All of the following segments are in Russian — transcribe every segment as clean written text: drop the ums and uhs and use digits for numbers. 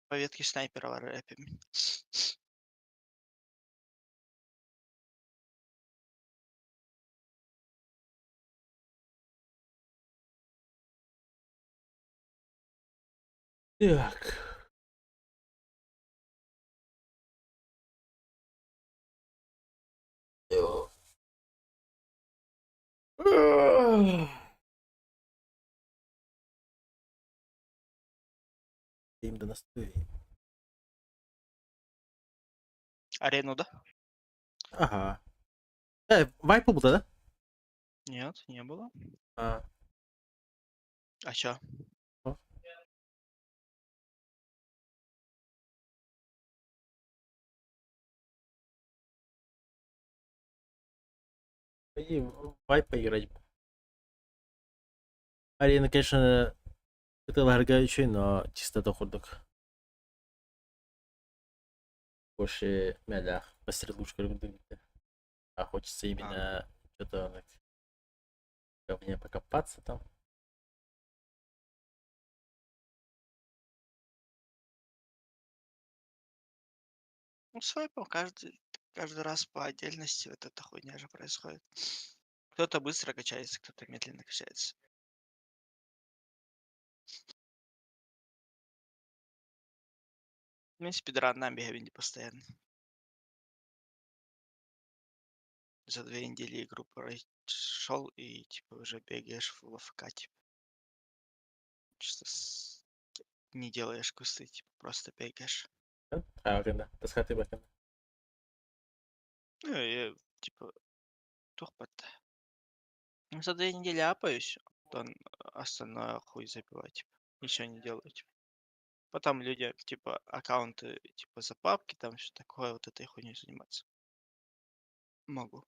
По ветке снайпера рэпим. Так. Им до настроения. Арену, да? Ага. Вайп был, да? Нет, не было. А, А чё? о. И вайп поиграть. Арена, конечно, это дорогая, но чисто доходок. Больше мялях по стрелушкам любит. А хочется А, именно что-то ко мне покопаться там. ну, свайпом каждый раз по отдельности вот эта хуйня же происходит. Кто-то быстро качается, кто-то медленно качается. Ну, спидран на бегали постоянно. За 2 недели игру прошел и типа уже бегаешь в АФК, типа. Что не делаешь кусты, типа просто бегаешь. Арена. Тасхаты бакана. Ну, я типа тухпат. Ну, за 2 недели апаюсь, а потом остальное хуй забивать, типа. Ничего не делаю, типа. Потом люди, типа, аккаунты, типа, за папки, там все такое, вот этой хуйней заниматься. Могу.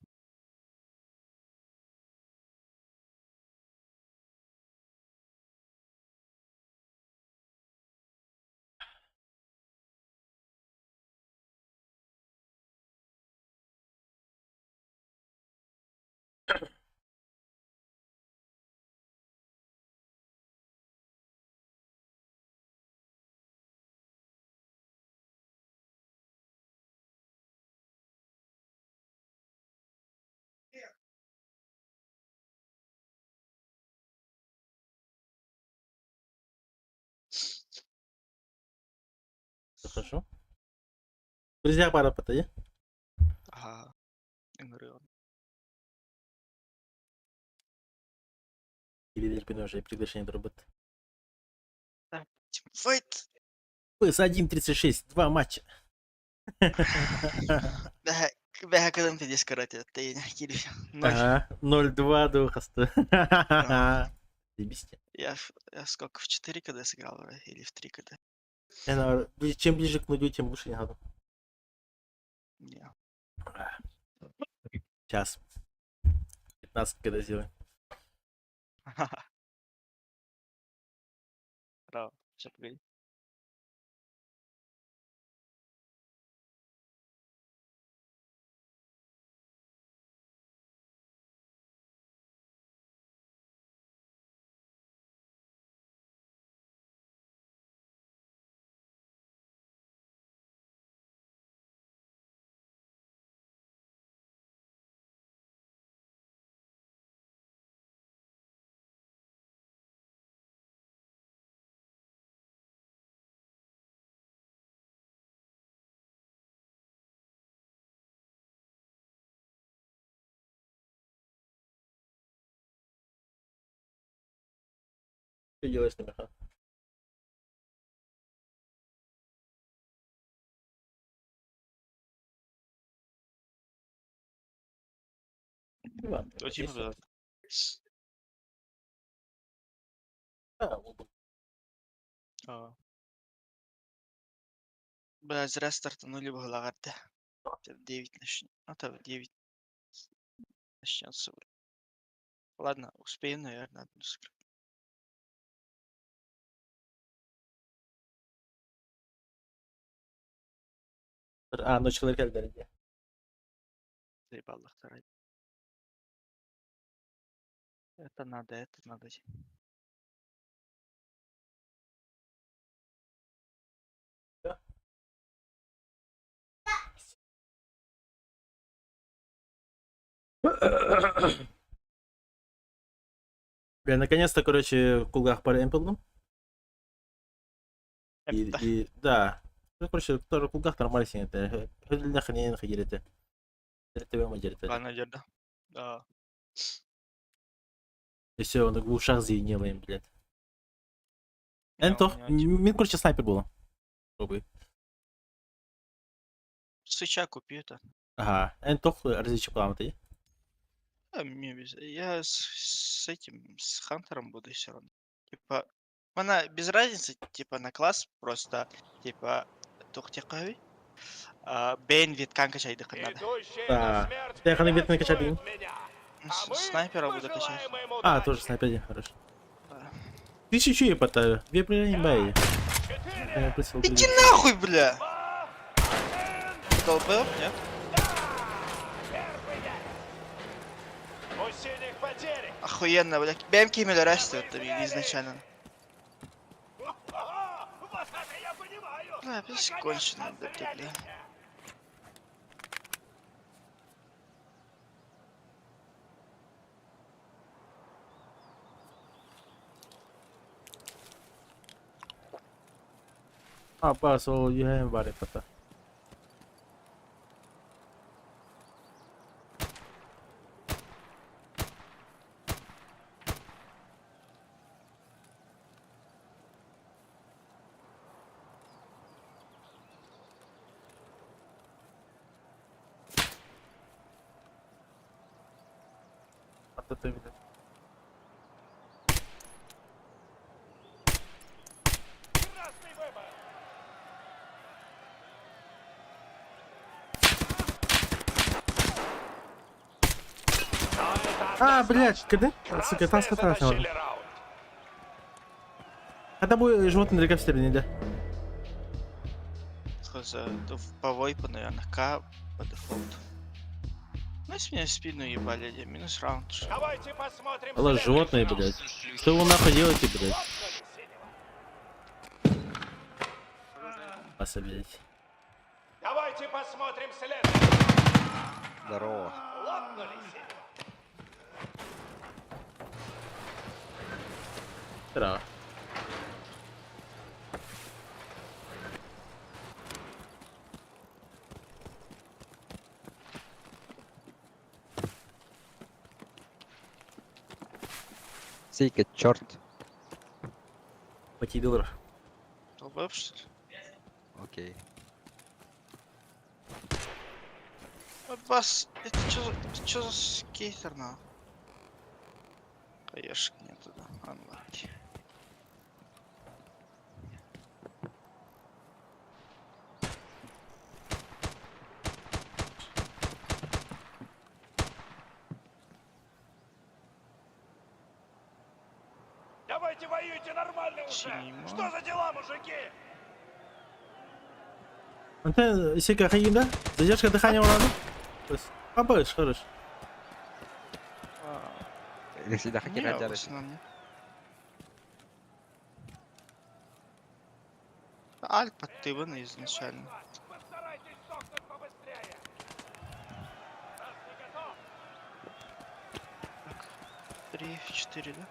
Хорошо. Друзья, пара потая. Ага, говорю. Или терпи уже приглашение дробот. Так, тимфайт. ПС-1.36, 2 матча. Бега кадам ти дискорате, тейна, кирюся. Ноль. Ага, 0-2 Духаста. А, Заебись. я сколько, в 4 КД сыграл, или в 3 КД? Чем ближе к нулю, тем лучше не надо. Не. Сейчас. 15 когда сделаем. Браво, сейчас погоди. Что делаешь, Намеха? Ладно, Очень здесь. много. А, А, бля, зря стартанули в Галагарте. 9 начнем. А то в 9 начнется. Ладно, успеем, наверное, одну сыграть. ночь человека дорогие. Заебал второй. Это надо, это надо. Бля, наконец-то, короче, в Кулгах парэмпилдым. Да. Ну, короче, тоже в Кулгах нормально сидит. Хөліне қанейін қиреті. Тәртібе ма жерті. Ладно, жерде. Да. И все, он в ушах зеленелаем, блядь. Не, Энтох, у меня, типа, мен, короче, снайпер был. Пробуй. Свеча купи это. Ага, Энтох, различие пламя-то. Я с этим, с Хантером буду все равно. Типа, она без разницы, типа, на класс просто, типа, тухтекави. Бейн виткан качайды надо. Да. Ты ехал на ветный качать бейн? Снайпера буду качать. А, тоже снайпер один, хорошо. Да. Ты чуть-чуть я пытаю. Две не бай. Иди нахуй, бля! Долбел, нет? Охуенно, бля. БМК имели растет изначально. Бля, пись конченый, бля. Apa, so you have bare pata. Pata to видно. А, блядь, когда? Сука, там скотана сняла. Когда будет животное дорога в степени, да? По войпу, наверное, К по дефолту. Ну, если меня в спину ебали, я минус раунд. Давайте посмотрим. Алло, животные, блядь. Что вы нахуй делаете, блядь? Паса, блядь. Давайте посмотрим след. Здорово. Лопнулись. Здорово. Сейка, черт. $5 долларов. Долбоеб, что ли? Окей. Бас, это чё за скейтер, на? Конечно, нет туда. Анлаки. Давайте воюйте нормально уже. Синема. Что за дела, мужики? Антон, Сика, да? Задержка дыхания у нас. Побольше, хорош. Если да, Не хакера в делать. основном, нет. Альт подтываны изначально. Постарайтесь сохнуть побыстрее. Раз не готов. 3, 4, да?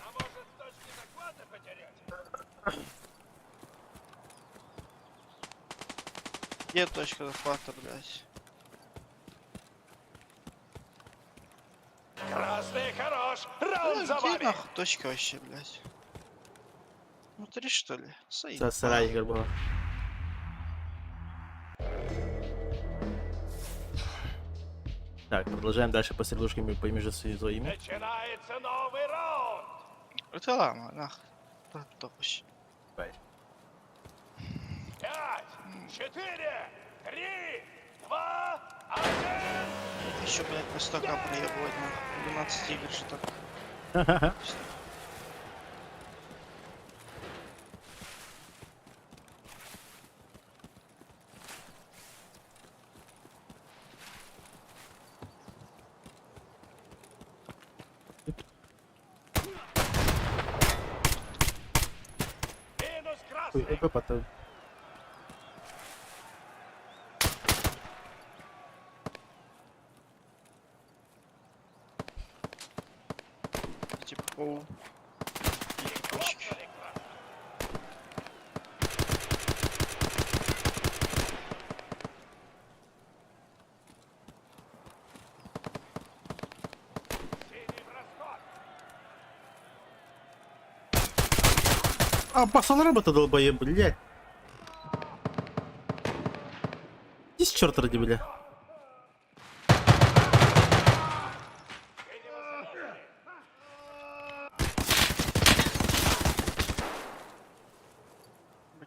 А может, с точки захвата потерять? Где точка захвата, блядь? Красный хорош. Раунд за Где вами. нахуй точка вообще, блядь? Внутри, что ли? За сарай, горбова. Так, продолжаем дальше по стрелушкам между своими. Начинается новый раунд. Это лама, нахуй. Топощ. Давай. 5, 4, 3, 2, 1. Еще, блядь, по 100 проебывать, нахуй. 12 игр, что так. Минус красный. нахуй, потом. Типа, оу. И кошки. Синий в расход. А, пошел на работу, долбоеб, блядь. Здесь черт ради, бля.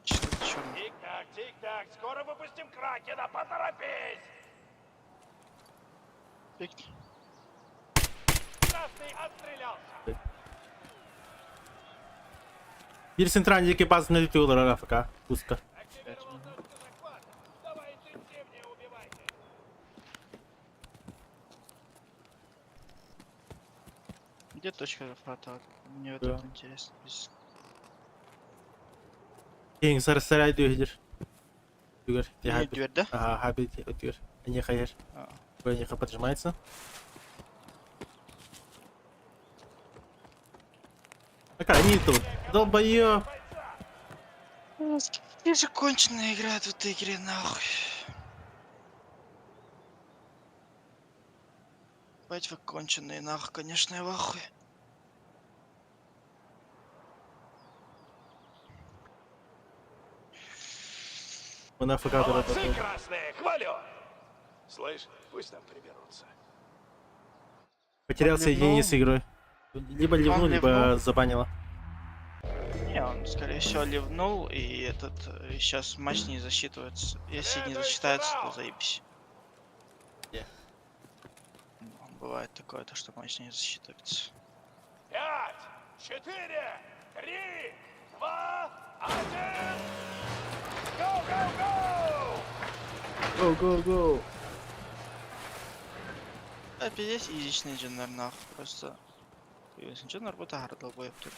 Что это чёрный? Тик-так, тик-так. Скоро выпустим Кракена. Поторопись. Фиг. Красный отстрелялся. Bir центральный экипаж на ютубе, РФК, пуска. Активировал точку захвата. Давай интенсивнее убивайте. Где точка захвата? Мне вот Да. это интересно. Без- Ең сары сарай дүйдір. Дүгір. Не, дверь, да? Ага, хабит, дүгір. Не хаяр. А, Бронеха поджимается. Так, они тут. Долбоёб. Где же конченая играет в этой игре, нахуй? Бать вы конченые, нахуй, конечно, я в ахуе. Он АФК Молодцы, работает. красные. Хвалю. Слышь, пусть там приберутся. Потерял Он соединение ливнул. с игрой. Либо ливнул, Он либо ливнул. забанило. Не, он, скорее всего, ливнул, и этот сейчас матч не засчитывается. Если не засчитается, то заебись. Не. Ну, бывает такое, то что матч не засчитывается. 5, 4, 3, 2, 1. Go, go, go! Go, go, go. А пиздец, изичный дженнер, нахуй, просто... Дженнер будет агар долбоеб тут.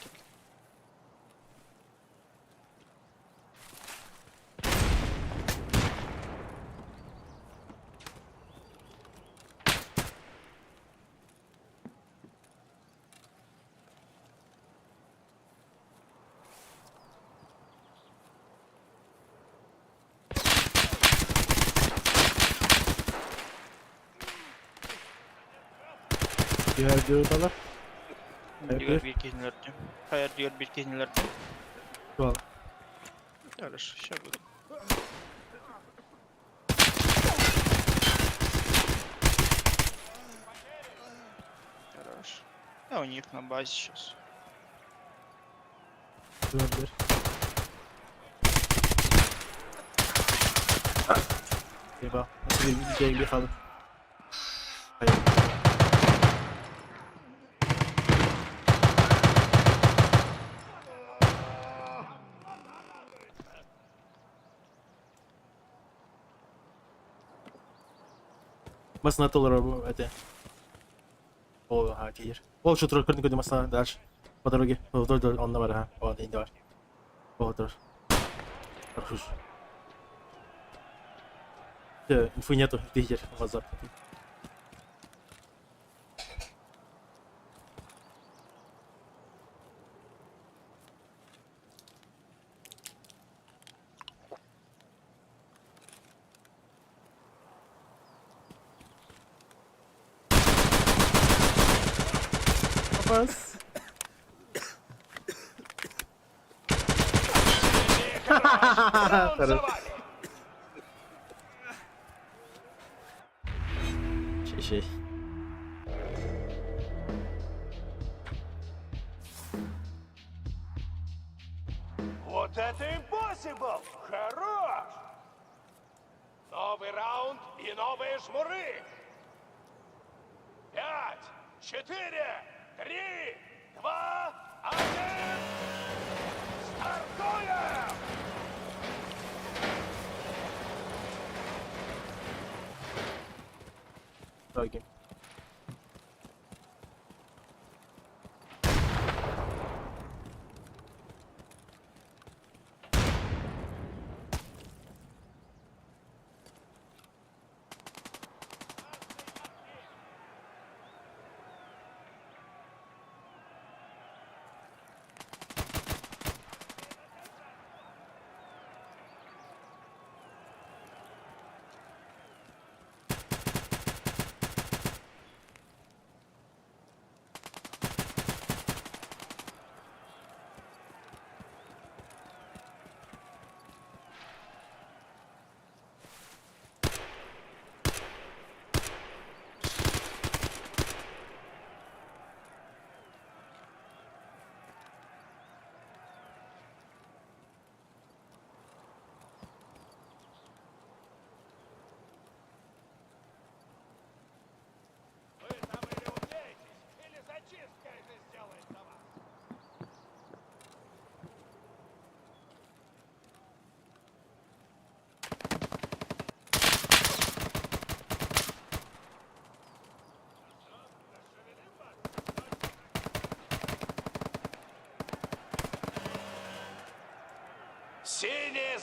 Diğer diyorlar. Diğer bir kesinlerdi. Hayır, diğer bir kesinlerdi. Şu Хорошо, сейчас буду. Хорошо. А у них на базе сейчас. Gönder. Eyvah. Nasıl bir denge kaldı. Hayır. Masına atılır bu это. О, ага, кейер. Ол şu tur kırdım masına дальше. По дороге. Вдоль, он var ha. O değil de var. O dur. Хорошо. Инфы нету, кейер. WhatsApp. Бас. Раунд за вами. Şey. Вот это impossible! Хорош! Новый раунд и новые жмуры! 5, 4, 3, 2, 1. Стартуем! Дороги.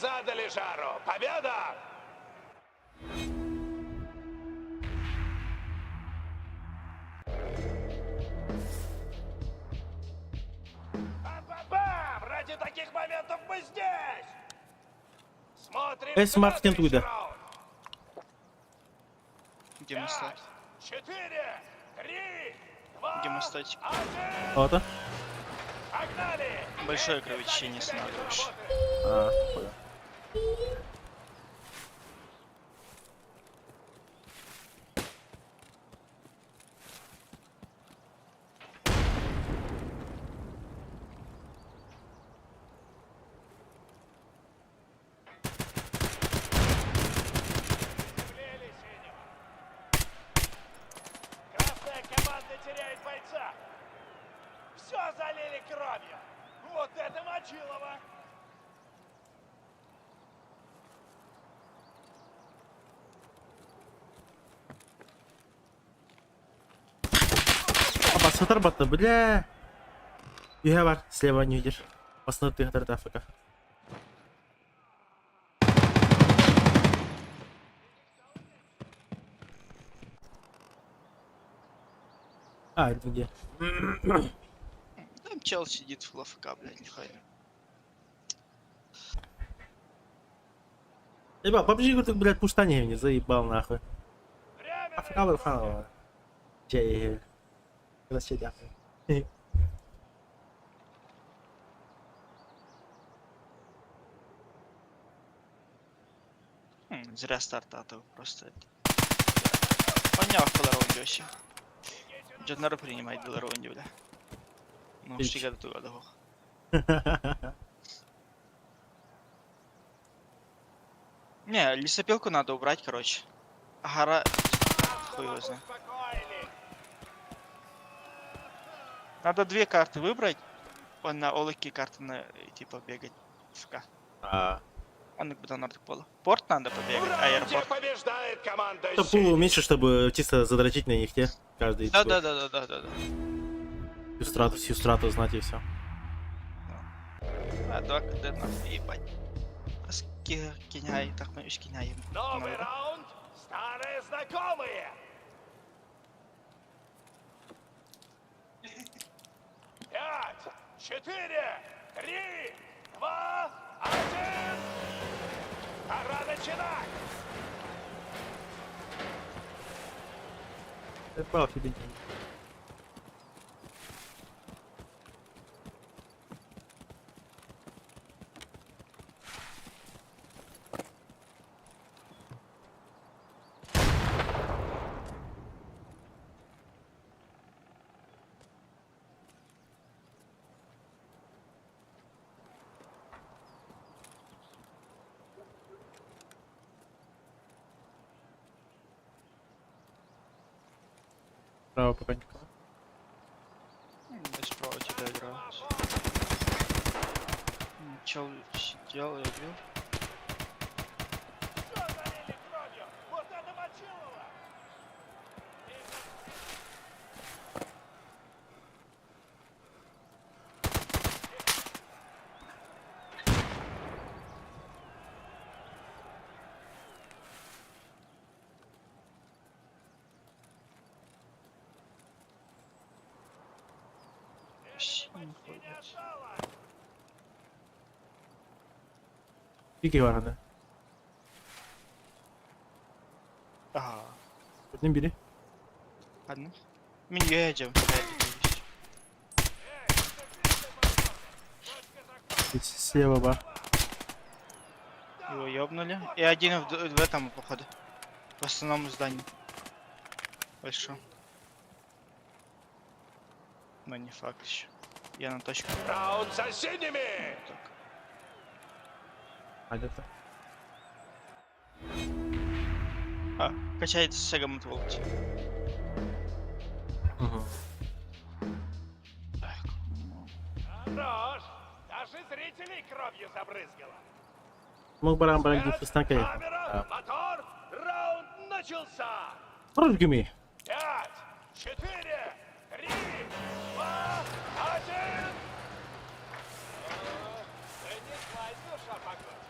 задали жару. Победа! Бам! Ради таких моментов мы здесь! Смотрим Мартин следующий туди. раунд. Где мы стать? 4, 3, 2, Где мы стать? 1. О-то. Погнали! Большое кровотечение останавливаешь. А, понял. Жалели синего. Красная команда теряет бойца. Все залили кровью. Вот это мочилово. Бассатар батты, бля. Үйе бар, слева не видишь. Бассатар тыгатар АФК. А, это где? Там чел сидит в ЛФК, блядь, нихуя. Ебал, PUBG, говорит, блядь, пустане не заебал нахуй. Время АФК был ханово. Чей. Красиво, дякую. Зря стартатов просто. Понял, в раунде вообще. Дженнер принимает в раунде, бля. Ну, Пич. штига до того дого. Не, лесопилку надо убрать, короче. А гора... Хуй его знает. успокоили. Надо 2 карты выбрать. Он на олыки карты на, типа, бегать. ФК. А, Он куда надо было. Порт надо В побегать, раунде аэропорт. побеждает команда то пул уменьшить, чтобы чисто задрочить на них, те. Каждый. Да. Всю страту знать и все. А 2 КД надо ебать. А с Киняй, так мы с Киняем. Новый раунд. Старые знакомые. 5, 4, 3, 2, 1. Пора начинать. Это тебе. Право пока никого. Я справа тебя играл. Чел сидел, я бил. Все залили кровью. Вот это мочилово. Нихуя. Не осталось. Пики var hadi. Ага. Ne biri? Ладно. Мен едем. Слева бар. Его ёбнули. И один в этом, походу. В основном здании. Большом. Но не факт еще. Я на точку. Раунд за синими. Так. Hadi это. А, качается с шагом от волки. Угу. Так. Хорош. Даже зрителей кровью забрызгало. Mog barang barang di Пять, пустанка ya. камера, мотор. Раунд начался. Прочь гими. 5, 4, 3, 2, 1. Да не знай, душа погодь.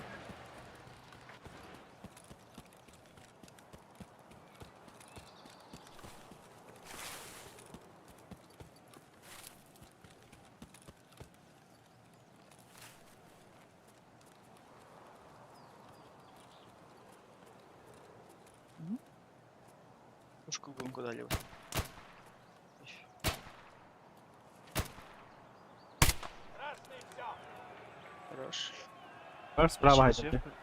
Пушку будем куда либо. Красный все. Хорош. Бар справа Через хайдинг. верх.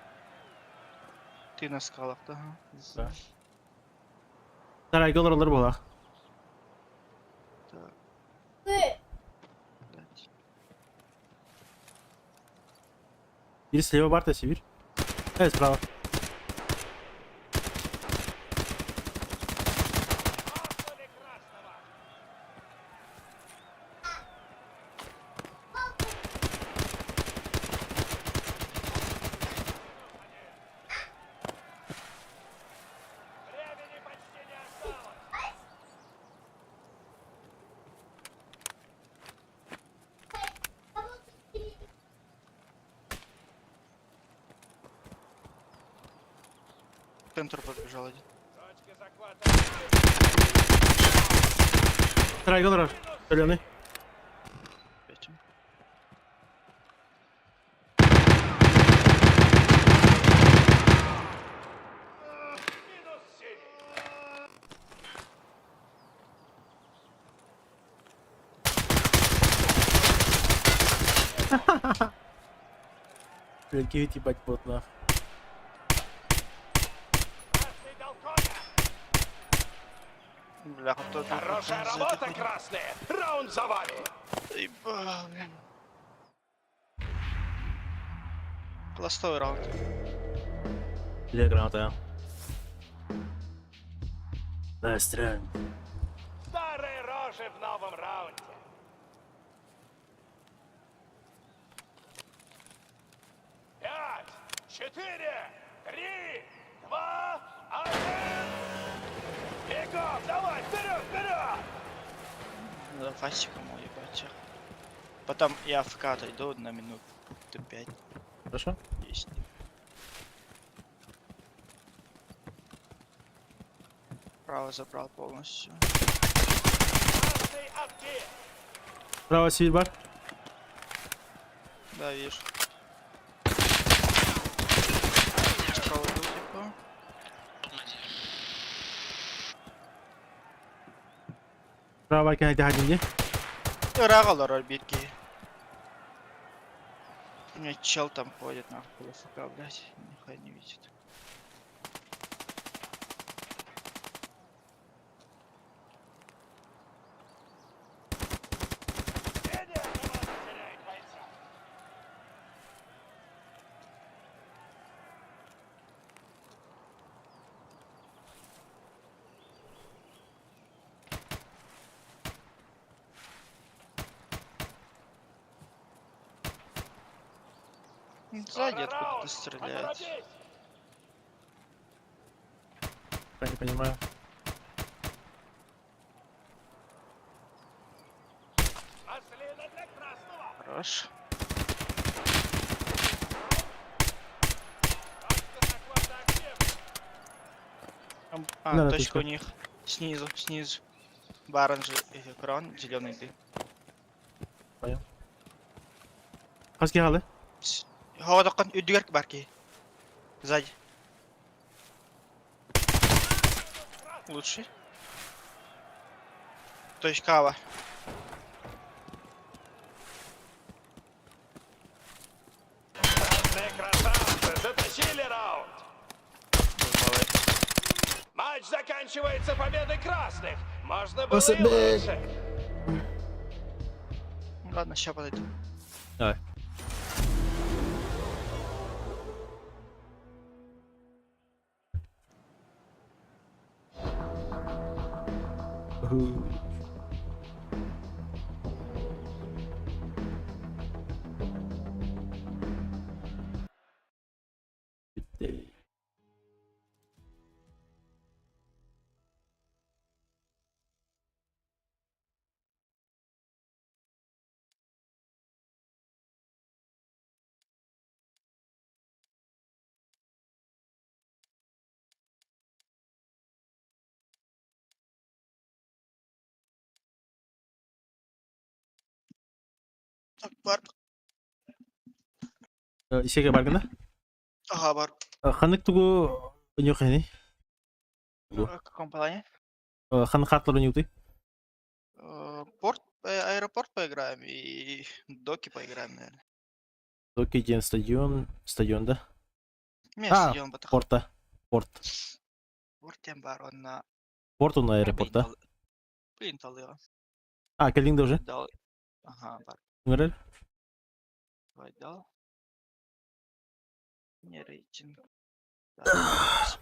Ты на скалах, да? Да. Сарайга oraları bola. Так. Блядь. Biri слева бар да север. Справа. Апнули красного. Времени почти не осталось. В центр подбежал один. Точки захвата. Сарайга oraları. Söylüyorum. Опять. Минус синий. Belki hit ебать плотно. Красный дал коня. Бляха, тот был Хорошая потом работа, сзади. красные. Раунд за вами. Ой, блин. Пластовый раунд. Две граната, ja. Last round. Старые рожи в новом раунде. Пять, 4, 3, 2, 1. Бегом, давай, вперед, вперед! Да, фасика мой, ебать. Чё. Потом я АФК отойду на минут 5. Хорошо? Есть. Право забрал полностью. Красный актив. Справа север бар. Да, вижу. Справа иду, типа. Справа barken hadi hadi. Рагал битки. У меня чел там ходит, нахуй, АФК, блядь. Нихуя не видит. Синяя команда теряет бойца. Сзади Скоро откуда-то раунд. стреляет. Поторопись. Ben de понимаю. Маслина для красного. Хорош. Точка захвата актив. Надо Точка точка. у них. Снизу, снизу. Барон же экран, зеленый ты. Понял. Kaç halı? Havada kan ödüyor barki. Сзади. Лучше. Точка Ава. Красные красавцы затащили раунд. Молодец. Матч заканчивается победой красных. Можно было и Спасибо. лучше. Ладно, сейчас подойду. Давай. Bitti. Так, бар. İşe barkında. Ага, бар. Ханık tugu yok yani. В каком плане? Ханхатлар не ты? Аэропорт поиграем и доки поиграем, наверное. Окей, день стадион. Стадион, да? Не, А, стадион батах. порта. Порт. Вортем бар, он на... Порту на аэропорт, да? Блин, талыга. А, Калинда уже? Дал. Ага, бар. Нурель? Давай, дал. Не рейтинг. Так,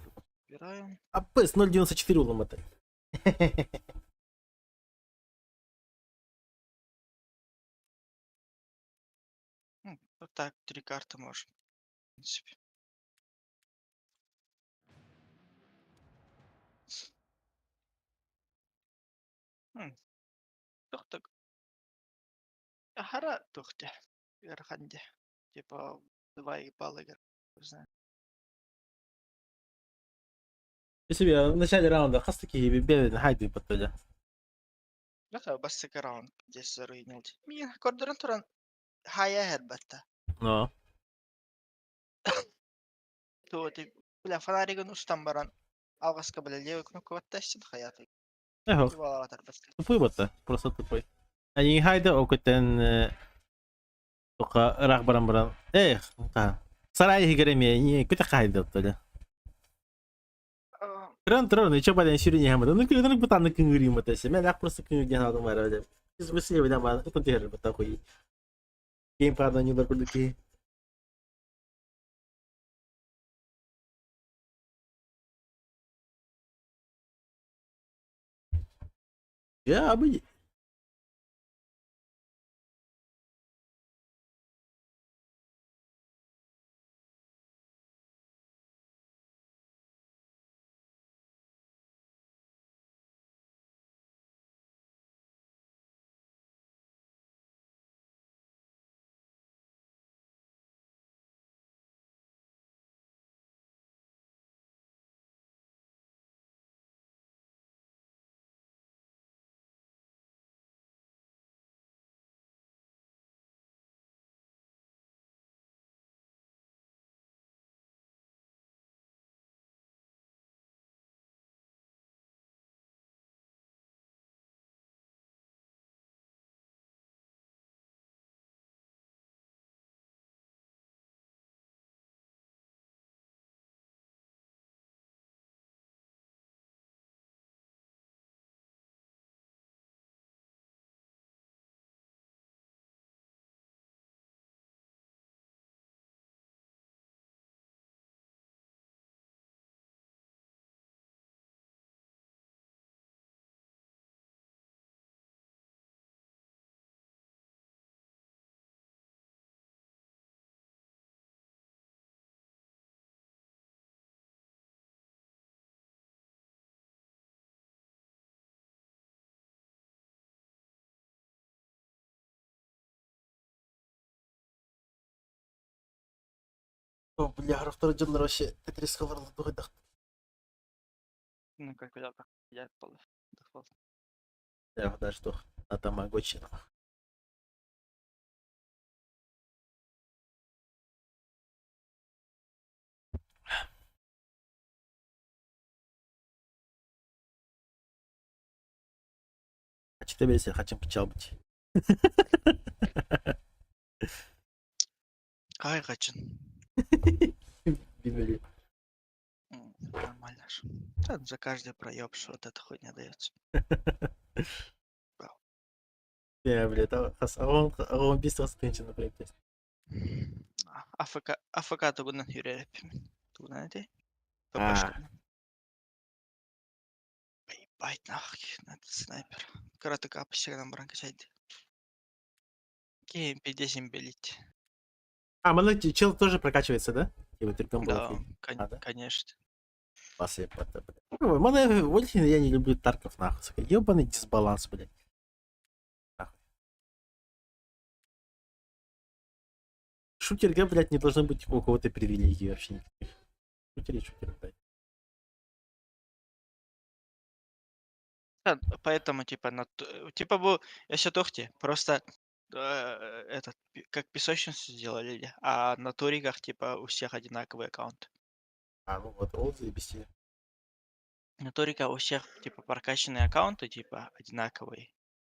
убираем. АПС 0.94 уломаты. Вот так, 3 карты можем. В принципе. Тухтак. Ахара тухте. Верханде. Типа 2 игр. Не знаю. Если я в начале раунда хастаки бебе хайди потоля. Naka basta karoon jesaruyinildi. Min kordoran turan haya herbetta. Но. Tuoti bile fanarigan ustan baran algaska bile lewe kunu kuvattaissin hayatı. Эх, Yuvala tarbasta. тупой бота. Просто тупой. Они хайда окутен только рах баран. Эх, та. Сарай хигереме не кута хайда толя. Трон, и чё бадан сюрини хамада. Ну кило бутан кынгыри матасе. Мен ак просто кынгыри хадам бар аля. Из мысли бадан бар. Это дер бата хуй. Гейм падна не бар кудуки. Я абы. О, бля, второй день вообще. Тетрис хаварлы дугайдах. Ну как куда-то. Я пал. Я даже что. А там огочи. Хочу тебе, если хотим печал быть. Кай качан. Бимели. Нормально ж. Там за каждый проеб, что вот эта хуйня дается. Не, бля, это он без вас пенсию, например. АФК тугунан yürüyelim. Тугунан эти. А. ППшка. Поебать нахуй, надо снайпер. Каратыка посягнам бранкачать. Гейм 50 белить. А, мало чел тоже прокачивается, да? И вот только Да, да? конечно. Спасибо, блядь. Мана, очень я не люблю Тарков, нахуй. Сука. Ёбаный дисбаланс, блядь. Нахуй. Шутер, блядь, не должно быть у кого-то привилегий вообще никаких. Шутер, блядь. Да, поэтому, типа, типа, если тохте, просто этот, как песочницу сделали, а на туриках, типа, у всех одинаковый аккаунт. А, ну вот, вот заебись. На Турика у всех, типа, прокачанные аккаунты, типа, одинаковые.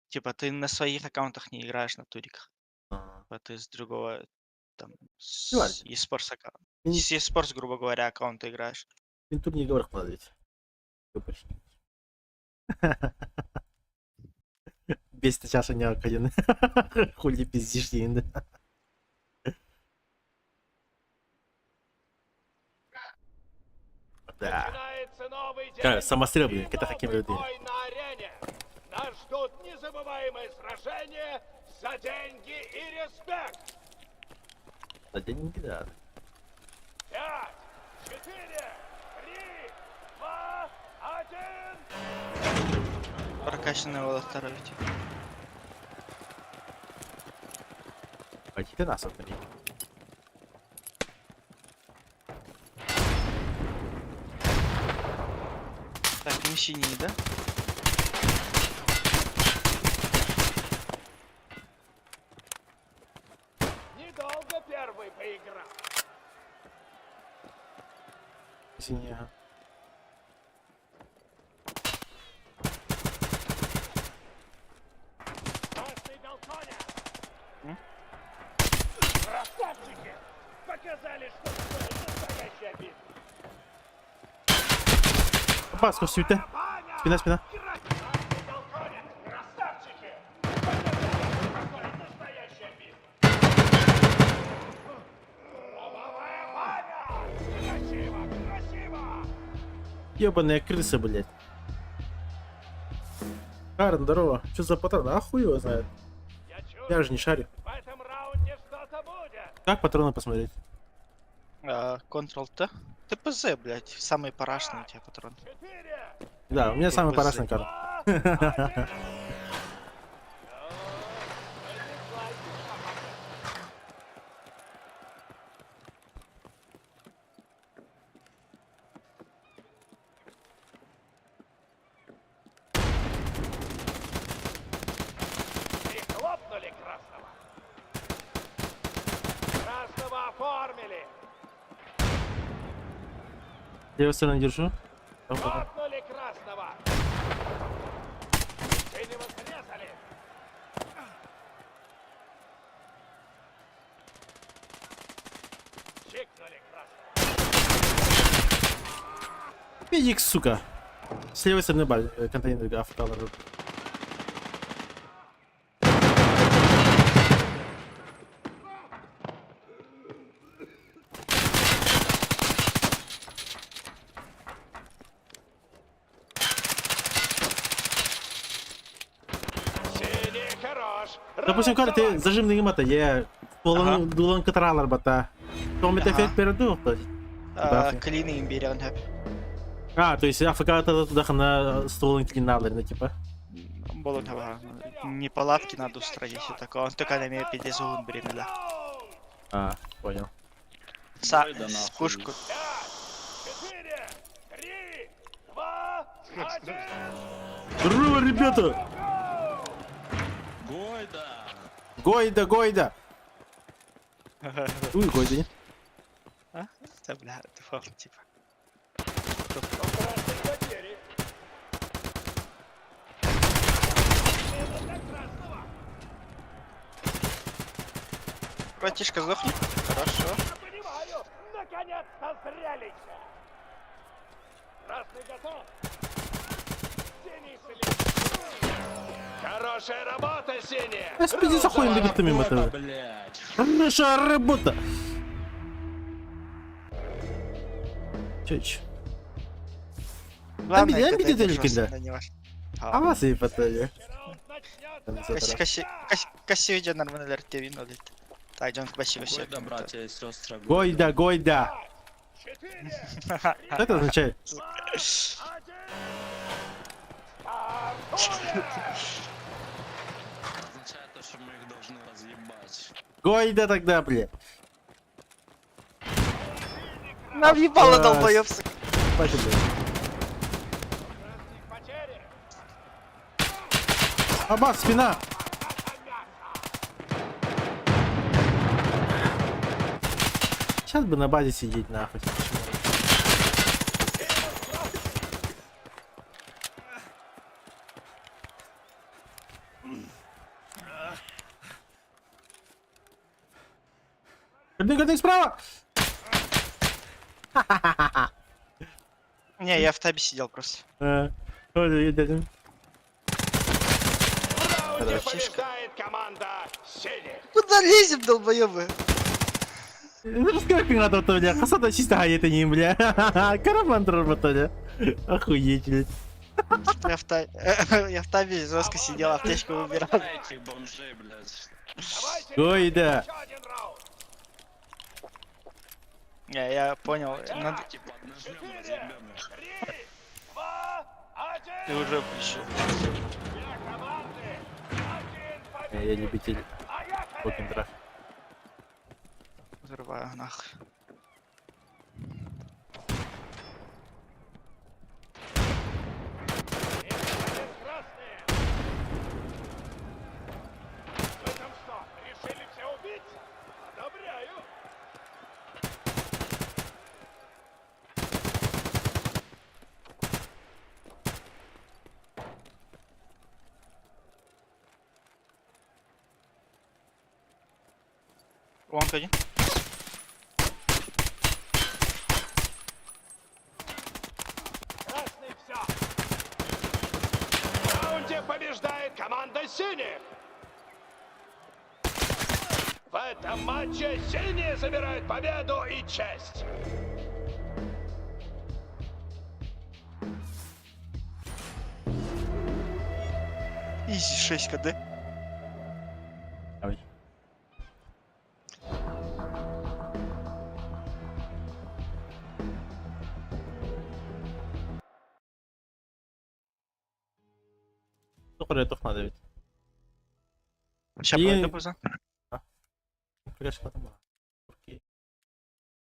Типа, ты на своих аккаунтах не играешь на Туриках. А, А ты с другого, там, Ладно. с eSports аккаунта. Мен, С eSports, грубо говоря, аккаунта играешь. мен турнирге барып қалады ведь. Көпір. Бесті шашыня қайын. Хули пиздишь енді. Да. Начинается новый день. Как, самострел, блин, И это таким новый людям. бой на арене. Нас ждут незабываемые сражения за деньги и респект. За деньги, да. 5, 4, 3, 2, 1. Прокачанные волоторовки. Пойдите нас отменить. Так, не синий, да? Недолго первый поиграл. Синий, ага. Красный Далконя. М? Красавчики! Показали, что стоит настоящая битва. Баско, сюда. Ваня! Спина, спина. Красный Далконя! Красавчики! Показали, что стоит настоящая битва. Лобовая Ваня! Красиво! Красиво! Ебаная крыса, блядь. Карн, здорово. Что за патрон? А хуй его знает. Я чувствую, Я же не шарю. в этом раунде что-то будет. Как патроны посмотреть? Ctrl-T. ТПЗ, блядь. Самый парашный у тебя патрон. 4, Да, у меня самый ППЗ. парашный карн. 2, 1. И хлопнули красного. Красного оформили. Я его сильно держу. Хлопнули красного. Синего срезали. Чикнули красного. Медик, сука. С левой стороны баль, контейнер автоколор. Синий хорош. Допустим, когда ты зажимный мата, я дулан катаралар бата. Том это Ага. эффект переду. Да. Клины имбирен хэп. То есть АФК туда на стволын клиналарны, типа. Болот хава. Не палатки надо устроить, все такое. Он только на меня 50 секунд беременна. Понял. С пушку. 4, 3, 2, 1. Здорово, ребята! Гойда, Гойда! Уй, Гойда, нет? А? Да, бля, дефолт, типа. Красной потери. Минута красного. Братишка, сдохни. Хорошо. Я понимаю, наконец-то зрелище. Красный готов. Синий след. Хорошая работа, синяя. Господи, заходим легитами мотора. Хорошая работа! Чуть. Главное, я когда видел это Элькинда. жестко, не ваш. А вас и потом. Раунд начнется. Каси видео нормально РТВ нолит. Так, Джон, спасибо всем. Гойда, братья и сестры. Гойда, Гойда! 4, Что это означает? 2, 1. Стартуем! Означает то, что мы их должны разъебать. Гойда тогда, блядь. Навъебало, Раз. долбоёб, сука. Хватит, блядь. Красных потери. Аббас, спина! Сейчас бы на базе сидеть, нахуй. Кадык справа! Не, я в табе сидел просто. Ой, дядя. В раунде Фишка. побеждает команда синих. Куда лезем, долбоёбы? Как надо, то, бля, хасада чисто гает они, бля. Караван работали. Охуеть, блядь. Я в табе жестко сидел, аптечку выбирал. Этих бомжей, блядь. Давайте, Ой, ребята, да. еще один раунд. Не, я понял. Надо... Типа, нажмем, 4, разъебем их. 3, 2, 1. Ты уже включил. Две команды. Один Я победитель. любитель Поехали. покинтера. Взрываю нахуй. Красные. Вы там что, решили все убить? Одобряю. Лонг один. Красный все. В раунде побеждает команда синих. В этом матче синие забирают победу и честь. Изи 6 КД. Давай. Сколько ретов надо ведь? Сейчас И- пройду, пацан. Конечно, там. Окей.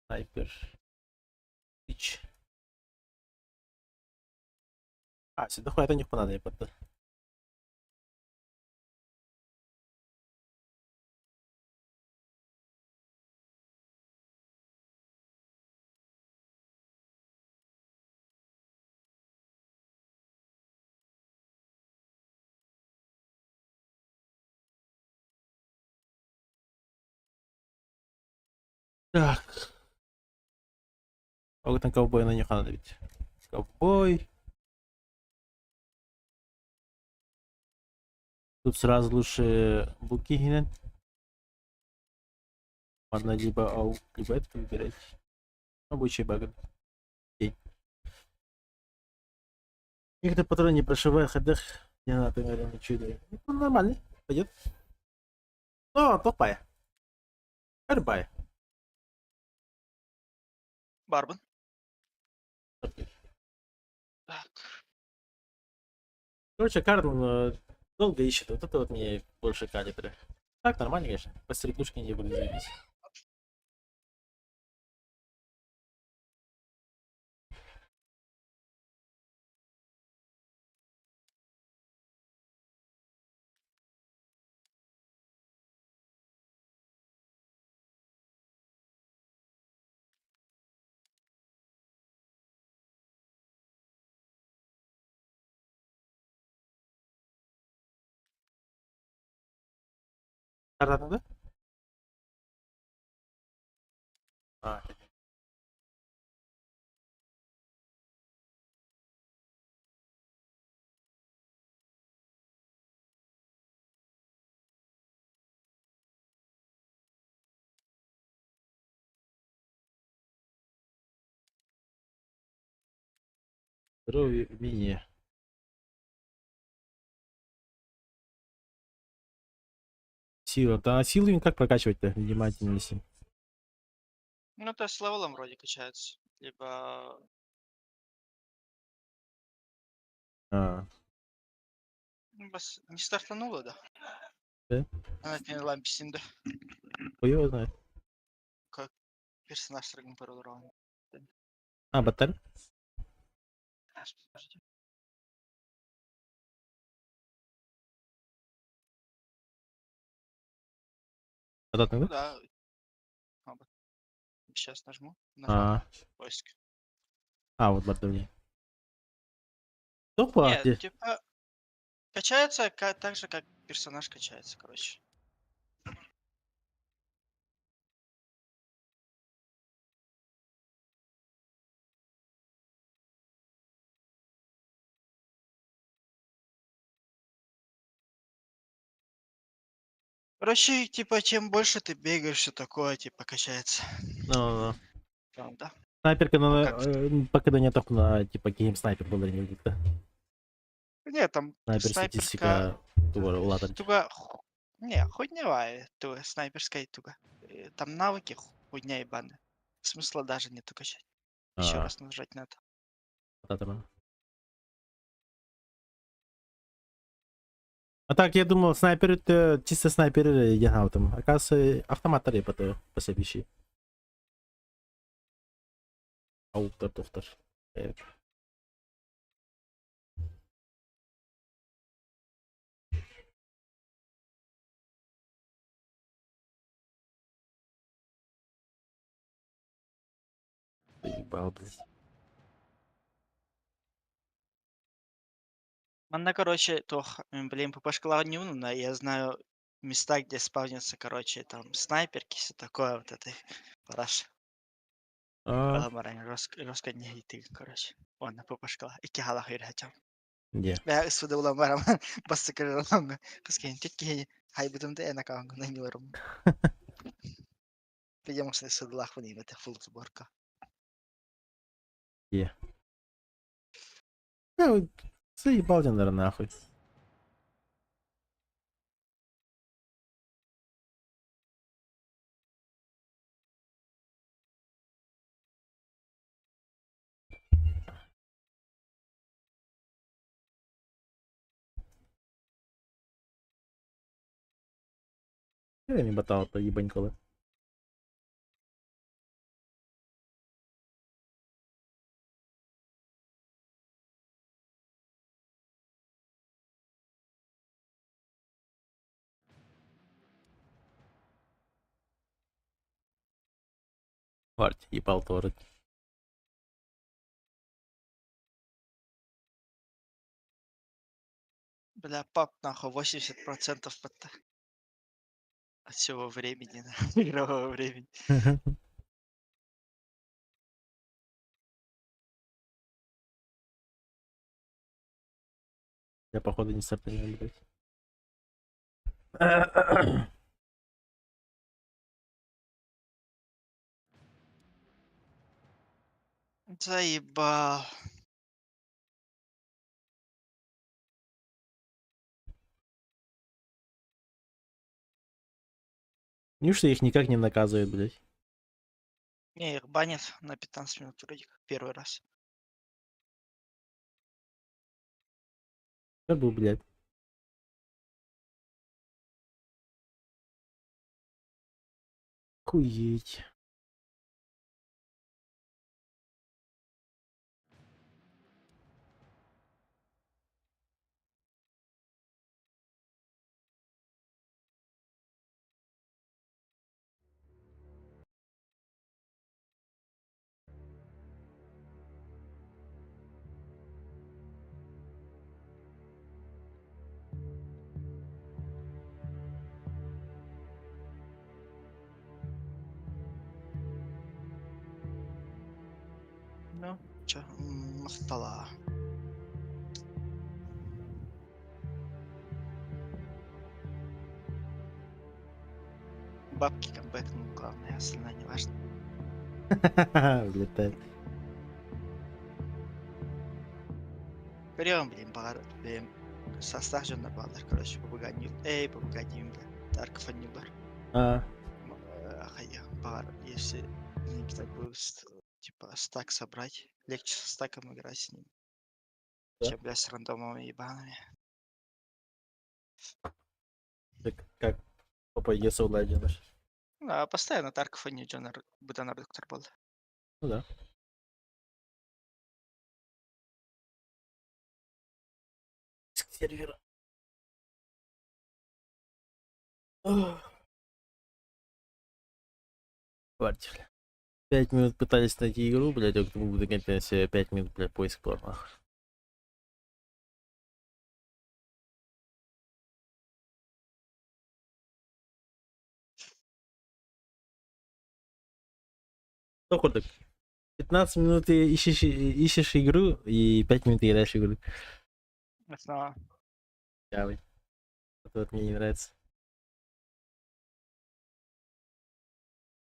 Снайпер. Ич. А, сюда хуя-то не понадобится. Так. Сколько там ковбой на них надо ведь? Ковбой. Тут сразу лучше Букигинен. Можно либо ау, либо это выбирать. Обычай баган. Окей. Никто патроны не прошивает ходах. Не надо, наверное, ничего. Ну, нормально. Пойдет. О, топая. Арбай. Барбан. Так. Короче, Карл долго ищет. Вот это вот мне больше калибра. Так, нормально, конечно. По стрелушке не буду заебись. Карл, да? А, здоровье умение. Сила. Да, силу как прокачивать-то? Внимательности. Ну, то с левелом вроде качается. Либо... А, Не стартануло, да? Да? Она не лампи синда. хуй его знает. Персонаж срыгнул пару раунд. А, баталь? Подожди. Баталь, Ну да? да. Сейчас нажму. А, Поиск. вот баталь. Топа, Нет, типа... Качается так же, как персонаж качается, короче. Короче, типа, чем больше ты бегаешь, все такое, типа, качается. Ну, Правда. снайперка, Ну, ну, как пока не только на, типа, гейм снайпер был или Не, там снайпер снайперська статистика туго ладать. туга не, хуйнявая туга, снайперская туга. Там навыки хуйня ебаная. Смысла даже нету качать. Еще А, раз нажать надо. вот это да. А так, я думал, снайпер это чисто снайпер ягал там. Оказывается, автомат репа-то по себе вещи. Ауптор, тофтор. Ебал, блядь. Она, короче, блин, ППшка но я знаю места, где спавнятся, короче, там снайперки, все такое, вот это параш. А, Ламаран, не гейти, короче. Ладно, ППшка. Ikke halla høyre hetsam. где? Я сюда уламарам, басса кажаланга. Каскин, тетки, хай бутум те на кангу, на милорум. Пойдем с сюда лахвани, это фул сборка. Где? Ну, заебал тебя, наверное, нахуй. Я не ботал-то, ебанькало. Варт, ебал тоже. Бля, пап, нахуй, 80% от всего времени, игрового времени. Я, походу, не стартанул, блядь. Заебал. Неужто их никак не наказывают, блядь? Не, их банят на 15 минут вроде как первый раз. Как бы, блядь. Хуеть. Ну, чё, махтала. Бабки камбэк, ну главное, остальное не важно. Влетает. Берем, блин, блин, состав же на баллах, короче, побуганил. Эй, побуганил, бля. Дарк фанилар. А, Хая, бар, если никто будет, типа, стак собрать, легче со стаком играть с ним, Да. чем, бля, с рандомами ебаными. так как попа если уладишь. Ну, а постоянно Тарков и Джонар, Бутанар Доктор был. Ну да. Сервера. Хватит. 5 минут пытались найти игру, блядь, а кто будет гонять себе 5 минут, блядь, поиск порно. Сколько так? 15 минут ты ищешь игру и 5 минут играешь в игру. Снова. Явый. Это вот мне не нравится.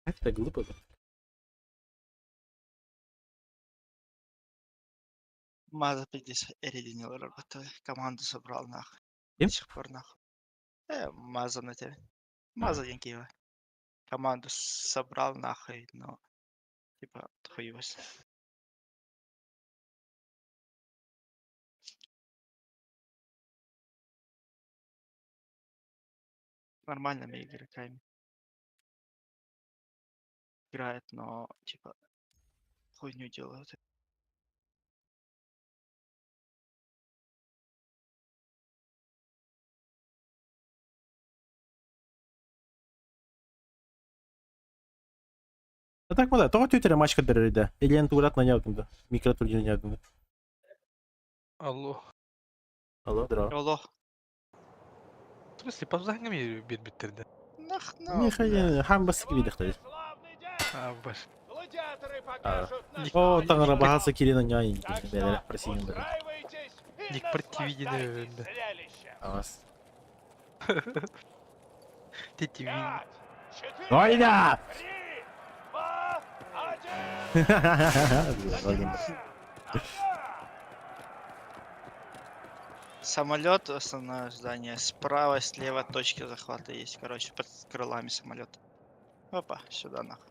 Это глупо, блядь. Маза 50 Эридинил работает. Команду собрал нахуй. Кем? До сих пор нахуй. Маза на тебе. Маза Янкиева. Команду собрал нахуй, но типа хуёвость. Нормальными игроками. Играет, но типа хуйню делают. Так мында тоғы түйтере матчка берерді. Елен туылат наняудымды. Микротурген наняудымды. Алло. Алло, здорово. Алло. В смысле, позвони мне биттерді. Нах, Михаил, хамбасы gibi дихтады. Славный день! А, баш. Гладиаторы покажут на О, что таңыра они бағасы келені няйын. Так что Бәлі, просейін бәлі. устраивайтесь и Ник противидение, наслаждайтесь да. зрелищем. Авас. Ты тебе. 5, 4, Ойда! 3, 2, 1. Самолет, основное здание. Справа, слева точки захвата есть. Короче, под крылами самолет. Опа, сюда нахуй.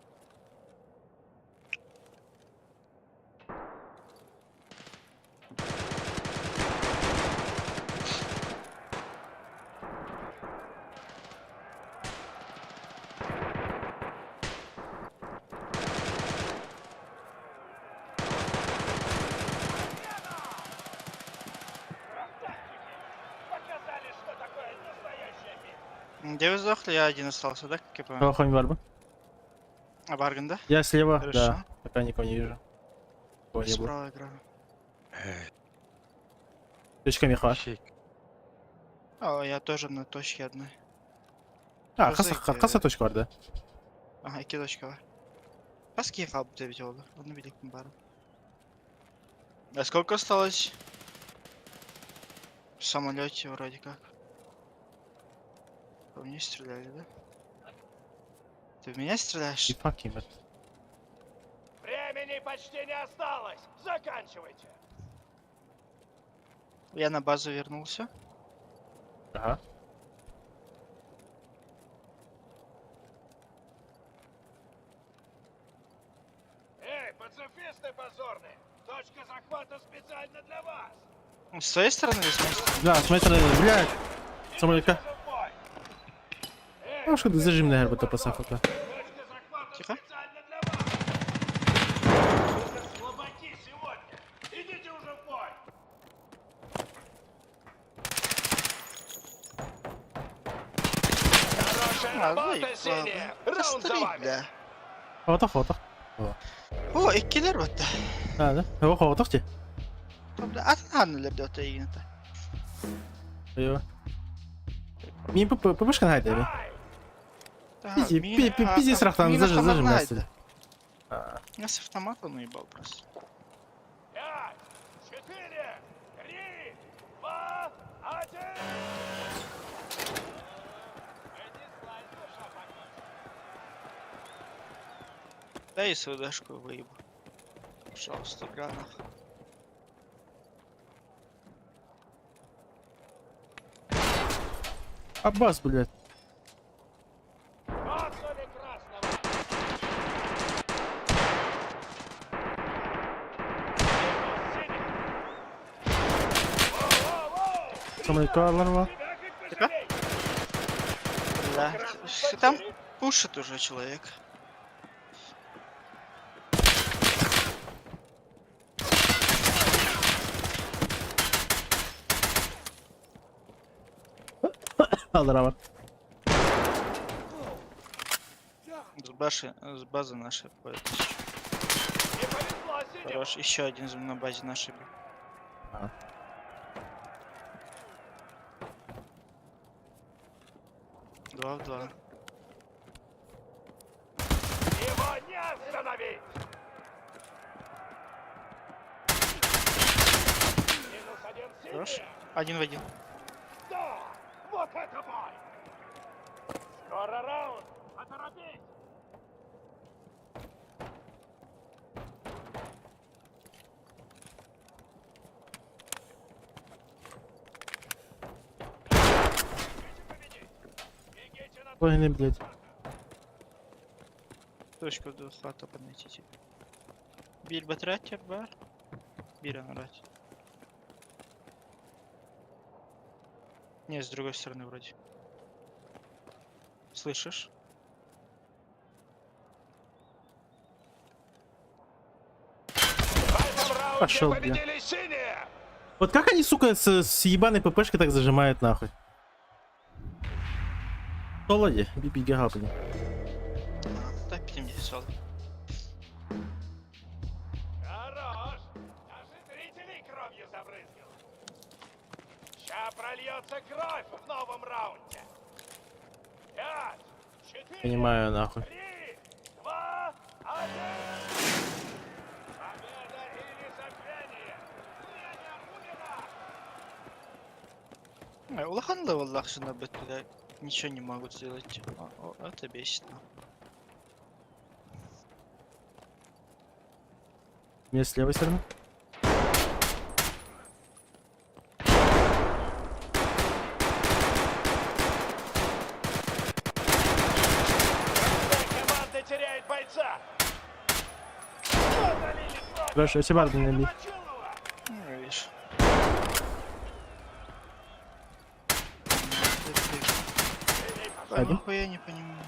Показали, что такое настоящий мир. Где вы сдохли? Я один остался, да, как я понял? Огонь бар бы? А Барган, да? Я слева, Хорошо. да. Пока никого не вижу. Кого не было. Справа играю. Точка меха. Щек. О, я тоже на точке одной. А, Kızı kasa точка var da. Aha, 2 точка var. Kaç kaldı demek oldu? Onu bileyim bari. А сколько осталось? В самолете вроде как. По мне стреляли, да? Ты в меня стреляешь? Bir bakayım ben. Времени почти не осталось. Заканчивайте. Я на базу вернулся. Aha. Эй, пацифисты позорные! Точка захвата специально для вас! С твоей стороны или с моей стороны? Да, с моей стороны, блядь. Самолетка. Уже в бой! Эй, Ну, что-то зажимная работа по сафака. точка захвата Тихо. специально для вас! Вы же слабаки сегодня! Идите уже в бой! Хорошая работа, синяя! Раунд за вами! бля. Foto. O ikkiler var da. Hadi. Yok foto ki. Atın hanneler de öte yine de. Eyvah. Min på börskan haydi abi. Да, Пиздец рахтан, мина зажим автоматная, нас. да. Я с автомата наебал просто. 5, 4, 3, 2, 1! Дай свою дашку выебу. Пожалуйста, гранах. Аббас, блядь. Коснули красного! Самолетка var. Тихо. Да. Там пушит уже человек. Alır var. С базы нашей ходит. Не повезло синему! Хорош. Еще один на базе нашей был. Ага. Два в два. Его не остановить! Минус один Хорош. синяя! Один в один. Да! Вот это бой! Скоро раунд! Поторопись! Ой, не, блядь. Точку до хата поднайти. Bir батраттер бар. Bir анарать. Не, с другой стороны вроде. Слышишь? В этом раунде Пошел, бля. победили синие! Вот как они, сука, с ебаной ППшкой так зажимают нахуй? Солоди, биби гагапани. Да, 50. Хорош! Даже зрителей кровью забрызгал. Ща прольется кровь в новом раунде. 5, 4, Понимаю, нахуй. 3, 2, 1. Победа или забвение. Умер! Улаханlı vallahi şuna бетля. Ничего не могут сделать. Это бесит. Мне с левой стороны. Команда теряет бойца. Удалили сроки. Хорошо, если барды не бить. Мочилова. Ну, видишь. А Один. нихуя не понимаю.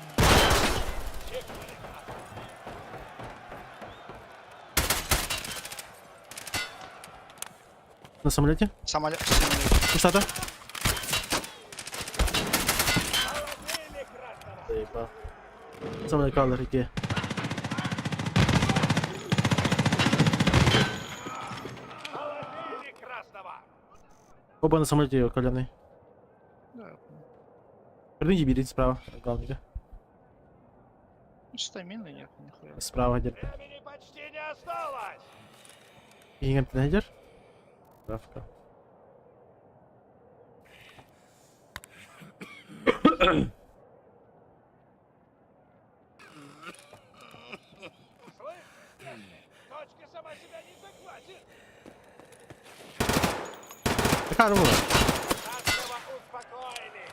На самолете. Самолет. Пустата. Положили красного. Заебал. Самолет калер, иди. Положили красного. Оба на самолете коляный. Да. Верните, берите справа. Главненько. Стамины нет, нихуя. Справа держи. Времени почти не осталось. Гигант ты найдешь? Правка. Точка сама себя не захватит. Такая рука. Красного успокоили.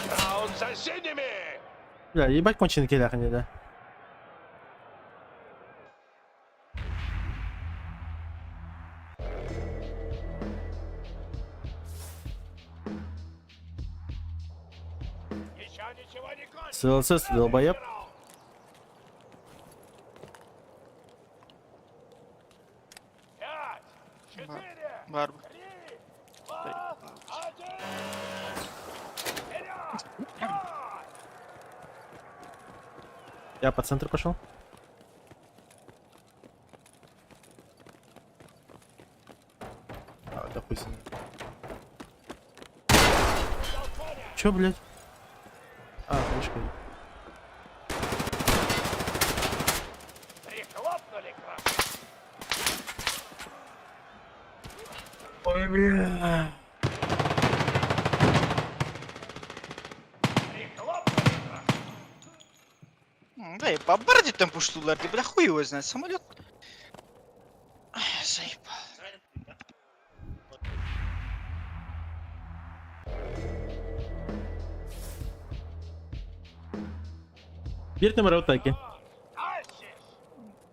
Раунд за синими. Бля, ебать конченый киляха не да. Еще ничего не кончилось. СЛС, ты долбоеб. Пять, 4, Барб. 3, 2, 1. Вперед! Бой! Я по центру пошел. А, да хуй с ним. Чё, блядь? А, крышка. Прихлопнули красный. Ой, бля. Прихлопнули красный. Да и побардить там пуштулар, бля, хуй его знает, самолет. Ай, заебал. Бери номера в атаке. Тащишь.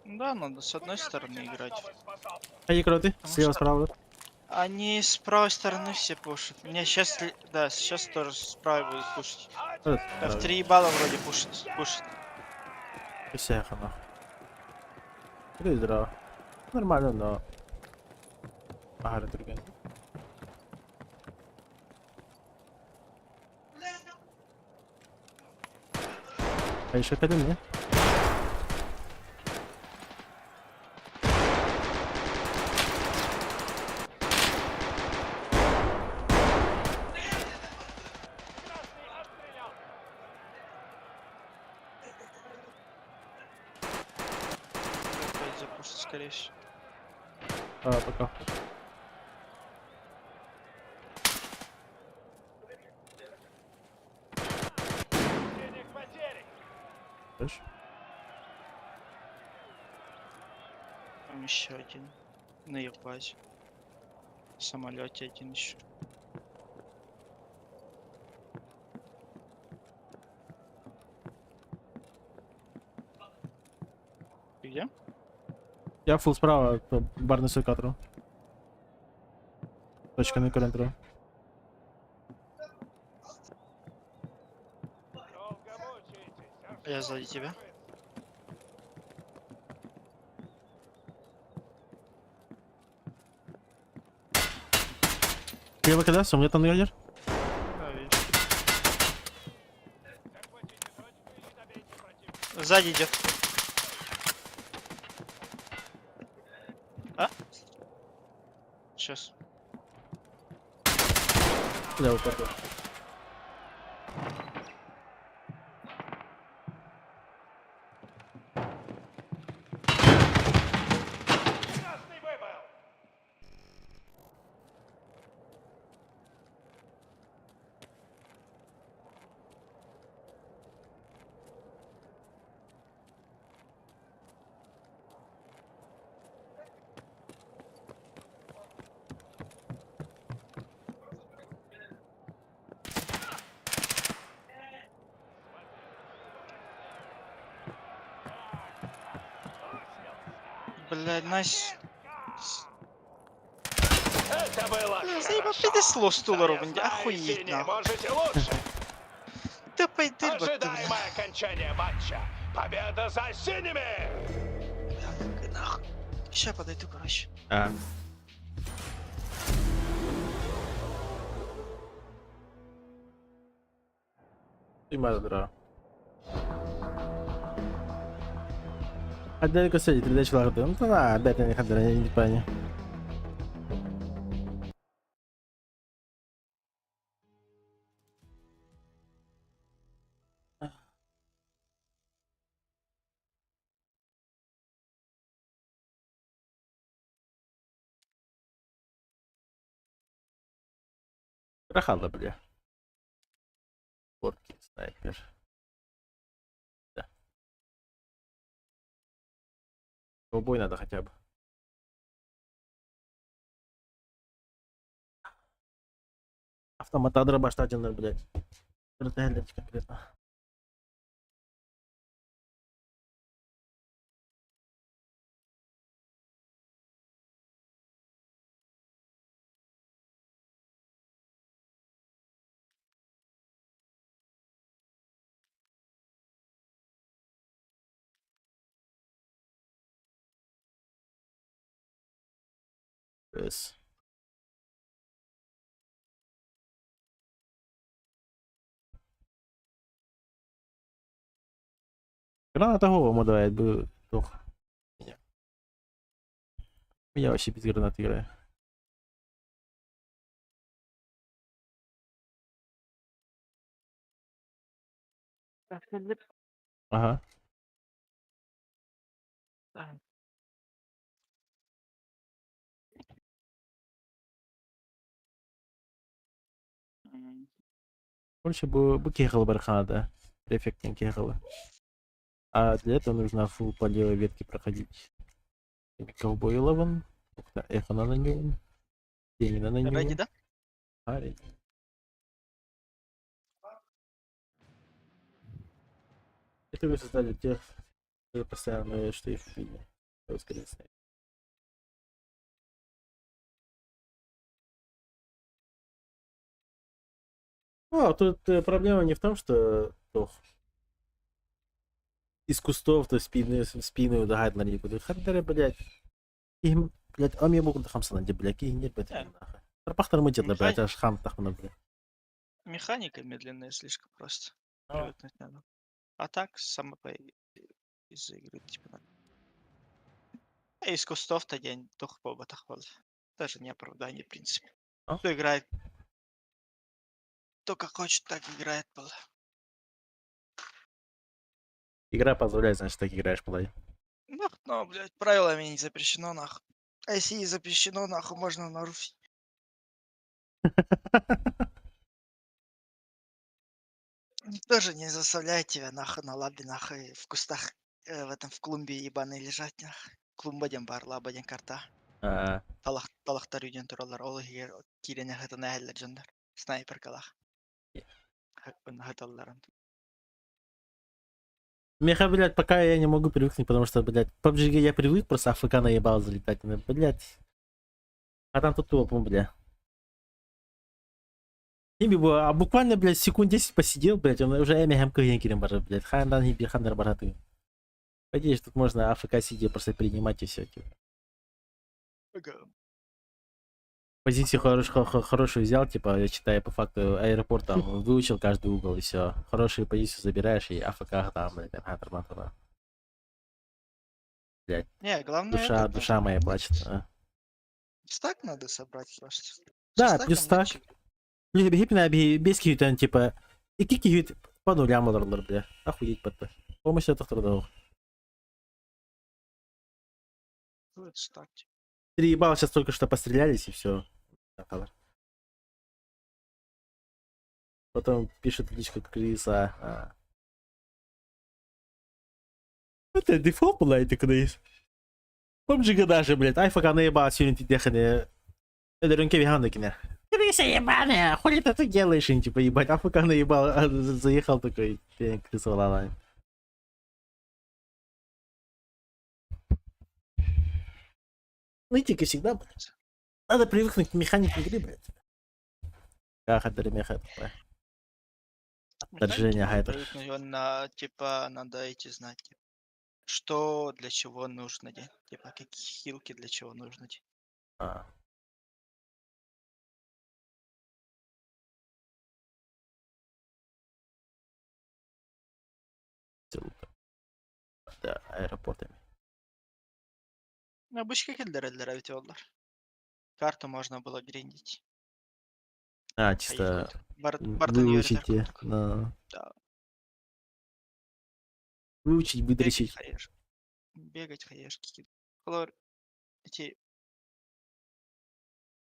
Да, надо с одной стороны играть. А я кроты? Потому Слева, что- справа. Они с правой стороны все пушат. Мне сейчас, да, сейчас тоже справа будут пушить. Вот, Да, в 3 балла вроде пушат. Всех нахуй. Иди здраво. Нормально, но... Ага, другая. А еще один, не? Красный отстрелял. Опять запушат, скорее всего. А, пока. Слышь? Там еще один. На их базе. В самолете один еще. Ты где? Я фул справа, по барной секатору. Точка на коррентеру. Долго мучаетесь, а Я что сзади тебя. случилось? Я выкидался, у меня там ядер. Да, вижу. Захватите точку или добейте противника. Сзади идет. А? Сейчас. Я упаду. Красный выбыл! Блядь, Настя. Это было Заебал, хорошо. пересло стула ровно. Союзная Охуеть, синяя, нахуй. можете лучше. Да пойди, вот ты, Ожидаемое окончание матча. Победа за синими! блядь. Нахуй. Сейчас подойду, короче. А. И мадра. Hadi göstereyim 3D çıkardım. Tamam, ben hadi не пани. Рахалда, бля. Порки, снайпер. Да. Бой надо хотя бы. Автомат дробаш один, блядь. Стратегия конкретно. Yes. Граната Вова давай бы дух. Я вообще без гранат играю. Ага. Короче, бы кегал бархана, эффектен кегала. А для этого нужно фул по левой ветке проходить. Ковбой Элевен, эхо на нем, тени на нем. Ради, да? Парень. Это вы создали тех, которые постоянно что и в фильме. Воскресные. Тут проблема не в том, что из кустов то спины удагает на них. Хардere, блядь. Им, блядь, а мне могут хамсана, где, блядь, и нет, блядь, нахуй. Тарпахтар мы делали, блядь, аж хам тахмана, блядь. Механика медленная слишком просто. А. Привыкнуть надо. А так, само по из-за игры, типа, надо. А из кустов-то я только по батахвал. Даже не оправдание, в принципе. А? Кто играет? Кто как хочет, так играет, было. Игра позволяет, значит, так играешь, блядь. Ну, блядь, правилами не запрещено, нахуй. А если и запрещено, нахуй, можно нарушить. Никто же не заставляет тебя нахуй на лабе, нахуй в кустах, в этом, в клумбе ебаный лежать, нахуй. Клумба дем бар, лаба дем карта. А, Талахтар үйден туралар, ол егер кирене хатына әллер жандар. Снайпер калах. Хаталларын. Меха, блядь, пока я не могу привыкнуть, потому что, блядь, в PUBG я привык просто АФК наебал залетать. Ну, блядь. А там тут топ, бля. А буквально, блядь, секунд 10 посидел, блядь, он уже эмихем кыгенкерем бар, блядь. Хандан и бирхандер бараты. Надеюсь, тут можно АФК сидеть, просто принимать и все. Типа. Позицию хорошую взял, типа, я читаю по факту аэропорт, там, выучил каждый угол и все. Хорошую позицию забираешь и АФК там, блядь, хантер. Блядь, Не, главное душа моя плачет. А. Стак надо собрать просто. Да, плюс стак. Гипна без кьютен, типа, и кики по нулям алырлар, бля. Охуеть подта. Помощь это трудов. Стак. 3 ебала сейчас только что пострелялись и все. Потом пишет личку Криса. Это дефолт была эта Крис. PUBG даже, блядь, айфака наебал сегодня ты дехане. Это рынке вихандакина. Криса ебаная, хули ты делаешь, типа, ебать, АФК наебал, заехал такой, Криса лала. Ну и тільки всегда, блядь. Надо привыкнуть к механике игры, блядь. Как это меха такое. Отторжение гайдер. Типа, надо идти знать, типа, что для чего нужно, типа, какие хилки для чего нужно. А. Да, аэропортами. Обычно киллеры ведь олар. Карту можно было гриндить. А, чисто Бартон выучите. Да. Выучить, выдрочить. Бегать, хаешки. Хлор. Эти...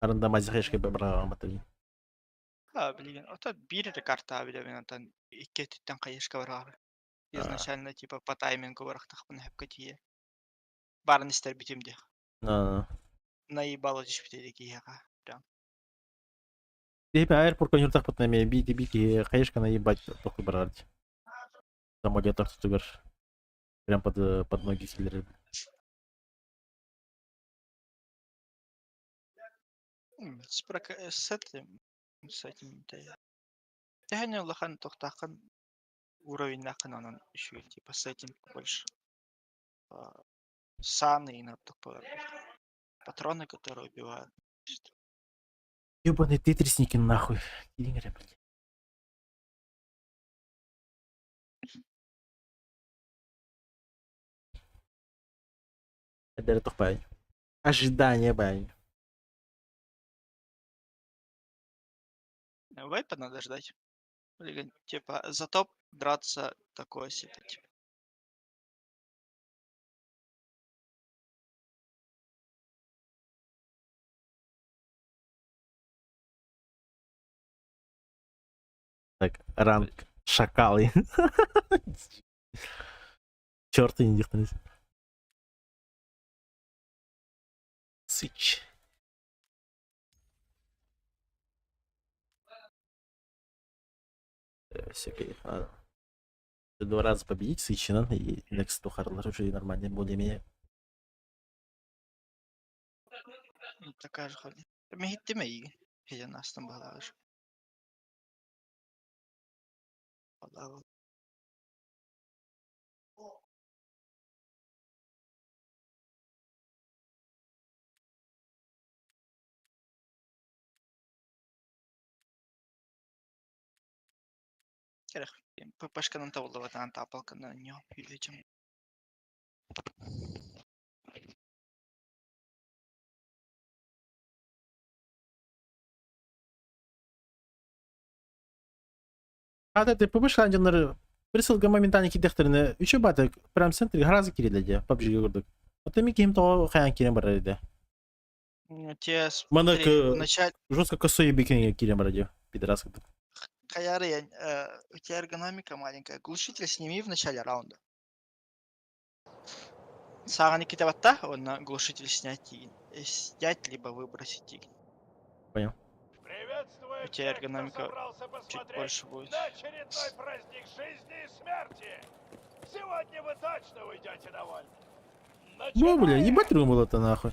Рандомайз хаешки бебрава матали. Блин, это бирер карта, блин, там и кетитен хаешка варагы. Изначально, типа, по таймингу варахтах панахепкатие. Барнистер битимде. Наебало дишпителики яга. Прям. Типа аэропорт конюртах потнами бити хаешка наебать только брать. Самолетах тут прям под ноги киллеры. С этим я не лохан тохтахан уровень нахана он еще типа с этим больше саны и на патроны, которые убивают. Ёбаные тетрисники нахуй. Киллеры, блядь. Это тупая. Ожидание, бань. Вайпа надо ждать. Или, типа, за топ драться такое себе. Типа. Так, ранг шакалы. Чёрты не дихнулись. Сыч. Всякие. 2 раза победить Сычина и Next to Hard уже нормально, более-менее. Такая же ходит. Мегиттеме iyi. Heyecan aslında bağlar. Vallahi. Керек. ППшканың табылды ватан тапалканы не видим. Ты PUBG анжанları присылка моментально кидехтеріне 3 баты прям центре гразы кириледе PUBG көрдік. Отами кем то хаян кирен бар еді. Те Мана вначале жестко косой бикинге кирен бар еді. Пидорас. Хаяры, у тебя эргономика маленькая. Глушитель сними в начале раунда. Саганы китабатта, он на глушитель снять, либо выбросить. Приветствую У тебя всех, кто эргономика собрался чуть посмотреть больше будет. на очередной праздник жизни и смерти. Сегодня вы точно уйдете довольны. Ну, бля, Начинаем! ебать румбыло-то нахуй.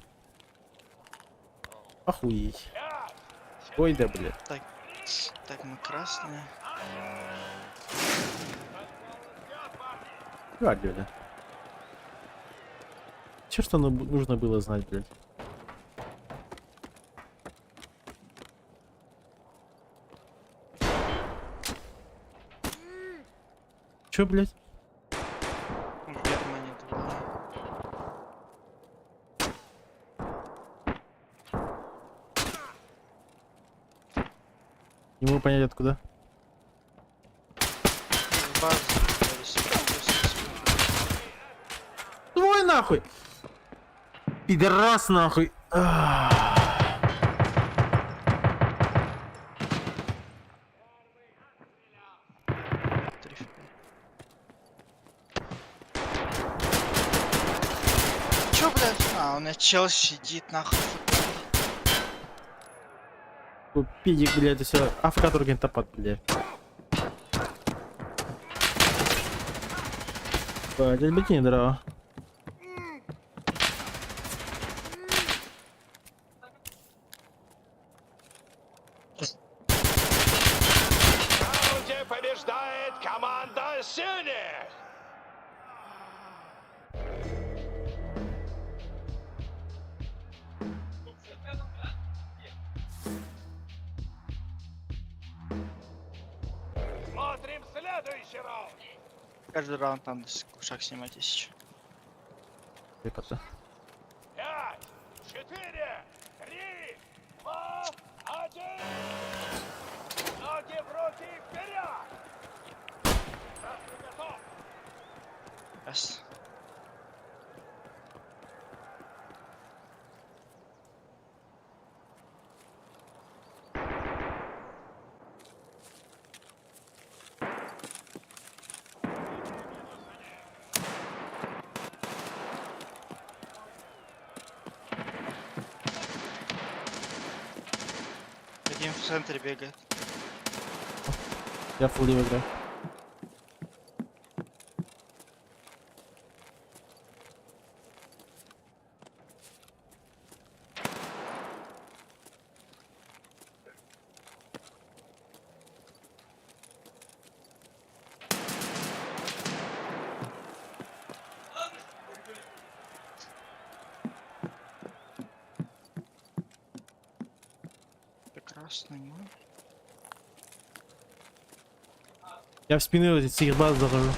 Охуеть. 5, Ой, да, бля. Так, мы красные. Гадюля. Че что нужно было знать, блядь? Чё, блядь? В Германии 2. Не могу понять откуда. С базы взялись. Твой нахуй! Пидорас нахуй! Чё, блядь? А, у меня чел сидит нахуй. Пидик, блядь, это все. АФК Тургентапад, блядь. Блядь, блядь, не дрова. В раунде побеждает команда синих. Смотрим следующий раунд. Каждый раунд надо шаг снимать, если чё. Репота. 5, 4, 3, 2, 1. Ноги в руки вперед. Красный готов. Раз. Один в центре бегает. Я фулли играю. Прекрасный мой. Я в спину с их баз захожу.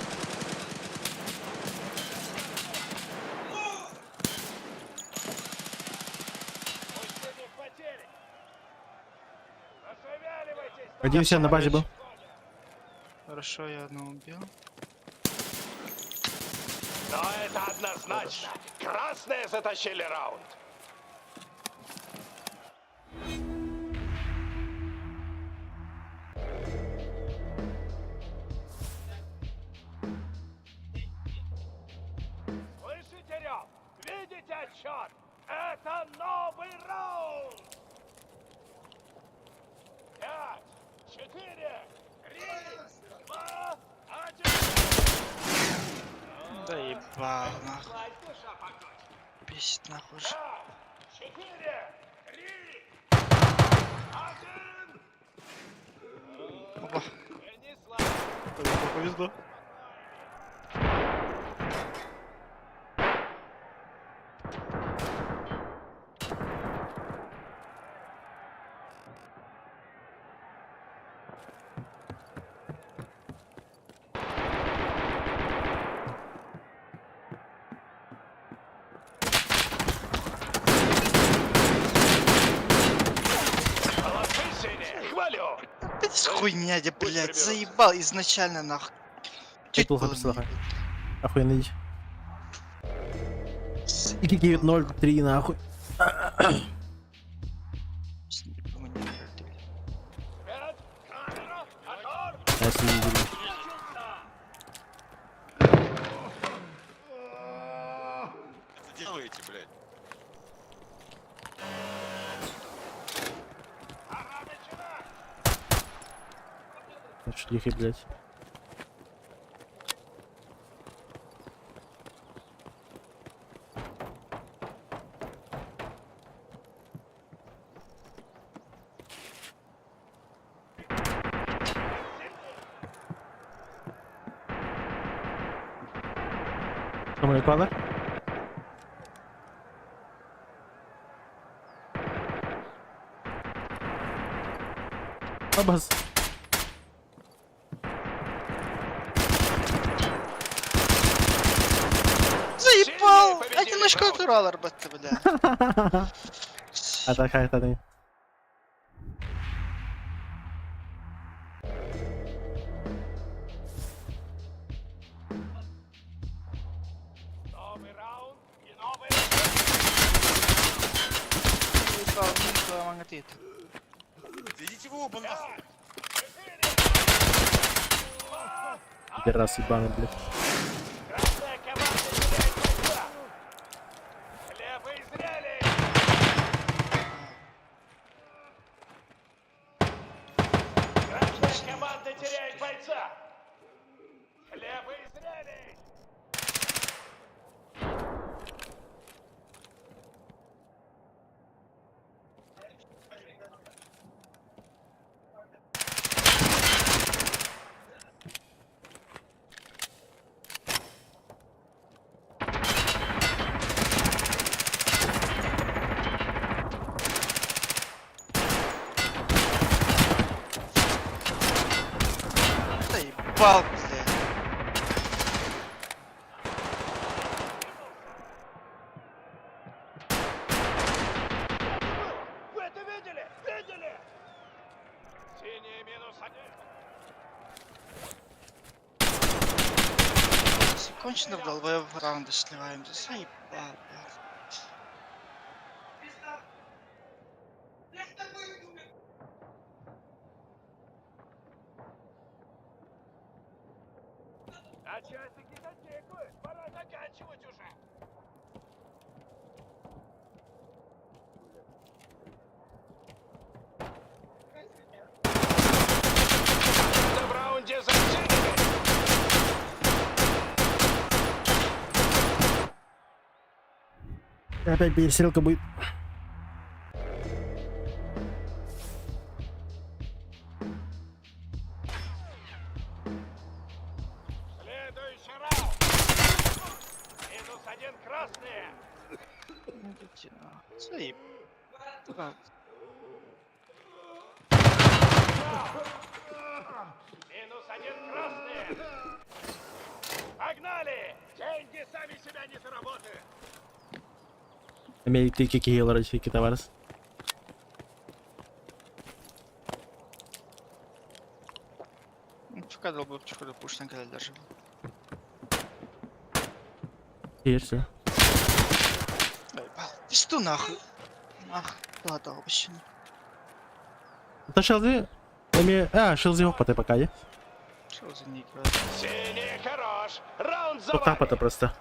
Последних потерь. Зашевеливайтесь. Один все на базе был. Хорошо, я одного убил. Но это однозначно. Красные затащили раунд. Слышите, рев? Видите отчет? Это новый раунд. 5, 4, 3, 2, 1. Да ебал, нахуй. Бесит нахуй же. 5, 4, 3, 1. Опа. Принесла. Повезло. Молодцы, синие. Хвалю. Опять с хуйня, где, блядь, заебал изначально нахуй. Чуть плохо было писала. не было. Охуенно дичь. И 9-0-3 нахуй. С ним не было, не было. Вперед. Камера. Готов. делаете, блядь? Пора начинать! Шлихи, блядь. Somebody call that? Абаз. Заебал! Сильные победили, Одиночка браво. натурал, арбатта, бля. Атакай тады. Новый раунд и новый... Заебал, нинка, мангатит. Идите вы оба нахуй. Пидорас ебаный, блядь. Красная команда теряет бойца. Слепые зрели. Красная команда теряет бойца. Слепые зрели. Заебал, бля. Вы это видели? Видели? Синий минус один. Кончено в долбоёб раунды сливаем. Заебал, бля. А часики затекают. Пора заканчивать уже. В раунде зачинили. Опять перестрелка будет. Следующий раунд. Минус один красные. Идите нахуй. Заебал. Минус один красные. Погнали! Деньги сами себя не заработают. Имеет тики хилера, чики товарищ. ФК долбоёбчик, допустим, когда даже. Есть все. Заебал. Писту нахуй. Ах, да, вообще. Это шелзи. Шелзи опыты пока, я. Что за ник? Синий хорош. Раунд Вот так это завален. просто.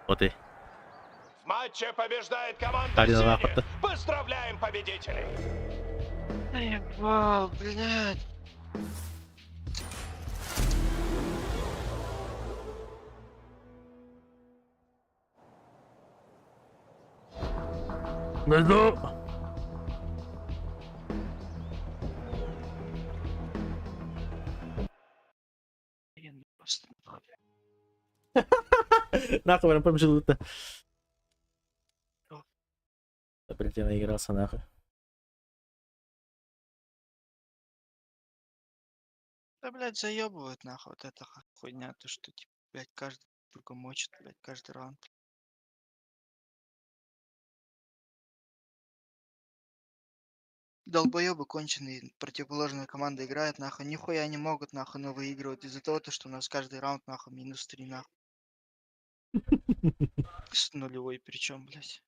Вот и. В матче побеждает команда Один синих. охота. Поздравляем победителей. Заебал, блядь. Между. Просто. Нахуй, прям побежал-то. О. Да, блядь, я наигрался нахуй. Да, блядь, заебывают нахуй вот эта хуйня, то что, типа, блядь, каждый друга мочит, блядь, каждый раунд. Долбоебы конченые, противоположная команда играет, нахуй, нихуя не могут, нахуй, но выигрывают из-за того, что у нас каждый раунд, нахуй, минус 3, нахуй. С нулевой причем, блядь.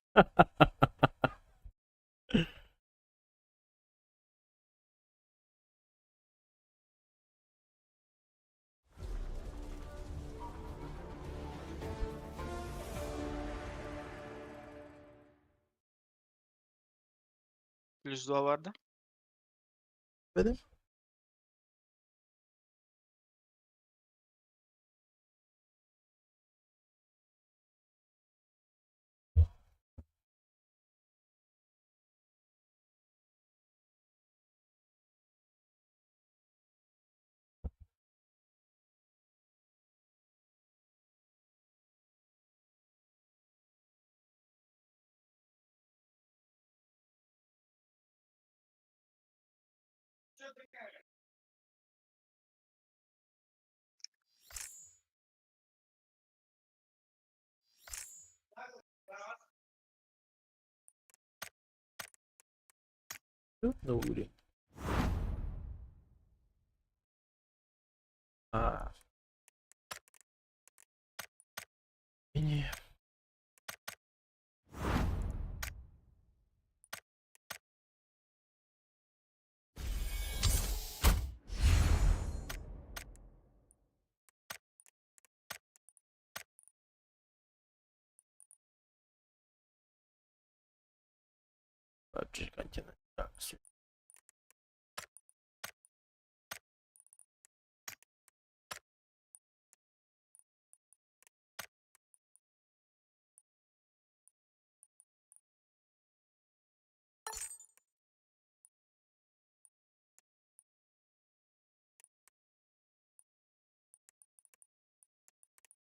+2 vardı. Benim. На уровень. А. Не. PUBG континент. Так, всё.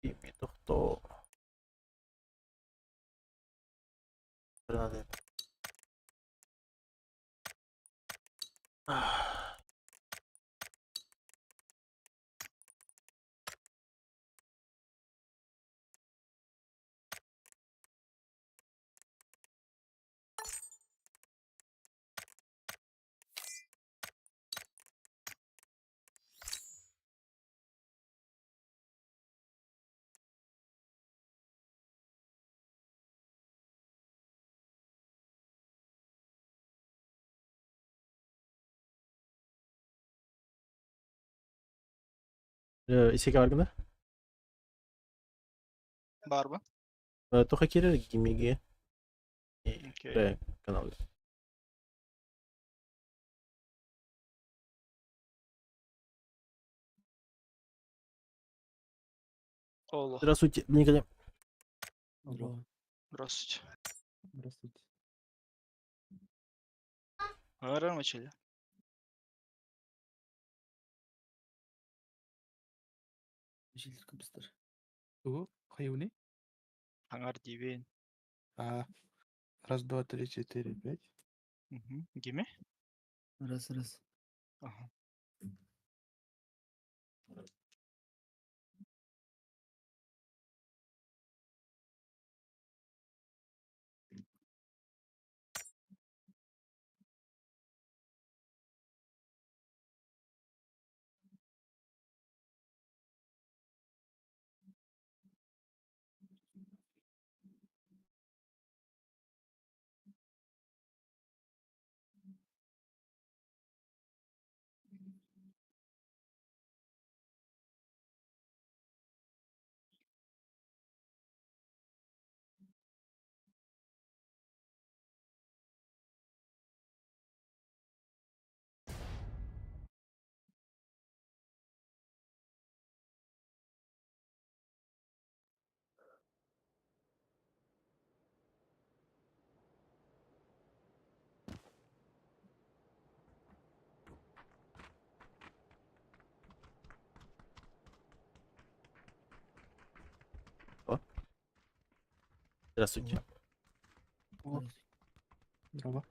Ими то кто? Надо. Isek аргына? Бар mı? Тоха керер гимиге. Окей. Канал. Олух. Здравствуйте, Николай. Алло, Здравствуйте. здравствуйте. Ара начали. Житель Кубстер. Ого, Хаюни? Аңар дивен. А, раз, два, три, четыре, пять. Гиме? Раз. Ага. Здравствуйте. О, здорово.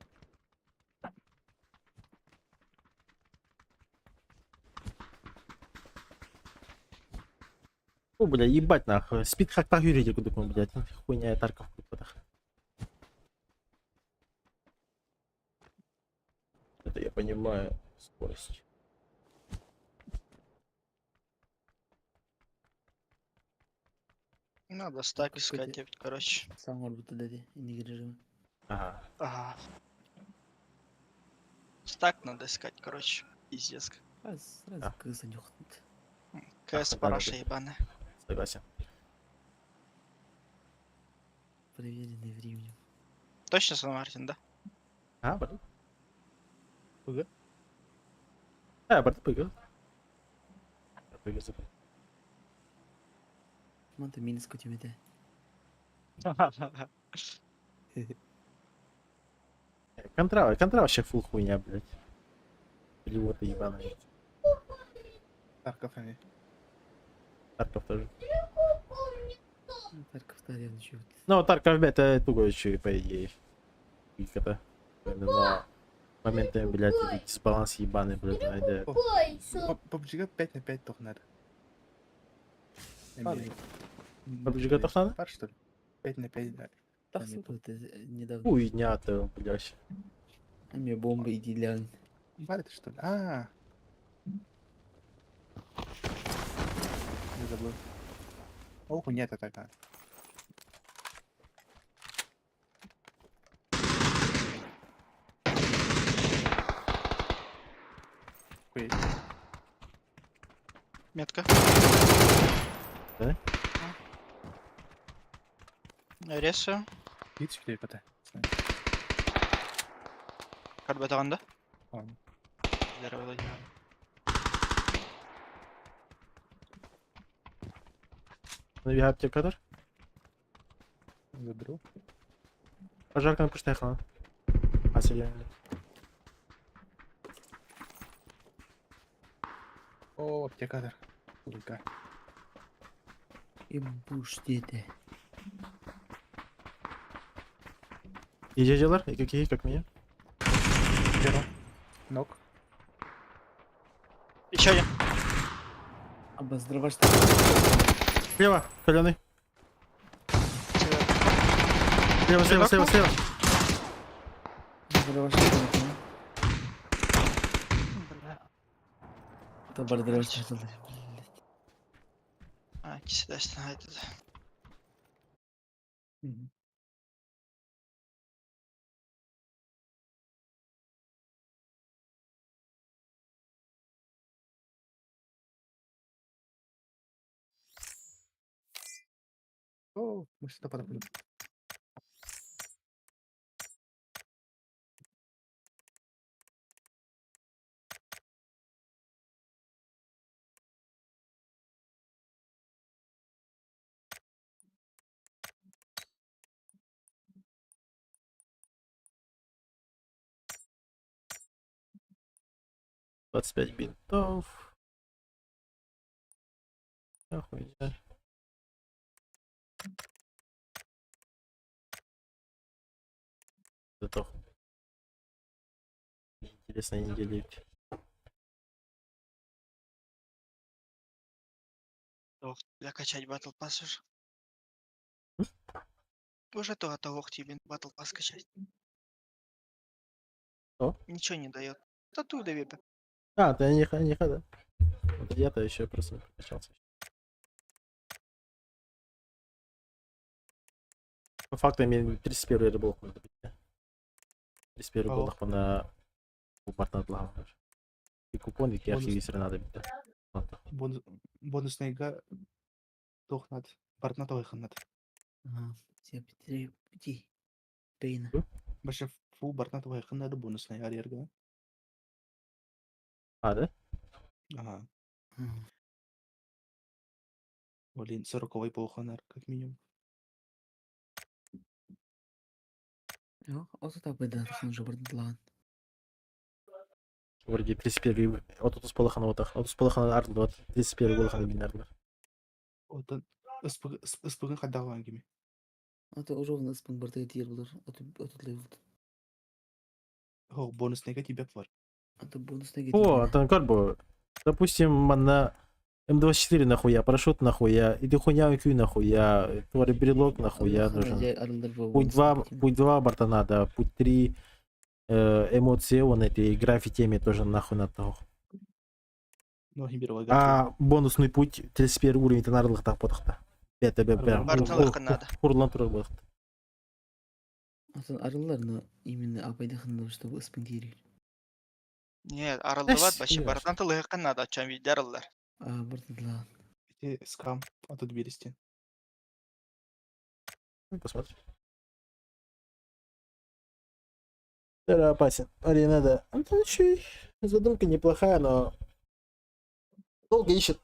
О, бля, ебать нахуй. Спит как так юридику дукну, блядь. Хуйня Тарков какой-то. Это я понимаю. Скорость. Надо стак Как искать, это? короче. Сам орбита дади, индиги режим. Ага. Ага. Стак надо искать, короче. Пиздец. Раз, А. крыса нюхнет. КС Ах, параша да. ебаная. Согласен. Проверенный временем. Точно Сан Мартин, да? А, блин. Пыгы? Барды пыгы. Пыгы запы. Манту минус көтемеді. Контра вообще фул хуйня, блядь. Переводы ебаные. Тарков они. Тарков тоже. Тарков'та явно чего. Ну, Тарков, блядь, это туго еще, по идее. И это. Но моментами, блядь, дисбаланс ебаный, блядь, найдет. PUBG 5 на 5 только надо. Ладно. NBA. PUBG только надо? Пар, что ли? 5 на 5, да. Это недавно. Хуйня-то, блядь. А мне бомба иди глянь. Бар это что ли? Я забыл. О, хуйня это такая. Хуй. Метка. Да? Ресу. Видишь, где это? Кат батаганда. Ладно. Здорово. Навигатор. Заберу. Пожарка на пуштехана. А, серьезно. О, аптекатор. Лука. И буш дети. И делар? И какие, как мне? Беру. Нок. Еще один. Обоздраваш. Слева, коленый. Слева, слева, слева, слева. Обоздраваш. Это обоздраваш. А, сюда становится. О, мы сюда подходим. — 25 бинтов. Охуенно. Готов. Интересная неделя. Ох, для качать батл пасс уже. Уже то того тебе батл пасс качать. Что? Ничего не дает. Тату да вебе. А, ты не хода. Вот я-то еще просто прокачался. По факту имею 31 рыбол. 31 рыбол на купарт отлагал. И купон, и архивистр надо бить. Бонусная игра. Тох надо. Партна toch надо. Ага. Все пяти. Пейна. Баша фу Партна toch надо бонусная арерга. А, да? Ага. Блин, 40-й полхонар, как минимум. Ото так бы да, уже бордлан. Вроде 31 от тут сполохана вот так. От сполохана арт 31 болхана бинарда. Вот СПГ хаддавангими. Ото уже у нас бортает дир булар. Ото левел. О, бонусная игра тебя пар. Ото бонус на О, там как бы, допустим, на М24 нахуя, парашют нахуя, и ты хуйня IQ нахуя, твой брелок нахуя нужен. Путь 2 борта надо, путь 3 эмоции, он эти граффитеми тоже нахуй на того. Ну, гиберова А бонусный путь 31 уровень ты нарлых так потахта. Это прям Барталыхка надо. хурлан туры был. Ото арыларна именно апайдахында чтобы спондири. Нет, аралдават Эс, баши яш. бартан тылыхка надо, чем видерлар. А бортлан. Эти скам от 200. Посмотрим. Терра опасен. Арена, да. Ну, там еще и задумка неплохая, но долго ищет.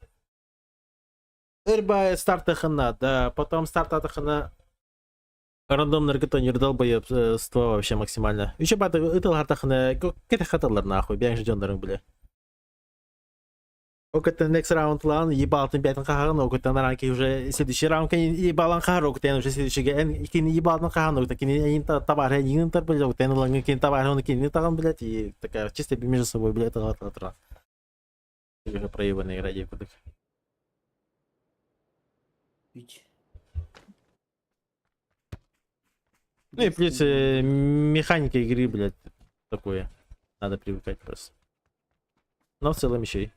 Эрбай старта хана, да. Потом старта хана рандом наркотонер долбоеб с того вообще максимально. Еще бата это хана какие-то хаталар нахуй. Бянг ждёндарың бля. Окото next round лан ебал ты 5 хахан, окото на ранке уже следующий раунд ебал хар, окото уже следующий ген кини ебал на хахан, окото кини ин товар ин тар бля, окото на ланге кини товар он кини таган блять и такая чисто между собой блять это уже проебанные ради куда. Пить. Ну и плюс механика игры, блядь, такое. Надо привыкать просто. Но в целом еще и.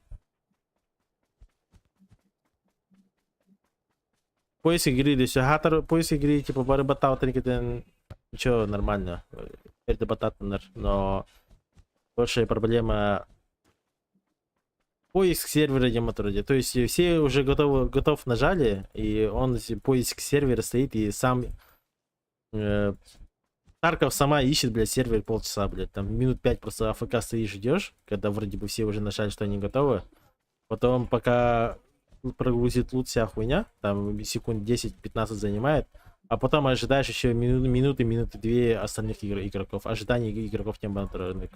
Поиск игры, да все. Хатер, поиск игры, типа, бары батал, тринкетен, ничего, нормально. Это бататнер, но большая проблема поиск сервера дематроди. То есть все уже готов нажали, и он поиск сервера стоит, и сам Тарков сама ищет, блядь, сервер полчаса, блядь. Там минут 5 просто АФК стоишь, ждешь, когда вроде бы все уже нажали, что они готовы. Потом, пока прогрузит лут вся хуйня, там секунд 10-15 занимает, а потом ожидаешь еще минуты 2 остальных игроков. Ожидание игроков тембантройных.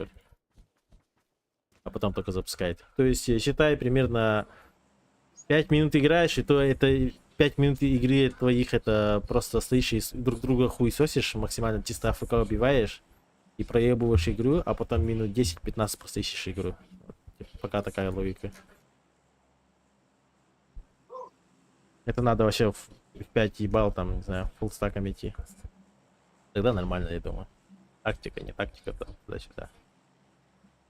А потом только запускает. То есть, считай, примерно 5 минут играешь, и то это 5 минут игры твоих, это просто стоишь и друг друга хуесосишь, максимально чисто АФК убиваешь и проебываешь игру, а потом минут 10-15 просто ищешь игру. Пока такая логика. Это надо вообще в 5 ебал, там, не знаю, фуллстаком идти. Тогда нормально, я думаю. Тактика, не тактика, то туда-сюда.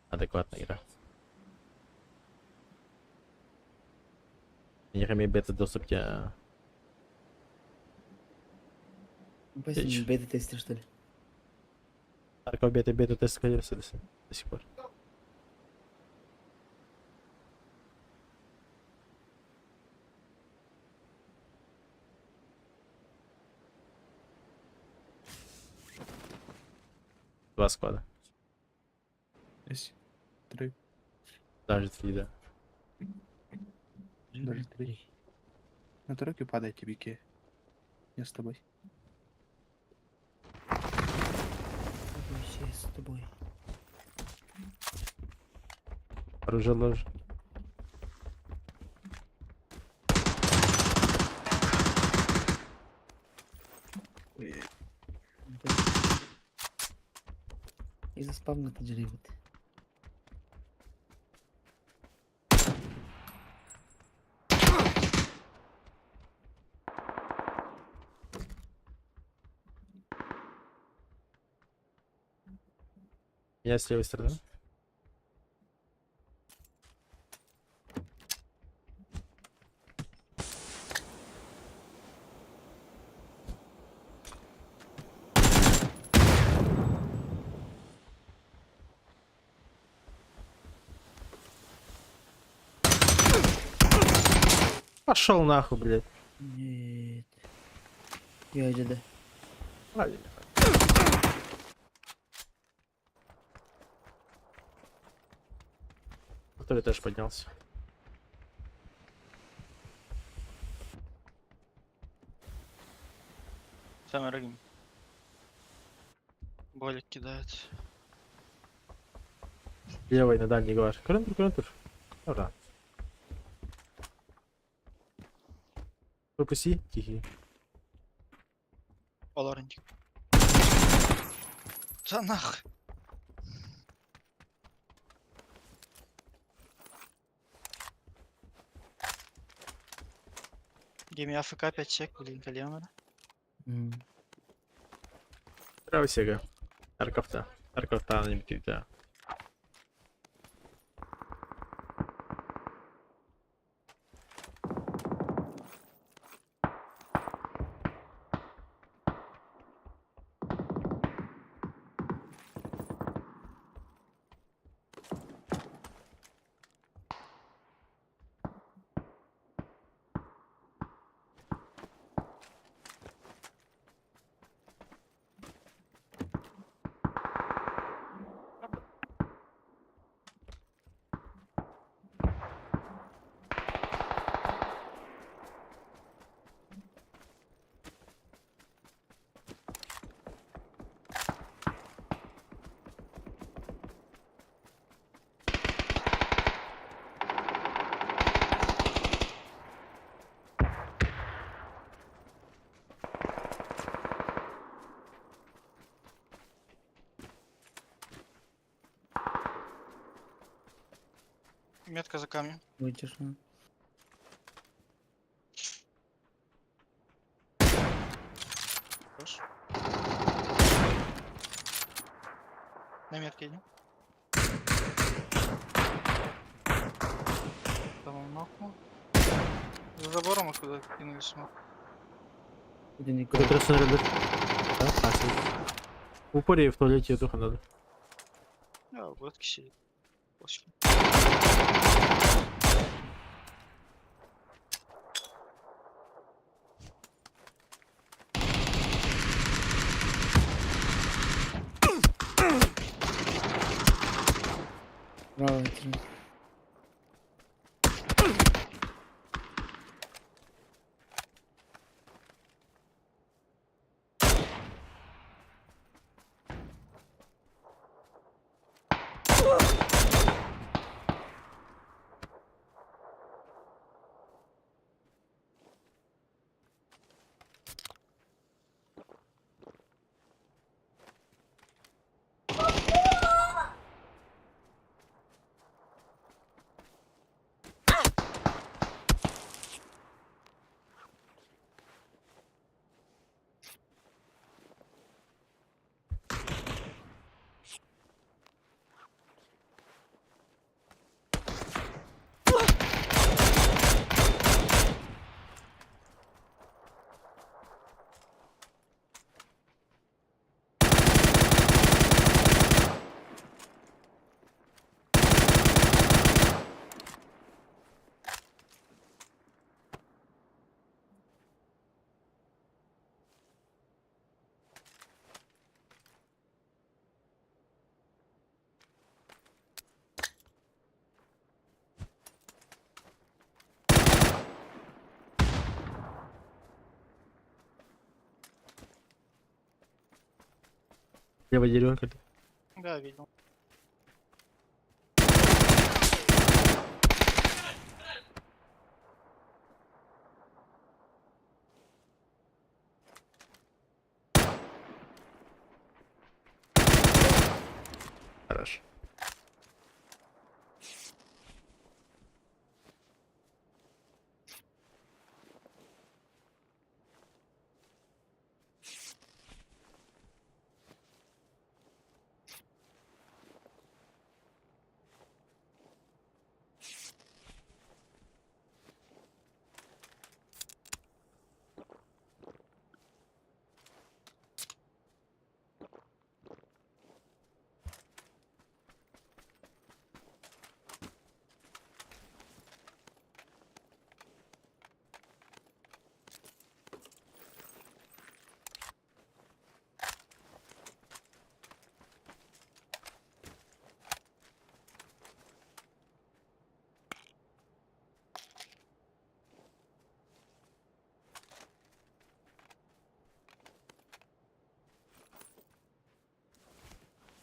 Адекватная игра. Нехами бета доступ тебя. Спасибо, бета-тестер, что ли? Тарков бета-тест сходился до сих пор. Два склада. Есть. 3. Даже 3, да. Даже 3. На тройке падайте, Бике. Я с тобой. Вообще с тобой. Оружие ложь. И заспавнити джеревит. Я с левой стороны. Пошел нахуй, блядь. Нет. Я иди, да. Второй этаж поднялся. Самый рагим. Болик кидает. Левой на дальний глаз. Контур. Ура. Пропусти, тихий. Полорентик. Да нахуй. Гейми АФК 5 сек, блин, колено. Право сега. Тарковта. Тарковта не битвита. Метка за камнем. Вытяжно. Хорош. На метке идем. Там он нокнул. За забором откуда кинули смог. Один не Куда трясся ребят? Да? В упоре в туалете только надо. Да, в лодке сидит. Площадь. Право вытяжно. Левое дерево. Да, видел. Хорошо.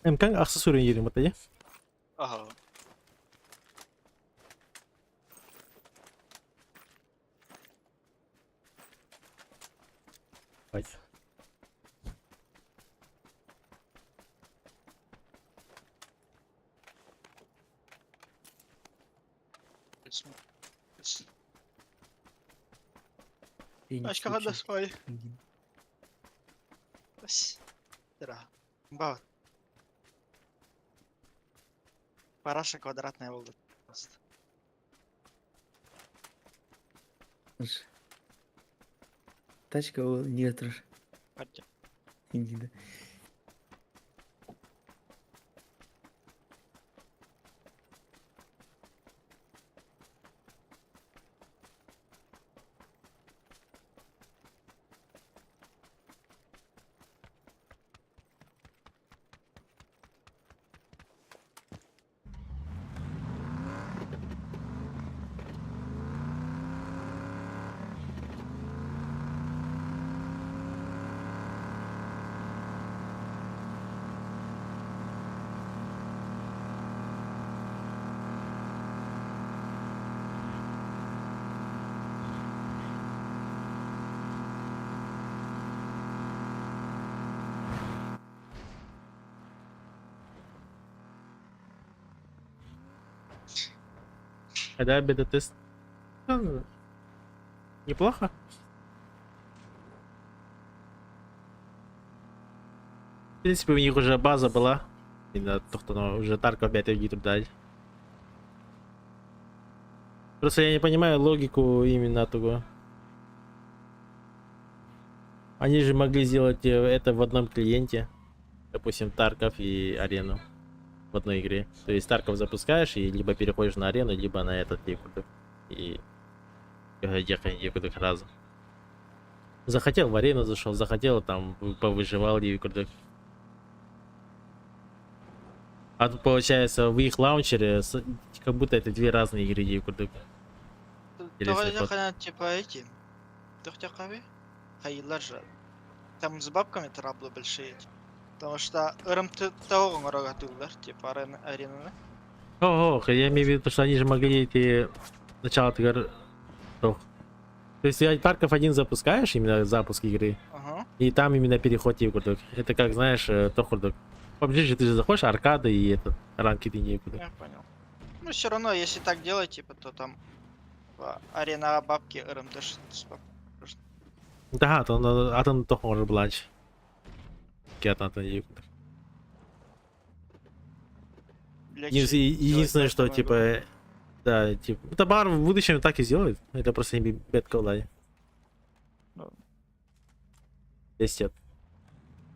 Kanka aksesuarın yerim hatta ya. Ага. Haydi. Aşka kadar свай. Да. Баут. Параша квадратная волга. Просто. Тачка o niye oturur? Hadi. Hindi. Когда бета-тест? Ну, неплохо. В принципе, у них уже база была. Именно то, что ну, уже Тарков 5 гитр дать. Просто я не понимаю логику именно того. Они же могли сделать это в одном клиенте. Допустим, Тарков и Арену в одной игре. То есть Тарков запускаешь и либо переходишь на Арену, либо на этот типа. И ехать разом. Захотел в Арену зашел, захотел там повыживал Дивикурдек. А тут получается в их лаунчере как будто это две разные игры Дивикурдек. Интересный ход. Тогда типа эти. Тухтякави? Хайылар же. Там с бабками траблы большие. Потому что РМТ того рогатулар, типа арена. Ох, я имею в виду, что они же могли эти начало игр. То есть ты Тарков 1 запускаешь, именно запуск игры, Ага. и там именно переход Дивикурдек. Это как, знаешь, Тохурдек. В PUBG же ты же заходишь, аркады и этот ранки ты не Я понял. Ну все равно, если так делать, типа, то там арена бабки РМТ Да, то атом toch може блач. Кета то Дивикурдек. Единственное, что типа, да, типа, это бар в будущем так и сделает. Это просто не бетка влади. Ну. 10 лет.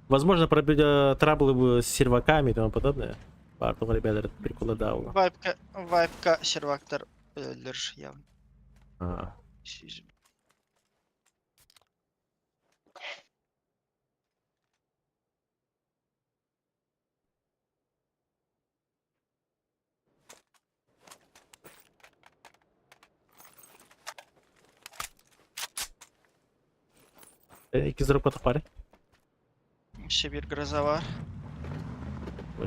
Возможно, пробить траблы с серваками и тому подобное. Бар того, ребята, это прикольно дауга. Вайпка сервактор лерш явно. İki zırh patı pare. Сибирь грозовар.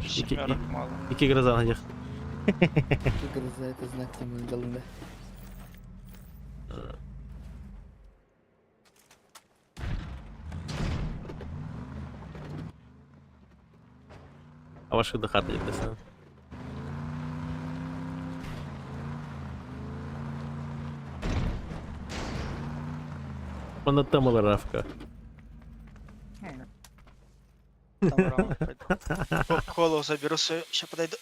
Семерок мало. İki grazan hacı. Гроза это знак темы голубя. А ваши дохаты yapıyorsun? Bana tam olarak Rafka. Колу заберу свою. Сейчас подойду.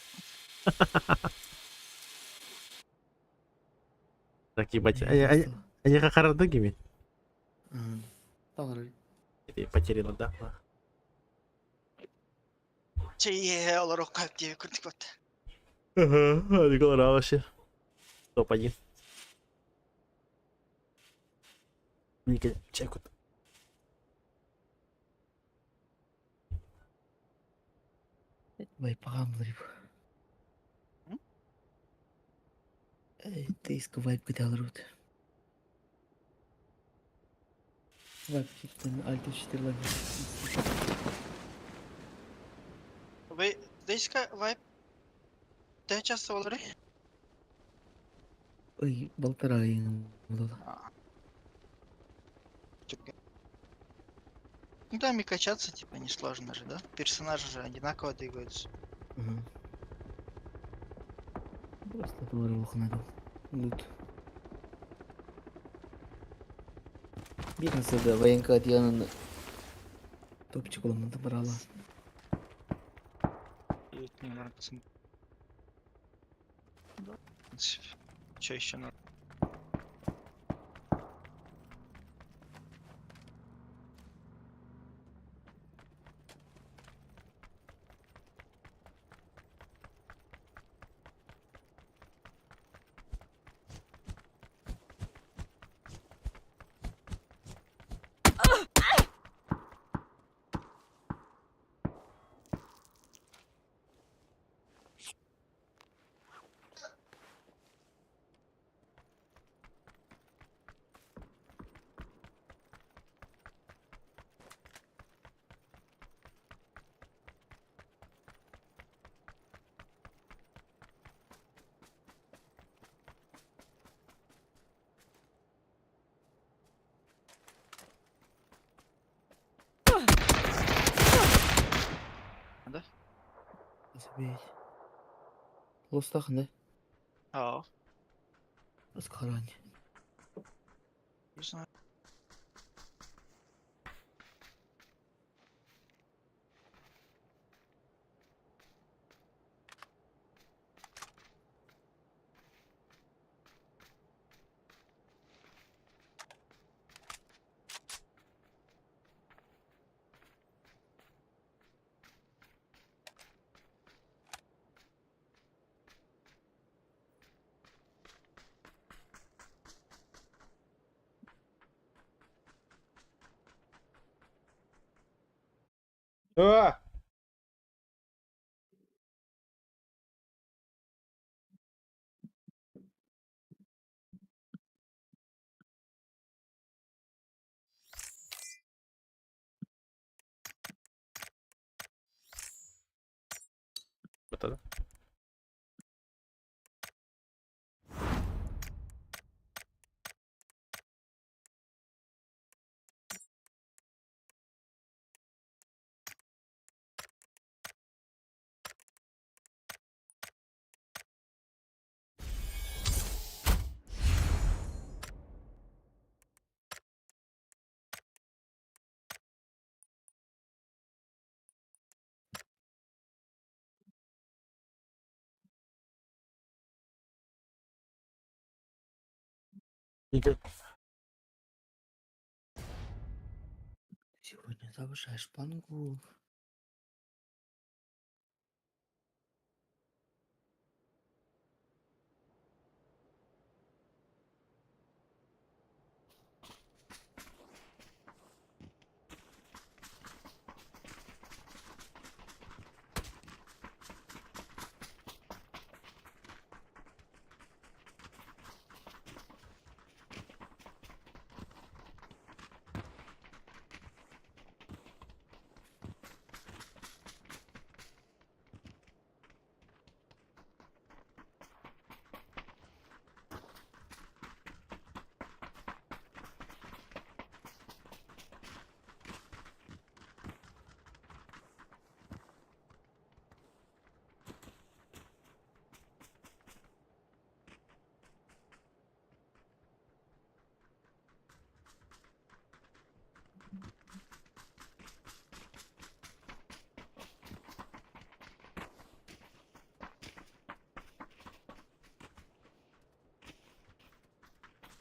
Так, ебать. Они как харадогими? Tamam. Или потеряла, да? Чей рука где крутик вот. Ага, Николай вообще. Топ-1. Ника, чекут. Vay param drip. Ты искал вайп где алрут. Вайп читтен альта 4 Вы здесь вайп? Ты участвовал в игре? Ой, болтара yin булды. Ну там и качаться типа несложно же, да? Персонажи же одинаково двигаются. Просто doğru okumadım. Loot. Bir nasıl da Vayenka Atyan'ın topçu kullanmadı paralı. И не нравится. Да. Че еще надо? Nasıl bir? Lost'takın da. Aa. Раскарань. Не знаю. А! Вот это. Игорь, Сегодня завышаешь планку.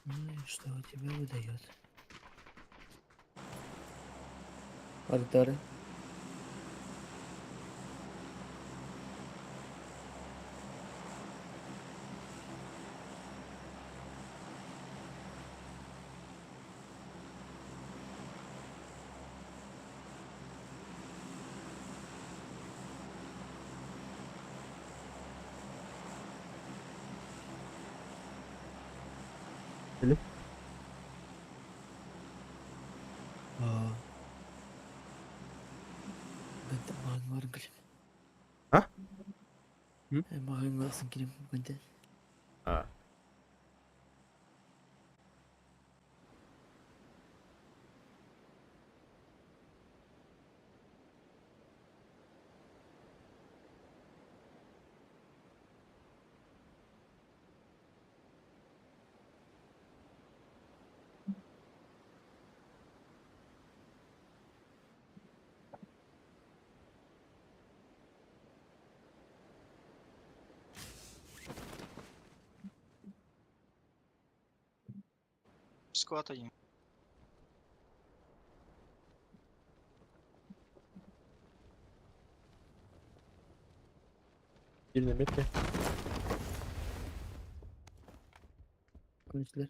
Ну и что у тебя выдает? Артары. Или? Ganta mağın var gülüm. Ha? Mağın varsın gülüm. Ganta. А. Склад один. Biri de bekle. Konuştular.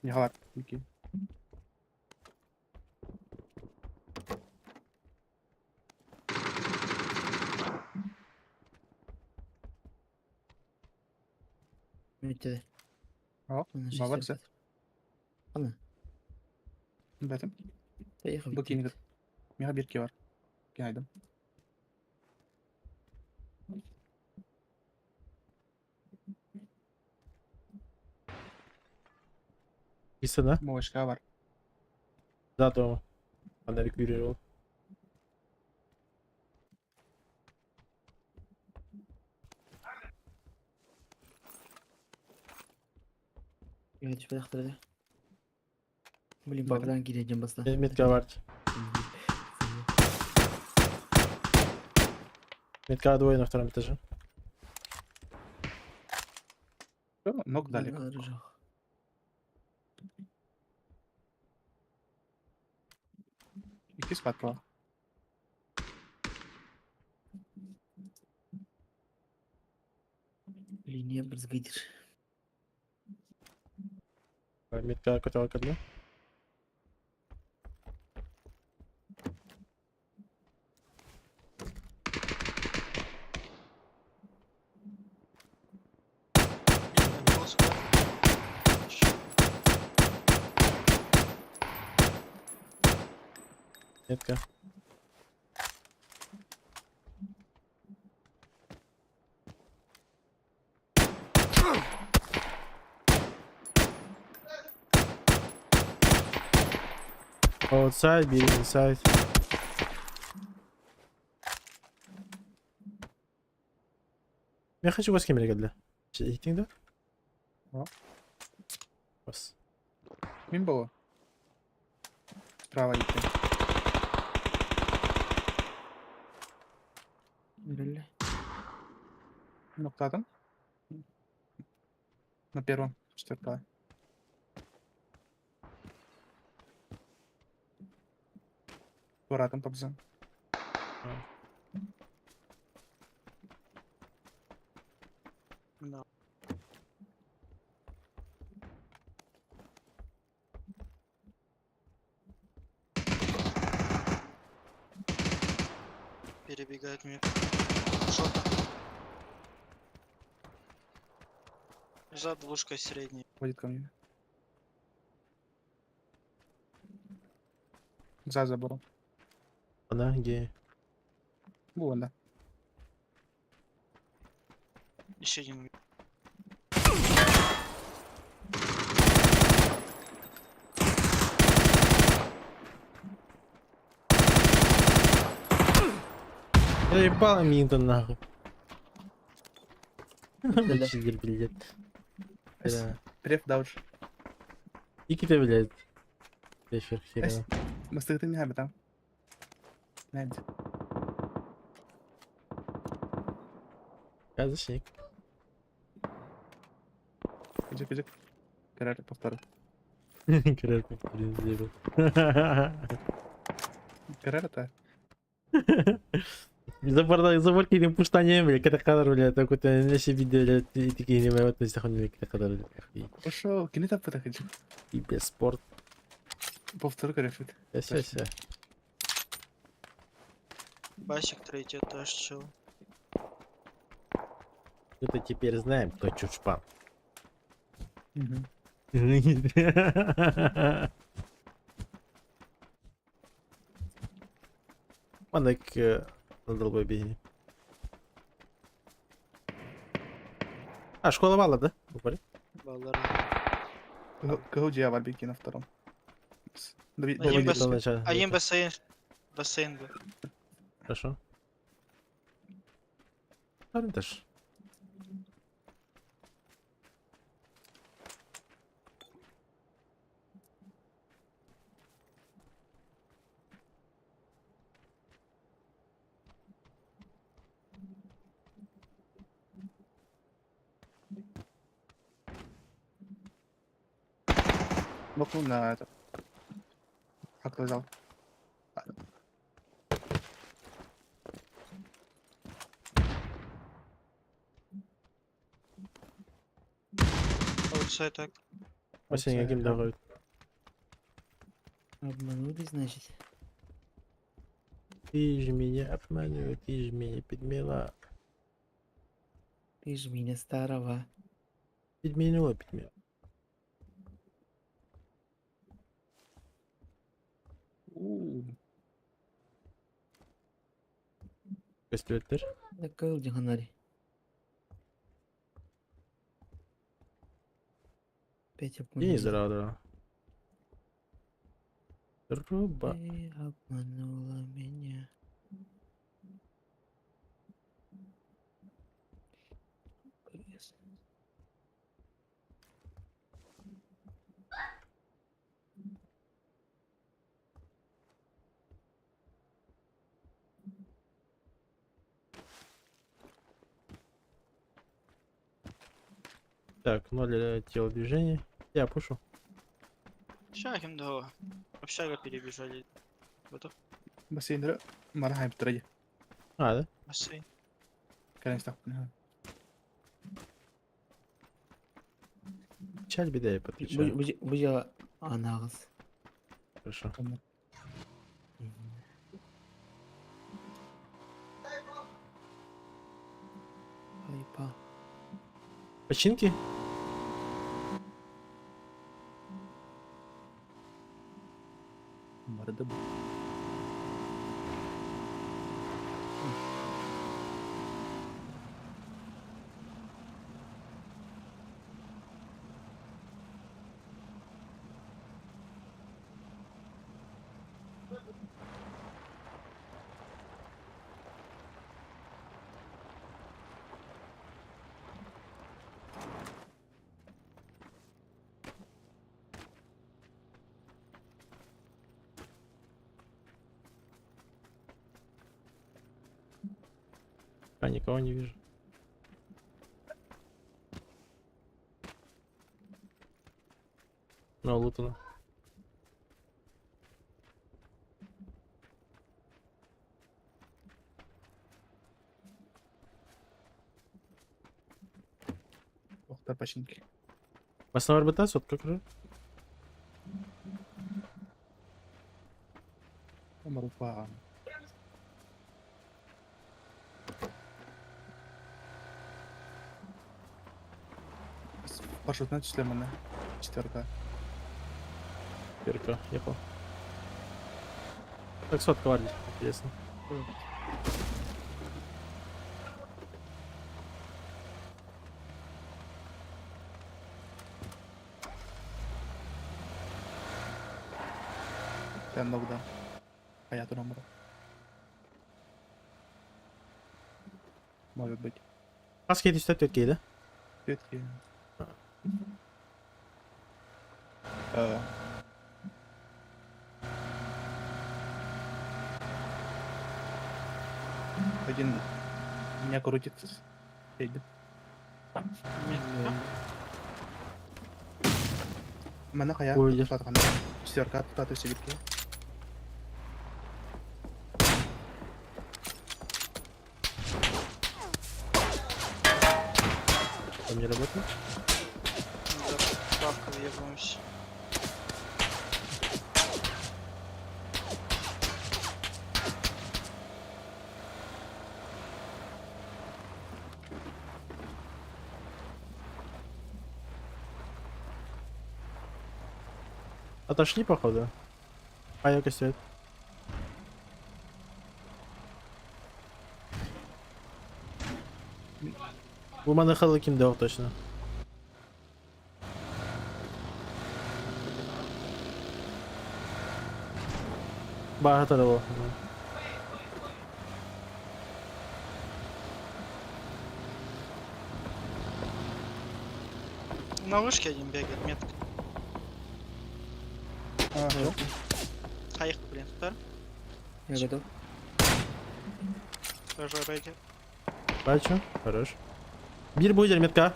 Не галак. Окей. Mütede. Al. Ona Балакса. Ana. Бәтім. Поехали. Бұл кеңді. Мега берке бар. Кеңайдым. Писана. Моешка бар. За дома. Она реквирировала. Я тебя ахтырды. Блин, Да. попран кирeceğim баста. Метка var. Метка двое на втором этаже. Ног далеко. Iki squad var. Линия брызгайдыр. Метка көтөп алды. Метка. Outside, be inside. Я хочу вас камерой гадля. Hitting да? Да. Бас. Kim bu? Справа идти. Öyle. Noktadın. На первом. Четвертая. Аккуратно побзем. Да. Перебегает мне. Что-то. За двушкой средней. Ходит ко мне. За забором. Она где? Вон, да. Еще один. Я ебала Минта нахуй. Öyle. Чидер, блядь. Да. Преф дауч. İki de блядь. Beşer Эс. хера. Мастыгты не хабы там. Нәді. Казышник. Кыжык. Карар повторы. Кырар повторюю. Карар это. Забор кейден пуштане блядь. Ката кадар блядь. Такой-то неше видео блядь. И такие не мои вот на стихоне ката кадар блядь. Пошел. Кини тапы так кыжык. И без спорт. Повторы карашит. Ся. Басик третий этаж, чел. Мы-то теперь знаем, кто чушпан. Угу. Мандак на долбой бегни. А, школа вала, да? Упали. Баллар. Каудия вальбики на втором. Один Давай бас- где-то начало. Один бассейн. Бассейн был. Хорошо. Второй этаж. Бокнул на это. Актовый зал. Аутсайд так. Бассейн каким давай. Обманули, значит. Ты же меня обманывал, ты же меня подмела. Ты ж меня старого. Подменила. Көстөлтөр. Dakika öldün hanari. Опять И обманули. здорово. Труба. Ты обманула меня. Так, 0 телодвижений. Я пушу. Шагим до. Общага перебежали. Готов? Бассейн مرة بتريح А, да? Бассейн. كان يستحق Печаль, беда, я подключаю. Bu ya anağız. Хорошо. Ayıpa. Починки? مرة دب А, никого не вижу. Ну, лутано. وقتها باشينكي Басна орбита, сотка кры. مرة парашютная числемана четверка. Перка, ехал. Так, сотка варить, интересно. كان نقدة حياته نمرة может быть Каски эти стоят какие, да? клетки один меня крутит едет mana kayak Ой, я- tutatan четверка tutatu sedikit Там не работает? Да, правка въебнулась. Отошли, походу. А я стоит. У мене халакін дав точно. Багато рело. На вышке один бегает, метка. Yok. Hayır, блин, tutar. Ya готов. Тоже рейдер. Бачу, хорош. Бир будет метка.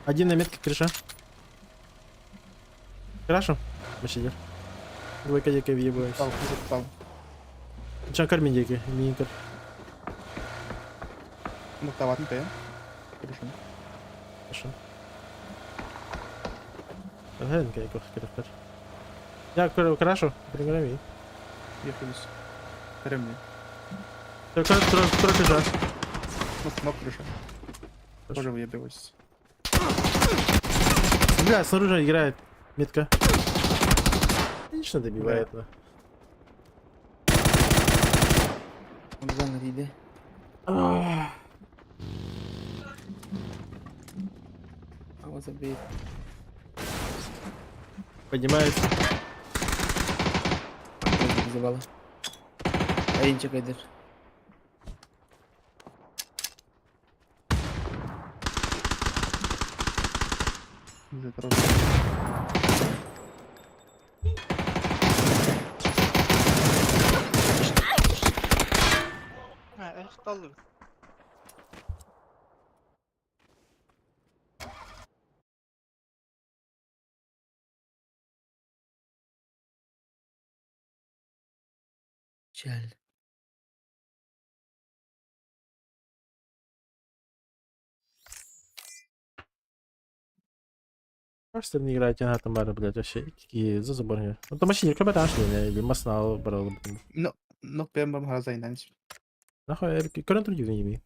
Один на метке крыша. Хорошо. Машидер. Двойка дикая въебаюсь. Стал. Чакар миндеки, миникар. Мухтаватын ты хорошо Хорошо. Ага, никаких кирхтар. Я хорошо, программи. ехались ремни Только крыша. ног крыша тоже выебивайся Бля, снаружи играет метка. Отлично добивает. Да. O güzel nereydi? Hava забей. Поднимается. Bize bağla. Ayın çok edir. Уже трогай. Ha, ayakta aldım. Чәл. Кажется, не играть тягатом бара, блядь, вообще. Какие за заборы. Ну, там вообще не кабаташ, или маснал брал. Nok pemram harza inanç. Нахуй, көрін тұр дейін емей.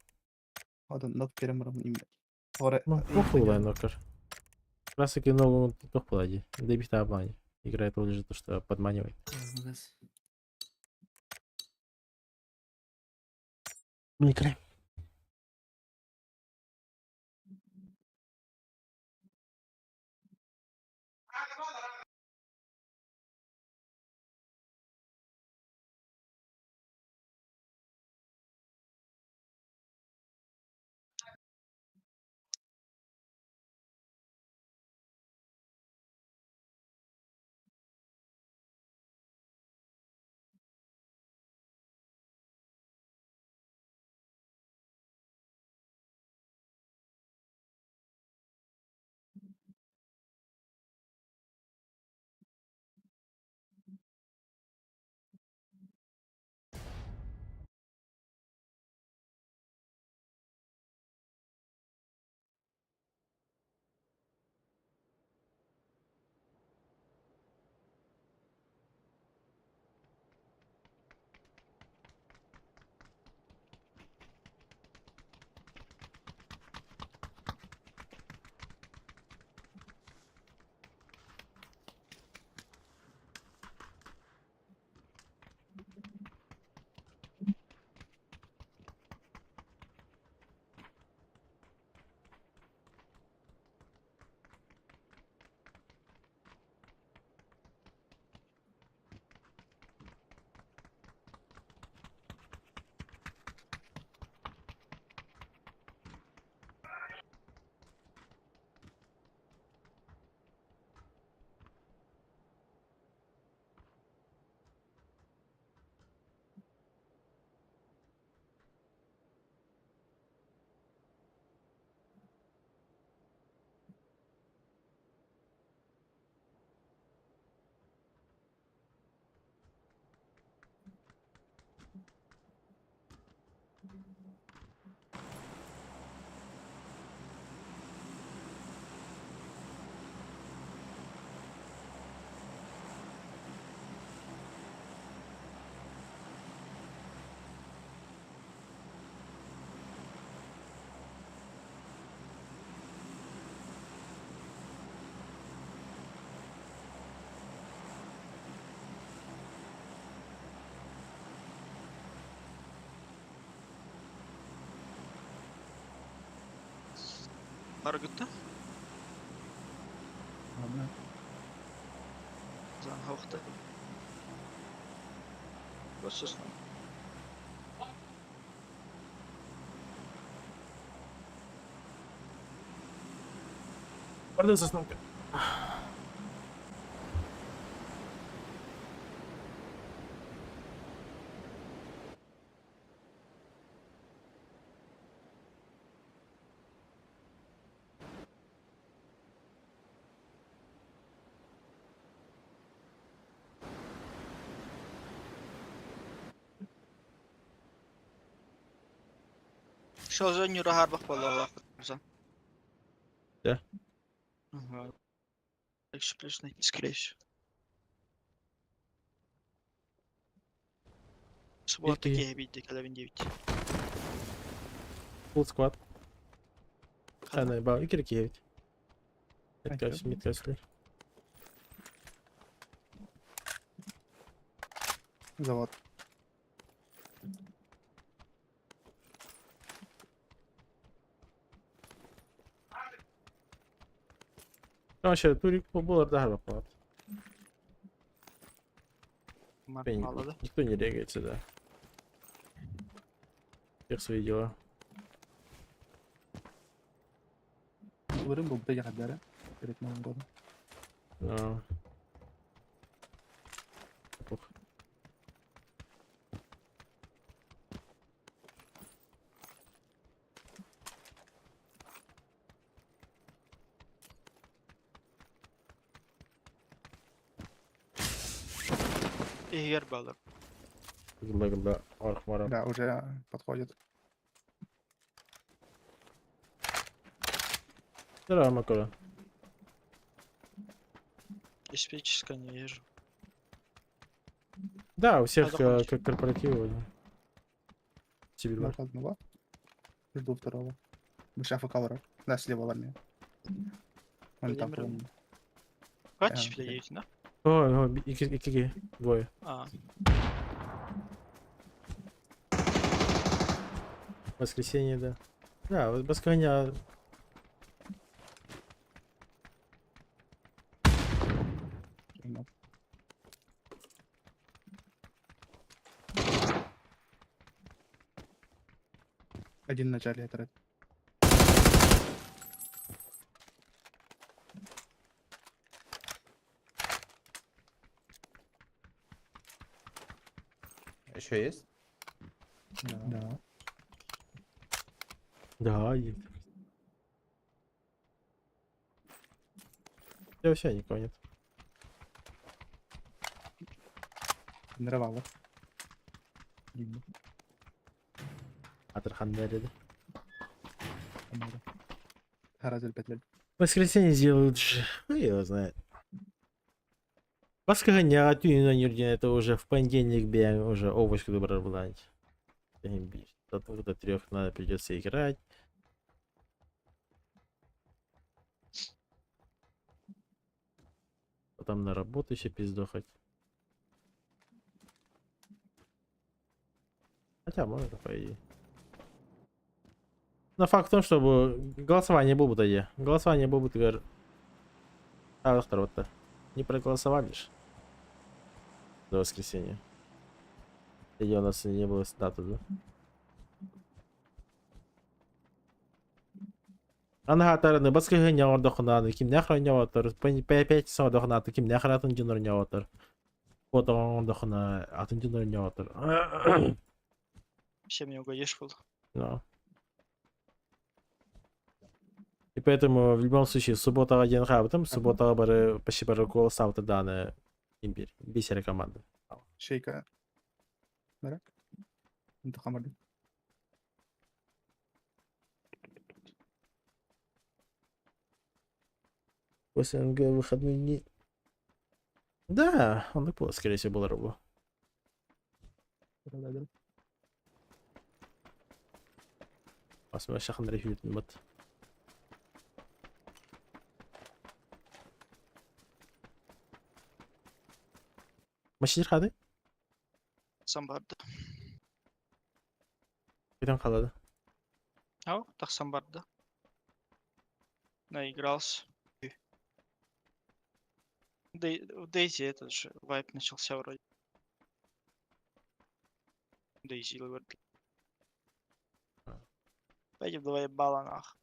Odan nok pemram im. Ora. Ну, похуй, ладно, нокер. Как раз таки, ну, toch плади. Да и бихта обмани. Играет только лишь то, что подманивает. Магаз. Микро. Аргытта? Ama Зан хавахта. Басысын. Пардon, заснука. Шо за нюра харбах балла зан. Да. Ага. Якщо плюс найти, скорее всего. Суббота Какие? такие бить, когда вин 9. Full squad. Хана, ба, икер киевит. Окей. Миткасли. zavod. Ama şey, Турик булар да харбак болады. Мало, да? Никто не регается, да. Всех свои дела. Umarım bu da kadar. Öğretmen oldu. Но... Пух. Егер балар. Когда Архмара. Да, уже подходит. Здорово, Макара. Диспетчерская не вижу. Да, у всех доходишь. как корпоративы. Да. Тебе Наш одного. Жду второго. Шафа кавера. Да, слева в армии. Он там, Владимир. по-моему. Хватит блин. флеить, да? Ой, икиги, двое. А, Воскресенье, да. Да, вот без коня. Ну, один в начале это. Еще есть? Да. Да, есть. Да, все, никого нет. Нравало. Атрахандаре, да. Харазель Петлель. Воскресенье сделают же. Ну, его знает. Воскогонят, это уже в понедельник бегаем, уже овощку добро брать. До 2 до 3 надо придется играть. Потом на работу еще пиздохать. Хотя можно, по идее. Но факт в том, что голосование было бы тогда. Голосование было бы, ты говоришь. А, второго-то. Не проголосовали ж. До воскресенья. Или у нас не было даты, да? Анахатарыны басқа ойнап отыр, кимне ойнап отыр, пятница ойнап, кимне атын ойнап отыр. Потом атын ойнап отыр. всем не угодишь был. Да. И поэтому в любом случае суббота один потом суббота почти голосовал тогда на имбирь. Бисера команда. Шейка. Мерак. Это хамады. После НГ выходные дни. Да, он и было, скорее всего, был рубль. Посмотрим, шахан рефит. Машин хады? Самбарда. Кайдан қалады? Ау, так самбарда. Наигрался. В Дейзи этот же вайп начался вроде. Дейзи Ливерпуль. Пойдем давай балла нах.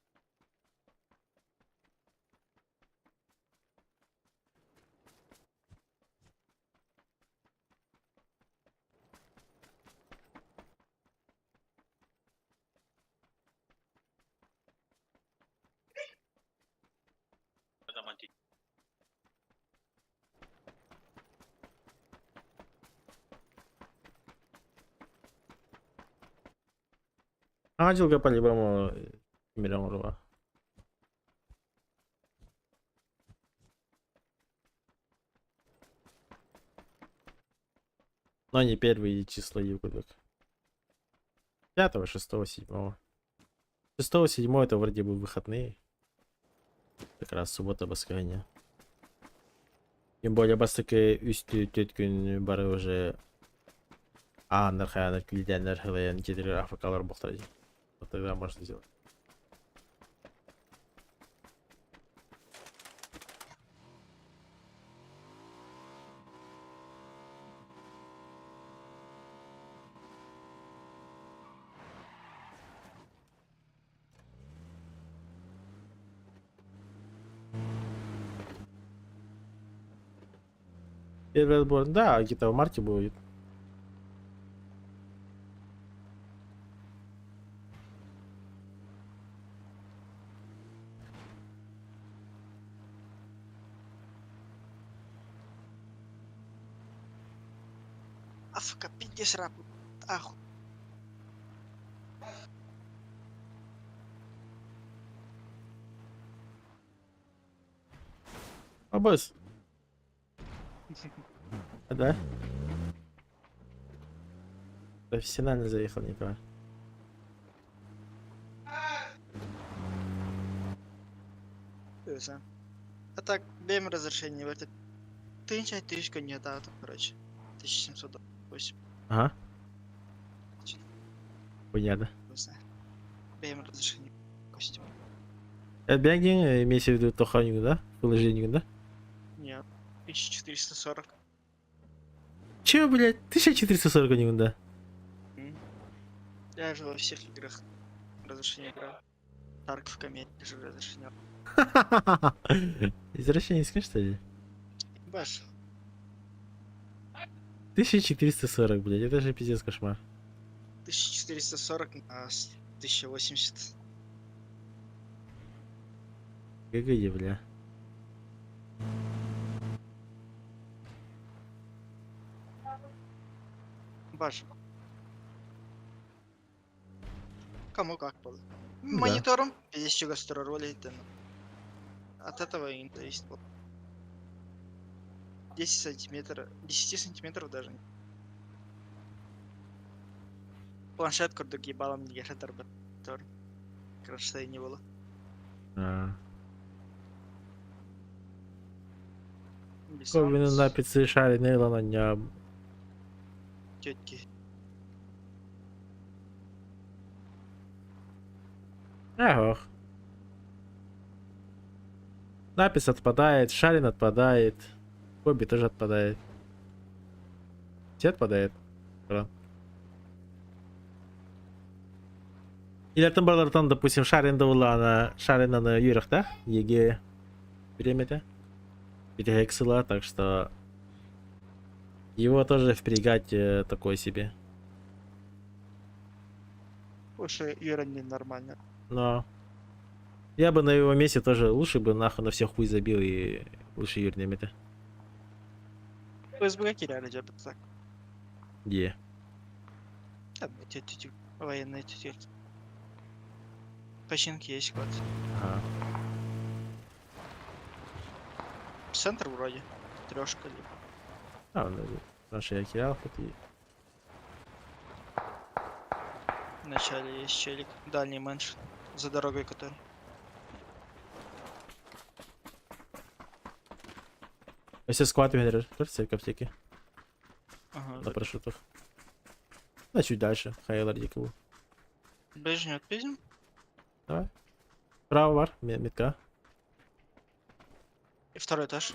Juga по-любому миллион рублей. Но не первые числа югодок. 5, 6, 7. 6, 7 это вроде бы выходные. Как раз суббота баскания. Тем более бастыки үсті төткін бары уже анар хаянар килдянар хылаян кетері афакалар бұқтырады. Вот тогда можно сделать. Первый отбор, да, где-то в марте будет. АФК, пиздец, раб. Аху. Аббас. Да? Профессионально заехал, Николай. Всё. А так, даем разрешение в этот. Ты ничего, тысячка не дал, короче. 1708. Ага. Понятно. Не знаю. Даем разрешение. Костюм. Это бегин, имеется в виду Тоханю, да? Положение, да? Нет. 1440. Че, блядь? 1440 у него, да? Я же во всех играх разрешение играл. Тарк в комедии же разрешение. Извращенец, что ли? Баш. 1440, блядь, это же пиздец кошмар. 1440 на 1080. ГГЕ, бля. Баш. Кому как было. Да. Монитором 50 гастро ролей. От этого и не зависит. 10 сантиметров. 10 сантиметров даже. Планшет курдук ебалом не гашетар бы. Кронштейн не было. А. Без Ковины саунд, на пицце шари нейлона ням. тетки. Эх. Напис отпадает, Шарин отпадает. Коби тоже отпадает. Все отпадает. Хорошо. Или там было там, допустим, Шарин Даулана, Шарина на Юрах, да? ЕГЭ. Время-то. Перехексила, так что его тоже впрягать такой себе. Слушай, Юра ненормально. Но я бы на его месте тоже лучше бы нахуй на всех хуй забил и лучше Юрий Немета. ФСБ теряли, тебя так. Где? Там эти военные тетки. Починки есть кот. Ага. Центр вроде. Трешка либо. А, ну, наши я кидал, хоть и... В начале есть челик. Дальний менш. За дорогой который. Если сквад генерер, кажется, в аптеке. Ага. На парашютах. Да, чуть дальше. Хайлар Дикову. Ближний отпиздим. Давай. Право, вар, метка. И второй этаж.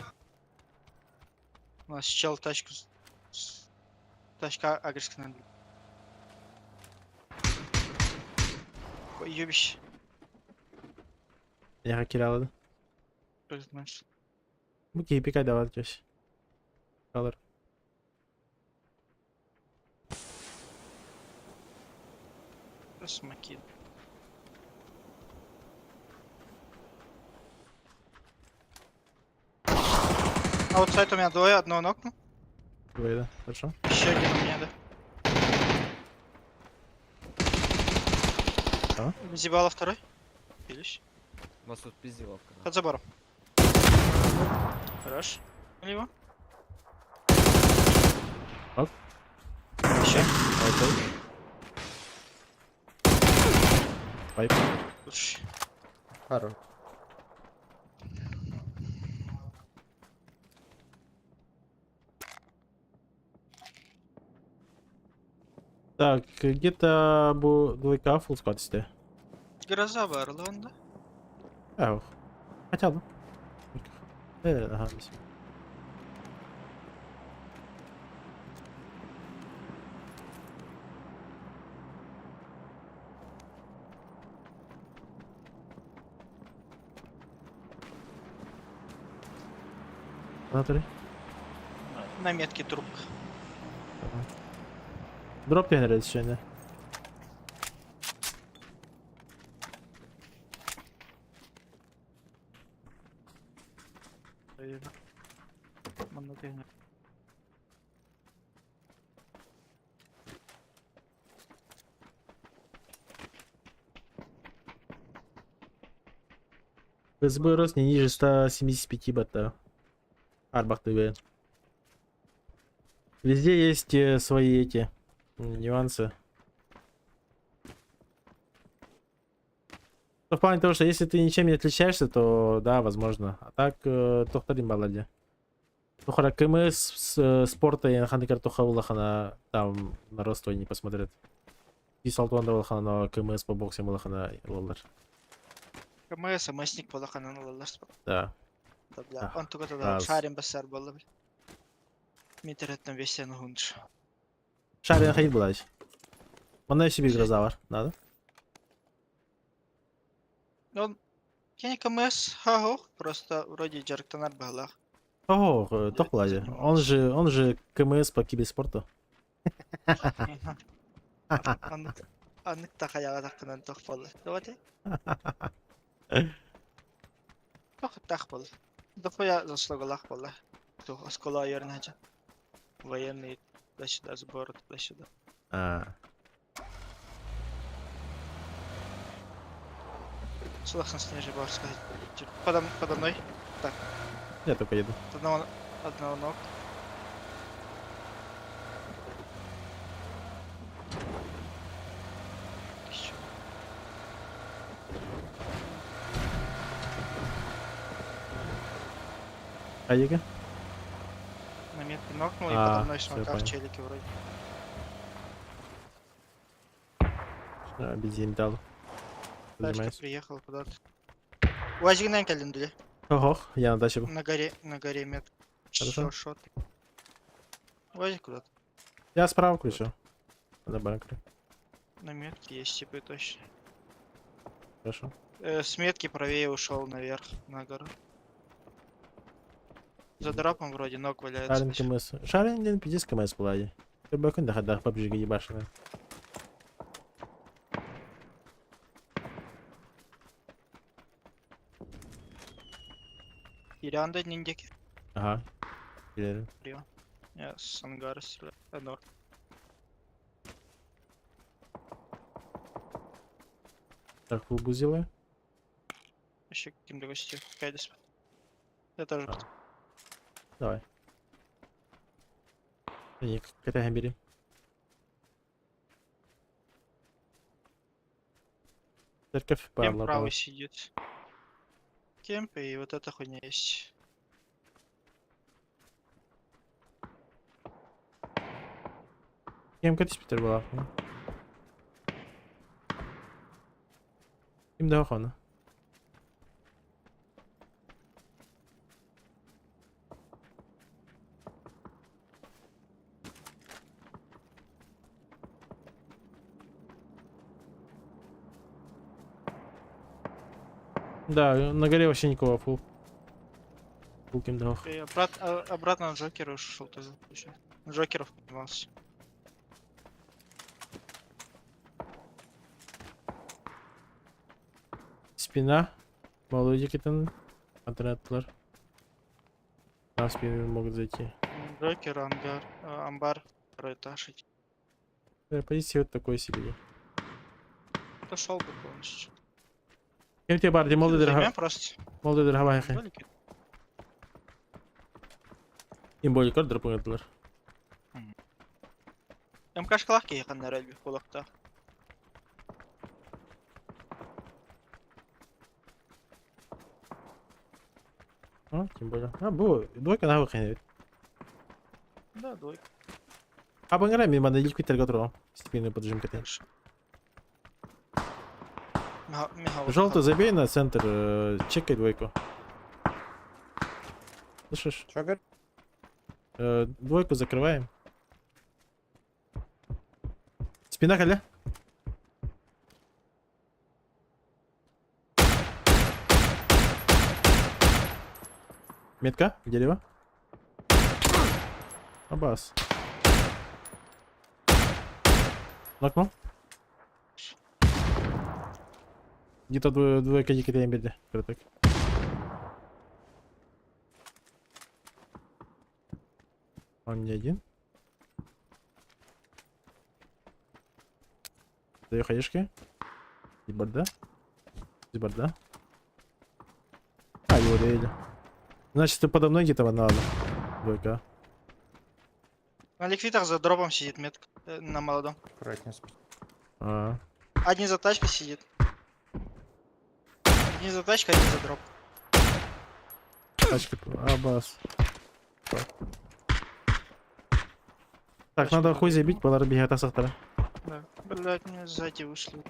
У нас чел тачку. Тачка агресская надо. Ой, ёбище. Я хакерал, да? Этот менш. Муки, пикай, давай, тёсь. Хайлар. Смоки. Аутсайд у меня двое, одного нокну. Вы, да? Хорошо. Еще один у меня, да. А? Зибала второй. Пилищ. У нас тут пиздиловка. Под забором. Хорош. Его. Оп. Еще. Окей. Пайп. Лучше. Хорош. Так, где-то двойка фулл сквад сте. Гроза Барланда. Эх. Хотя бы. Ага, спасибо. Натали. На метке трубка. Дроп генерит ще не. ФСБ рост не ниже 175 бата. Арбах ТВ. Везде есть свои эти нюансы. Ну, в плане того, что если ты ничем не отличаешься, то да, возможно. А так, тохтарин баладе. Тухара КМС спорта и ханыкар тухавулахана там на Ростове не посмотрят. И Салтуанда Валхана на КМС по боксе Малахана Лолар. КМС, Масник Полаханан Лаларс. Да. Да, бля. Ах, Он только тогда аз. шарим басар был, бля. Митерет на весь гунш. Шарин Хаид Блач. Она себе гроза var. Надо? Он... Я не КМС, хахох, просто вроде Джарктанар Балах. Ого, этим Тохладе. занимался. Он же КМС по киберспорту. Он так я так на тох пол. Давайте. Тох так пол. Дофая заслугалах пол. То школа ярнача. Военный туда-сюда, сбор туда-сюда. А, Согласно снежный бор сказать. Подо мной. Так, я только еду. одного ног. Ещё. Хаига? На метке нокнул и А, подо мной всё, смотрел понял. челики вроде. Бензин дал. Тачка Занимаюсь. приехал куда-то. Уазигнен календуле. Ого, я на даче был. На горе мет. Хорошо. Шот. Уазик куда-то. Я справа включил. На банкре. На метке есть типы точно. Хорошо. С метки правее ушел наверх, на гору. За дропом вроде ног валяется. Шарин КМС. Шарин ден 50 КМС булади. Ты бакын да хадах побжиги ебашина. Иранда ниндеки. Ага. Гелерим. Я с ангара стреляю. Нор. Так, убузила. Еще каким-то гостем. Кайдес. Я тоже. А. Давай. Ник, катаем бери. Церковь по Кемп лапам. правый сидит. Кемп и вот эта хуйня есть. Кем катись Питер была. Им да охона. Да, на горе вообще никого фул. Фул кимдах. И обратно на Джокера ушел тоже. Джокеров поднимался. Спина. Молодики там. Отрядлар. На спину могут зайти. Джокер, ангар, амбар, второй этаж. Позиция вот такой себе. Дошел бы полностью. Кем тебе барди молодой Займем дорога? просто. Молодой дорога. Ролики. Им более кор дропуетлар. МКшкаларки яқын рөлби кулакта. А, тем более. А, бу, двойка на выходе. Да, двойка. А бангара ми манда илку терготро. Степенный поджим коты. Хорошо. Желтый забей на центр, чекай двойку. Слышишь? Чё, говорит? Двойку закрываем. Спина халя. Метка, дерево. Абас. Нокнул. Где-то двойка дикая беды. Круток. Он не один. Даю хаешки. Зибарда. Зибарда. А, его довели. Значит, ты подо мной где-то надо. ВК. На ликвидах за дропом сидит метка. На молодом. Аккуратнее. А, Один за тачкой сидит. Один за тачкой, один за дроп. тачка. Абас. Так, Тачка надо хуй забегала. забить, было бегать с автора. Да. Блять, мне сзади вышли.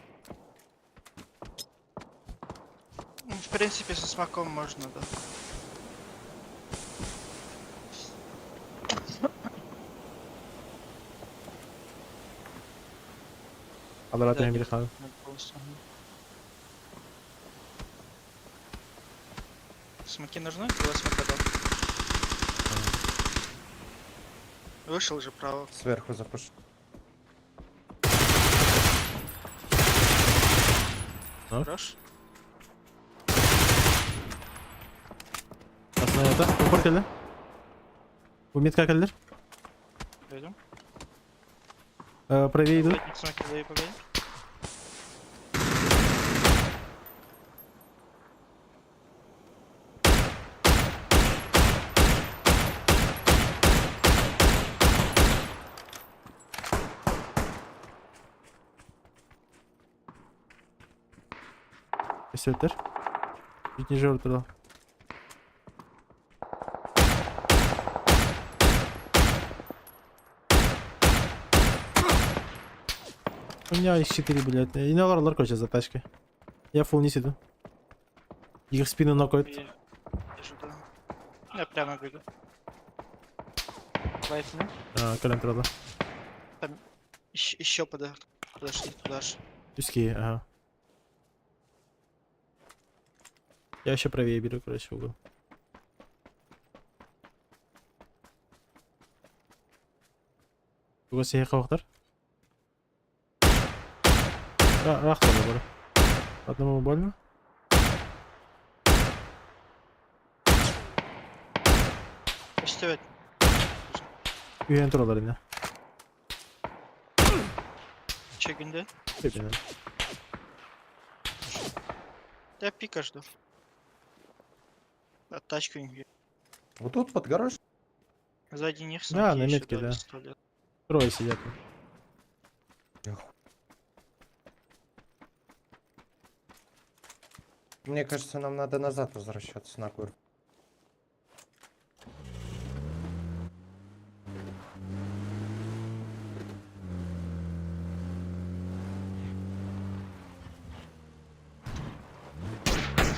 Ну, в принципе, со смаком можно, да. Обратно Да, не нет, переходил. нет, полностью, ага. Смоки нужны? Два смока дал. Вышел же право. Сверху запуш. Хорош. Aslında ya da ufak eller. Bu mid kalkabilir. Пойдем. Правее идут. Смоки дай погоди. Kesinlikler. İkinci ortada. У меня их 4, блядь. И на варлар, короче, за тачкой. Я фул не сиду. Их в спину нокают. Вижу, да. Я прямо бегу. Лайфну. Колен труда. Еще подошли туда же. Узкие, ага. Я еще правее беру, короче, угол. Угол себе хавахтар. Рахтар бар. Одному больно. Почти ведь. Үйен тұралар енді. Чегінде. Пепені. Я пика жду. А тачку не. Вот тут под гараж. Сзади них Да, смоки на еще метке, дали да. 100 лет. Трое сидят. Мне кажется, нам надо назад возвращаться на кур.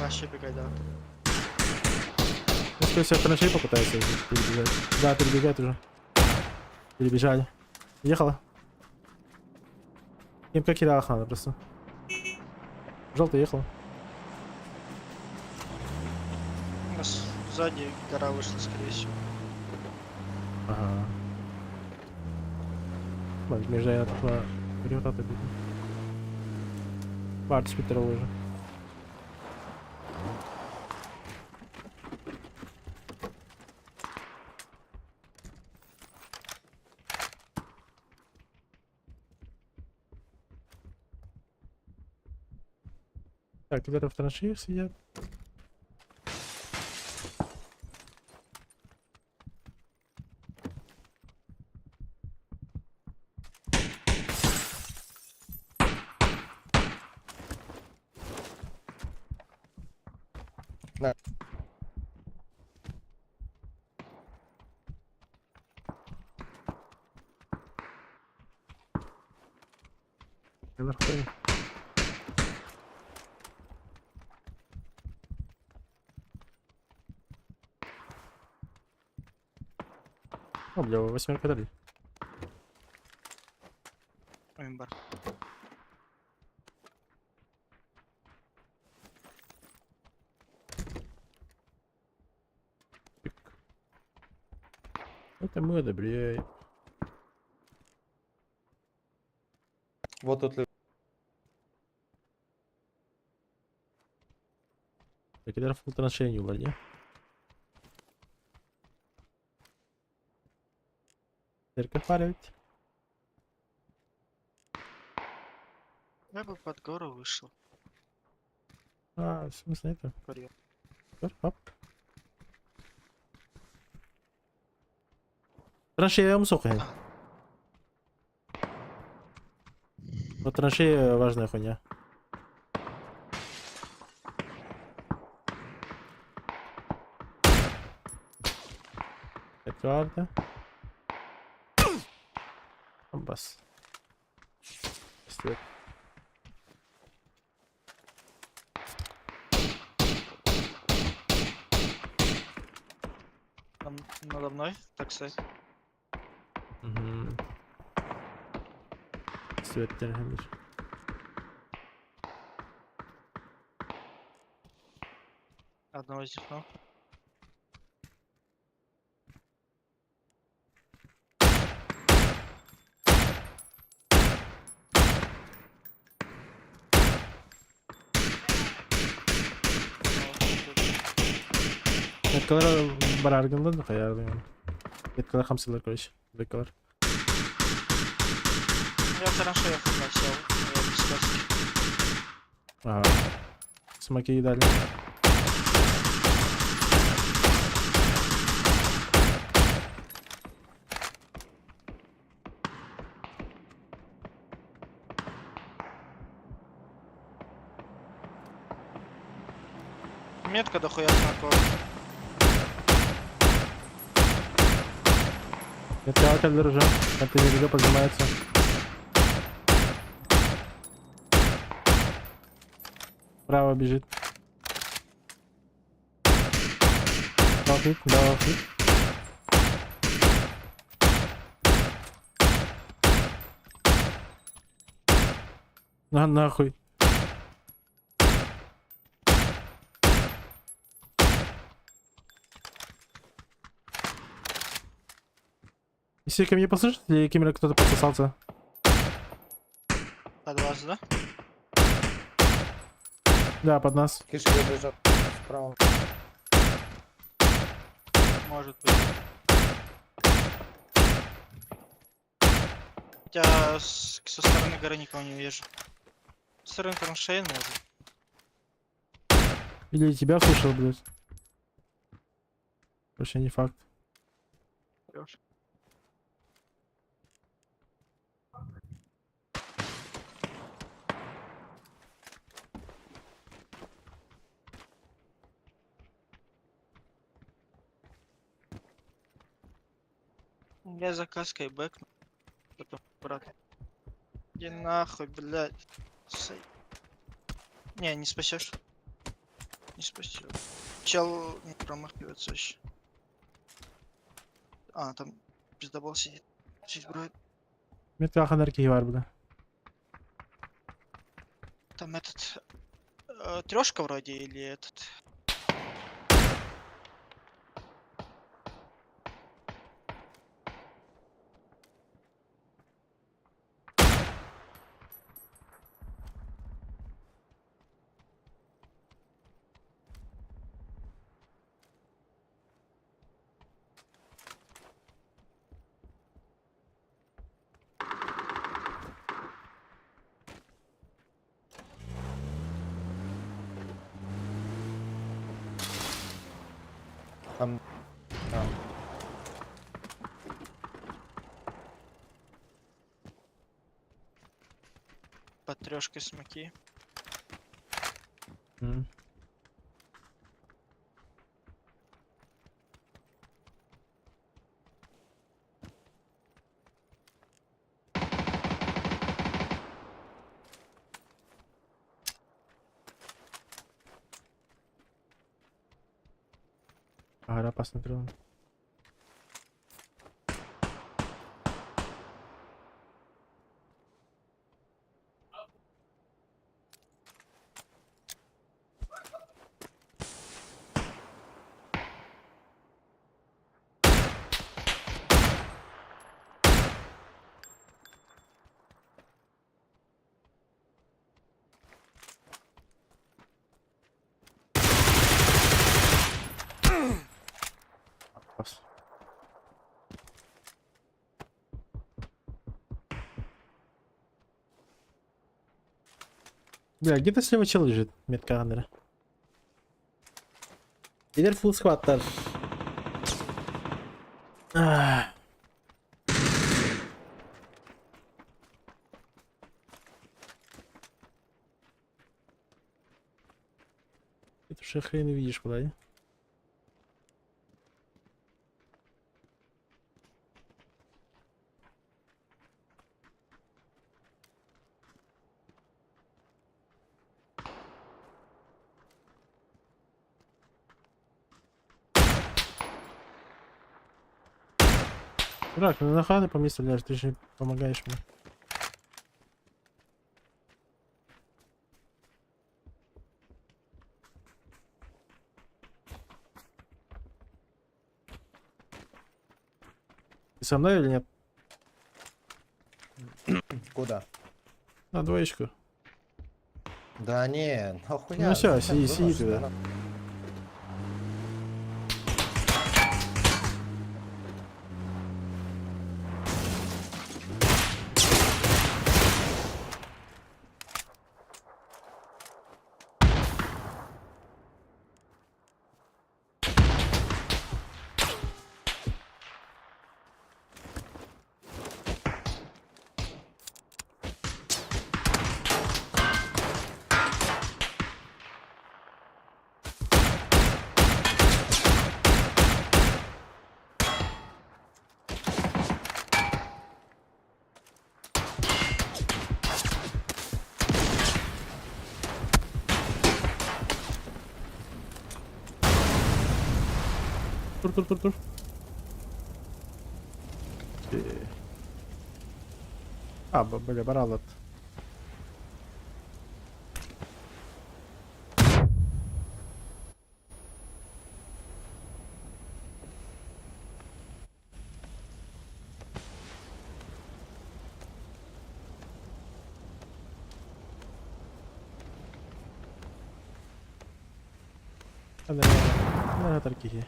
Вообще бегай, да. Ну, скорее всего, траншей попытается перебежать. Да, перебегает уже. Перебежали. Ехала. Им как кидала охрана просто. Желтый ехал. У нас сзади гора вышла, скорее всего. Ага. Bak Mirca'ya atla. Biliyor atla bir. Var Twitter уже. Так, где-то в траншеях сидят. Наверх прыгай. О, бля, восьмерка дали. Имбар. Это мы одобряем. Вот тут Так, это фул траншею владе. Церковь парить. Я бы под гору вышел. А, в смысле это? Парил. Оп. Траншея ему сухая. Вот траншея важная хуйня. Петарда. Амбас. Свет. Там надо мной, так сказать. Угу. Свет тягнешь. Одного зихнул. Metkalar barargındı da kayardı yani. Metkalar hamsiler koyuş. Metkalar. Я в траншеях сел. Я без каски. Ага. Смоки дали. Метка дохуя знакомая. Метка отель уже. Контейнер поднимается. Право бежит. Дал хит, дал хит. На нахуй. Если ко мне послышишь, или Кимера кто-то подсосался? Под вас, да? Да, под нас. Кишки лежат справа. Может быть. Хотя со стороны горы никого не вижу. Со стороны траншеи, может. Или тебя слышал, блядь. Вообще не факт. Хорош. Я за каской бэкну. Потом, брат. Иди нахуй, блядь. Не, не спасешь. Не спасешь. Чел не промахивается вообще. А, там пиздобол сидит. Чуть броет. Метка ханарки var burada. Там этот... трешка вроде или этот... Там. Там. Под трешкой смоки. Hı. Ара посмотрел. Пас. Бля, где-то слева чел лежит, метка Андера. Gider full squatlar. Ah. Ты уже хрен видишь, куда, не? Дурак, ну нахуй ты по мне стреляешь, ты же не помогаешь мне. Ты со мной или нет? Куда? На двоечку. Да не, нахуя? Ну всё, Зачем сиди думаешь, ты, да? да. Тур. Бля, баралат. Ana tarkihi.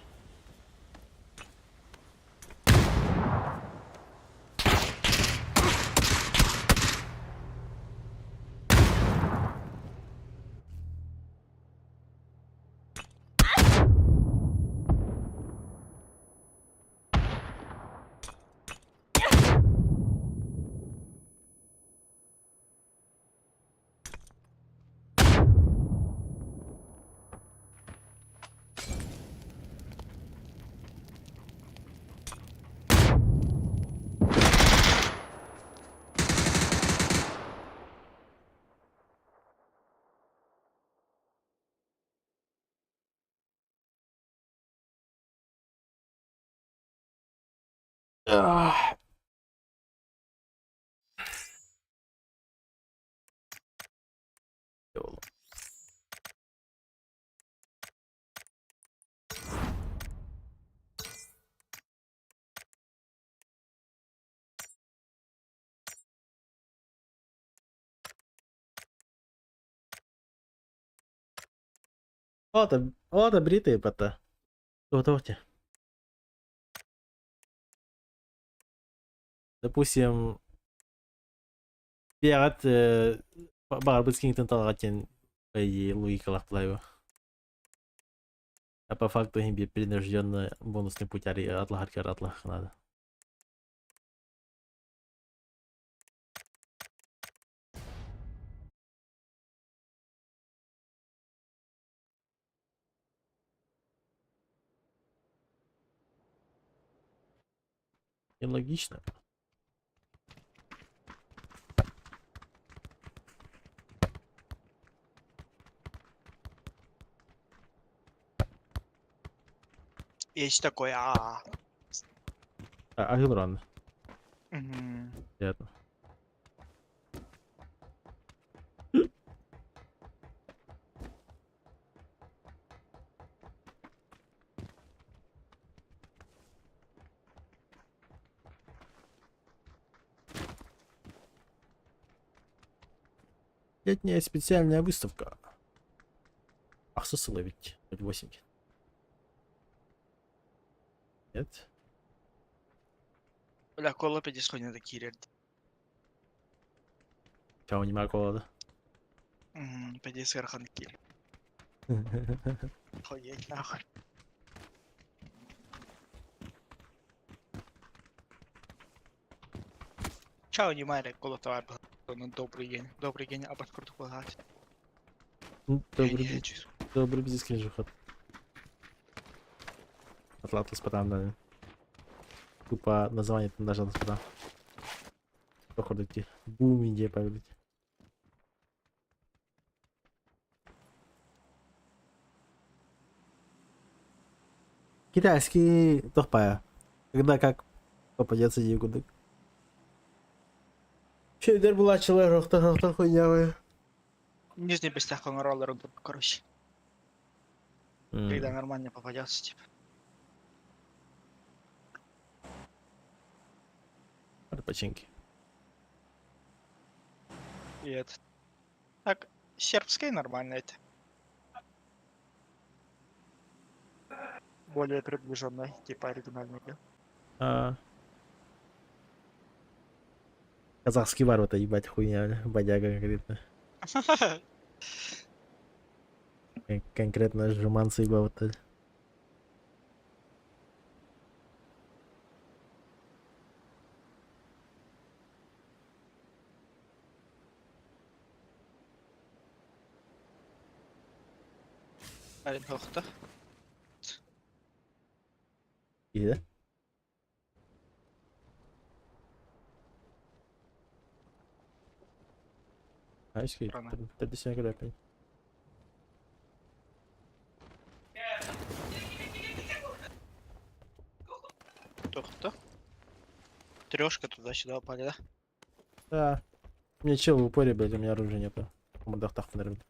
Ладно, бритые пота. Готовьте. Допустим, перед барбыцкий тенталатен по идее логикалах плаваю. А по факту им принужденно бонусный путь атлах надо. Нелогично. Есть такое. Агилрон. Мгм. Приятно. Летняя специальная выставка. Ахсусы ведь 08. Нет? Бля, кола підісходні такі ряд. Чего не могу, да? Піді сверху на кіль. Охуєть, нахуй. Чао, немає, коли товар на добрий день. Добрий день, або круто багато. Добрый, добрый бизискин же ход. Атлантус потом, да. Тупо название там даже туда. Походу идти. Бум, идея появилась. Китайский топая. Когда как попадется ягоды. Şeyler bulaşçılar roktan хуйнявые. Нижний без всякого роллера, короче. Когда нормально попадется, типа. Починки. И это. Так, сербский нормально это. Более приближенный, типа оригинальный, да? Казахский вар, это ебать хуйня, бодяга конкретно. Конкретно жеманцы ебал вот это. Один хохта. İyi de. Acho que Правильно. tá deixando aquele aí. Хохта. Трешка туда-сюда упали, да? Да. Мне чел в упоре, блядь, у меня оружия нету. В мандахтах, наверное.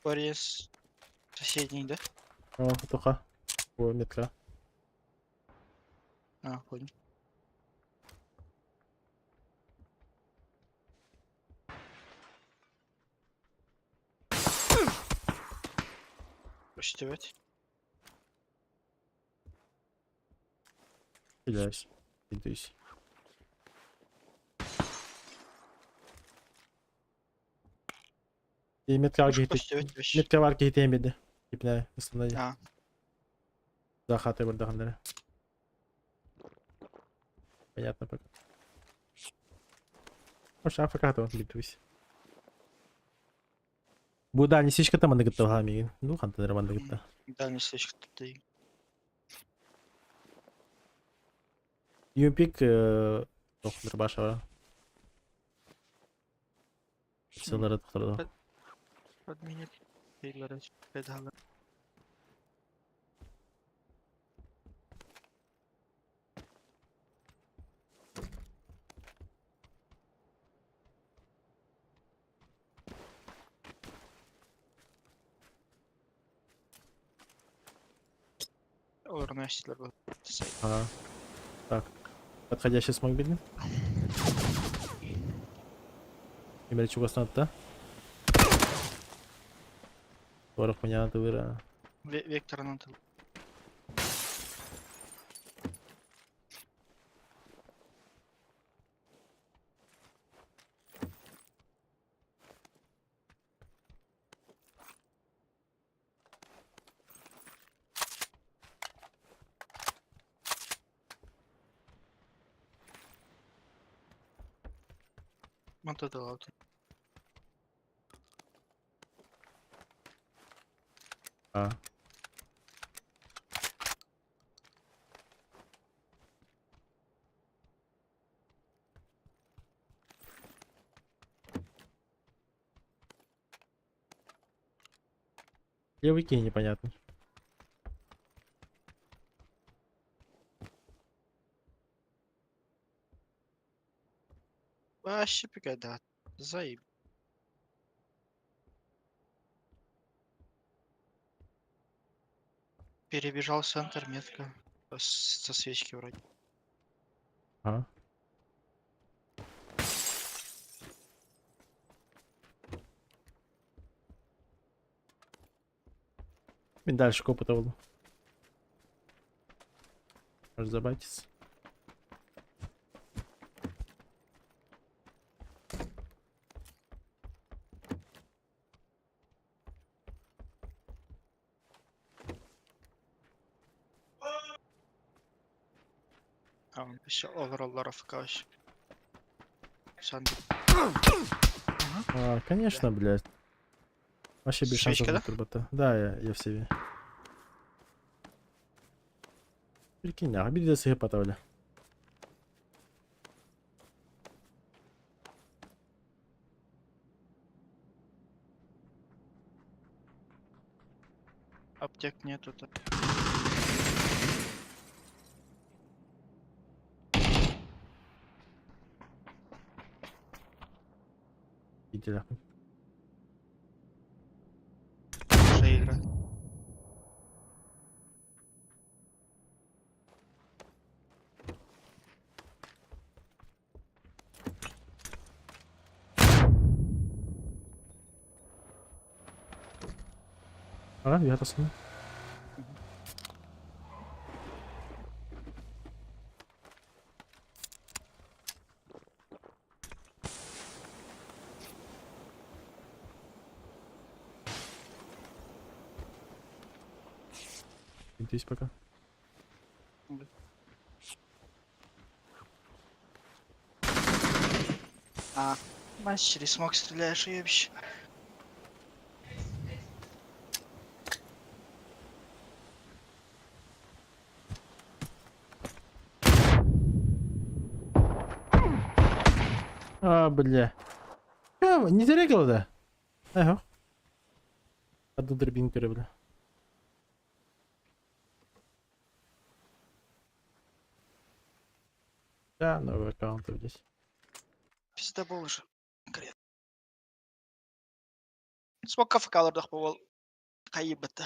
Порез соседний, да? О, туха. О, метка. А, понял. Пусть. Стреляюсь. Идусь. И метка Пусть. Метка варки hiteyemedi. İpne ısınlayı. А, Захаты burada kanları. Понятно пока. Может, АФК то битусь. Bu da несечка там anda gitti hami. Ну, хантер anda gitti. дальний слишком ты. Юпик тоқтыр баша var. Сылары тоқтырды. Подменить. Перегорать. Педалы. Олар нәрселер бар. Ага. Так. Подходящий смог видно? Emre çok aslan attı. Doğru понятно выра. Векторный тыл. Мотодолауты. А. Левый кей непонятно. Вообще пигада. Заеб. Перебежал в центр метка. Со свечки вроде. Ага. Ben дальше опыта буду. Может забайтиться. Tamam. Еще overall'lar афкаш. Шанды. Конечно, блядь. Вообще без шансов Свечка, да? на турбота. Да, я в себе. Прикинь, а bir de sıhhat öyle. Аптек нету тут. Видели. Уже игра. Ага, я tasın. Здесь пока. А, мастер, смог стреляешь, уебище. Бля. Не зарегал, да? Ага. Одну дробинку, бля. Да, новый аккаунт здесь. Пизда был уже. Конкретно. Смог кафекалардах повал. Кайыбыты.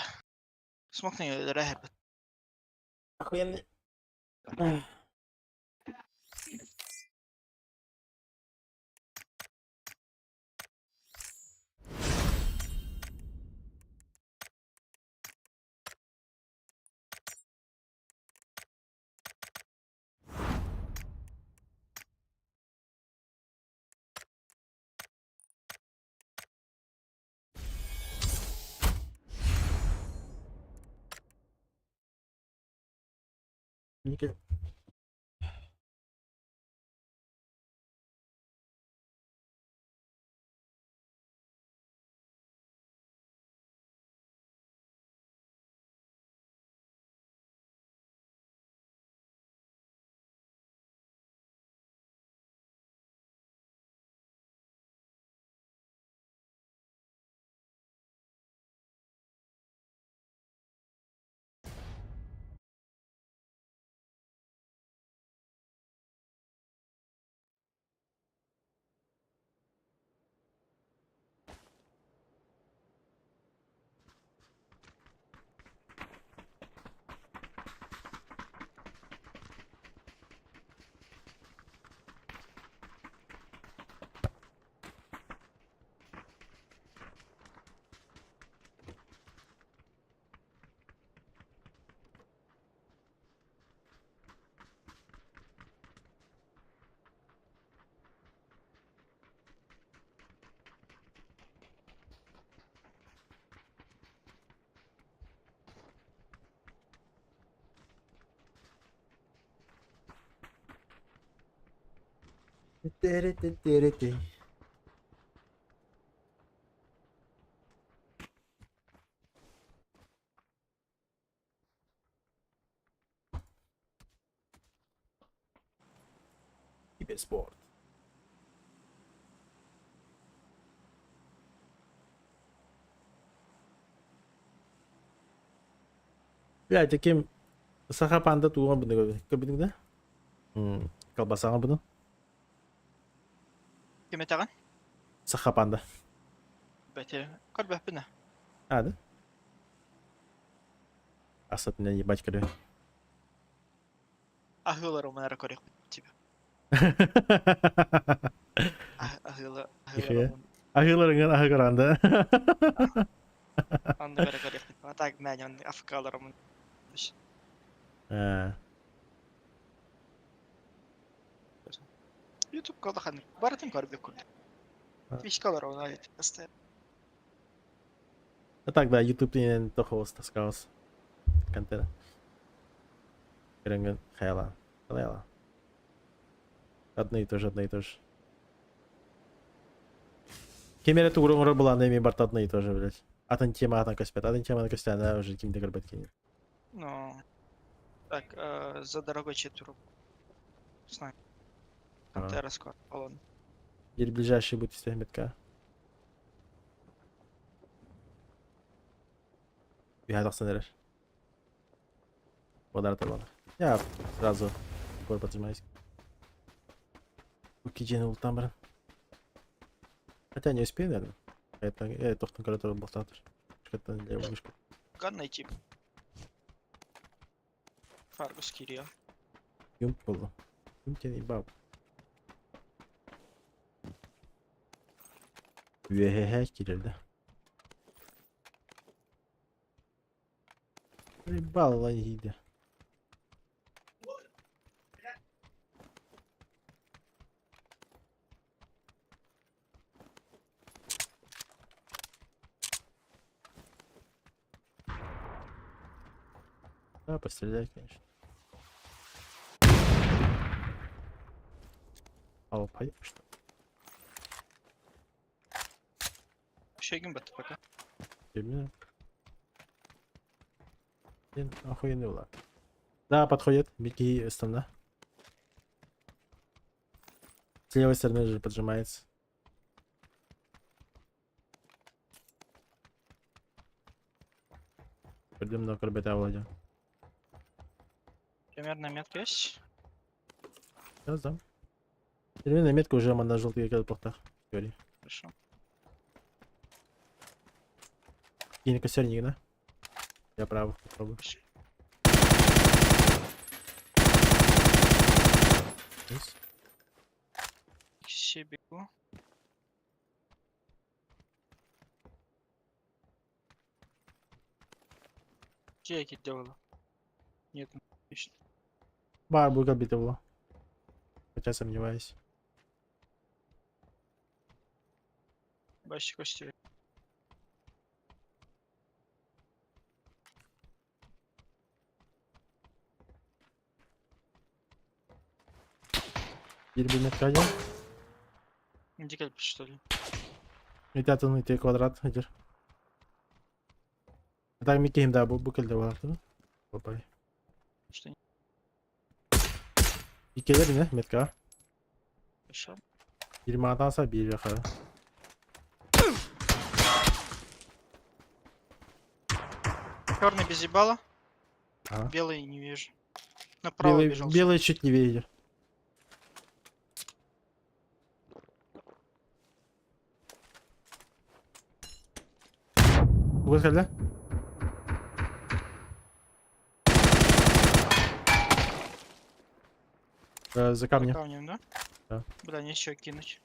Смог не рэхэбыт. Охуенный. Никак. Ты-ты-ты-ты-ты. Киберспорт. Блядь, таким сахапанда туған бұны көбі. Көбінің да? Колбасаға бұны. Кем етаған? Сахапанда. Бәте. Көл бәпіні. А, да? Асат меня ебать кірі. Ахылар оманара корек тебе. Ахылар. Ихе. Ахыларыңын ахы қаранды. Анда бәрі корек. Так мәне афкалар оман. YouTube kaldı hani. Baratın karbe kurdu. Twitch'kalar ona ait. Постоянно. А так, да, YouTube-тен тохос таскалась. Контент. Керенген хайла. Хайла. Одно и то же, одно и то же. Кемере тугрумуру была на барт одно и то же, блядь. Атын тема атын каспет, атын тема на костя, да, уже кем-то горбат кинет. Ну, так, за дорогой четверо. Знаю. Пантера скоро, колонн. Или ближайший будет из метка. Я тахсан эрер. Водар табана. Я сразу бой поднимаюсь. Укиджен ултан баран. Хотя не успею, наверное. Это я тохтан который был статус. Что-то левую вышку. Ган найти. Фаргус Кирия. Юмп было. Юмп тебе ебал. Вехе кирилді. Ебал лагиде. Да, постреляй, конечно. А, поехали, что ли? Еще гимбат пока. Именно. Блин, охуенный улад. Да, подходит. Беги, основна. С левой стороны же поджимается. Пойдем на корбета Владя. Примерно метка есть. Сейчас дам. Деревянная метка уже на желтый плохтах. Говори. Хорошо. Кинь костерник, да? Я право попробую. Есть. Все бегу. Где я кит делала? Нет, отлично. Бар будет отбит его. Хотя сомневаюсь. Бащи кости. Бир метка один. Индикаль, что ли? Итатын ите квадрат. Идер. Так микейм да bu keldi vardı. Babay. Что не İkeler ne metka? хорошо. 20 atansa bir yukarı. Черный без ебала. Ага. Белый не вижу. Направо бежал. Белый чуть левее идет. Угол geldi. За За камнем. камнем, да? Да. Бля, не еще кинуть.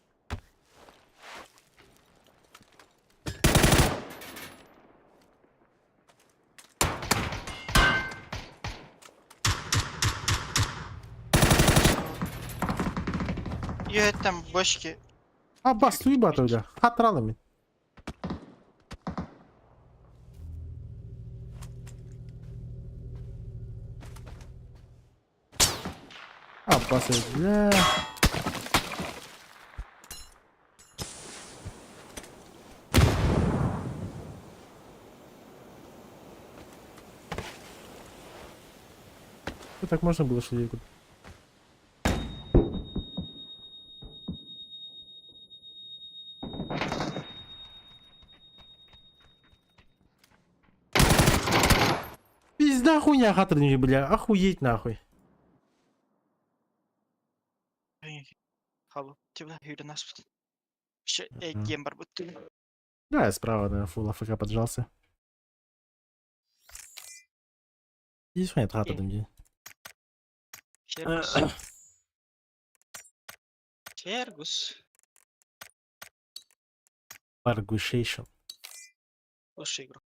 Я там бочки. Abbas duymadı öyle. Hatırladım ben. Abbas öyle. Ну, так можно было шли. Пизда хуйня хатырный, бля. Охуеть нахуй. Халу. Тебя Юрий нас. Еще Ага. гембар будто. Да, я справа на фул АФК поджался. Здесь хуйня хатырный, бля. Фергус. Фергус. Argushation. Лучший игрок.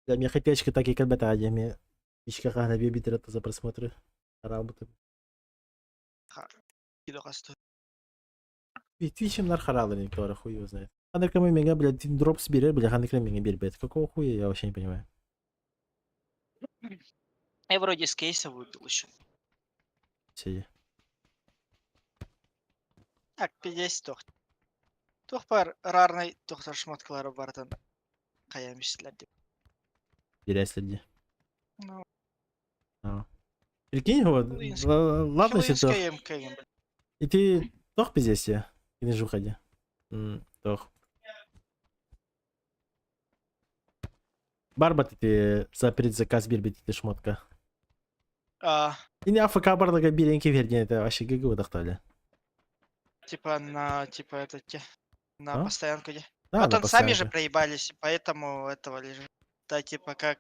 Да, мне хотячка так и как баталья. Мне пичка когда бибит за просмотры. Работы. Кидоға стоит. И твичемлар харалар никто хуй его знает. Хандерка меня, блядь, дроп соберет, блядь, хандерка меня бербет. Какого хуя, я вообще не понимаю. Я вроде с кейса выбил еще. Сиди. Так, 50 тоқ. Тоқ бар, рарный тоқтар шмоткалары бардан қаямешілер деп. Берясли. Ну, Прикинь, вот, ладно, если Хилинская тох. МК, блядь. И ты тох пиздец я. И не жуходи. Тох. Барбат ты за предзаказ бербет ты шмотка. И не АФК барлага беренки вернее, это вообще ГГ выдохтали. Типа на, типа это, на А? постоянку. Где. Да, Вот на он сами же постоянку. проебались, поэтому этого лежит. Да, типа как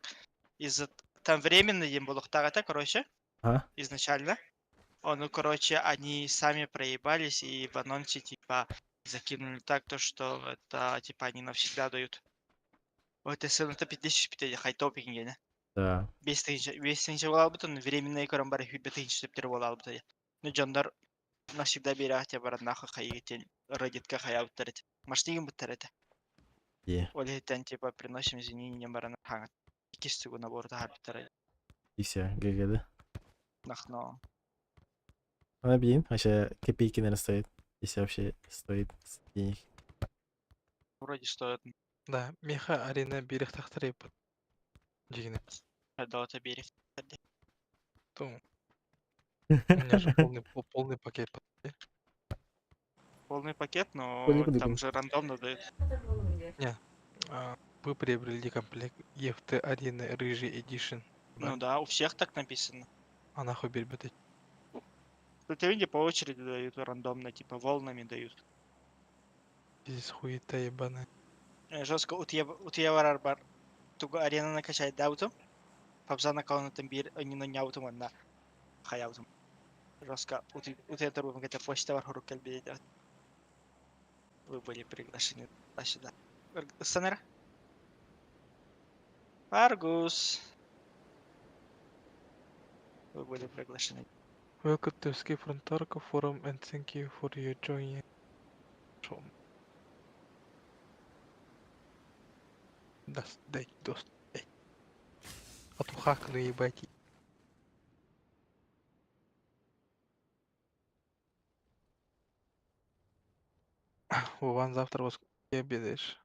из-за... Там временно им было так, короче, А? изначально. Ну, короче, они сами проебались и в анонсе, типа, закинули так, то, что это, типа, они навсегда дают. Вот если это 50 хайтопинг, не? Да. Бес тысяч была бы, временные коромбары хибе тысяч была бы. Ну, Джондар навсегда берет тебя баранаха хаитин, родитка хаяутерет. Маштигим бутерет. Олитен, типа, приносим извинения баранаха. Кисту набор харбитерет. И все, ГГ, да? Нахно. Она, блин, вообще копейки, наверное, стоит. Если вообще стоит денег. Вроде стоит. Да, меха арена берег тахтары под дигне. Да, это берег. То у меня же полный пакет. Полный пакет, но Полный там подыгран. же рандомно дают. Вы приобрели комплект EFT Arena Рыжий Edition. Ну да, у всех так написано. А нахуй бербет. Тут видите, по очереди дают рандомно, типа волнами дают. Здесь хуета ебаная. Жестко у тебя варар туга арена накачать даутом. Пабза на каунатом бир, не на няутом, а на хаяутом. Жестко у тебя турбом где-то почта вархуру кальбидет. Вы были приглашены сюда. Станера? Аргус. Вы были приглашены. Welcome to Escape from Tarkov forum and thank you for your joining. Дай, дост, дай. А то хакну ебать. Вован, завтра во сколько обедаешь?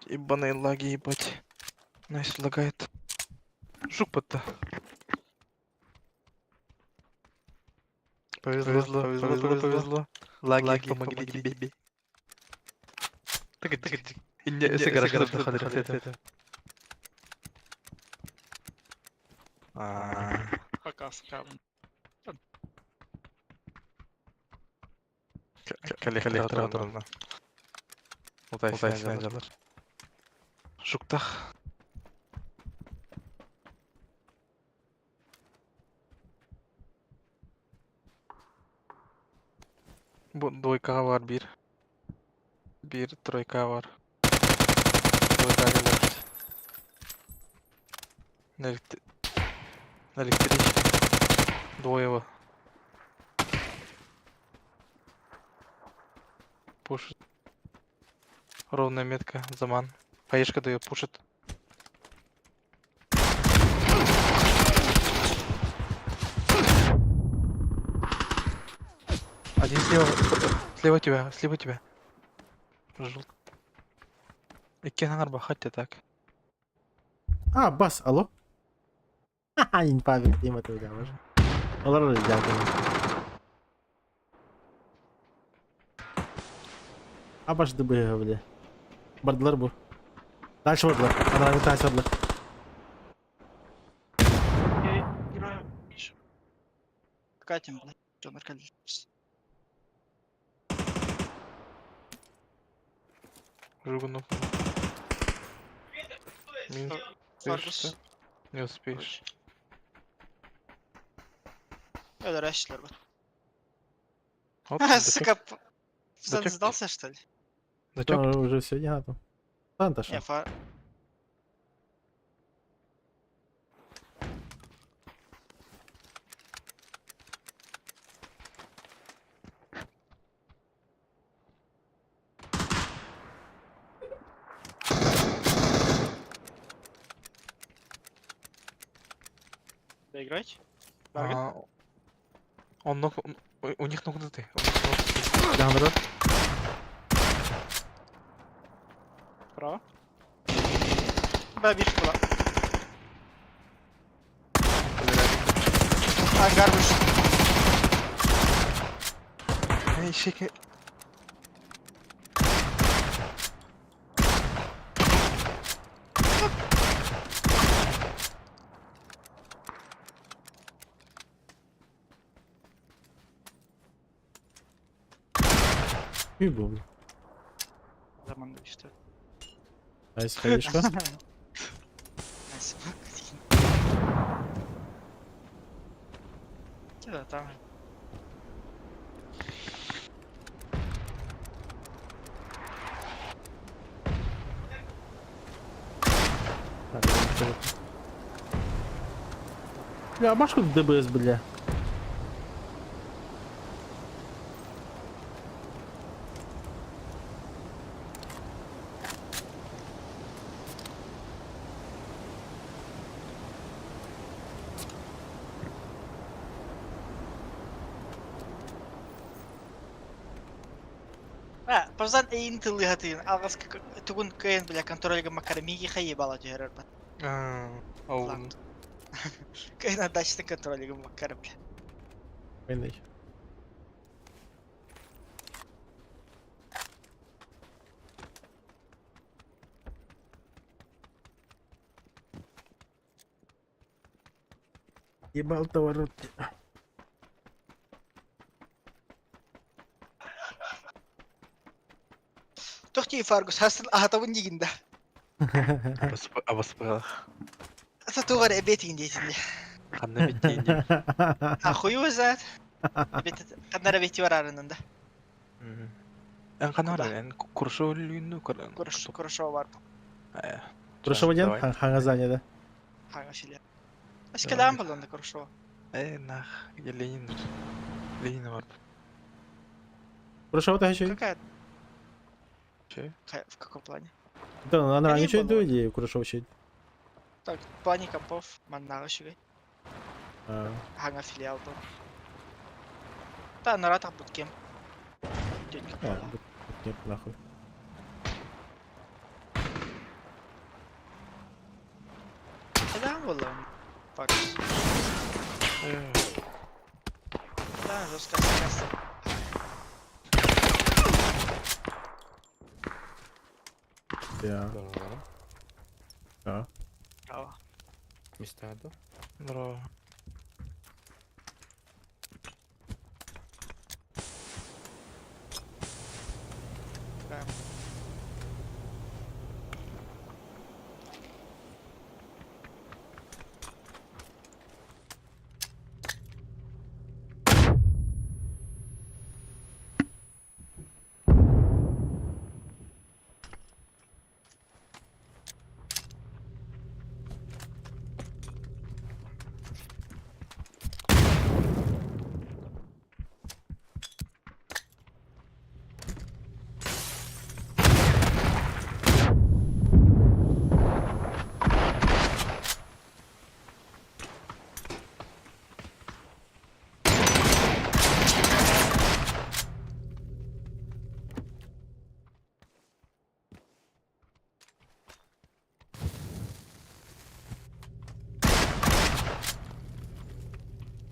Ебаные лаги, ебать. Найс лагает. Жопа-то. Повезло. Лаги, помогли тебе. Так, если гараж доходит. Пока скам. Коллектор. Утайсен жалар. Шуктах. Двойка var bir. Bir тройка var. Двойка gelmiş. На электричке. Двоево. Пушит. Ровная метка. Заман. Хаешка дает, пушит. Один слева тебя. Желтый. Иккен арба, хотя так. А, бас, алло? Ха-ха, не память, Дима, ты да, уже. Олар дякую. А баш дыбы, бля. Бардлар бу. Дальше бардлар. Она метается бардлар. Играю. Катим, блядь. Что наркотик? Жугунов. Минус Фаргус. не успеешь. Öyle rush'lar bak. Вот, Сука, Пузан Зачем? сдался, что ли? зачек. Там уже все снято. Ладно, Не, что? Доиграть? Барган? А, он ног... у них нокнутый. Яндрот. Право. Bir kula. Hangar vursun. Эй, щеки. И был. Zamanında işte. Найс, хаешка. Neyse bak. Да, там же. Бля, маш как ДБС, бля. Пазан эйин тылы хатыын. Алгас тугун кайын бля контрольга макарамиги хайы бала жер бар. Оуын. Кайын адачты контрольга макарам бля. Войны. Ебал товар. Тохти Фаргус хасыл ахатабын дигинде. Абаспайлах. Ата тугар эбетин дейтинде. Ханна биттейінде. Ахуй өзат. Канара бети бар арынында. Эн канар, эн куршо өлүнү көрөн. Курашова бар. Прошаводен ханга занято. Хага шиле. Ашкалам болонда Курашова. Нах, где Ленин. Ленин бар. Прошавод еще. Какая? Че? В каком плане? Да, она ранее что было. или Курашов что? Так, в плане компов, маннага шигай. А, Хага филиал был. Да, на ратах буткем. Дядька а, Павла. нет, нахуй. Да, было. Фаргус. Да, жестко сказ. Да. Да. Право. Мистаду. Здорово. Да.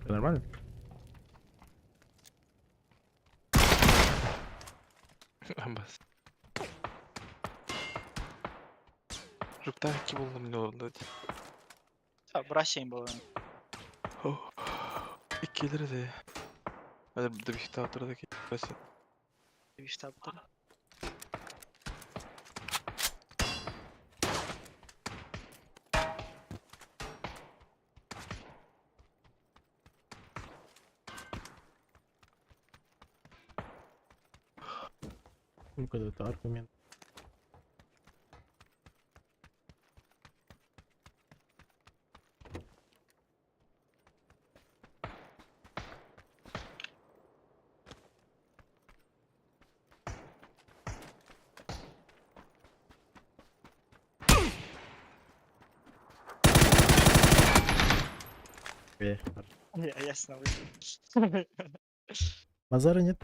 Всё нормально? Абас. Жукта ки болду эмне болду? Брашень был. Иккелер де. Бир бишта турда ки. Штаб. Ну, когда это аргумент. Ясно. Базара нет.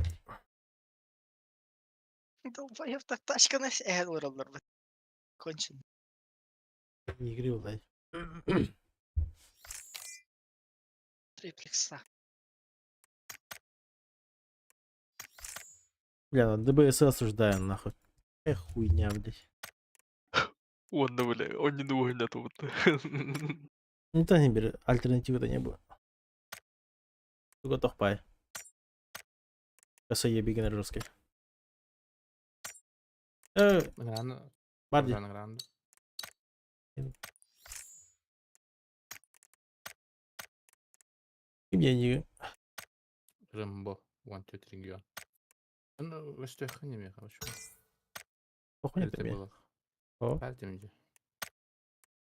Долбоёб, так тачка на выралдар. Кончен. Не игрил, дай. Триплекса. Бля, ну ДБС осуждаю, нахуй. Хуйня, блядь. Он, да, бля, он не выгонят вот. Никто не берет, альтернативы-то не было. Только тохпай. Косое бигнер жесткий. Grande. Барди. Grande. И мне не... Рембо. 1, 2, 3, гео. Ну, вы что, я не имею, хорошо. Похуй Это мне. было. О, Пальцем.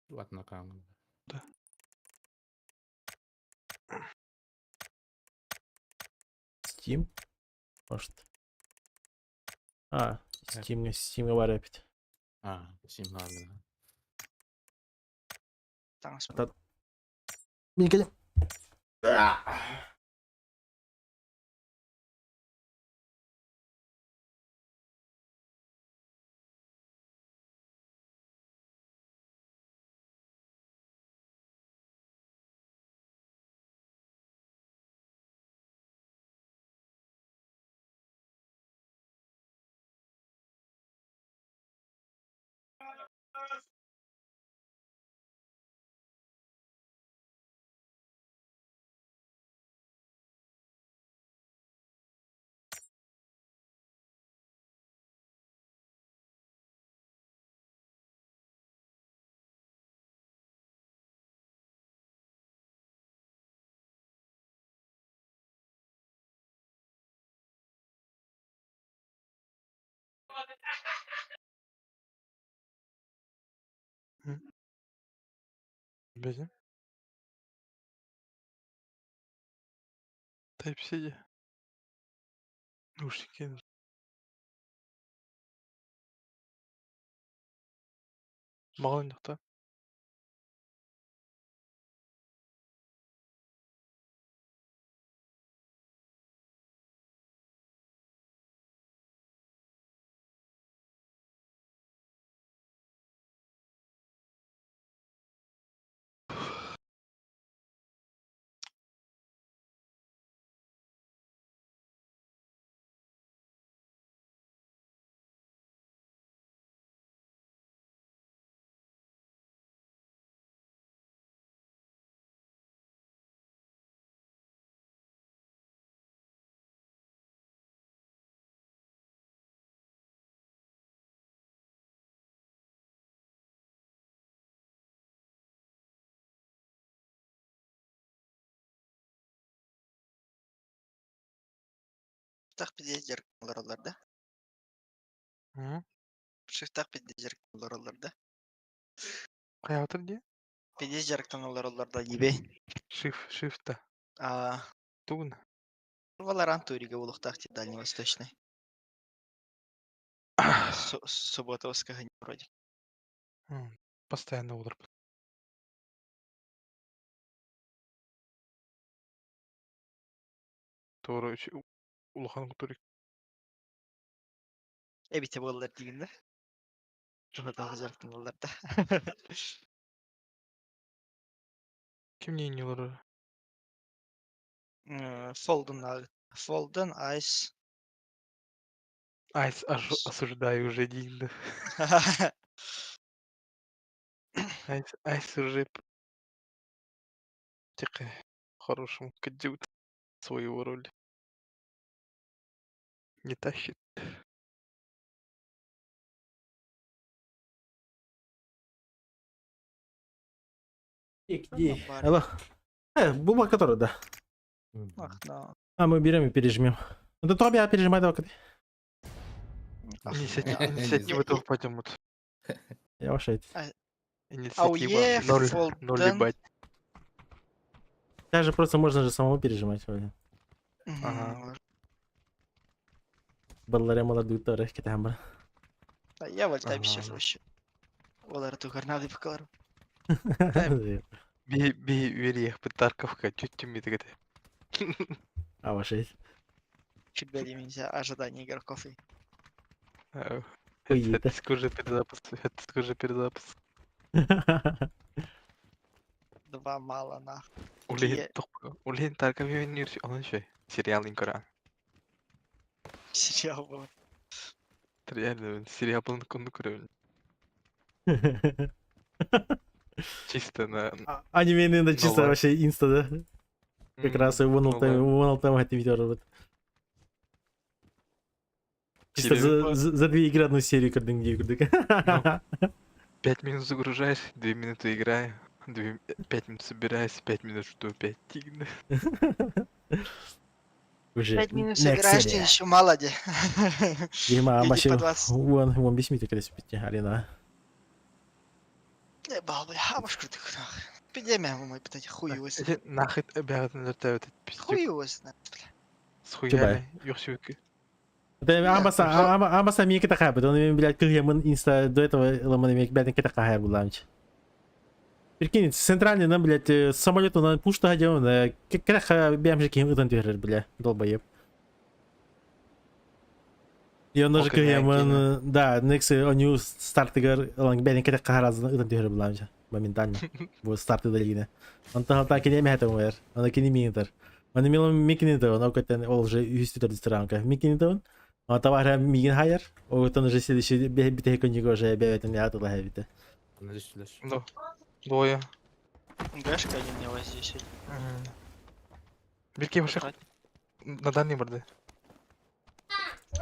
Вот на камеру. Steam. Может. А, Steam говорит опять. А, символ. Там Да. Никогда. Бля. Type-C. Наушники. Маған жоқ та. Так пиздец да? Шифтак пиздец да? Қай отыр де? Пиздец жарықтануларда ебе. Shift-та. А, Тугын. Valorant турига улуқтақ те дальневосточный. Субботовского не вроде. Постоянно отыр. Тура улахан турик. Бите болар деген да? Субботовғы жарықтануларда. Ким нейнелері? Фолден, Айс. Айс осуждаю уже дейінді. Айс уже тек хорошему кадют свою роль. Не тащит. Где? Алло. Буба, который, да. Ах, да. А, мы берем и пережмем. Это то я пережимаю, давай. Инициатива тоже поднимут. Yavaş et. Инициатива ноль Фолден. ебать. Даже просто можно же самому пережимать вроде. Ага. Балларя молодую тарих кетем бар. А я вольтай bir Ага. şey вообще. Олар тугарнады бакалар. Би вериях пытарковка, тютюми тегете. Yavaş et. Чуть нельзя ожидание игроков. И Хуй Это скажи перезапуск. Это скажи перезапуск. два мало нахуй. Улин Тарков юнир он еще сериал инкора. Сериал был. Реально сериал был на конкуренте. Чисто на Anime'nin de çizse Vallahi. şey Insta'da. Как раз One Time это видео робот. Чисто за 2 игры одну серию кырдың дей кырдык. 5 минут загружаешь, 2 минуты играю, 5 минут собираюсь, 5 минут жду, опять тигн. Уже 5 минут next сыграешь, ты серия. еще молодец. Ема Иди маşı по 20. 15 minut kadar bitti arena. Не бал, бля, а может крутых нахуй. Эпидемия, мой, блядь, хуй его знает. Эти нахуй обязаны летают этот Хуй пиздюк его знает, бля. с хуями, юрсюки. Ama sen miyek tak habit. Onu benim bilet kıyamın insta до этого ламаны мiyек бәден кетак хая буламч. Прикинь, центральный нам, блядь, самолет он пушта гадел, как бям же кем удан тюрер, бля, долбоеб. И он же кıyamın, да, next onu startigar olan bәден кетак харазын удан тюрер буламч. Моментально. Bu startı da yine. Он та кене мехтем вер. Он кене минтер. Он имел микинитон, он көтен ол же үстүтөр дистранка. Микинитон. Он товар мигин хайер. Он уже следующий бите коньего уже беветен я туда хевите. Bana düştüler. Да. Двое. Гашка один мне воздействует. Бирки ваших на дальней борды.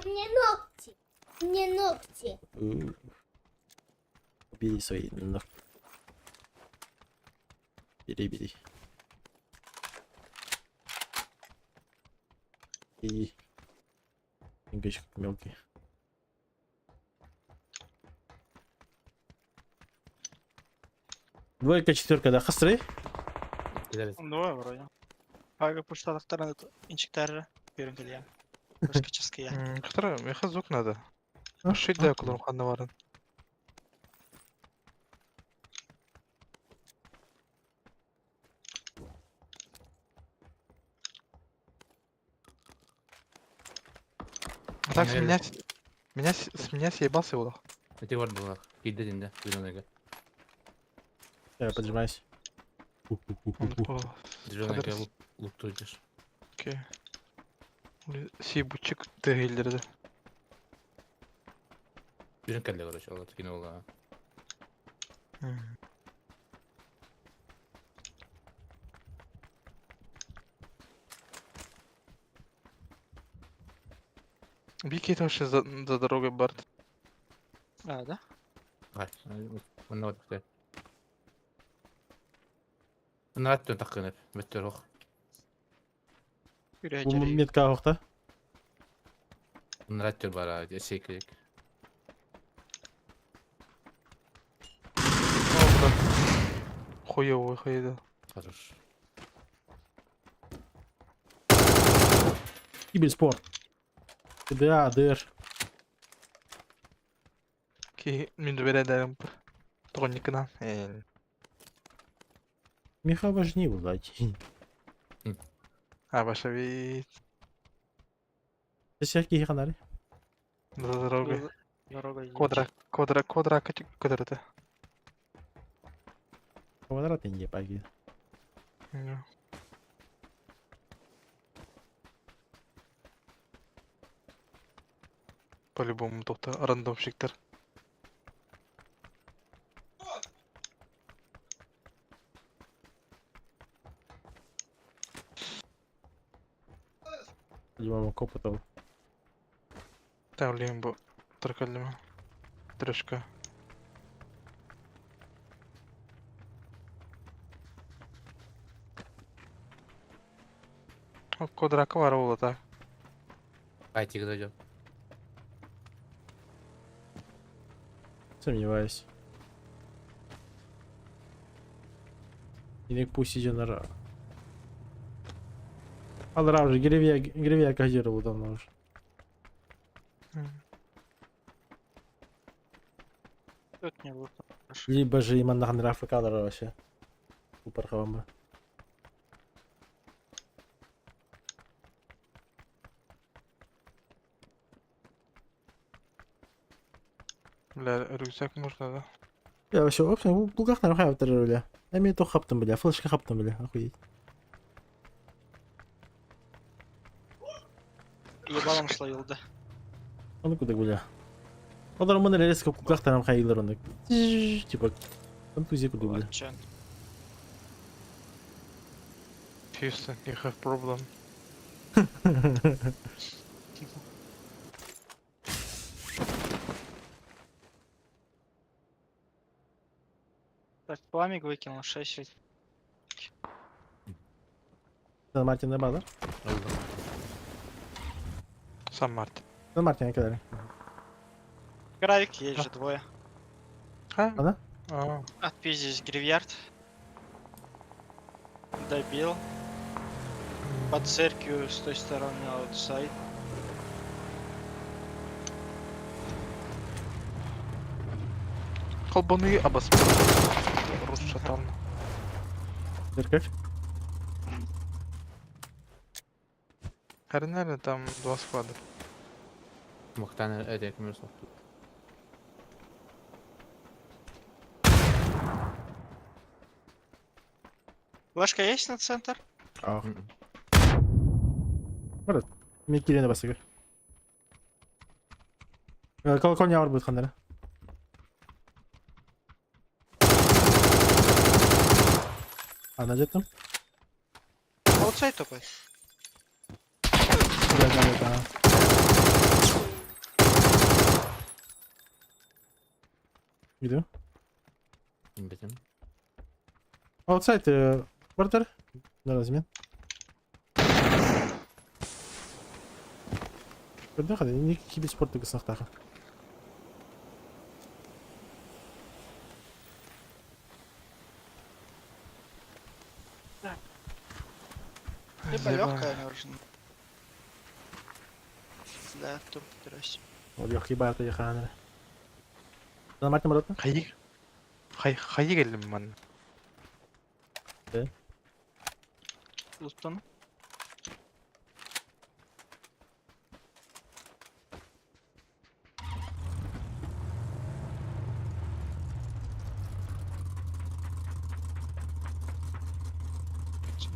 У меня ногти. У меня ногти. Бери свои ногти. Бери. И ингочек мелкий. Двойка, четверка, да, хастры? Gideriz. Давай вроде. Ага, пошла вторая инчектарра. Первым колья. Раскаческая. Который мне хазук надо. Шить да, куда он наварен. Так, с меня съебался его. Öteki vardı bak. Giddi dinde. Duyduğuna göre. Я поджимаюсь. Duyduğuna göre Kadar- loot duyacağız. Окей. Сибучик тегилдерді. Ürün kelle var aşağıda. Yine oldu ha. Вики это вообще за дорогой Барт. А, да? Hayır. Bana var işte. Bana var dön takın hep. Vettör ok. Bu Переодели. метка хохта. Bana vettör var ha. Şey klik. Хуёвый хуеда. Хорош. Киберспорт. Да, дыр. Ки мен бередерим. Тоникна. Меха важнее, блядь. А ваша вид Ты всякие канали. за дорогой. Дорога есть. Квадра, это? Квадрат не паги. По-любому тоқта рандомщиктер. По-любому копотал. Тәулейін бұл тұркалыма. Трешка. Квадрака var oğlu da. Ay tigre dojam. Сомневаюсь. Иnek пусть идет. Алра уже гревия кодировал давно уже. Тут не выпал. Либо же именно хандрафы кадра вообще. Супер хавамба. Бля, рюкзак нужно, да? Я вообще, в общем, в лугах нормально бля. Я мне то хаптом, бля, флешка хаптом, бля, охуеть. Ебалом словил, да. А ну куда, бля. Вот нормально резко в лугах там хаилер, он типа, контузия куда, бля. Чан. Houston, you have problem. Так, пламик выкинул 6. Сан Мартин на базар. Сам Мартин. Сан Мартин кидали. Гравик есть же двое. А? А, да? А, Отпиздись гривьярд. Добил. Под церковью с той стороны аутсайд. колбаны обосп. Рус шатан. Церковь. Наверное, там 2 склада. Muhtemelen edek mi soktu? Флешка есть на центр? Ах. Брат, мен келені басыға. Колокольня бар будет қандары. Ана жеттім. Аутсайд топай. Gidiyor. Bilmiyorum. Outside quarter. На размен. Көрдің қандай, не кибет спорттық сынақтағы. Либо легкая нужна. Да, тут дрось. Ол легкий барда яқаныр. Сан Мартин барады ма? Қайы келдім мен. Луттон.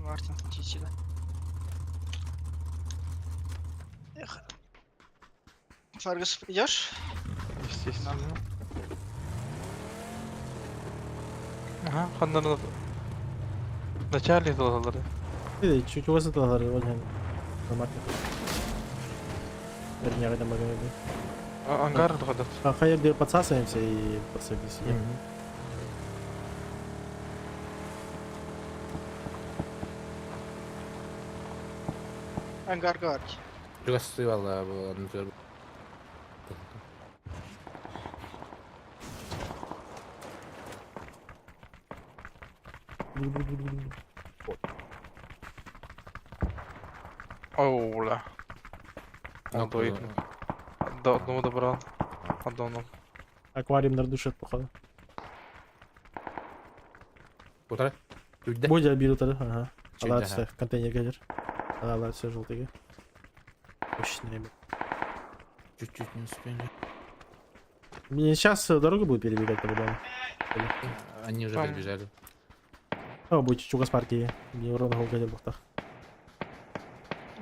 Мартин, иди сюда. Эх. Фаргус, идешь? Естественно. Ага, хандарда. Начальник доллары. Чуть возле доллара, ойнайды. Сан Мартин. Вернее, қайдан барған еді. Ангар доходит. Хайерде подсасываемся и подсадись. Ангар гарки. Burası valla bu anlatıyor. Оула. Ну, двоих. До одного добрал. Одного. Аквариумдар душат, походу. Куда? Туда? Бодя берут, ага. Чуть, Алар ага. все, контейнер газер. Алар все желтые. Мощные, блин. Чуть-чуть не успели. Мне сейчас дорогу будет перебегать по-любому. Они уже Там. прибежали. О, будет чуга с парки. Не урона в газер бухтах.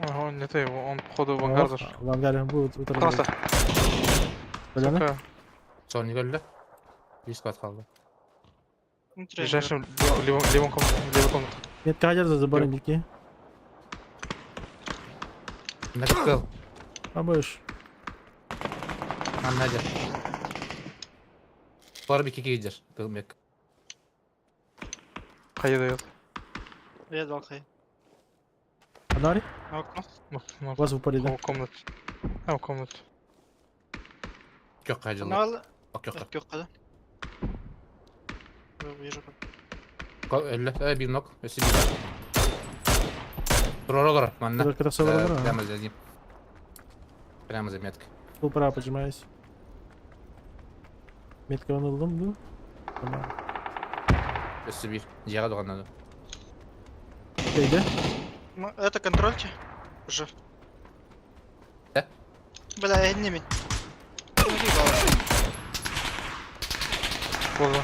Ага, не ты его, он походу в ангар зашел. В ангаре будет утром. Просто. Поляна? Сука. Sonra gördü. Bir squad kaldı. Ближайшим левом комнате. Нет, кадер за забором беги. Nakıt. Побольше. Anladı. Sonra bir kiki gider. Kılmak. Қайы дает. Я дал хай. Фонари? На окно. Ну, У вас в упоре, да? в комнате. А, в комнате. Çok acılı. Канал. Yok yok. Yok yok. вижу. Bir nok. Ösü bir var. Dur oralar. Manna. Burada кросовер var ha. Прямо за ним. Прямо за меткой. Full права поджимаюсь. Метка aldım bu. Tamam. Ösü bir. Ciğer doğanladı. Şeyde. Ну, это контрольте. Уже. Да? Бля, я не Было.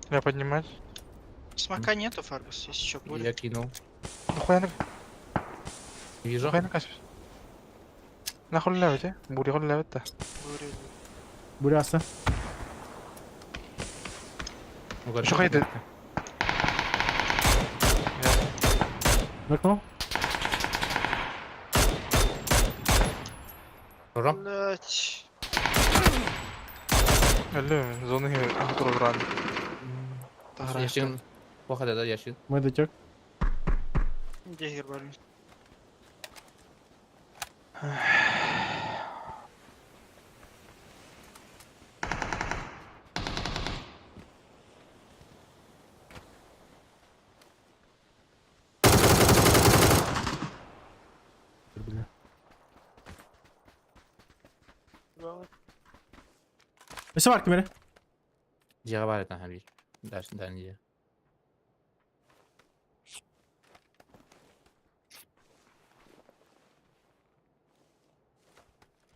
Я поднимать? Смока нету, Фаргус, если что, будет. Я кинул. Нахуя на... Не вижу. Нахуя на каспис? Нахуй левить, а? Бури хуй левить-то. Бурası. Şu kaydı. Bakma. Ром. Блять. Ölü mü? Zonu kontrol run. Yaşın. Bu kadar da yaşın. Мой дотек. Где гербальный? Бля. Nesi var kimere? Ciğer var ya her bir. Dersinden diye.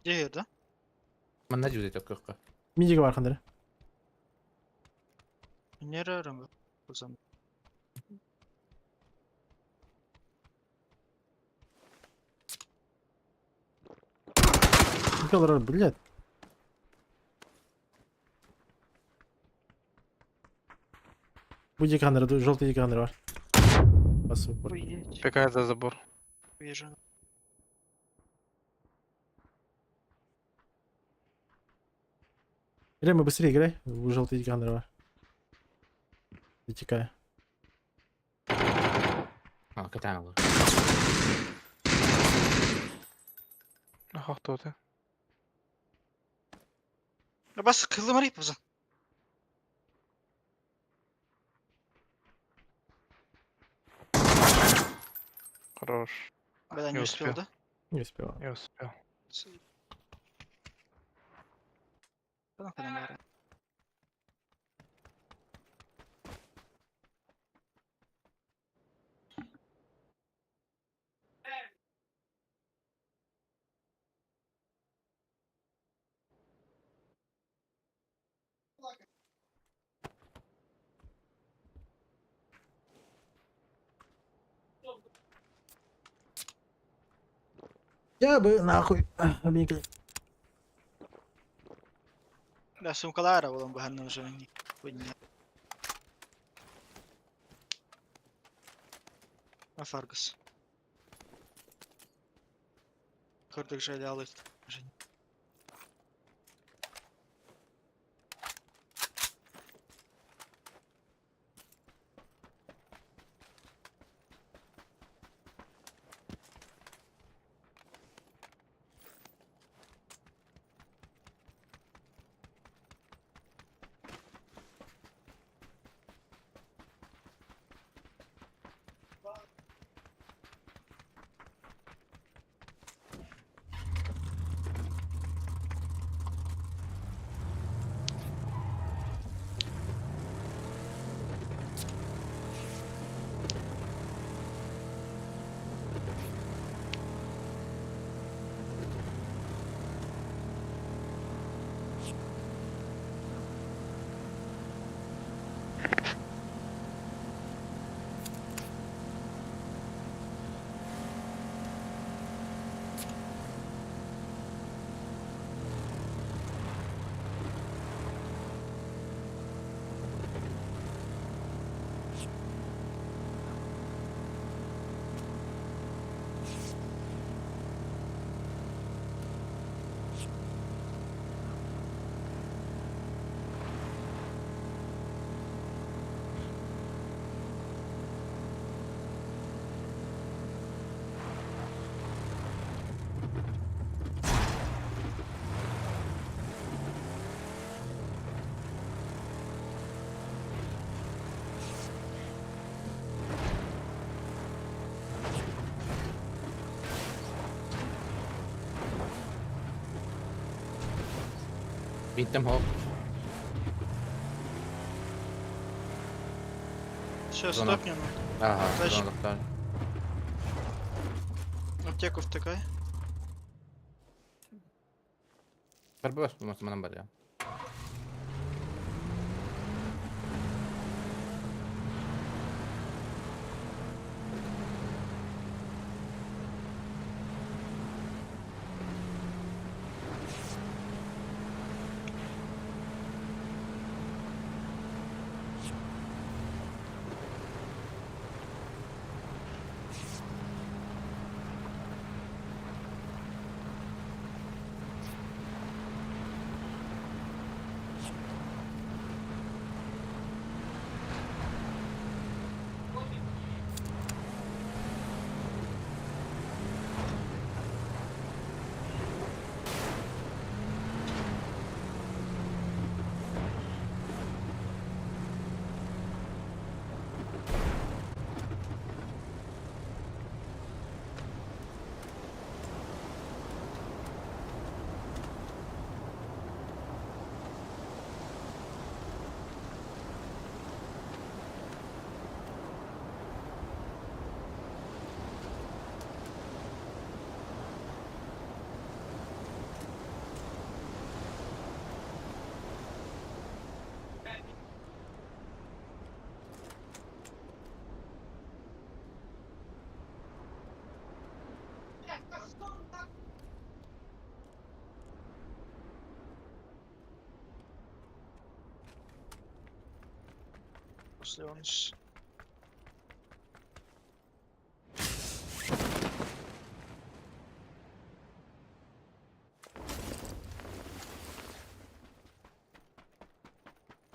Где я, да? Ben ne diyordu yok yok. Midiga var kanları. Не раром. Yıkılır блядь. Bu диканры, желтый диканры var. Basıp var. Охуеть. Пикает за забор. Вижу. Рема, быстрее играй. У желтый диканры var. Затекая. Ha katan olur. Ага, кто ты? Бас, кылымарый поза. Хорош. Бля, не Не успел, успел. да? Не успел. Не успел. Да нахуй нам орать. Я бы нахуй. Объекли. Бля, сумкалара булам багано вже ні. Хуйня. А Фаргус. Курдик же алып. Вже ні. Bintem hop. Сейчас Зона. стопнем. Ага, Тащи. зондықтар. Аптеку втыкай. Бір бос болмаса мынан бар ya. После он ж-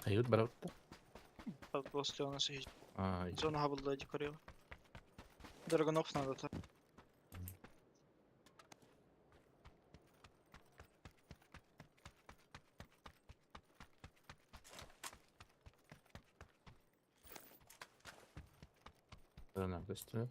Кайют бар отта. После он ж- А, Зона Хаббла декорила. Драгонов надо так. nerede istiyor?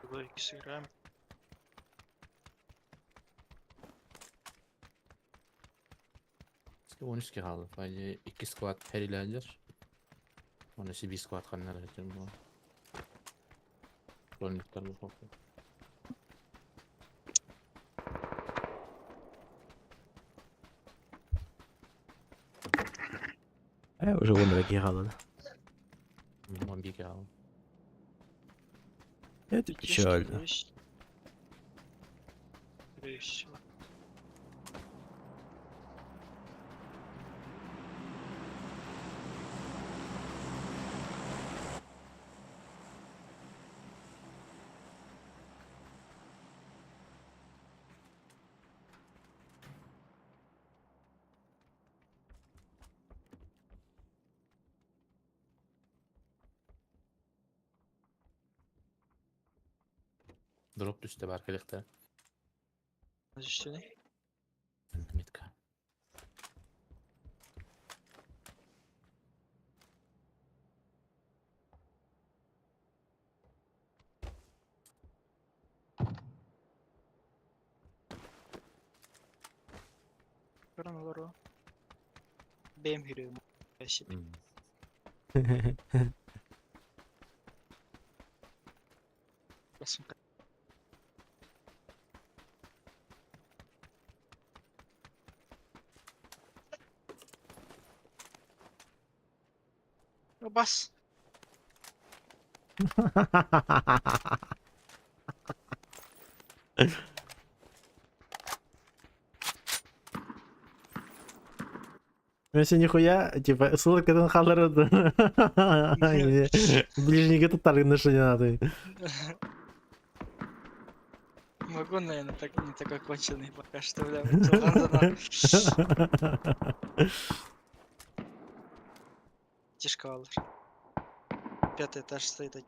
Burada ikisi играем. Bizde 13 kaldı. Sadece 2 squad her ilerler. Onun için bir squad kanlar edeceğim bu. Zorunluluklar bu farklı. Уже вон такие голода. 11 kaldı. Это печально. Есть. Скорее всего. Drop düştü barkelikte. Защищены. Mitka. Коронавирус. Benim yürüyorum. Şimdi. Basın. Bas. Вообще нихуя, типа, ссылка калдырды. Ближнего туттарга что не надо. Могу, наверное, так, не такой конченый пока что, бля. Лондона. Тишка алыр. 5-й этаж стоит.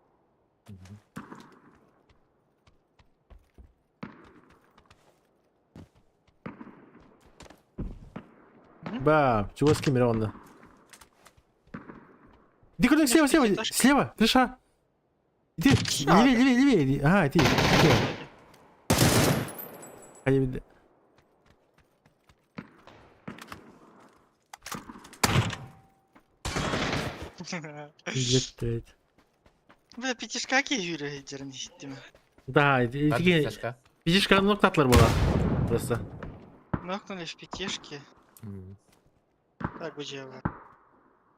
Бам! Чего скимировано? Иди куда слева, слева, пятиэтажки. слева, крыша. Иди, А, левее, левее, левее. Иди. Ага, иди. Закрыть. Бля, пятишкаки Юрий Дернистин. Да, Hadi Сашка. пятишка ноктатлар была. Просто. Нокнули в пятишки. Так бы дело.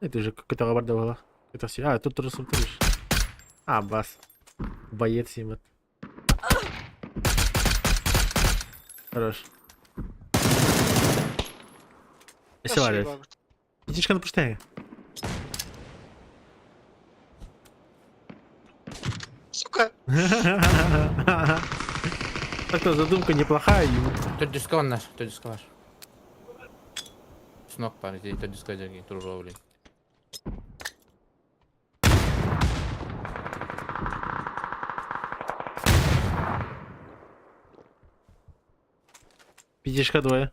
Это уже какой-то лабарда была. Это все. А, тут тоже смотришь. А, бас. Боец им. Хорош. Спасибо, Олег. Пятишка на пуштяге. Сука! Так-то задумка неплохая. Тот дискон наш, тот дискон. Снок парень, тот дискон деньги, тружовый. Пятишка двое.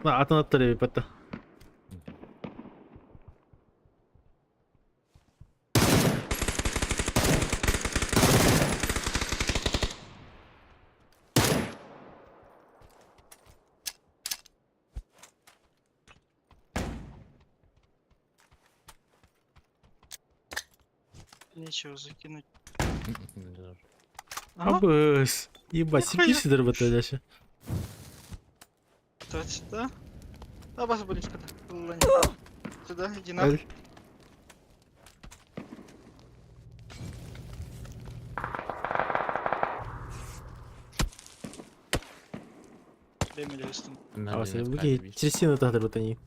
Атанаттыры бепетті. Нечего закинуть. Абыс. Ебать, сиписидор бетті дальше. Кто сюда? А, бас близко. Сюда, иди на. Демили вестон. А вас не через стену тахтар бетті.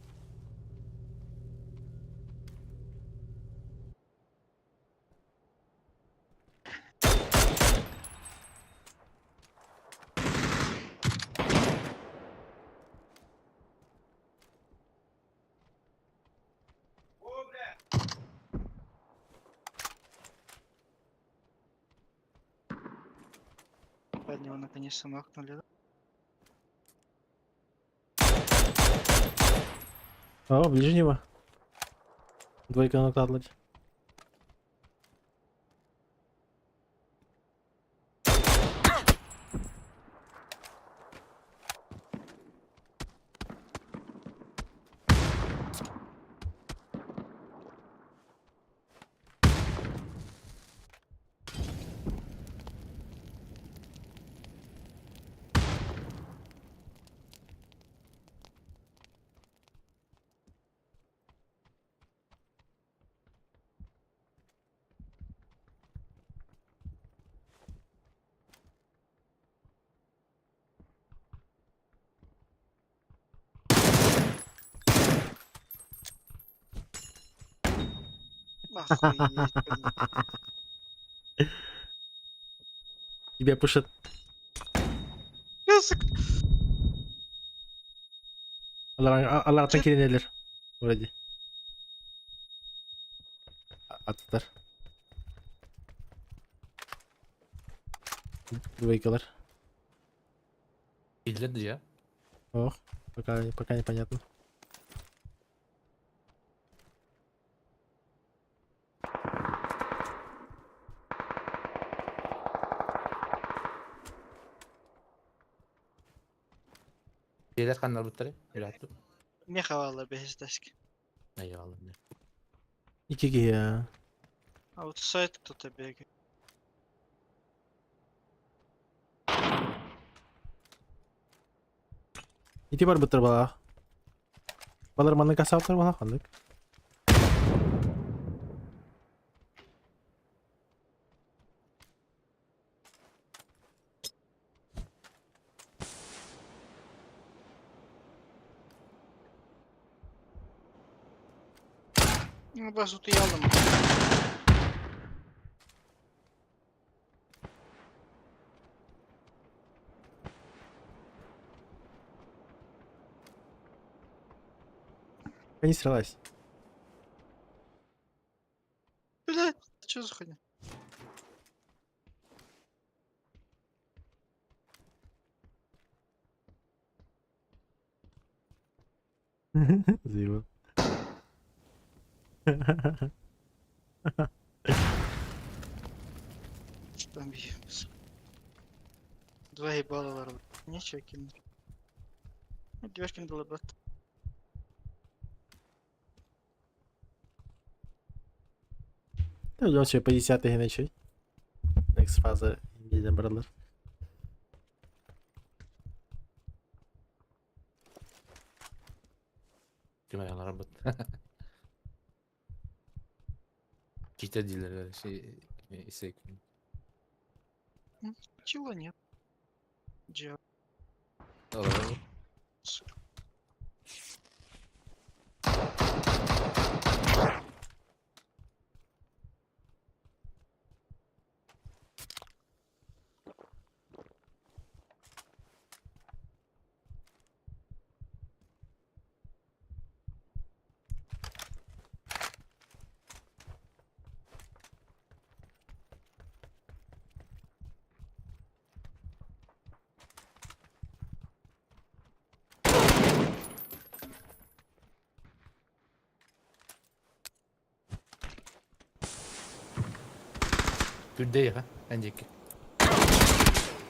Его наконец-то нокнули. О, ближнего. Двойка нокатлать. Охуеть, блин. Тебя пушат. Аллах'tan kirinler. Вроде. Attılar. Двойкалар. İzledi ya. Ох, пока непонятно. Şeyler kanlar butları. Ürettim. Меховала бездаски. Eyvallah. Икиги я. А вот сайт кто-то бегает. Ити бар бутыр бала. Балар маны касаптар бала хандык. Ну, базу ты ялом. Понеслась. Блядь, что за хуйня? Заебал. Там бьётся. 2 ебала ворот. Нечего кинуть. Ну, Девушкин был брат. Та yol şey polisiyata yine şey. Next fazla İngilizce buralar. Kim ayağına работает. Какие-то дилеры, исек. Чего нет? Джа. Türk'de ha, önceki.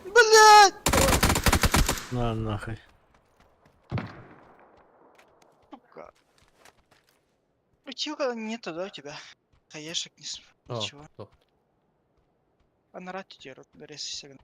Блядь! На нахуй. Сука. Ну чего нету, да, у тебя? Хаешек, ничего. Yok. А на рате тебе рез сигнал.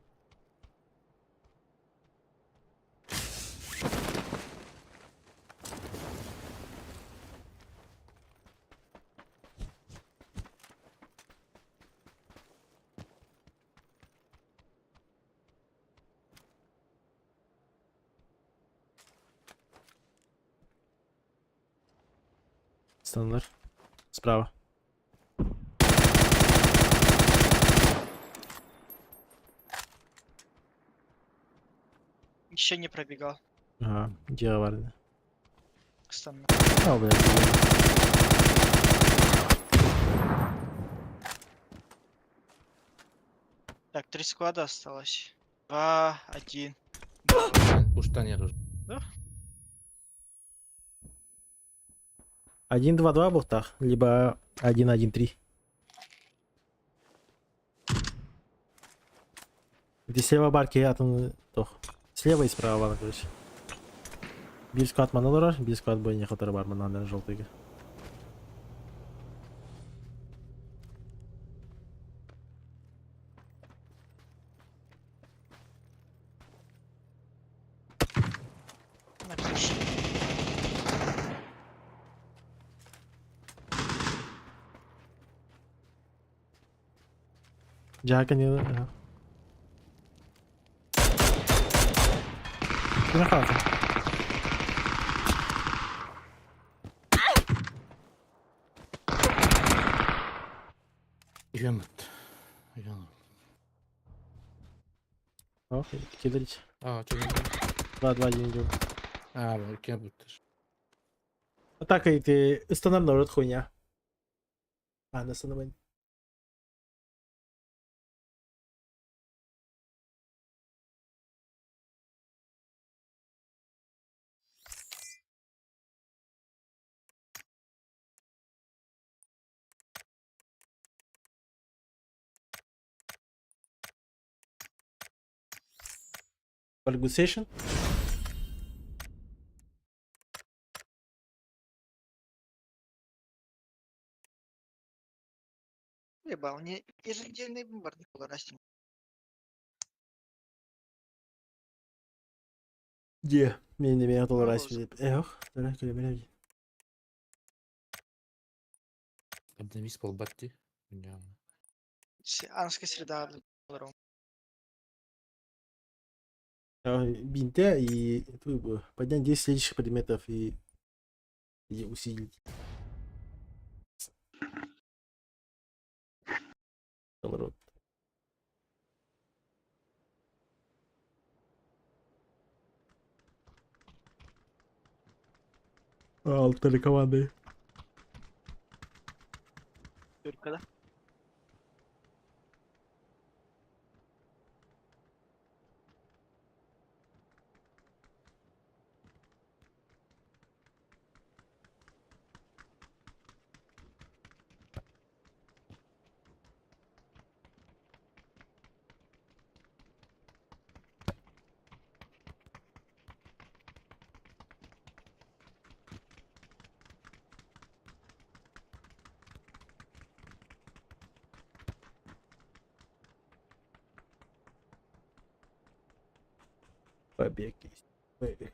Стандар. Справа. Еще не пробегал. Ага, где vardı? Стандарт. Al блядь. Так, 3 склада осталось. 2, 1. Uçtan yer hocam. 1-2-2 был так, либо 1-1-3. Где слева барки атын тох. Слева и справа бар, короче. Bir squad manalar var, bir squad boyunca kadar var mananların желтыйга. На крыше. Jack'ın yanı. Aha. Yine kalkın. Yemedi. Yanım. Oh, killeriç. Aa çok iyi. 2-2 идем. А, блин, кем будешь? Атака и ты стандарт народ хуйня. Anasını ben. Valgusation. Ебал, мне еженедельный бомбардник был растим. Где? Мне меня доллар Ну, раз Эх, давай кремень. Обновись полбатти. Понятно. Анская среда долларов. Бинте и поднять 10 следующих предметов и усилить. Наоборот. Алтарь команды. Только да. Побег есть. Побег.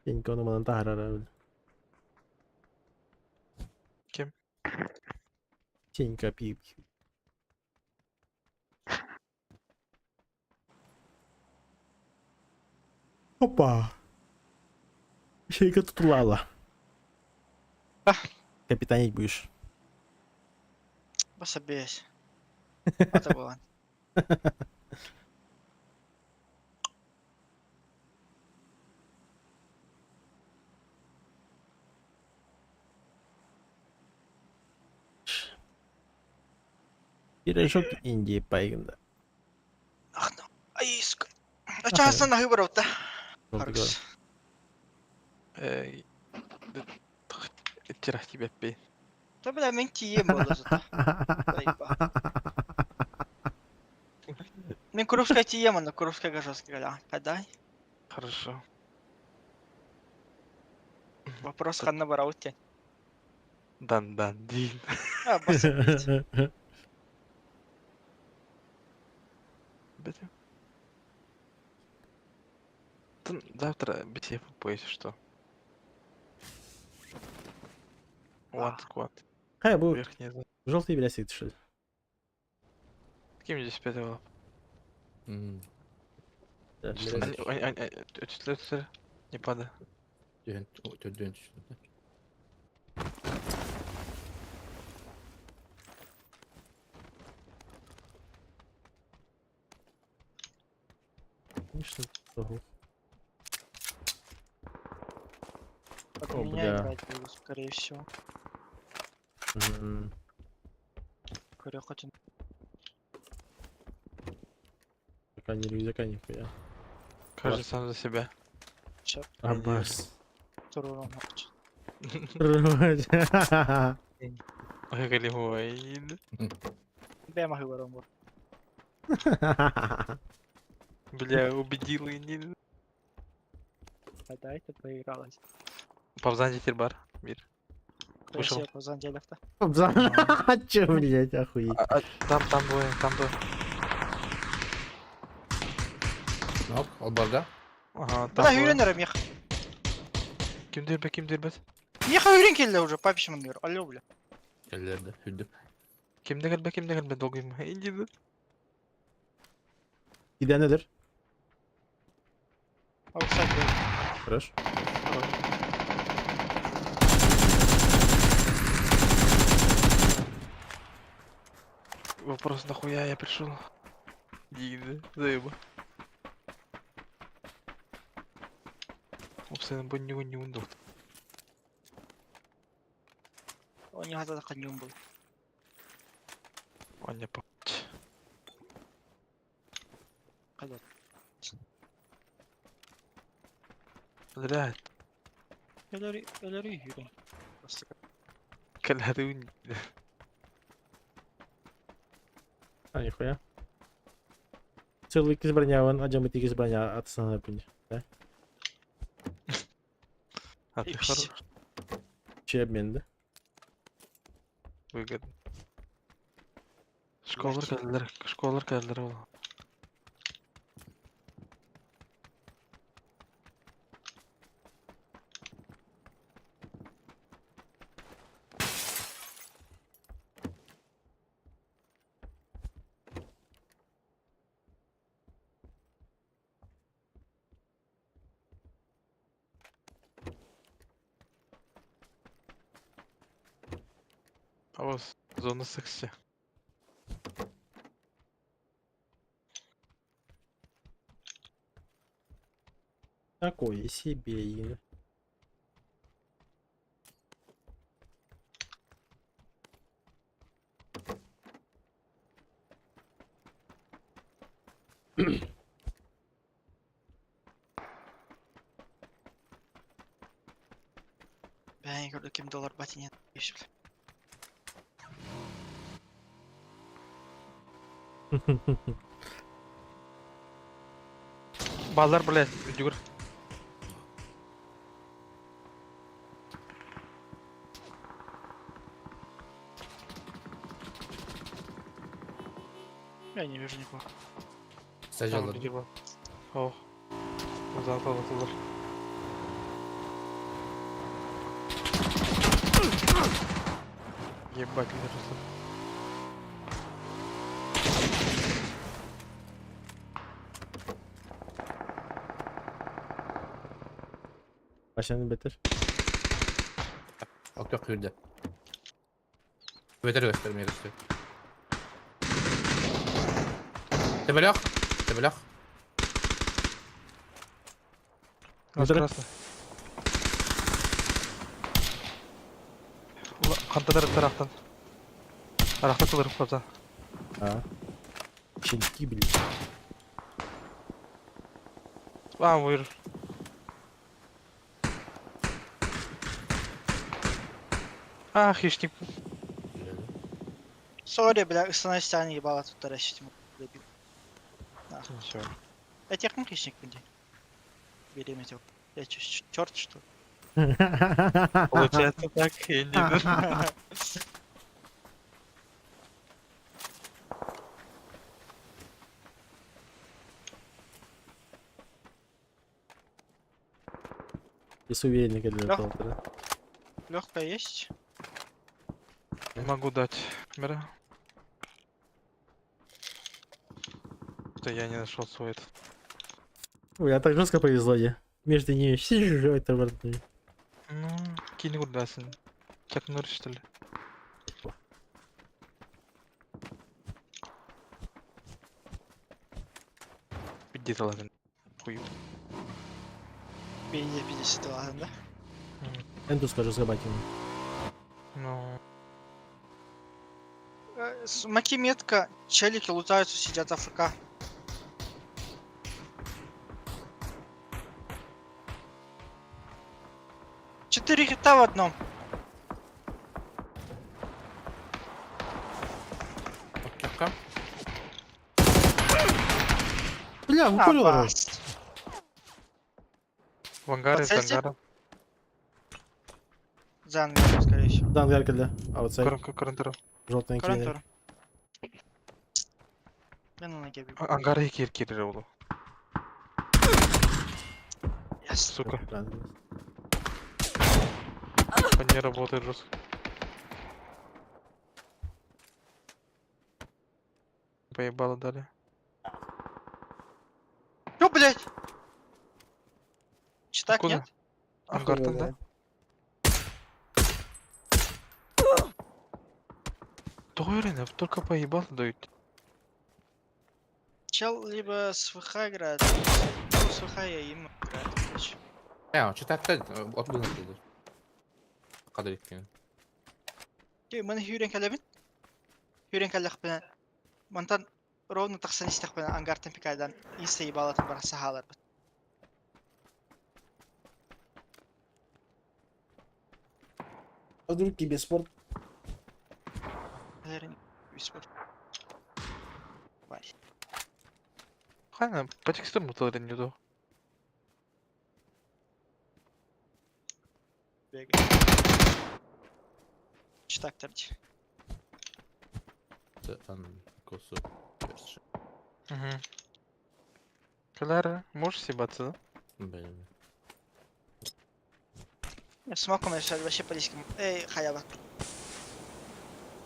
Тенька on oman tähdellä. Kim? Тенька пип. Опа. Щейка тут лала. Капитанить будешь. Пособись. Это было. Пирожок Индии поиграл. Ах, ну. Ай, А чого на виборов-то? Ну, Аркс. Эй, да тирах тебя пей. Та бля, мен тием болды зато. Заеба. Мен Куровская тием, но Куровская жестко говоря. Подай. Хорошо. Вопрос ханна бараутте. Дан дин. А, пособить. Бля. Завтра битье футбол, если что. One squad. Хай был Верхний зал. желтый блясик, что ли? Кем здесь пятого? Мгм. Да, Что блясик. Они не падай. Төдөн түштү да. Конечно, ого. Под О, меня бля. играть буду, скорее всего. М, Говорю, хоть он Пока не рюкзака нихуя. Каждый сам за себя. чат Аббас. туруром хочет. Ой, голевой. Бе могу выбором. Бля, убедил и не. Подай, ты проигралась. Повзанди Тирбар. Мир. Вышел. Красиво, позанделев-то. Чё, блядь, охуеть. Там двое, там двое. Нок, албарда. Ага, Бля, там үйренер мех. Ким дербет? Меха үйрен келді уже, папишман говорю. Алло, бля. Келлерди, хүлдүп. Ким дербет, долгий ма. Иди. Giden nedir? Аутсайд был. Хорош. Вопрос, нахуя я пришел? Иди, заеба. Опция бы не ундул. Он не готов конем был. Он не помнит. Когда? Блядь, Элери үйрен. Просто как. когда ты А, нихуя. Целый киз броня, вон, один киз броня от снайпера. Да? А ты Ипси. хорош, Чей обмен, да? выгодно. Школар кәлдер ол. А у вас зона секси. Такое себе. Ben gördüm kim dolar batine. Балдар, блядь, жүгір. Я не вижу никого. Стадионда. О, uzatılır. Ебать, лежит. Başını bitir. Yok yok yürüdü. Beter göstermeye göster. Tebelak. Tebelak. Красный. Kantalar taraftan. Tarafta kılır fazla. Ha. Çeliki bile. Buyur. Хищник. Сори, бля, ысына стяни ебала тут таращить. Все. Я техник хищник będzie. Береметил. Я черт что? Получается так, я не знаю. Без уверенника для Лёх. полтора. Легкая есть? Могу дать. Бери. Что я не нашел свой этот. Ой, а так жестко повезло я. Между ними это родные. Ну, кинь курдасын. Чак Норрис, что ли? Пиздец, ладно. Хую. 50 ладно, да? Энду скажу сгобать ему. Ну, Маки метка, челики лутаются, сидят АФК. Четыре хита в одном. Кепка. Бля, упорил его. Бас. в ангаре, с Подсельте? ангара. За ангаром, скорее всего. Да, ангарка для. Аутсайд. Карантера. Желтый кинет. Карантор. Я на ноге бегу. Ангар и кир oldu. Yes. Сука, Правильно. он не работает жестко. Поебало дали. Ё, блядь! Читак Откуда? нет? Ангар там, да? Тойрен, только поебал дают. Чел либо с ВХ играет, либо с ВХ я им играет, короче. Ya çıtakta ot bunu dedi. Kadar etken. Мен Хюрен калебин. Хюрен каллах бен. Монтан ровно тахсан истах бен ангартан пикайдан инста ебалатын бар сахалар. А вдруг тебе спорт? Наверное, виспор. Бай. Хайна, по текстурам Тойрен не до. Бегай. Читак тарди. Там косу. Угу. Калара, можешь съебаться, да? Benim. Я смоком решали вообще по-лискому. Эй, хаяба.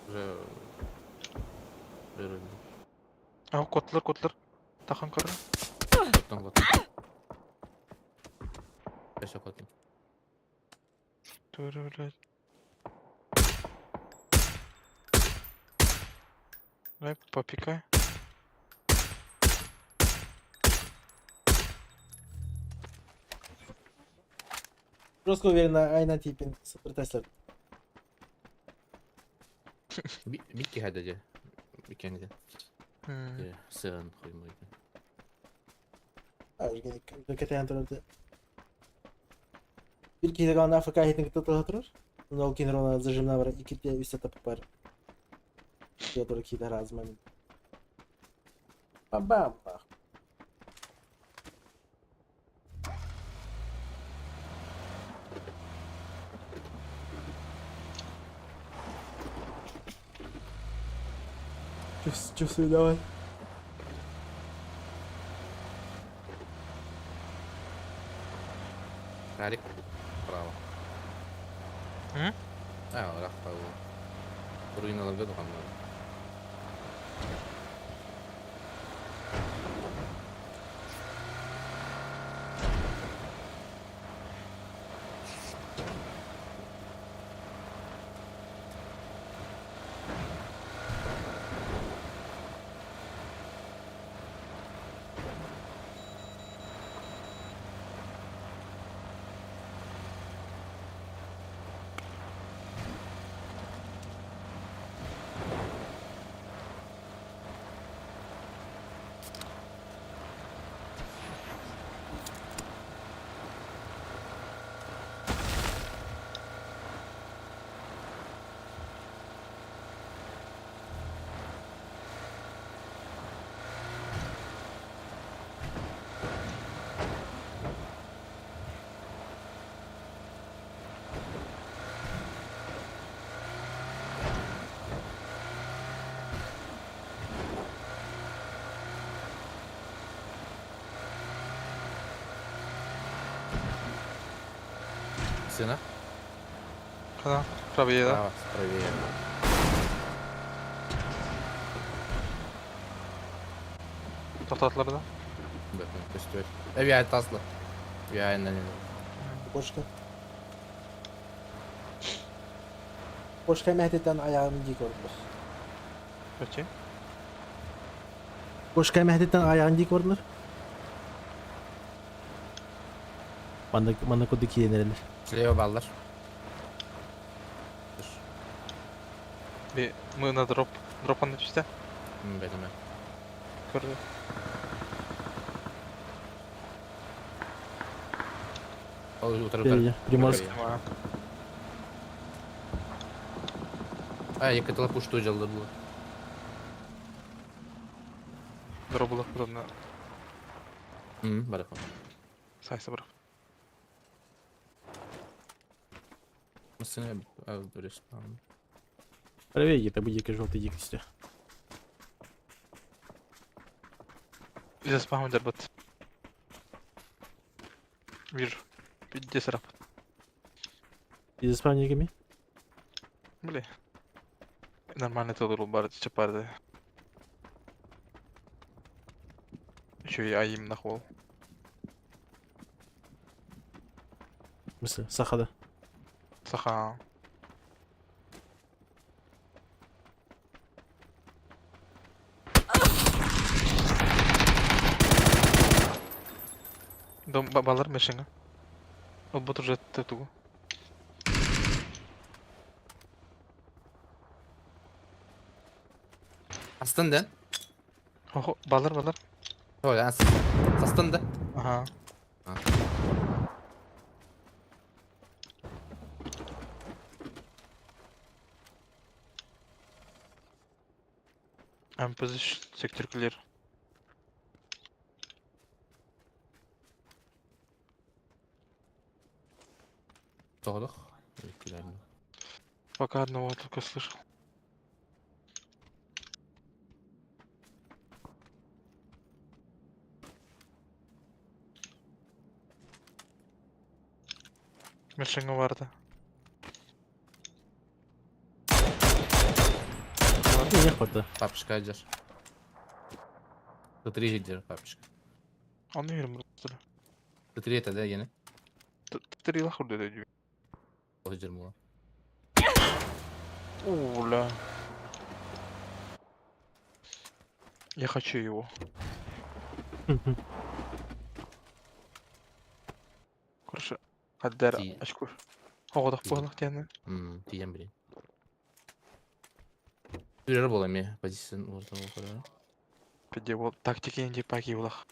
Уже... Верно. А, котлар. Тахан кара. Коттон. Beş kottон. Тойрен, блядь. Давай, попикай. Просто уверен на aynen tipin 0 Tesla. Битки хәдәде. Икәнде. Hmm. Сыгын куймайды. Organik. Kötüyen dururdu. Bir kere kalan Afrika heyetini tutulur. Nol kinir ona zajimna var. İki diye üstte tapıp var. Ya doğru ki de razım emin. Bam bam bak. Чувствую, давай. Ралик. Право. Hı? Ha, Raffa bu. Ruinalarda dokanlar. Сына? Kadan. Правее, да? Право, правее. Toxtatdılar da. Bakın, göster. Bir taslı. Bir ayından Boşka. Boşka Mehmet'ten ayağını dik ordular. Peki. Boşka Mehmet'ten ayağını dik ordular. Bana kodaki yenilerler. Слева баллар. Bir мы на дроп. Дропан начисте. Benim. Gördü. Утро, Приморск. Tamam. Yakıtıla puştu hocalar bu. Дробулах buradan. Барахо. Sayısı bırak. Сына, респаун. Правее, это будет желтый дикости. Bize spam derbat. Вижу. 50 раб. Из исправниками? Бля. Нормально это был бар чапарды. Еще и аим нахуй. В смысле, Сахада. Саха. Дом балар мешенга. Ол бот уже тетугу. Астында? Охо, балар. Ой, астында. Ага. I'm position sector clear. Тоғдық. Пока одного только слышал. Мешенга vardı. Не хватает. Папочка одер. Тут 3 одер, папочка. Anlıyorum burada. Тут 3 это, да, yeni? Три лаху dedi. Одер мула. Уля. Я хочу его. Короче, Каддар Ти- очко. Оғдық Ти- болық дені. Тием, блин. Түрер бола ме, позициян ортаға қойған. Педе бол тактика енде паки болақ.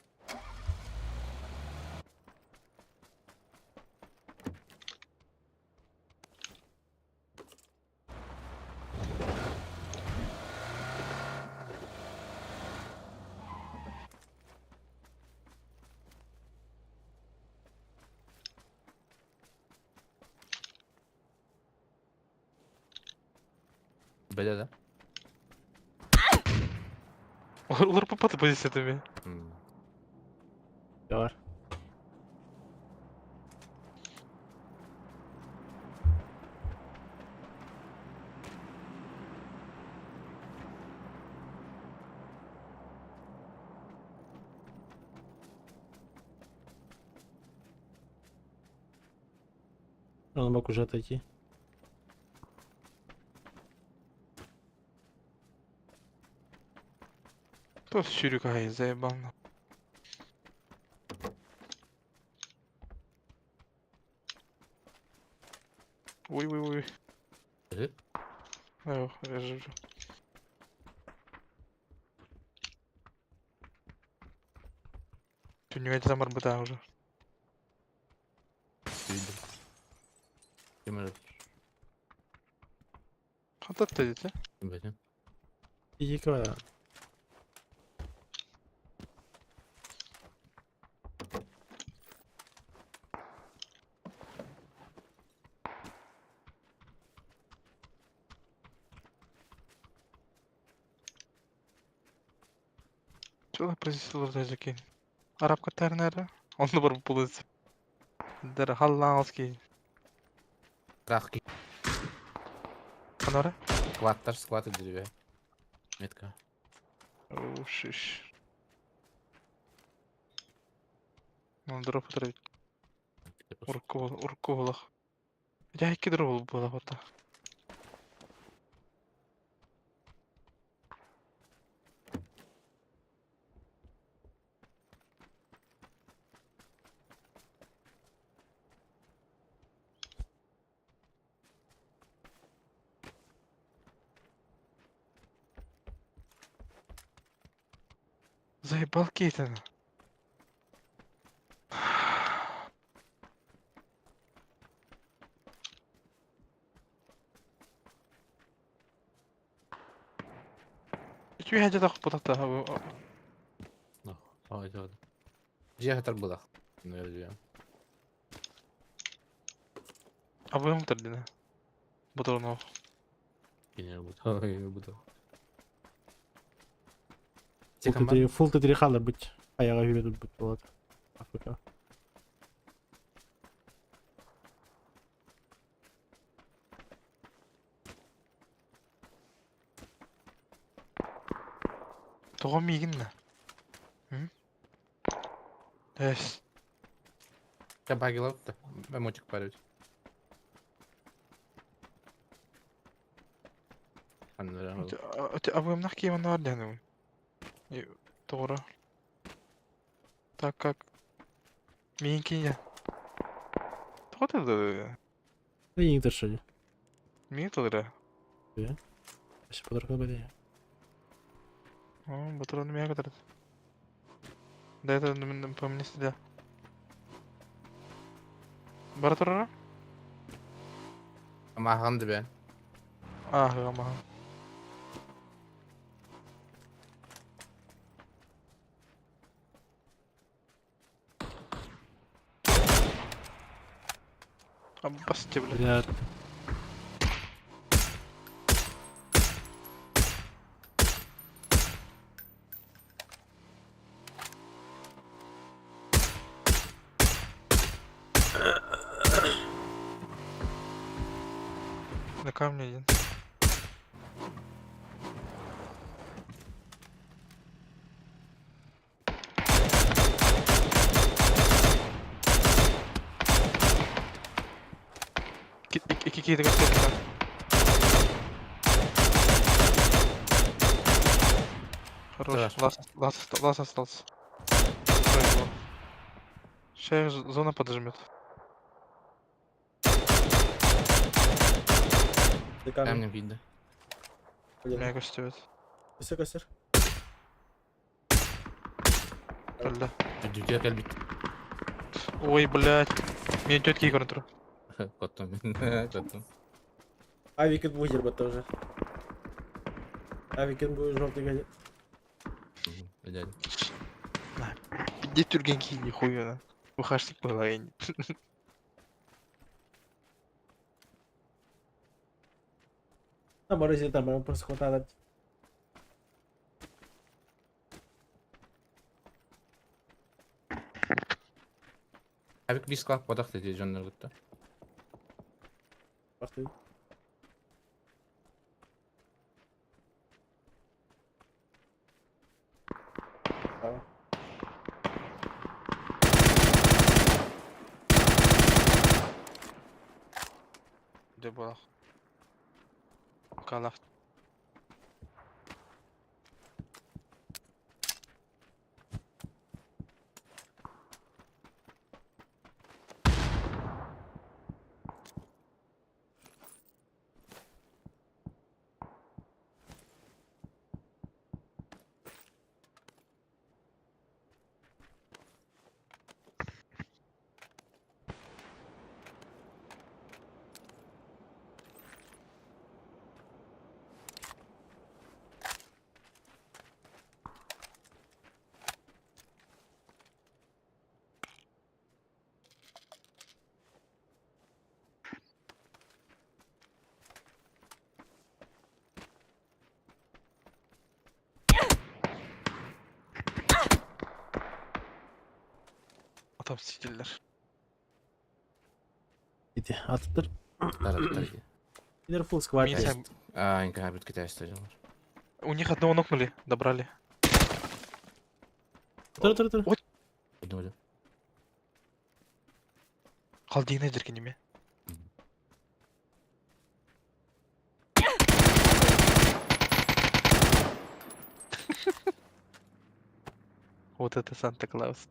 Бәле, да? Олар попады позицияда. Var. Он мог уже отойти. Тот щурика заебал. Ой. Бәле? Ох, я же... Ты не видишь замар быта уже. Видел. Кем это? Хатат ты идти? Бәле. Иди квадрат. Чего позицияларда жеке? Араб катарнары? Онды бар булыз. Дер халланский. Крахки. Канара? Скваттар, скваты дереве. Метка. Ушиш. Ну, дроп отравить. Урковалах. Я iki дроп было вот так. Заебал Кейтона. Чего я где-то куда-то? Ой, да. Где это было? Наверное. А вы ему Бутурнов. Я не буду. Я не буду. Тихо, Full T3 хала быть. А я говорю, тут быть вот. АФК. Того мигна. Эс. Я багил, эмотик парить. А вы нахки его на ордену? Тора. Так как... Минкиня. Вот это... Да и не дошли. Миталра. Сейчас подорвал бы. О, батрон меня который. Да это по мне сюда. Бартора? Маған дебе. Гама. Обости, блядь. Ряд. На камне один. Какие-то как-то. Хорош. Лаз остался. Сейчас зона поджмет. Ти камінь. Камнем піде. Мега стоит. Косир, косир. Öldü. Düdüğe gel bit. Ой, блядь. Меня тетки контру. Kotum. Kotum. А Вікет буде робити вже. А Вікет буде жовтий гаді. Дядя. Иди тюргенки, нихуя. Да. Ухажник была, я не... На морозі там можна просто хватати. Abi biz kalk badak dedi canlar gitti. Бахти. Право. Где была? Калах. Adam sikirler. Gitti. Atıptır. Taradıklar idi. Gider full squad. Меня есть. сам- Aa inka abi Kıtay стояlar. У них одного нокнули, добрали. Тұр. Öldüm öldüm. Халдейна деркенеме. Вот это Санта-Клаус.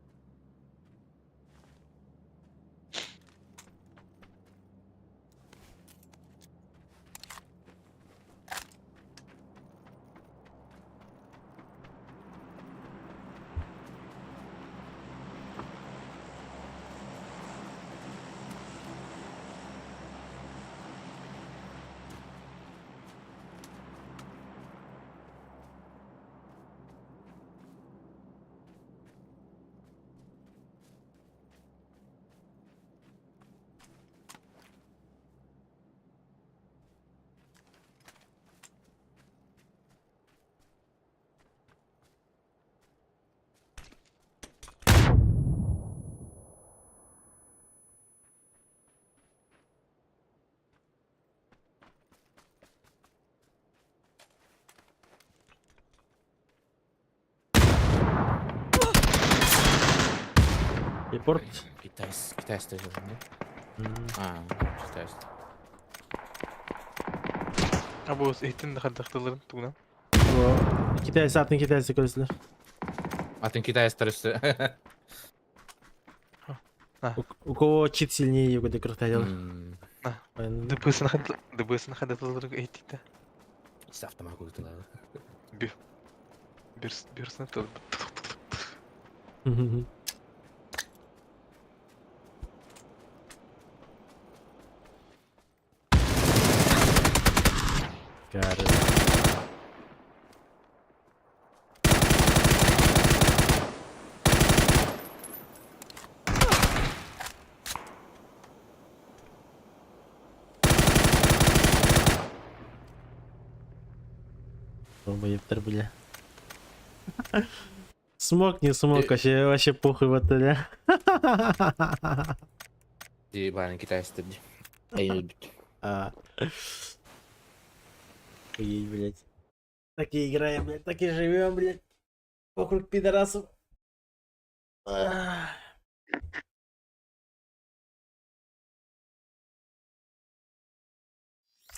Репорт. Kıtay стояlar ne? Aa Kıtay. А вот эйтин дахадахтыларын тугунан. Китай сатын китайсы көзлер. Atın Kıtay старысы. У кого чит сильнее его декреталил. ДБС нахадатыларын эйтита. İşte автомат koydular. Бирсна тыл. Кары. Долбоебтер, бля. Смог, не смог, вообще похуй в отеле. Diye bari Kıtay istedi. Eylül bitti. Охуеть, блядь. Так и играем, блядь, так и живем, блядь. Вокруг пидорасов.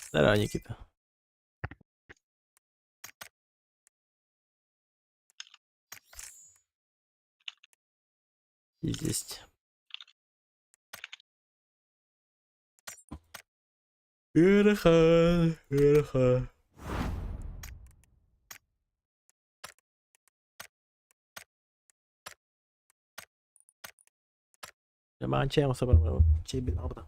Здорово, Никита. И здесь. Yürü. Ma non c'è un sopra. C'è bilorda.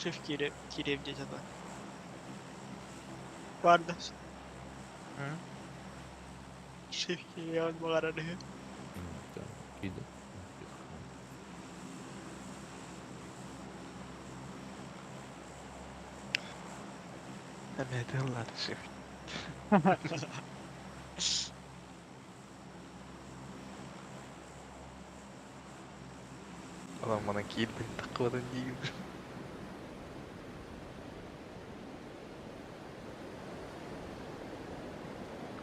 Шеф Кире где-то да. Vardı. Hı? Şef Kire он mağarada. Иду. Ne diyorlar şey. Adam bana kilden takmadan değil.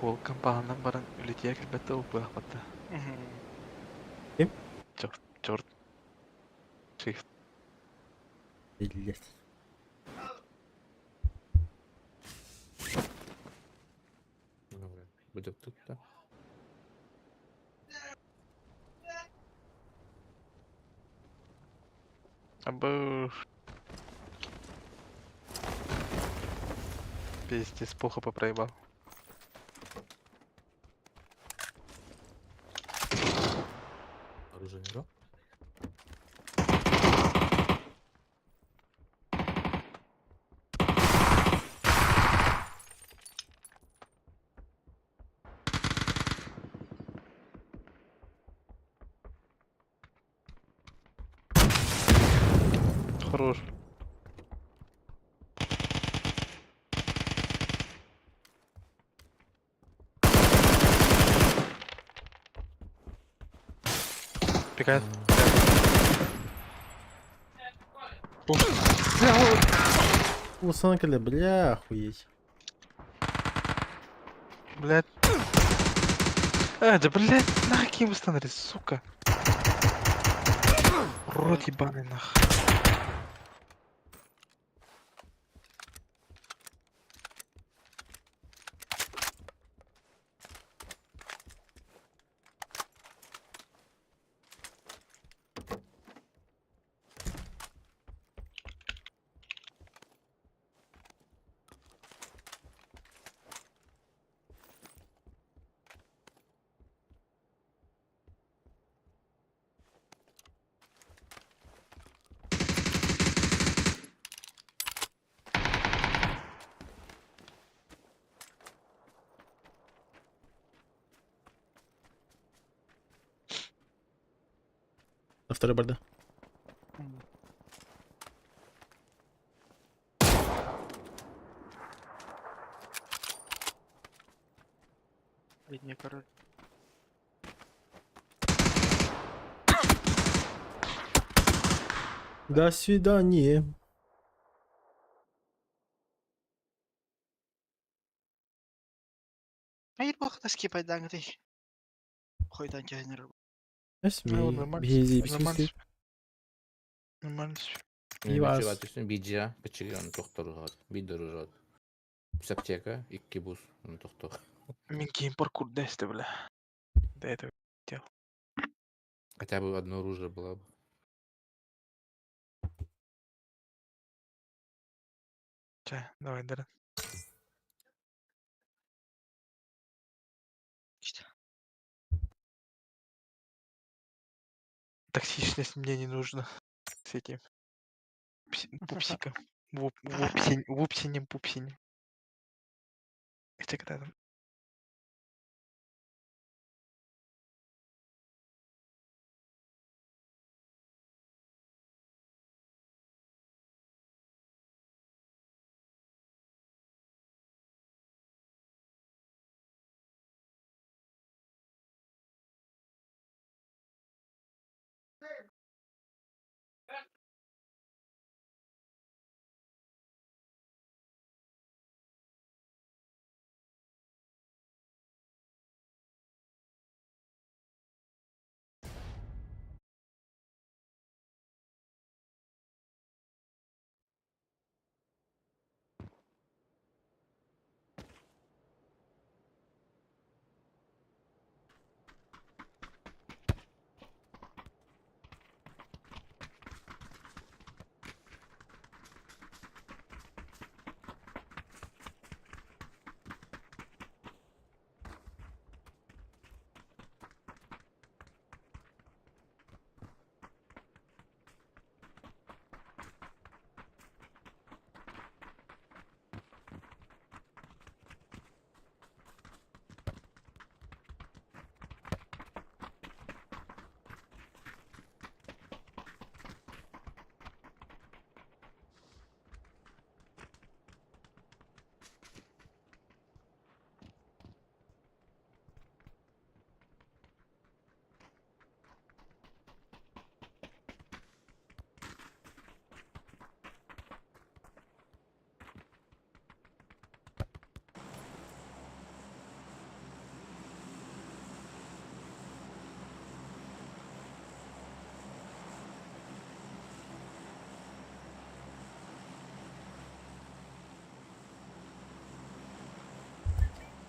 Volkan pahalan barang ulitiya kelbette o bu hakikaten. Kim? Jord. Shift. Belli. Будет тут, да? Абы. Пиздец, плохо попроебал. Оружие не брал? Хорош. Пикает. Усанкали, бля, охуеть. Блядь. Да блядь, нахуй кем становись, сука. Рот ебаный нах. На второй борда. Летний король. До свидания. Hayır bu kadar skip aydan gidiyor. Koydan gelinir. Esmi. Ну, нормально. Бези, Нормально. беспустит. Нормально. Пивас. Мечеват үстүн биджа, пычыган тохторугат, бидоружат. С аптека, 2 бус, тохтор. Мен кейін паркур десті, бля. До этого. Хотя бы одно оружие было бы. Ча, давай, Даррен. Токсичность мне не нужна. С этим пупсиком. Вупсинем, пупсинем. Хотя когда там?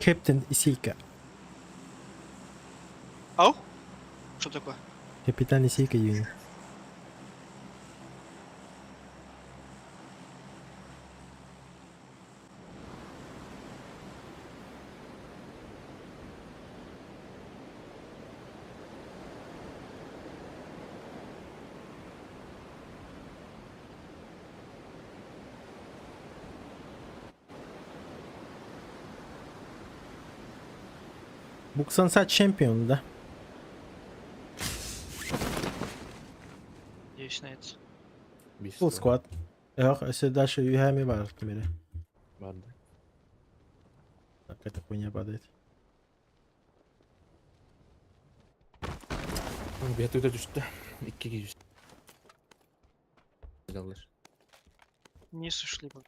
Кэптен Исейка. Ау? Что такое? Капитан Исейка Юни. Буксанса чемпион, да? Надеюсь на это. Full squad. Yok, дальше UHM var biri. Vardı. Hakikaten хуйня падает. Bir yatı da düştü. 2 kişi. Güzeller. Не сушли бы.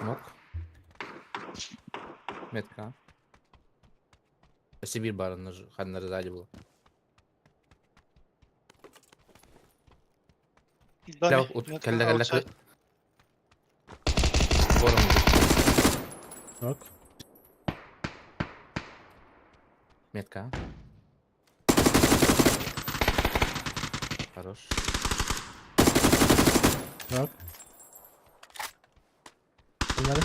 Нок. Метка. Сибирь барın ханları сзади было. Доме. Кәллә Метка кәллә outside. Ворон. Yok. Метка. Хорош. Yok. Bunları.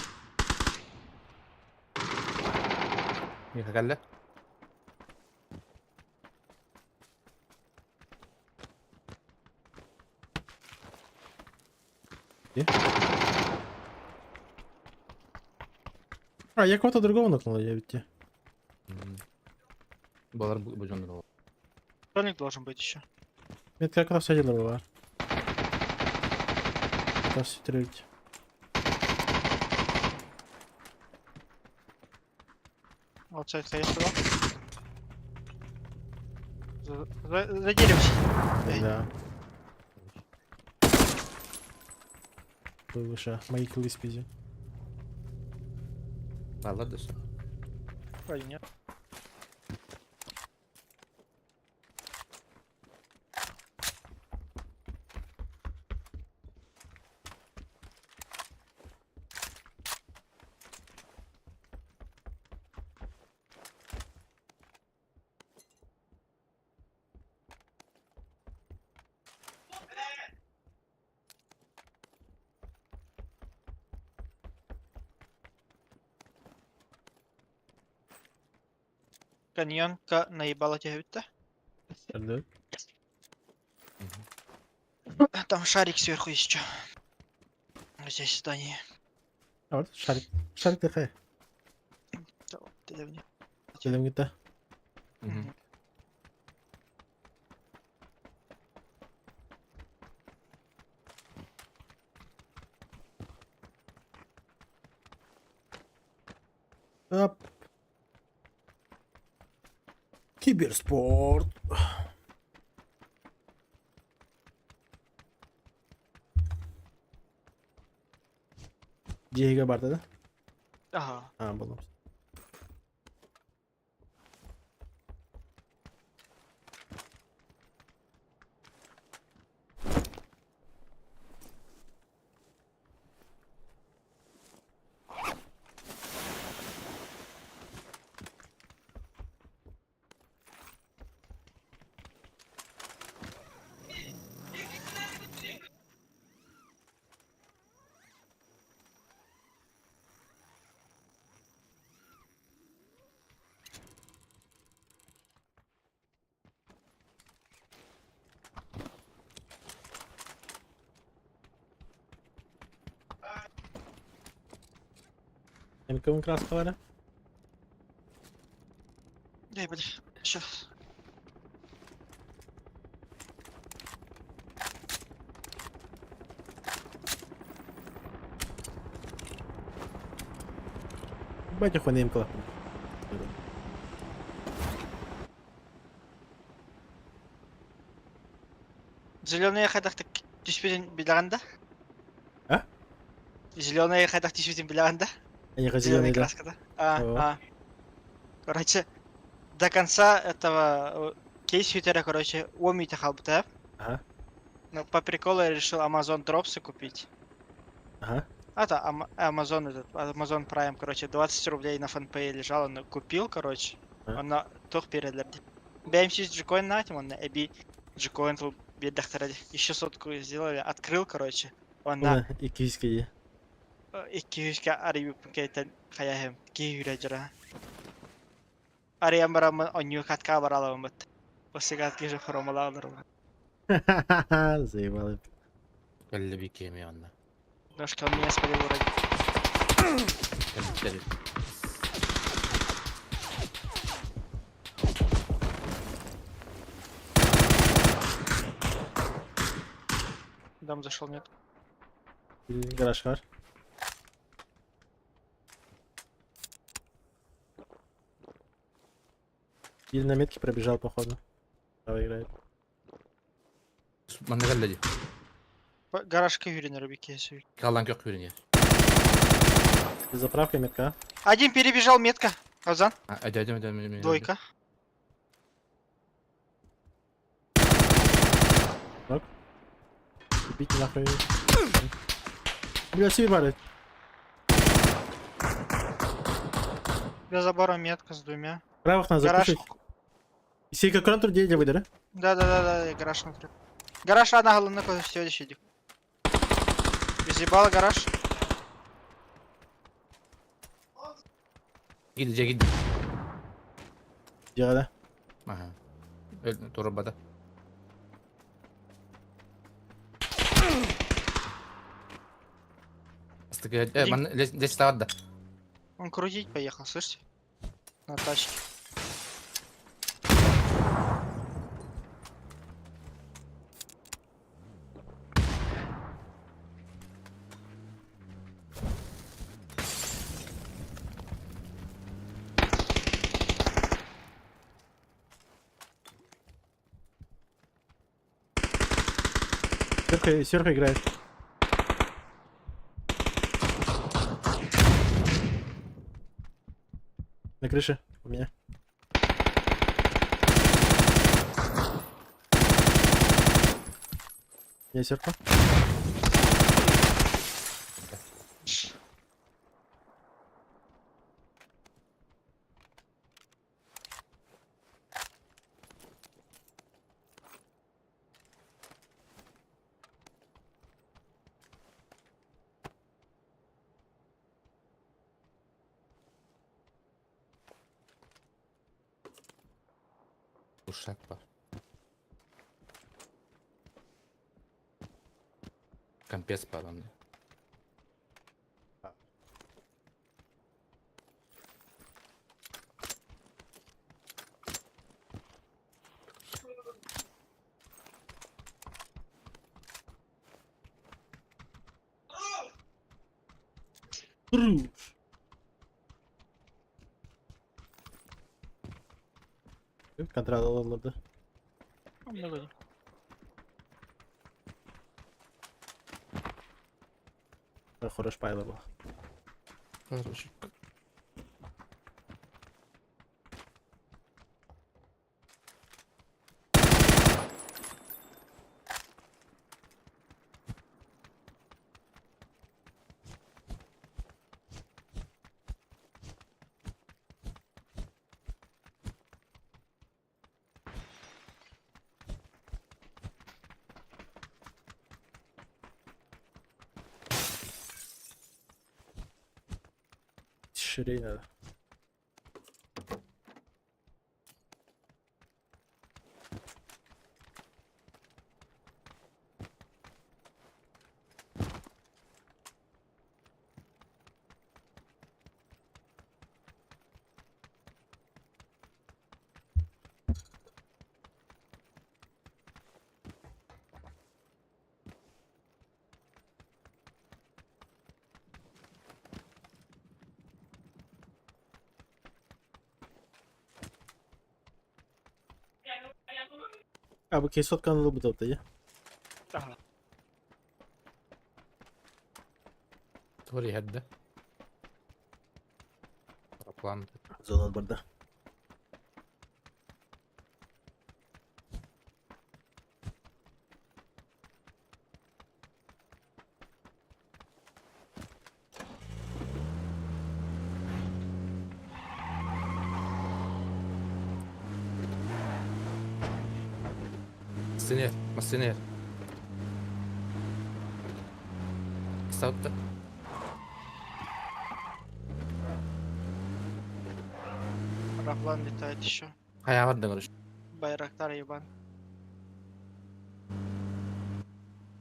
Миха кәллә. А, я кого-то другого нокнул, я ведь. Балар bu canlı oldu. Контрольник должен быть еще. Метка как раз садила была. Сейчас стрелять. Outside стоял. За деревом сидит. Эй. Да. Выше. Мои киллы спизи. А, ладно, все. Вроде нет. Каньонка наебала тебя ведь-то? Да? Там шарик сверху есть что. Здесь здание. А вот шарик. Шарик такая. Ты давни. Делаем где-то. Мгм. Оп. Киберспорт. Диего барда, да? Ага. А, было. Кому краска var? Дай, блядь. Сейчас. Бать охуенный имкла. Зеленые хайдахты түспеден билағанда? А? Зеленые хайдах түспеден билағанда? Они Зеленая зеленые, да. краска, да? Ого. Короче, до конца этого кейс-фитера, короче, омите халбта. Ага. Но по приколу я решил Amazon Dropсы купить. Ага. Amazon Amazon Prime, короче, 20 рублей на фанпее лежал, он купил, короче. А? Он на тух передлерди. BMC G-Coin натим, он на Эби G-Coin тут бедахтаради. Еще сотку сделали, открыл, короче. Он на Ona 200 kedi. 200 ариб кейтен хаяхем 200 жара. Ариям барам оню катка баралам бат. Осигат кеже хромалалар. Заебал. Әлі бекеме анда. Ножка он меня спалил вроде. Әлі. Дом зашел, нет. Гараж var. Или на метке пробежал, походу. Право играет. Маңна әлі. Гаражка Юрий на рубике. Қалан көк көріне. Заправка метка. Один перебежал метка. Казан. Әдәдім. Двойка. Купите нахуй. Бля, себе барит. За забором метка с двумя. Правых надо Гараж. запушить. Сейка контур дерево выйдет, да? Да, гараж внутри. Гараж одна головна куда все еще иди. Изъебала гараж. Гиді. Дело, да? Ага. Торбада. Здесь стават да. Он крутить поехал, слышите? На тачке. Сверху играет. крыше у меня. Я серпа. Uşak var. Компец по мне. Руш. Контрол алınırdı. Anladım. Хорош пайла был. Хороший. Şuraya надо. Bu Kesot kanalı bu da ya. Ага. Твори هده. Аплан. Zona burada. Masiner. Masiner. Ставьте. Рахлан летает еще. Ayağı var Байрактар ебан.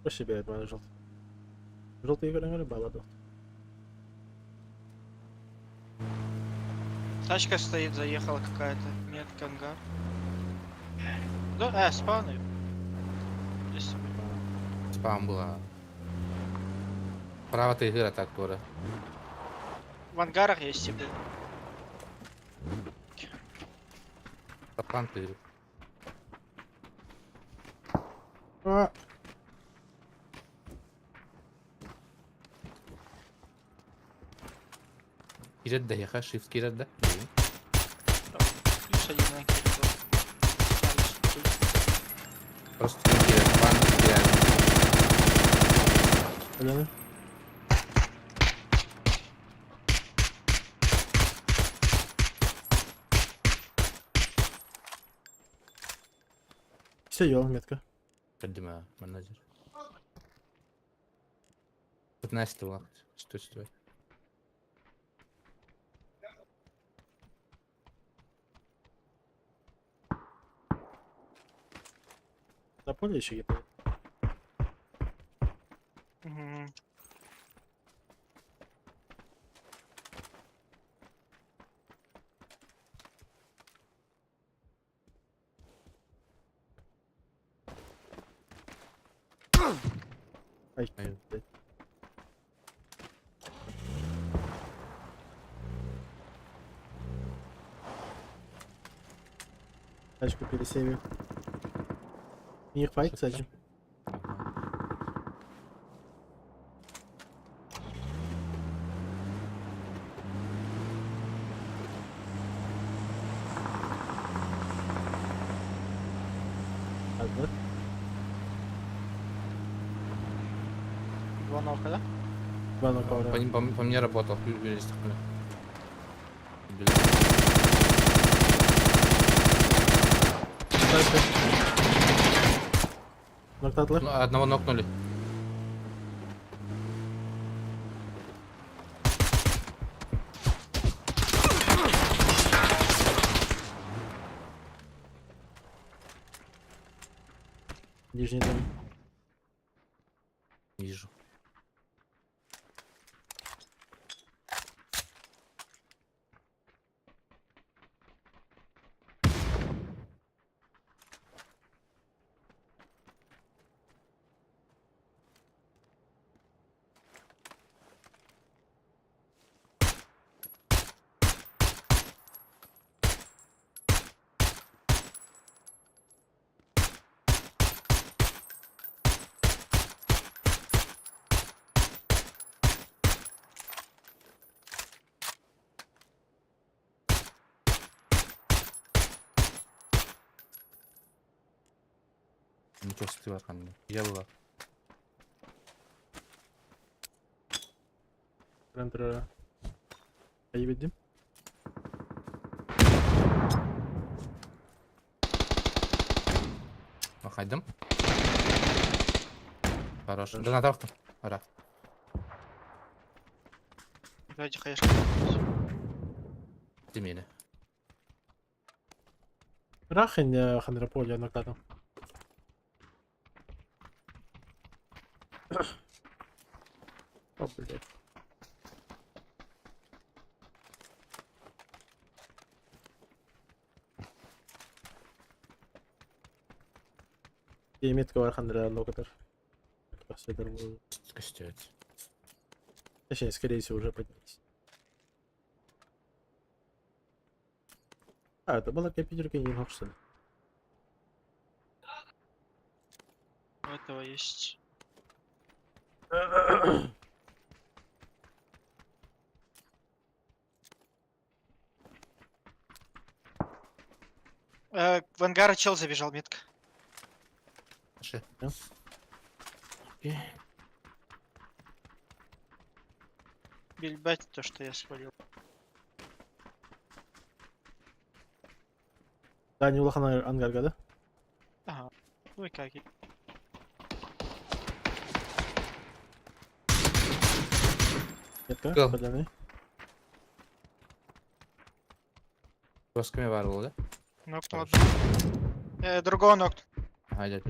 Что себе это желтый? Желтый игры балладу. Тачка стоит, заехала какая-то. Нет, ангар. Да, спавны. Здесь собі. Спам була. Права ти гира так тура. В ангарах есть себе. Аплан ти гира. А, Кирет да яха, шифт кирет да. Плюс один на кирку. Просто кирет. План реально. Алена. Все, ел метка. Поднимаю, менеджер. 15 лак. Стой. На поле еще ебать. Угу. Ай, Ай. блядь. Тачку пересейвил. У них файт, кстати. Hazır. Два нока, да? Два нокаута. По мне работал. Били стукнули. Дальше. Нокtatlı. Ну, одного нокнули. Нижний дом. Вижу. Ничего себе арканды. Я была. Центра. Kaybettim. Haydım. Хорош. Да на травку. Ара. Давайте хаешку. Демели. Рахин я хандрополя нокатом. О, блядь. И метка var хандра локатор. Костять. Точнее, скорее всего, уже поднялись. А, это была компьютерка не ног, что ли? У этого есть. В ангар чел забежал, метка. Ши. Бельбать то, что я свалил. Да, не улахан ангарга, да? Ага. Ой, как. Метка, Go. поляны. Досками варвал, да? Нокнул другого нокнул. Ага, дядь.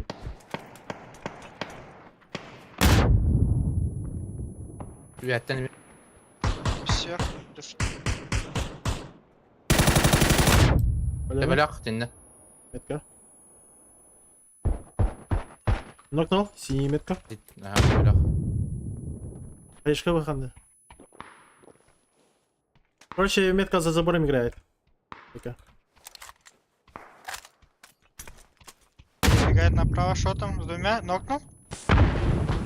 Вяттен. Все. Поляны. Тебелях, тинне. Метка. Нокнул, синий метка. Ага, тебелях. Хаешка выхода. Короче, метка за забором играет. Метка. Бегает направо, шотом, с двумя. Нокнул.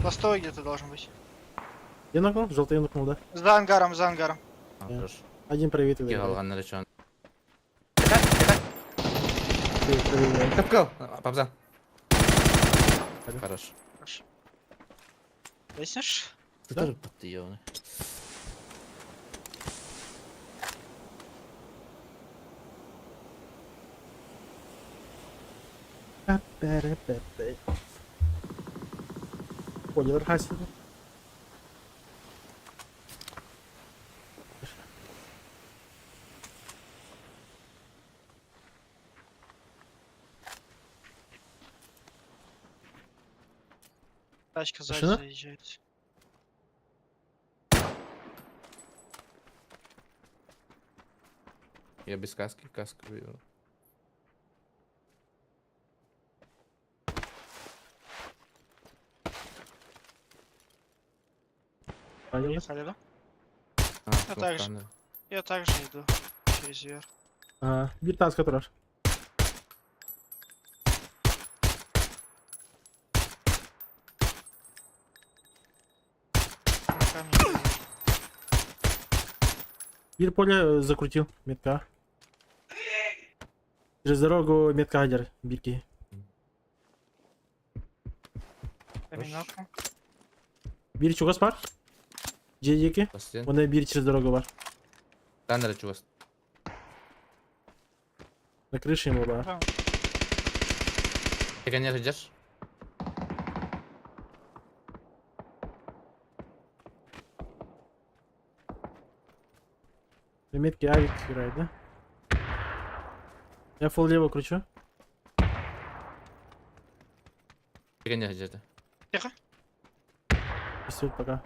Пластовый где-то должен быть. Я нокнул, желтый нокнул, да? За ангаром, за ангаром. А, Да. хорошо. Один привет. Ки алганнар үчүн. Привет. Пабзан. Алло. Хорош. Хорошо. Выяснишь? Ты Да. тоже подъёбный. Понял, Хасин. Тачка сзади Машина? заезжает. Я без каски, каску вижу. Понял. Поехали, да? А, А так же. смоканы. Я также иду через верх. Ага, bir tane katı var. На камне. Bir поле закрутил, метка. Через дорогу метка Хадер, бирки. Камень нокнул. Bir çukas var. C2. Бастиан. Onda bir через дорогу var. Тандер чувас. На крыше ему var. Да. Ты не ждешь? Метки авик играет, да? Я фул лево кручу. Ты не ждешь? Тихо. Пистолет пока.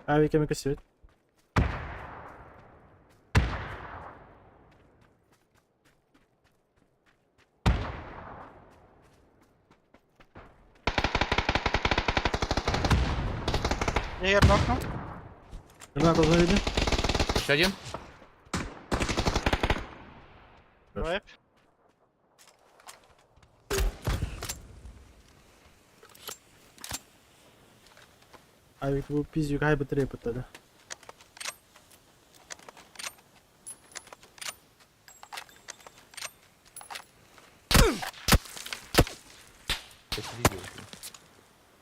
Авиками косит. Егер нокнул. Граната уже видно. Еще один? Вайп. Авик bu пиздюк хай батарея пытали.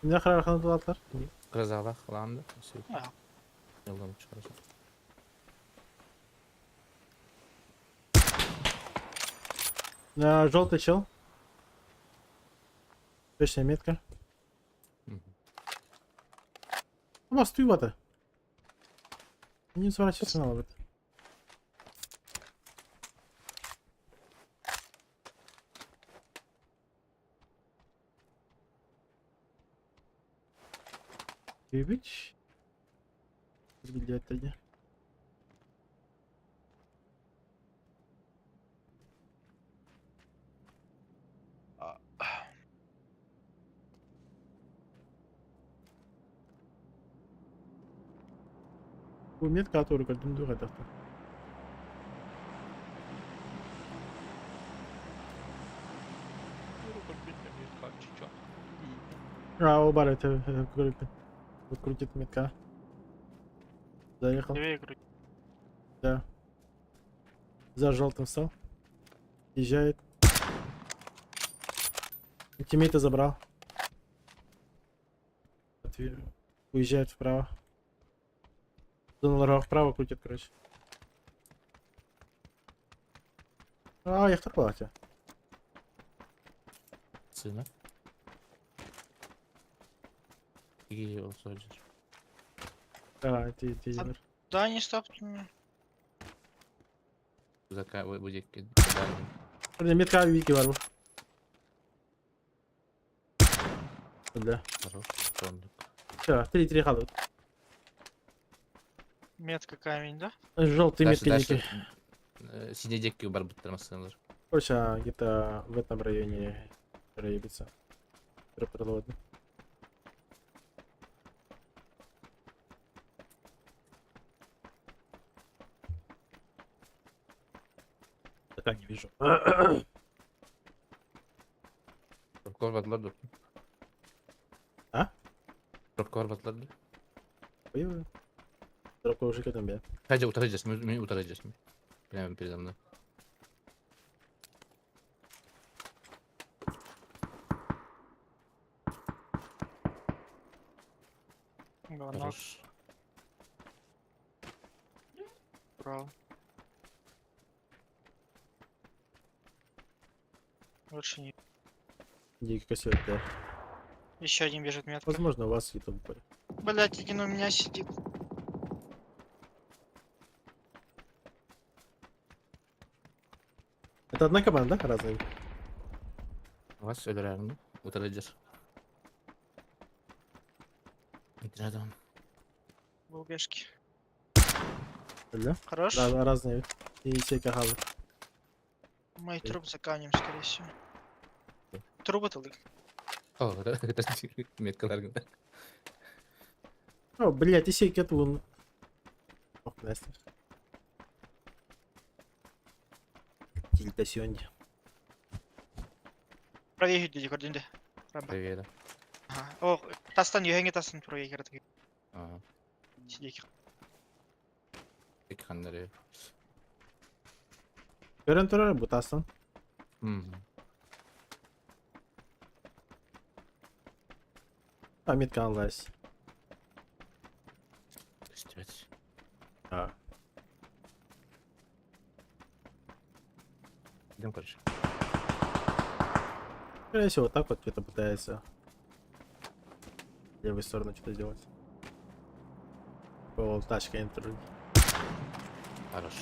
Ne kadar kanadılar? Крызалах, ладно. Все. А. Yoldan çıkaracağım. На желтый чел. Точная метка. У вас туева-то. Не сворачивайся на лобот. Бибич. Взгляд тогда. Bu metka atıyor kaldım dur hadi. А, у бара это крутит. Вот крутит метка. Заехал. Две игры. Да. За желтым встал. Езжает. Тиммейта забрал. Уезжает вправо. Зона вправо крутит, короче. А, я кто платя? Сына. И усадишь. А, ты Егор. Да, не стопни меня. Зака будет кидать. Метка Вики варву. Да. Хорош. Тондук. Все, 3-3 халут. Метка камень, да? Желтый метки Ники. Синий декки бар бутырмасыңдар. Короче, где-то в этом районе проебится. Продолжим. Пока не вижу. Прокор батлады. А? Прокор батлады. Ой, дропка уже к этому, бля. Хадя утарыдешь, мы утарыдешь. Прямо передо мной. Говно. Хорош. Брал. Лучше не. Дикий косет, да. Еще один бежит метка. Возможно, у вас YouTube упали. Блять, один у меня сидит. Это одна команда, да? Разные. Вас öldürürüm. Утарыдешь. Рядом. В убежке. Да? Хорош? Разные. И все кахалы. Мой труп за камнем, скорее всего. Трубы тылык. О, это меткалар. О, блядь, и сей кетлун. Ох, Настя. Тильта сьонди. Правее иди, кординде. Привет. Ага. О, тастан, юхенге тастан правее кератык. Ага. Сидейки. Пeki kanları. Görüntüleri bu taslan. Hmm. А, метка онлайс. Пиздец. А, Идем, короче. скорее всего, вот так вот где-то пытается в левую сторону что-то сделать. По тачке интервью. Хорош.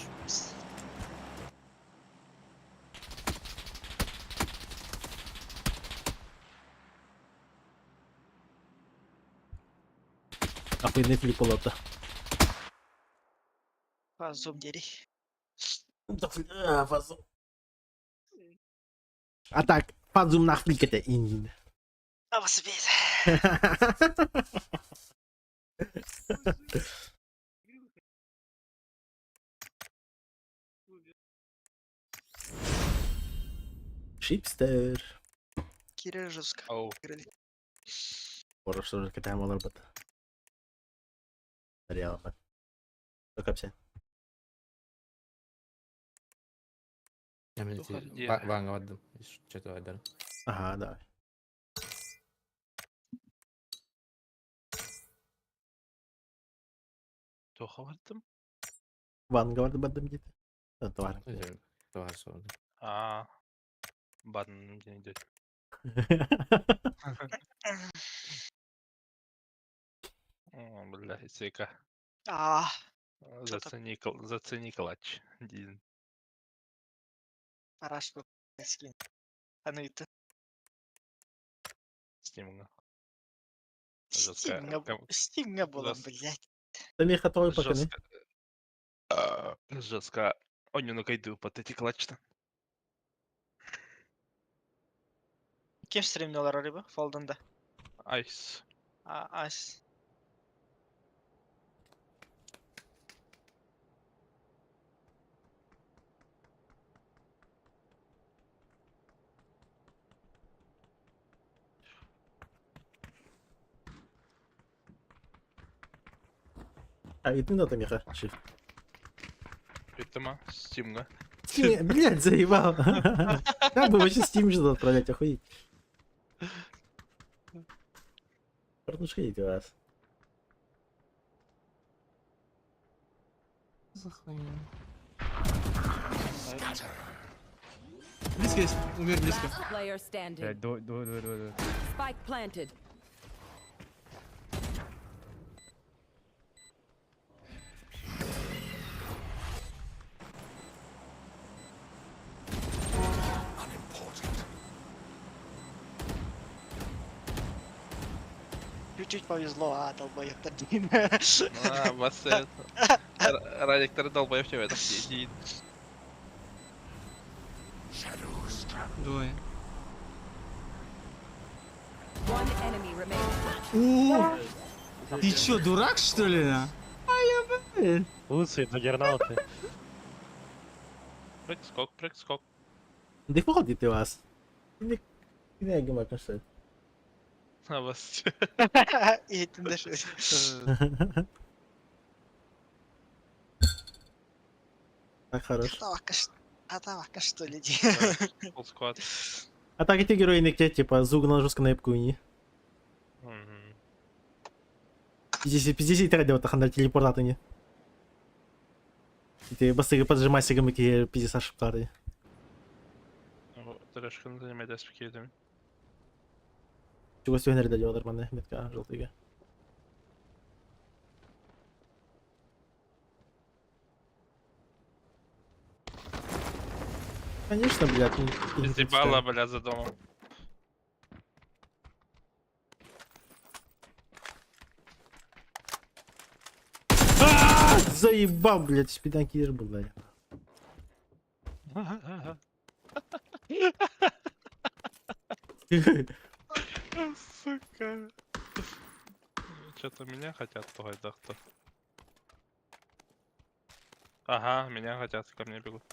Охуенный флиполота. Фазум дери. Фазум. А так, фазум на фликете инди. А вас весь. Шипстер. Кире жестко. Ау. играли. Хорошо, что катаем ларбата. Реально. Только все. Я мне Туха, эти где? ванга отдам. Что-то отдам. Ага, давай. Тоха вардым? Вангард бадым где-то. Да, тварь. Товар сорок. А, бадын где идет. О, бля, сека. А, Зацени клатч. Дейін. парашку скин. А ну это. Стимға. Стимга было, жест- блядь. Ты не готовый поканы. Жестко. Онюну кайду патети клатчта. Kim streamliyorlar araba? Fold'unda. Айс. As. А, и ты на там ехал. Shift. Биттіма? Стимға. Steam, блядь, заебал. Как бы вообще Steam что отправлять, охуеть. Порнушка у вас. Близко есть, умер близко. Player standing. Блядь, давай. Spike planted. Чуть-чуть повезло, а долбоёб один. А, бас это. Радиктор долбоёб тебе это сидит. Двое. One enemy remaining. Ты чё, дурак, что ли? Лучший, джаггернауты. Прыг скок. Да выходит у вас. Не гима, кажется. А, бас. И это даже. Так хорош. Атавака что ли? Фулл сквад. А так эти герои не типа звук на жестко на епкуни. Пиздесит радио таханда телепортатыни. Ты быстрее поджимай сигамики пиздец шипкары. Трешканы занимает аспектами. Чего сегодня радио нормально, метка желтыга. Конечно, блядь. Издебала, бля, за домом. Заебал, блядь, спиданкир был, блядь. Сука. Что-то меня хотят пугать, да кто? Ага, меня хотят, ко мне бегут.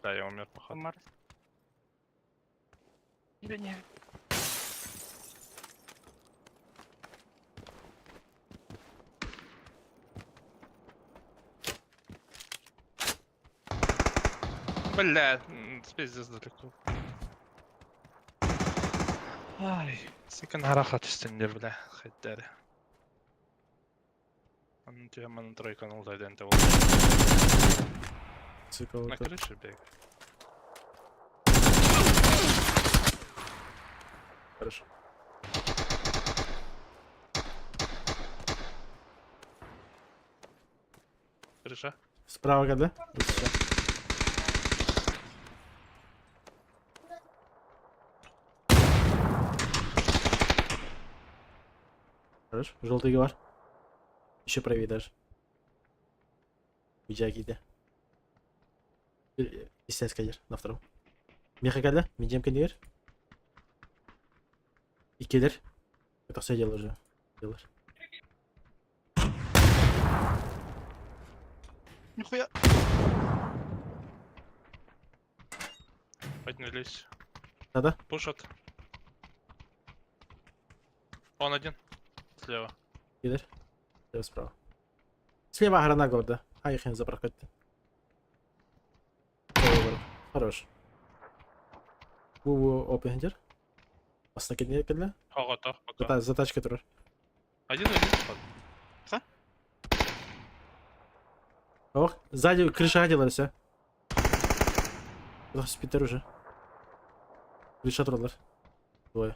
Да, я умер, походу. Или нет? Бля, пиздец далеко. Ай, секен харахат истендер, бля, хайттары. Он тебя на тройку нулдайды энте болды. Цикл. На крыше бег. Хорошо. Крыша. Справа когда? Хорош. Желтый говор. Еще правее даже. Видя гиде. Естественно, кадер. На втором. Меха когда? Медием кадер. И кедер. Это все дело уже. Делаешь. Нихуя. Поднялись. Да-да. Пушат. Он один. Слева. Кедер. Слева справа. Слева грана горда. А их не запроходит. Хорош. Бу опенгер. Басна кедер кедер. Хагата, пока. Затачка турар. Один. Ох, сзади крыша делалась, а. Спитер уже. Крыша троллер. Двое.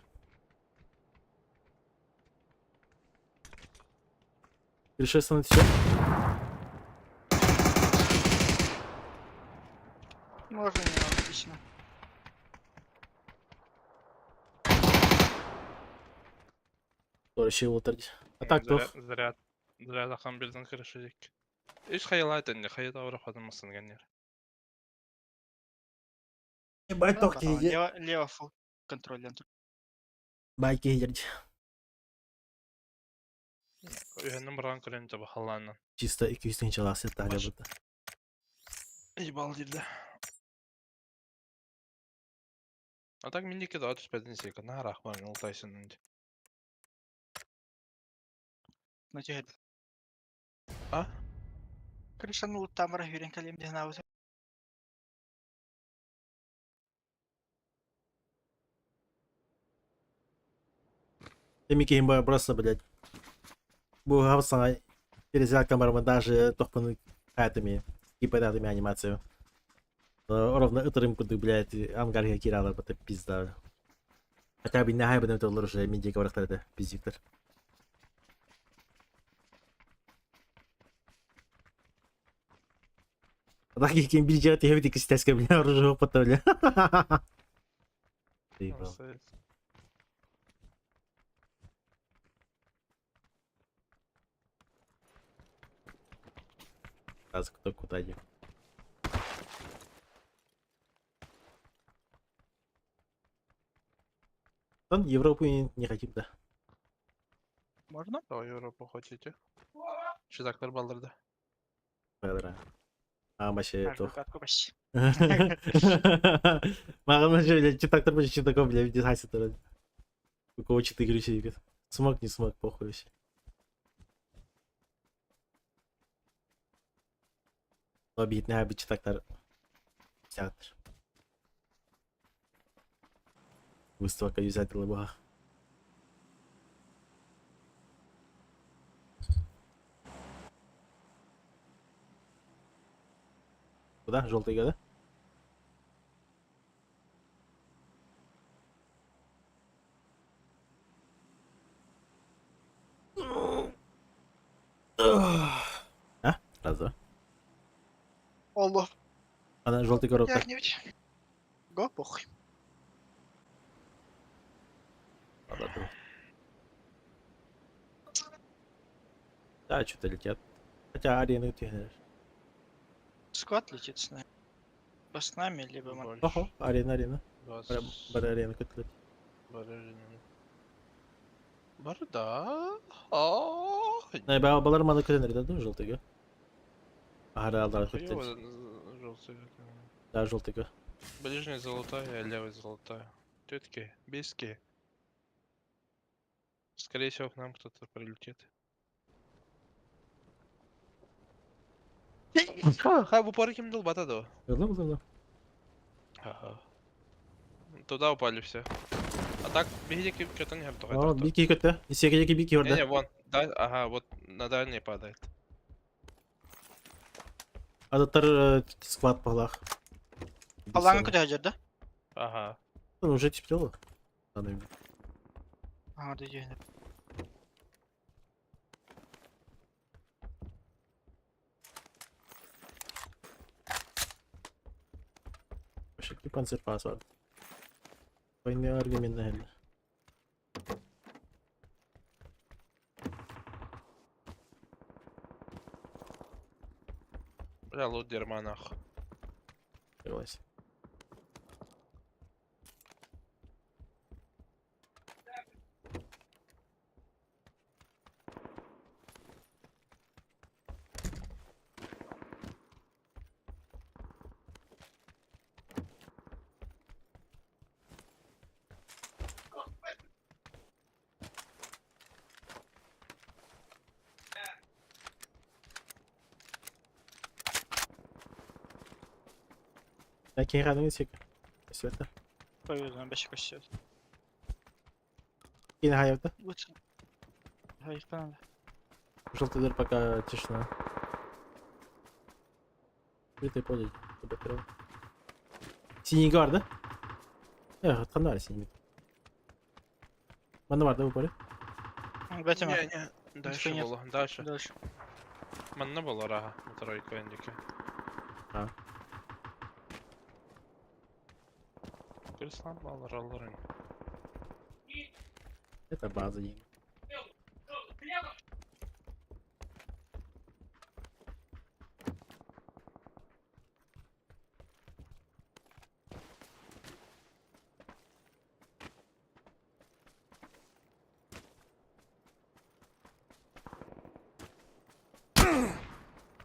Крыша становится все. Можно не отлично. Еще утырдь. А так то. Заряд ахан бирден крыша дек. Иш хаялайт энде, хаят аура хатамасын генер. Ебать тох Лево, лево фул контроль. Байки едердь. Үйенім бұран көрен жаба халаннан. Чисто 200 çalası talya burada. Ебал дирді. А так мендеке да отыз пәдін сейка. Нарах бар, ұлтайсын өнде. На тебе. А? Крышанул там рахюрен калим дегнаузе. Demek ki burası блядь. Bu hafızana перезал камерами даже топану этими гипотатами анимацию. Ровно ытырым куды, блядь, ангарга киралар, это пизда. Хотя бы не хайбаным то уже медиа говорят это пиздиктор. Так кем бюджет я видик стеска, блядь, оружие опыта, блядь. Раз кто куда идет. Он Европу не хотим, да. Можно? Да, Европу хотите. Читактар балдырды. Бадра. А вообще то. Маған Маған же читактар больше читаков, блядь, не хасит вроде. У кого 4 ключи, смог не смог, похуй вообще. Обидно, abi читактар. Театр. Выставка юзателя была. Куда? Желтый года? А? Раз, два. Allah. Она желтый коробка. Як-нибудь. Го, похуй. Да, что-то летят. Хотя арены ты. Склад летит с нами. Либо с нами, либо мы. Ого, арена. Бар арена котлет. Барда. Ааа. Не, балар маны көтенер да, желтый го. Ага, алдар котлет. Желтый. Да, желтый го. Ближняя золотая, левая золотая. Тетки, биски. Скорее всего, к нам кто-то прилетит. Хай в упор кем дал батадо. Было. Ага. Туда упали все. А так, бегите, что-то не готовы. О, бики kötü. İçerideki biki Не-не, orada. вон. Да, ага, вот на дальний падает. Adaptör squat bağlaq. Алаңа куди жерде? Ага. Он уже тепло. Ладно. Ага, да є. Şekli panzerfass var. Oyunu argumentle hele. Бля, лут дерьма нахуй. Согласен. Belki herhalde yüksek. Света. Повезло, бачиш кощет. Yine hayata. Вот. Ай, панада. Желтый дыр пока тишина. Открытое поле. Синенький var da. Evet, kanlar синий. Bende var da bu поле. Бетема. Не-не, дальше нет. было, дальше. Дальше. Мене було рага на тройку індики. А. Кристал мало роллерин. Это база.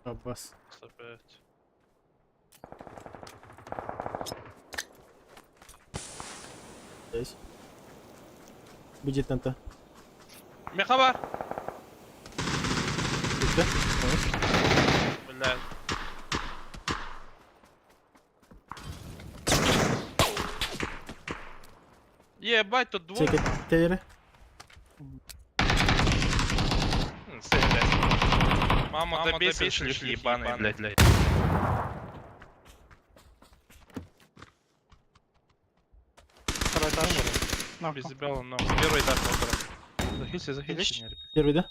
Аббас. Опять. Здесь. Будет Нанта. Мехабар! Bitti. Блядь. Ебать, тут двух. Çekil. Teleri. Мама, да бесишь лишь ебаный, блядь. Второй этаж. На, Без бела, но первый этаж полтора. Захилься, захилься, не ребят. Первый, да?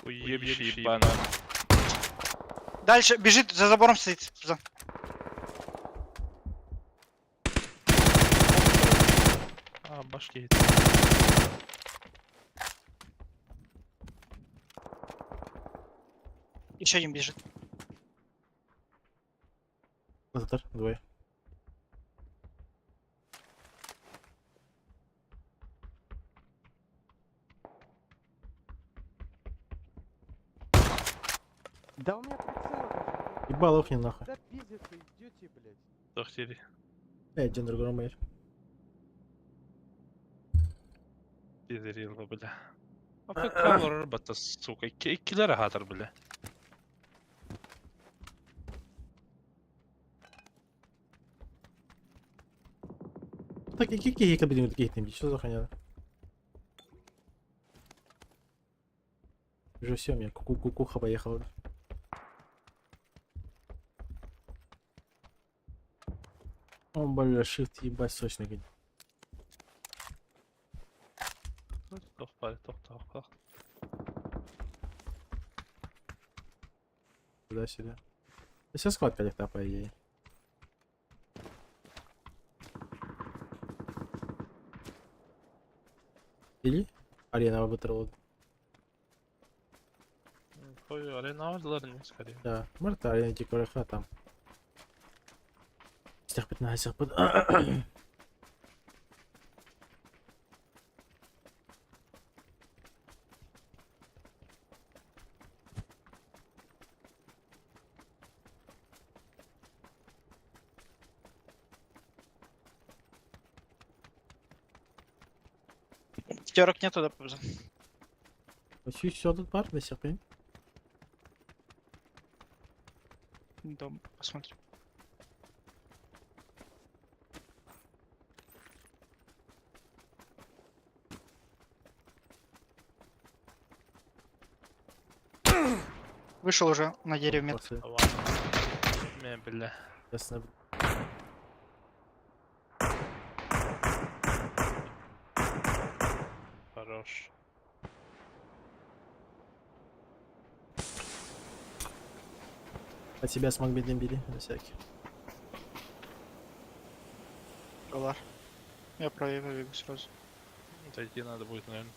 Уебище ебаный. Дальше бежит, за забором стоит. А, башки. Еще один бежит. Затор. Двое. Да у меня прицел. Ебал охни нахуй. Да пиздец вы идете, блядь. Тахтири. Один другой мэр. Пизерило, бля. АФК робота, сука. Киллера хатер, бля. Так, iki yıkabildiğim gibi gittim. Что за хуйня? Уже все, у меня кукуха поехала. О, бля, shift ебать сочный гонит. Тоқтал. Туда-сюда. Сейчас склад коллекта, по идее. Или арена выбрала. Ой, арена aldılar не скорее. Да, Марта, арена дикораха там. Сяхпет на сяхпет. Пятерок нету, да, повезло. Чуть все тут пар, до сих пор. Дом, посмотрим. Вышел уже на дереве мет. После. Me bile. Ясно. Хорош. От себя смог бедным били, на всякий. Голар. Я правее побегу сразу. Отойти надо будет, наверное.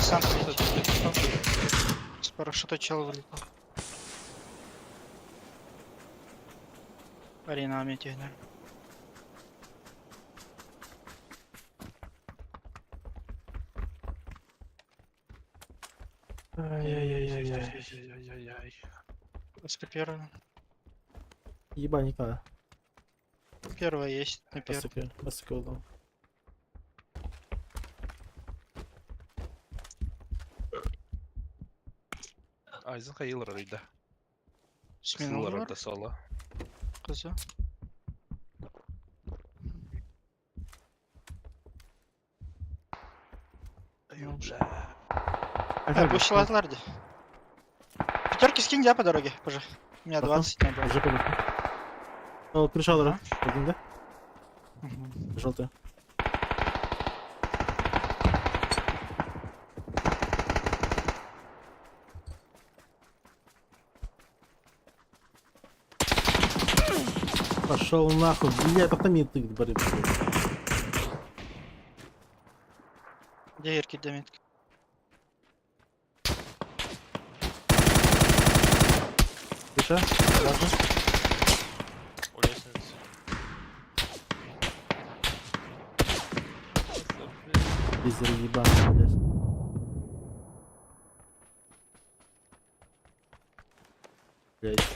Сам с парашюта чел вылетел. Арена мете, да. Ай-яй-яй-яй-яй-яй-яй-яй. Просто первая. Ебать, не надо. Первая есть, не первая. Басыка удал. Айзен Хейлер öyle. Смена Сылар var. da sola. Kızı. Вышла Пятерки скинь, я по дороге, пожа. У меня 20 надо. Уже полетел. О, пришел, да? Один, да? Мгм. Желтый. Пошел нахуй, блядь, потом и ты боры. Где Ирки Демид? Тише, ладно. O лестнице. Пиздер ебаный, блядь. Блядь.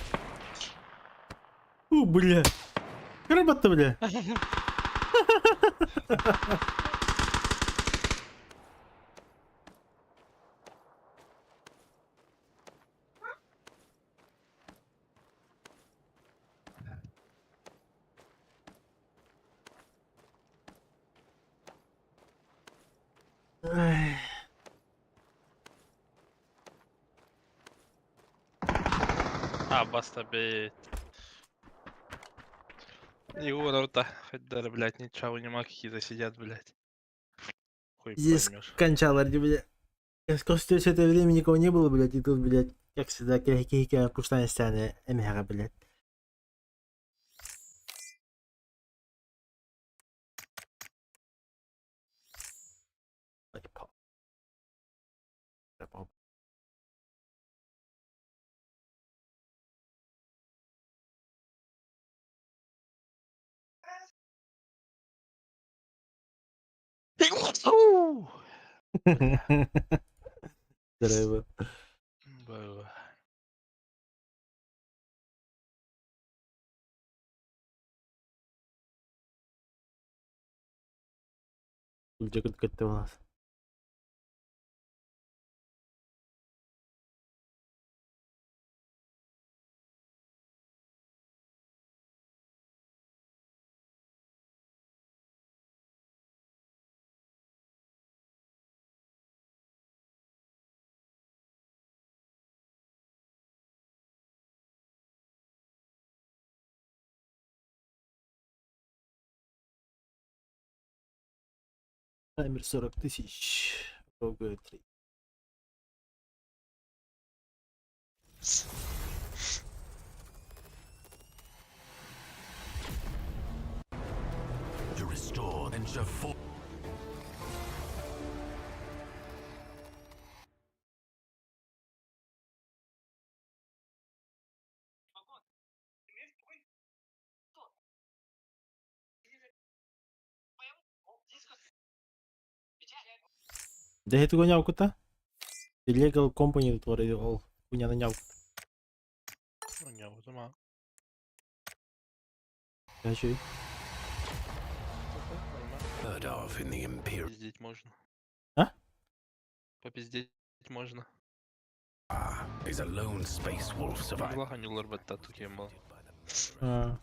Бля. Работа, бля. Ай. Баста бейт. Егор-то, хоть даже, блядь, ничего нема, какие-то сидят, блядь. Хуй Здесь поймешь. кончало, блядь. Я сказал, что все это время никого не было, блядь, и тут, блядь, как всегда, какие-то пустая стяны, эмера, блядь. Здорово. Было. Где ты у нас? Таймер 40 тысяч. Ого, 3. To restore and to fall. Да это гонявку-то? Illegal company творил all. Хуйня на нявку. У него дома. Я чё? Heard of in the Imperial. Попиздеть можно. А? Попиздеть можно. Is a lone space wolf survivor. Благо не лорбет тату кем был. А,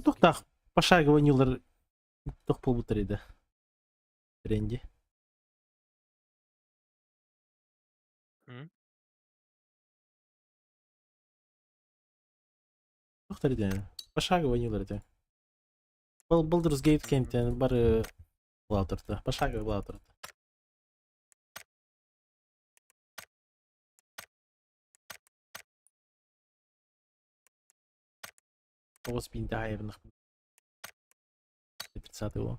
Тоқтақ, пошаговый нюлар тоқ бұл бұтыр еді. Тренде. Тоқтар еді. Пошаговый нюлар еді. Baldur's Gate кенттен бары бұла отырды. Пошаговый бұла отырды. Оғыз бейінде айырынық. 30 его.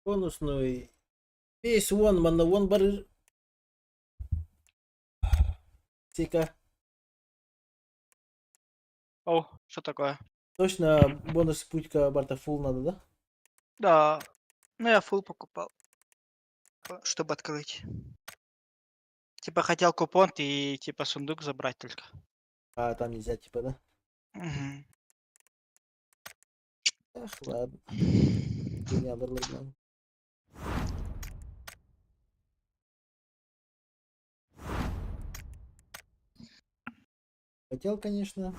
Бонусный. Весь вон, манна вон бары. Тика. О, что такое? Точно бонус путька барта фул надо, да? Да. Ну я фул покупал. Чтобы открыть. Типа хотел купон и типа сундук забрать только. А там нельзя, типа, да? Мгм. Ах, ладно. Меня ладно. Хотел, конечно.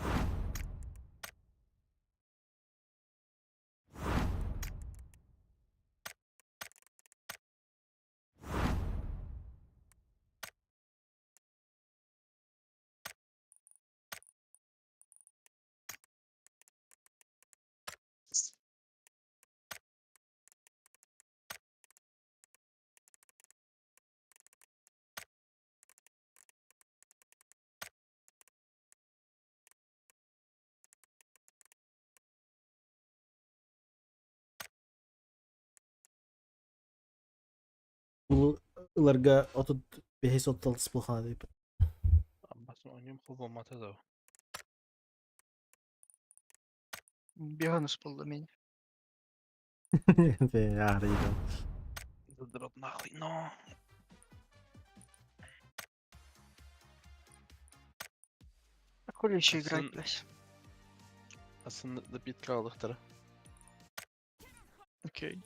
Уларга отут бехес отталыс болхана дейп. Басын ойнайым қыл болмады да. Бегонус был у меня. Арыйды. Задроп нахуй, но... А хули еще играть, Сын- блядь? Асын да бит қалдықтары. Окей.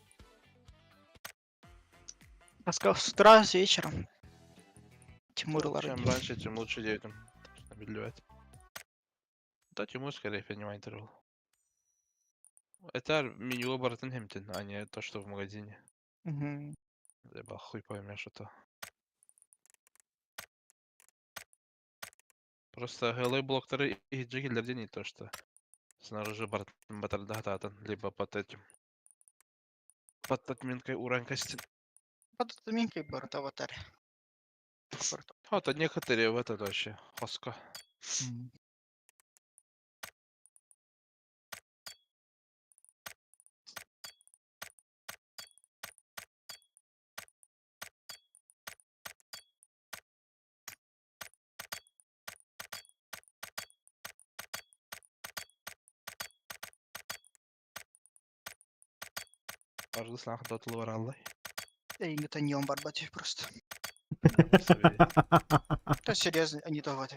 Рассказал с утра, с вечером. Тимур Чем Ларин. раньше, тем лучше детям. Набелевать. Да, Тимур, скорее всего, не монтировал. Это меню баратын хемтин, а не то, что в магазине. Мгм. Либо хуй поймешь это. Просто ГЛ блокторы и джигелерде не то, что снаружи батарда хататын, либо под этим. Под админкой уранкостин. Вот это минкой борт аватар. Вот, а некоторые в это вообще хоска. Аргы слах дотылы бар аллай. Я иногда не он барбатив просто. Сабей. Да серьезно, они то вот.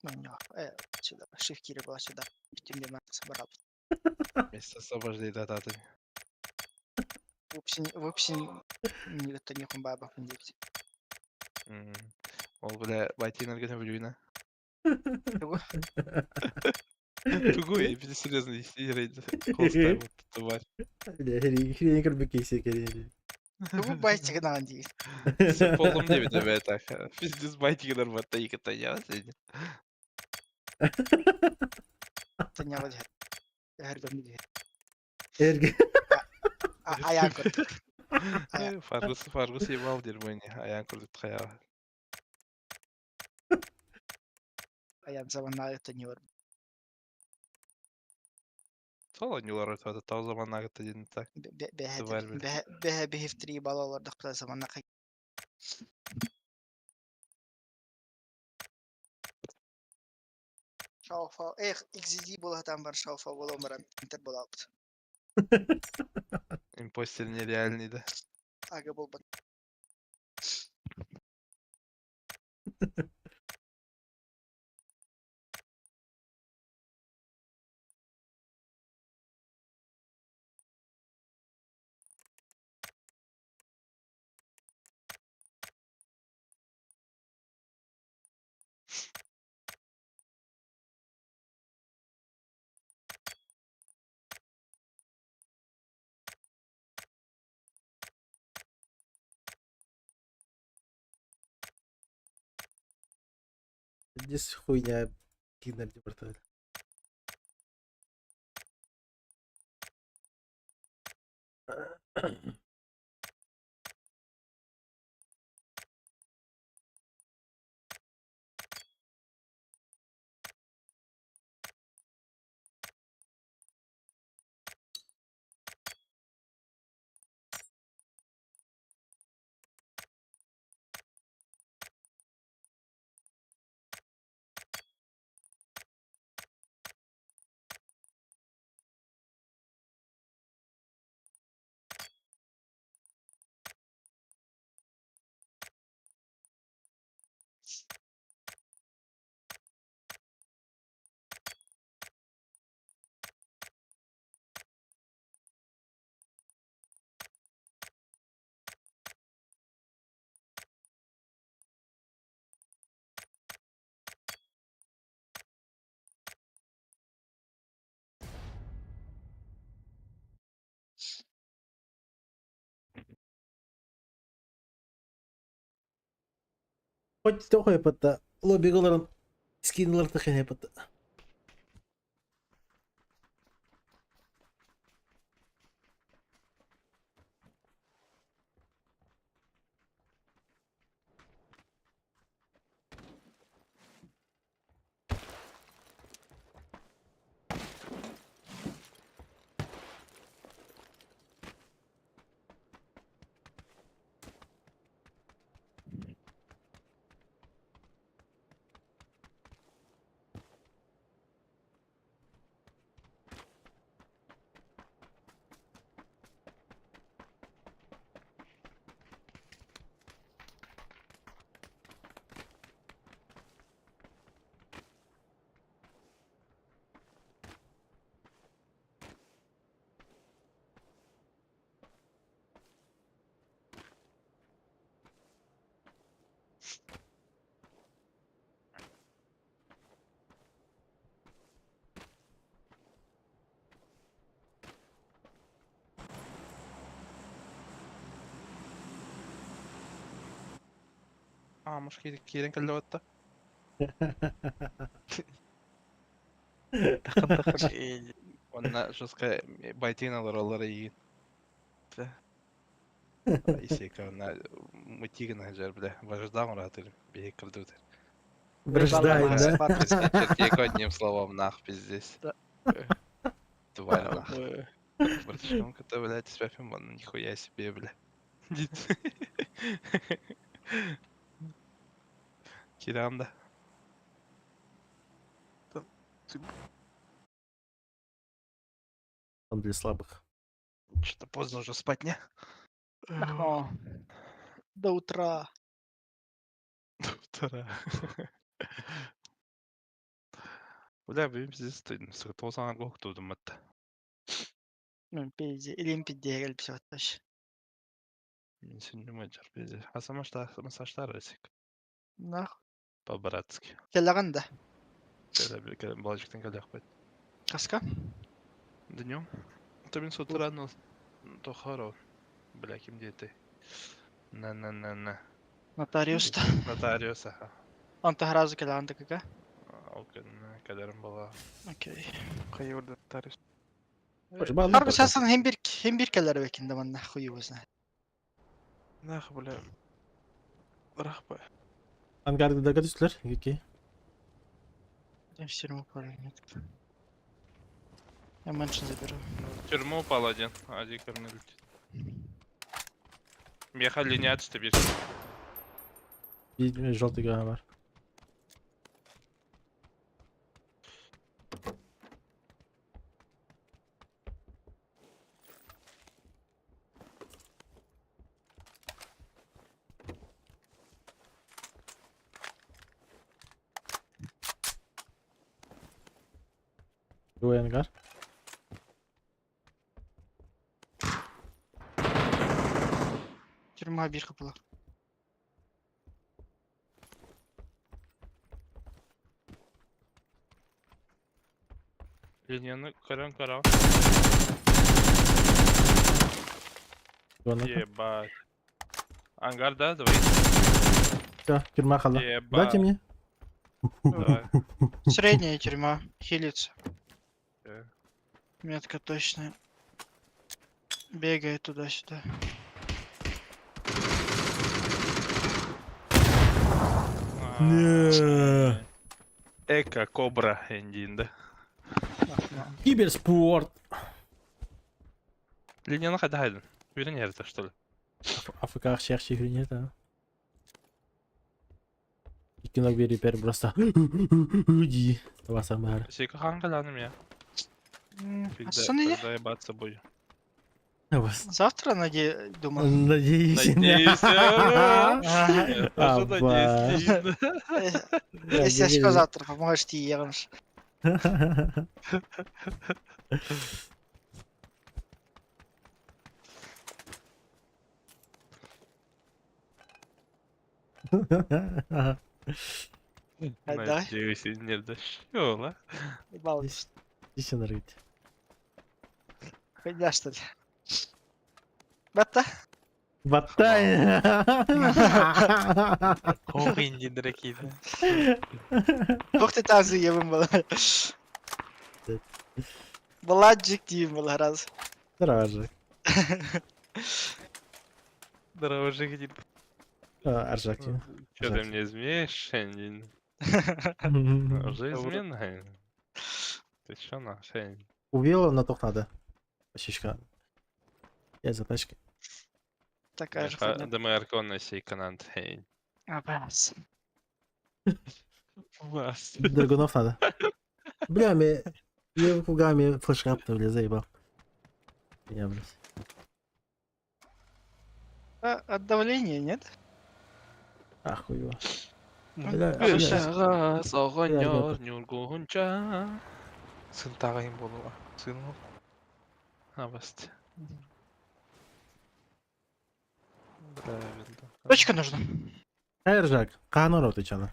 Ну, не, сюда, шифкири была сюда. Тем не собрал. Место освобождения дататы. Вовсе не это не баба в индексе. Ол, бля, байтинер гетем блюйна. Чего? Тугу, я пиздец серьезно, если рейд. Холстай, вот, тварь. Хрень кірбі кейсе кереді. Вы байтик на Анди. Все полом не видно, так. Пиздец байтинер барта и катая. Это не вот. Я говорю, не. Эрге. А я говорю. Фаргус ебал дерьмо не, а я курдит хаява. А я заманал это не вор. Соло не лорот, это тау заманаг это не так. Беге в 3 баллар да заманал. Шауфа, XD была там бар шауфа была умран, интер была. Импостер нереальный, да. Ага, был бы. Здесь хуйня кинер департамент. Хоть того yapıttı. Lobigaların skinleri tıkın yapıttı. Mش كيرين كاللوتا. Onlar жестко байти на лоралары. Исека на мутигна жер бля. Вождам ратыр. Бей калдыр. Враждаем, да? Только одним словом нах пиздец. Тварь нах. Братишка, блядь, тебя фильм, нихуя себе, бля. Киранда. Он для слабых. Что-то поздно уже спать, не? До утра. Утра. Бля, benim sizi sıkıntı olsan korkturdum hatta. Ben peyzi. Elim piddiye gelip sattaş. Şimdi mi acaba bizi? Masaçlar resik. Nah. По-братски. Келлаған да. Когда балочкин когда хоть. Қасқа? Днем. То мен с утра, но то хоро. Бля, кем где ты? На. Нотариуста. Нотариус, ага. Anta разы келлаған да кігі? О kadarım bala. Окей. Kayırdı tarif. Harbi сасын hem bir келлер бекінде манна хуй өзіне. Нах, бля. Рахба. Ангарда догадываешься, какие? Я все равно парень. Я меньше заберу. В тюрьму упал один. Один ко мне летит. Ехали не açtı bir. Bir желтый гана var. Другой ангар. Тюрьма bir kapılı. Линияны каран. Звонок. Ебать. Ангар, да? Давай. Все, тюрьма хала. Ебать. Дайте мне. Давай. Средняя тюрьма. Хилится. Э. Метка точная. Бегает туда-сюда. Не. Эко кобра эндин, да? Киберспорт. Линияны қайда хайдың? Үйрен ерді, что ли? АФК cherche игры нет, а? Кино бери просто. Уйди. Тавасам бар. Сейка қанғаланым я. Пацаны, Когда ебаться буду. завтра, думаю. Надеюсь. Надеюсь. Я тоже Аба. надеюсь. Если я что завтра, поможете ешь. Надеюсь, и не дошёл, а? Ебалось. Иди нарыть. Хуйня, что ли? Бата? Батай. Ох, инди дракида. Ух ты, там заебым был. Владжик дим был раз. Дороже. Дороже где. Аржаки. Чё ты мне изменишь, Эндин? Уже измена. Ты чё на, Эндин? Увела на тох надо. Щечка. Я за тачкой. Такая же хуйня. Да мы аркон на сей канат, Эндин. Абас. Вас. Драгунов надо. Бля, я кругами флешкапнули, заебал. Я, блядь. От давления, нет? Ахуево. Бешара согонёр Нюргунча. сын тагайын болуга. Сын ол. Абаст. Правильно. Точка нужна. Хайржак, канор отвечала.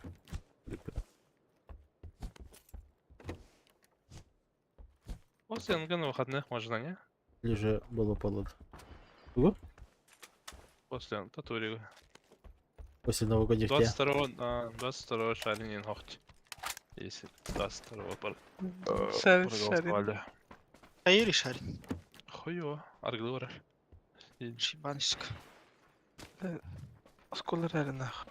После НГ на выходных можно, не? Или же было полот. Кого? После татури. После новогодних дня. 22 шаринин хохти. Если 22 пар. Шарин. Хаири шарин. Хуё, арглора. Шибаниск. Сколар аренах.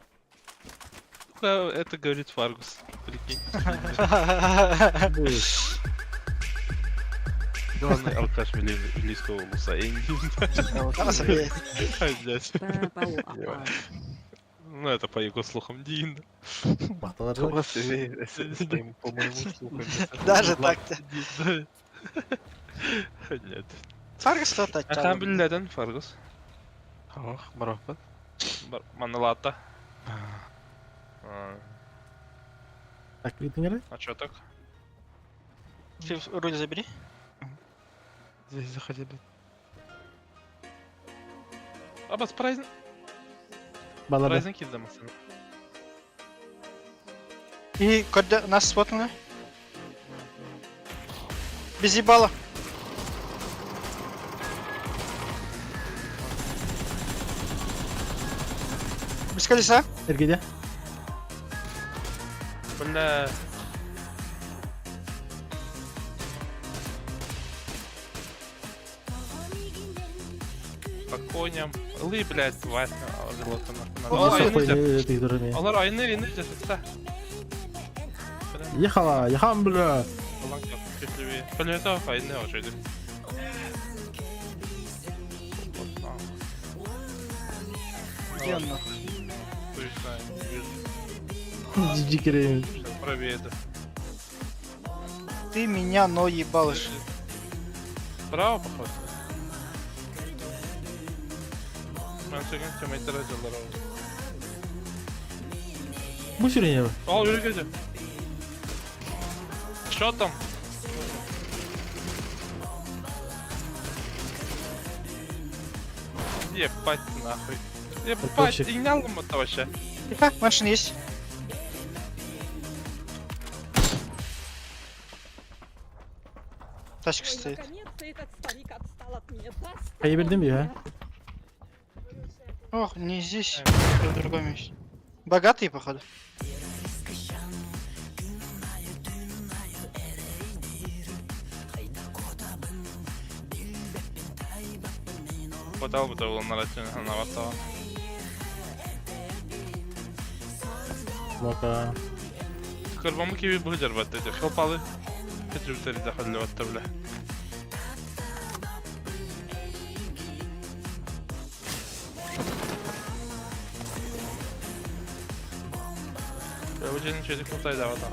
Это говорит Фаргус. Прикинь. Главный алкаш милийского луса. Ну это по его слухам Дин. Даже так-то. Нет. Фаргус то так. Ахан билден Фаргус. Ах, марапат. Маналата. Так, видно, А чё так? Руль забери. Здесь заходили. Абас прайзен. Балада. Прайзен кидамасын. И когда нас спотнули. Без ебала. Без колеса. Эргеде. Бля. По коням. Лы, блядь, Вася. Алар айны жасатса. Ехала, ехам, бля. Полета айны уже. Где он нахуй? Дикерей. Проведу. Ты меня, но ебалыш. Право, походу. Ben söyleyeyim kilometre acılar oldu. Bu sürü ne? Al yürü gece. Что там? Ебать нахуй. Ебать, Точек. ты гнял это вообще? Тихо, машина есть. тачка стоит. Наконец-то этот старик отстал от меня. Кайбердин бе, а? Ох, не здесь, в другом месте. Богатые, походу. Хватало бы того на ватала. Смока. Кырбамы киви быгдер бат эти хелпалы. Петрютери дахалли ватта бля. Я уже ничего не хватает, да, вот так.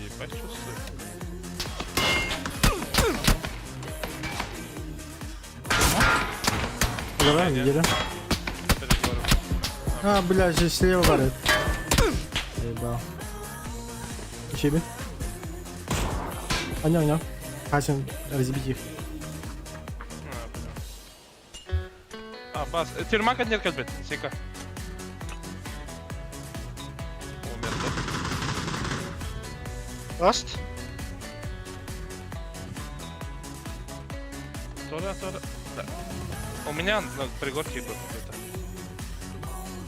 Ебать, чувствую. Давай, видели. А, бля, здесь слева варит. Ебал. Еще бы. Аня. Хасин, разбить их. А, бас. Тюрьма контент кальбет. Сика. Умер, да? Ласт? Тора. Да. У меня на пригорке был где-то.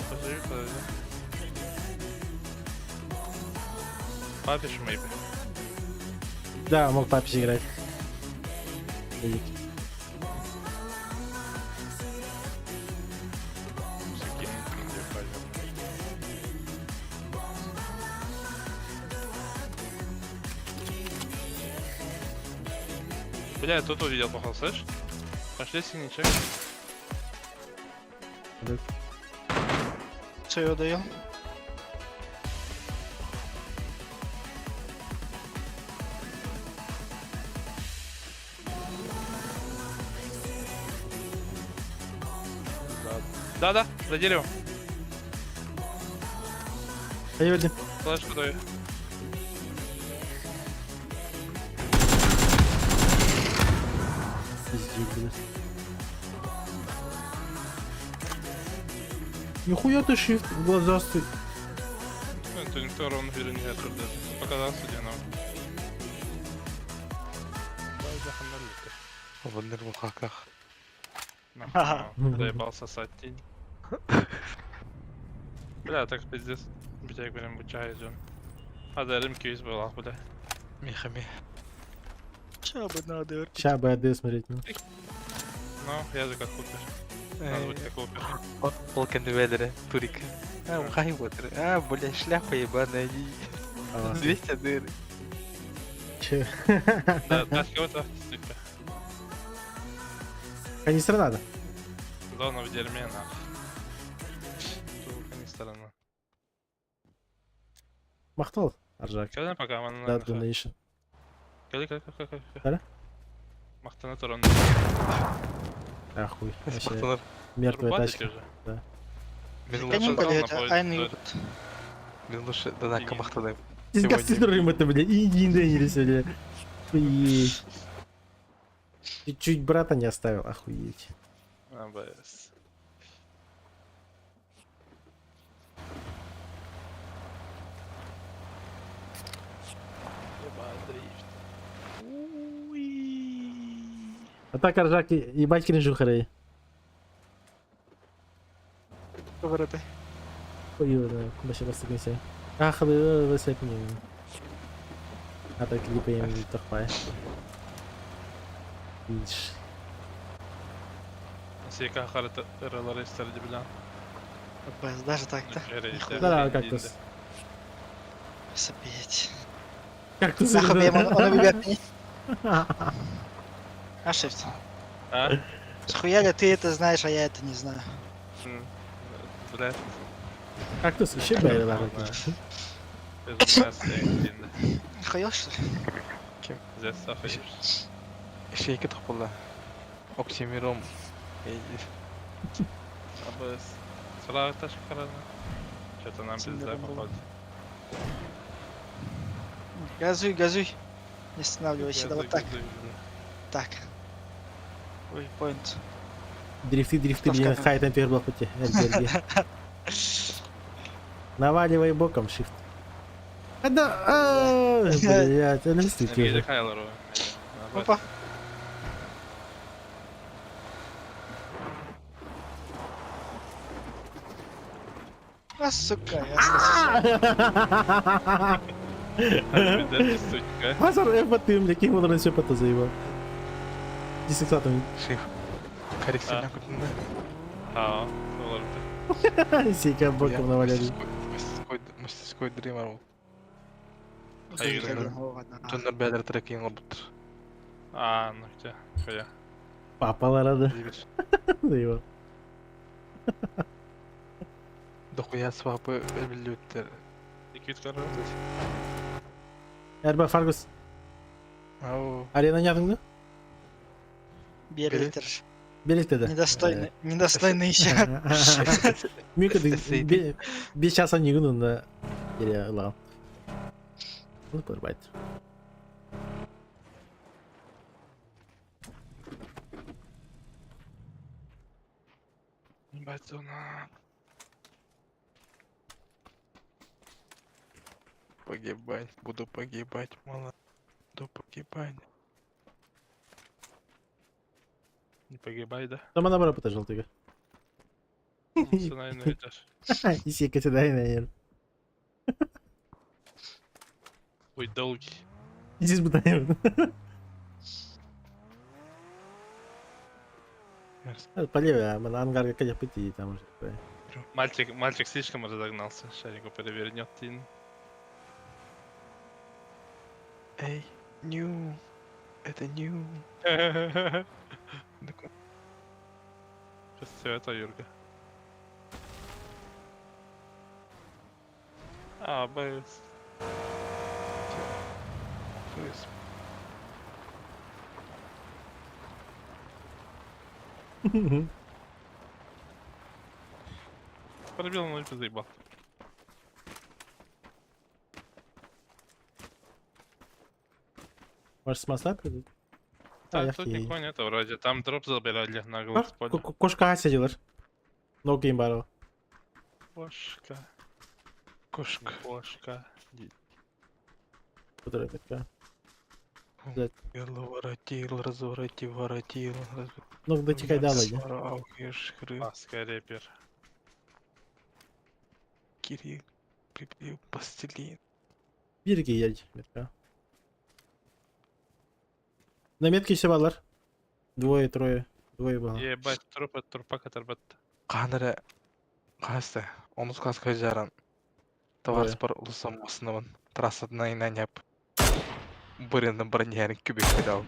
Подожди. Папиш, maybe. Да, мог папе играть. Видите. Бля, я тут увидел, походу, слышь? Пошли синичек. Что я даю? Да, за деревом. Кайбердин. Флешку даю. Пиздюк, блядь. Нихуя ты шифт глазастый. Это никто ровно виду не отсюда даже. Показался где нам. В нервухаках. Доебался сать тень. Бля, так пиздец. Битяк берем быча идем. А да, рымки есть была, бля. Мехами. Чё бы надо? Ща бы АД смотреть. Ну. Ну, я же как купишь. Надо быть как купишь. Полкен ведре, турик. А, ухай вот. А, бля, шляпа ебаная. 200 дыры. Че? Да, кого-то стыка. Канистра надо. Зона в дерьме, нахуй. Тут канистра, на. Махтал, Аржак. Когда пока мы Да, донейшн. Когда? Да? Махтана Турон. Ахуй. Вообще Махтанар. мертвая Рубатыч тачка. уже. Да. Они были это, Айн Юрт. Минуше, да, на камахтаны. Дисгастируем это, бля. И динерис, бля. Охуеть. Чуть-чуть брата не оставил, охуеть. АБС. А так, Аржак, ебать кринжу хорей. Повороты. Ой, да, куда сейчас поступился? Ах, да, высыпь мне. А так липа им тохпай. Видишь. Сика харата релары стерди, бля. БС, даже так-то. Да, кактус. Сопеть. Кактус. Нахуй я он убегает меня. А, шифт. А? Схуяли ты это знаешь, а я это не знаю. Блядь. Кактус, еще бля, ладно. Хуел, что ли? Здесь сахаешь. Еще екі тұқпылы. Оксимиром. АБС. Сразу тачка харана. Что-то нам пизда походит. Газуй, газуй. Не останавливайся, да вот так. Газуй, Так. Ой, поинт. Дрифты, Что блин, сказано? хай темпер был пути. Наваливай боком, shift. Блять, она листит Гейджи уже. Кайлору. Опа. А, сука, я Сучка. Hazır ev batıyım da kim olur nasıl patı zayıf. Cisik zaten. Шеф. Карик сильно кутунда. Aa, olur. Сика боком наваляли. Мастерской дримар ол. Hayır. Тоннер бәдір трек ең бұттыр. Aa, nokta. Koya. Papalar adı. Zayıf. Дохуя свапы өлбілі өттер. 200 kara. Erba Fargus. Ау. Arena yaptın mı? Беритер. Birlikte de. Недостойный. Недостойный еще. Mümkün SAP. değil. Bir şahsen yığının da geriye alalım. Bunu koyar Ебать, она. Погибать. Буду погибать, мало. Буду погибать. Не погибай, да? Tamam bana потажил ты. Все, наверное, идешь. И сика сюда и наверное. Ой, долгий. Здесь бутаем. Полевая, а на ангарке как пойти там уже. Мальчик слишком разогнался. Шарику перевернет тин. Эй, ню. Это ню. Сейчас все это, Юрга. А, БС. Пробил, но не заебал. Может с моста придут? Да, тут никого нету вроде. Там дроп забирали на глаз поле. Кошка сидела. No game battle. Кошка. Кошка. Кошка. Которая такая. Воротил, разворотил, воротил. Ну, дотекай дала, Маска репер. Кирилл приплыл пластилин. Birge geldi metka. На метке все балар. Двое, трое. Двое было. Ебать, трупа катарбат. Қаныры қасты. Оныз қасқа жаран. Товарс бар ұлысам осынымын. Трассадына инанеп. Бірінің бірін күбек pedal.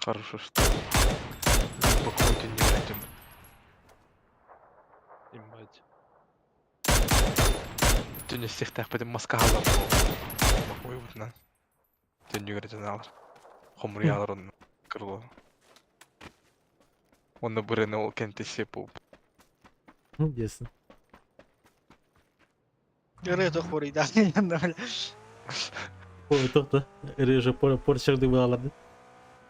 Хорошо, что походу не найдем. Ебать. Түні стихтақ бәдім маска алам. Мақой бұтынан. Түні көретін алыр. Хомри алыр оның кырлы. Оны біріні ол кентесе болып. Ясно. Рыто хворый, да. Ой, тоқты. Рыжы порчарды bağladı.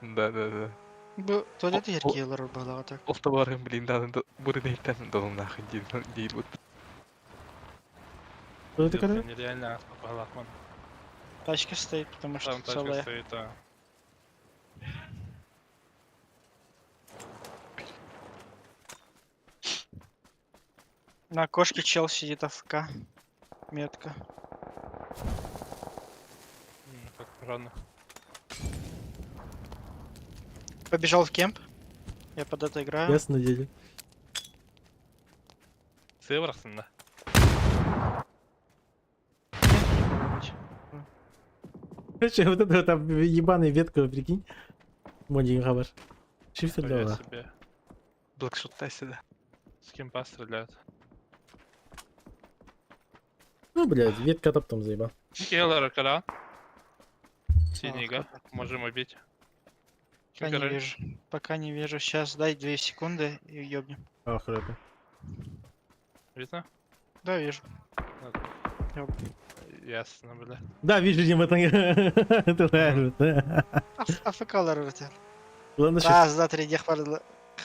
Да. Bu tuvalete yerkeler bağlağı tak. Олта барым білейін дадында біріні еттен долымна ақын дейді бұд. Что это такое? Нереально балахман. Тачка стоит, потому что Там тачка целая. стоит, а. На кошке чел сидит АФК. Метка. Как рано. Побежал в кемп. Я под это играю. Ясно деле. Сыворотный, да? Короче, вот это там ебаная ветка, прикинь. Модин хабар. Шифтер Хуя дала. себе. Блэкшотта сюда. С кемпа стреляют. Ну, блядь, ветка топтом заебал. Келлер, когда? Синего. Можем убить. Пока не вижу. Пока не вижу. Сейчас дай 2 секунды и ёбнем. Ах, рэпы. Видно? Да, вижу. Ясно, бля. Да, вижу, Дима, это правильно. АФК ларыртер. Ладно, сейчас. Раз, два, три, дех парды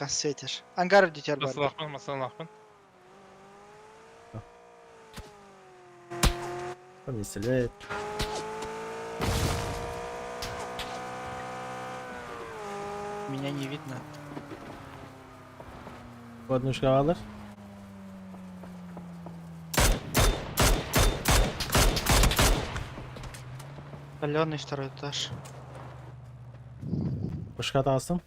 светишь. Ангар в дитер бар. Маслахман. Он не стреляет. Меня не видно. Bu одну alır. Соленый второй этаж. Başka da alsın.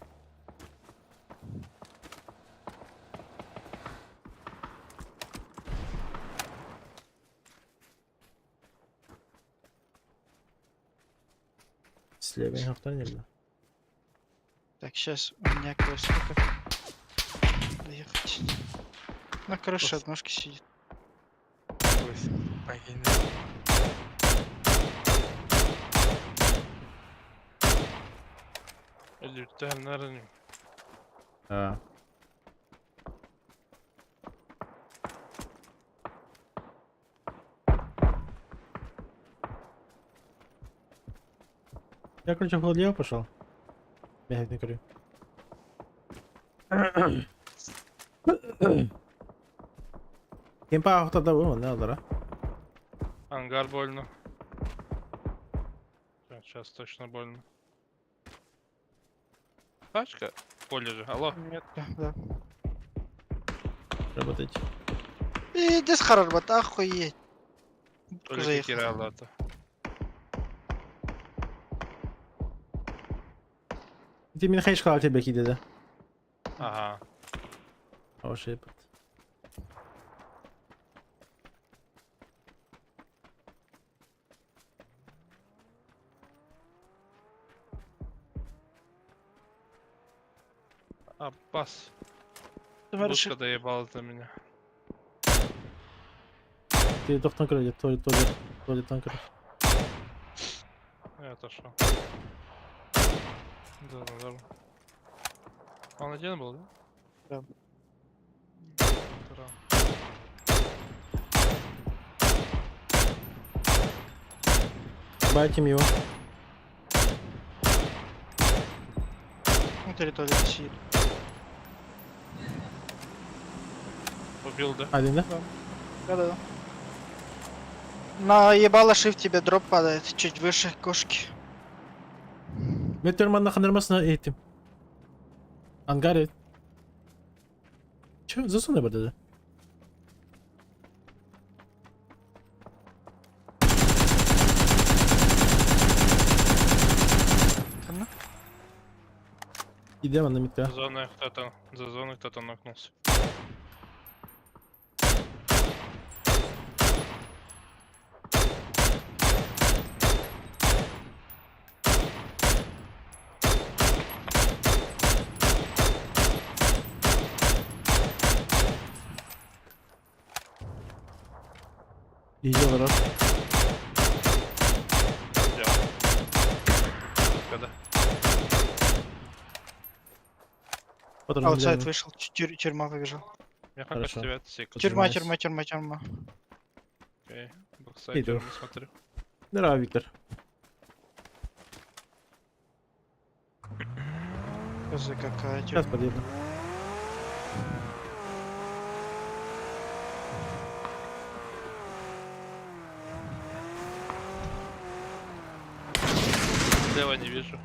Слева хавтар не было. Так, сейчас у меня сколько доехать. На крыше однушки сидит. Элитарный. Ha. Я, короче, влево пошел. Я не говорю. Кемпа охота был, не одара. Ангар больно. Сейчас точно больно. Тачка? Поле же, алло. Нет, да. Работать. Иди с харбат, охуеть. Только Заехал. Кираллата. Ти мені хай шкала тебе кидає. Ага. О, шепот. Аббас. Товарищ, Лучка доебал за меня. Ти до танкера, то танкер. Я отошел. Да. Он один был, да? Да. Второй. Байтим его. на территории сидит. Убил, да? Один, да? Да-да. Наебало шифт тебе дроп падает, чуть выше кошки. Meteorman'ın kandırmasına eğitim. Angar. Чё, засунь его dedi. Идем на метка. За зоной кто-то нокнулся. Идем раз. Когда? Потом Аутсайд идем. вышел, тюрьма выбежал. Я как Хорошо. 9 секунд. Тюрьма, Поднимайся. тюрьма. Окей. Боксайдер Иду. не смотрю. Здорово, Виктор. Скажи, какая Сейчас тюрьма. подъеду. Слева не вижу.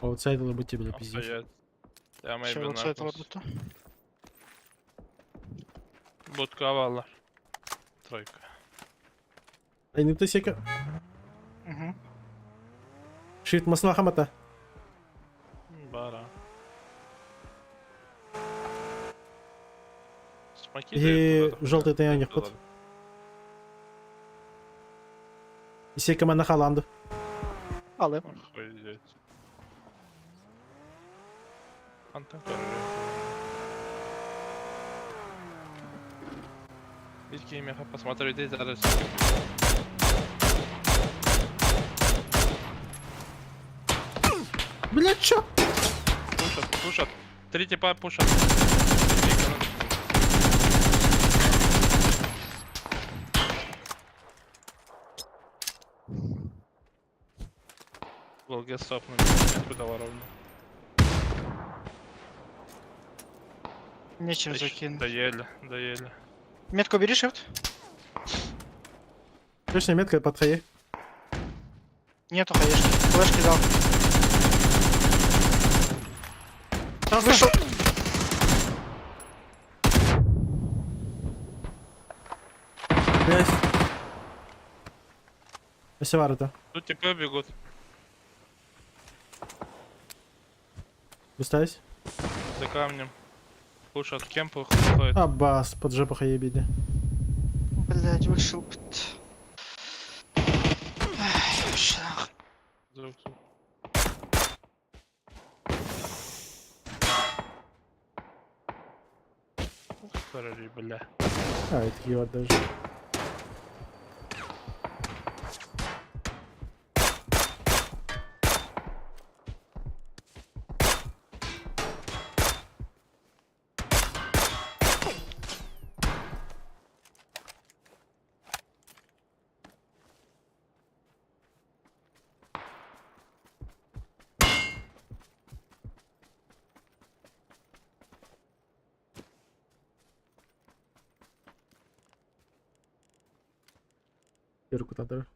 Аутсайд быть тебе пиздец. Стоять. Я Еще мейби аутсайд нокнулся. работа. Будка авала. Тройка. Ай, не ты сека. Угу. Шит маслахамата. Бара. Смоки И дают туда. желтый тайник Туда. под. И сека на халанду. Але. Охуеть. Антон Видите, я посмотрю, здесь зараз. Блять, чё? Пушат. 3 типа пушат. Волге сопнули. Откуда ровно. Нечем Да закинуть. доели, доели. Метку бери, шифт. Точная метка под хае. Нету хаешки. Флешки дал. Там вышел. Есть. Если ворота. Тут типа бегут. Выстаюсь. За камнем. Пушат кемпу ходит. Аббас, под жопу хае биди. Блять, вышел. Ах, Звук. Стороли, бля. А, это его даже. Руку надо.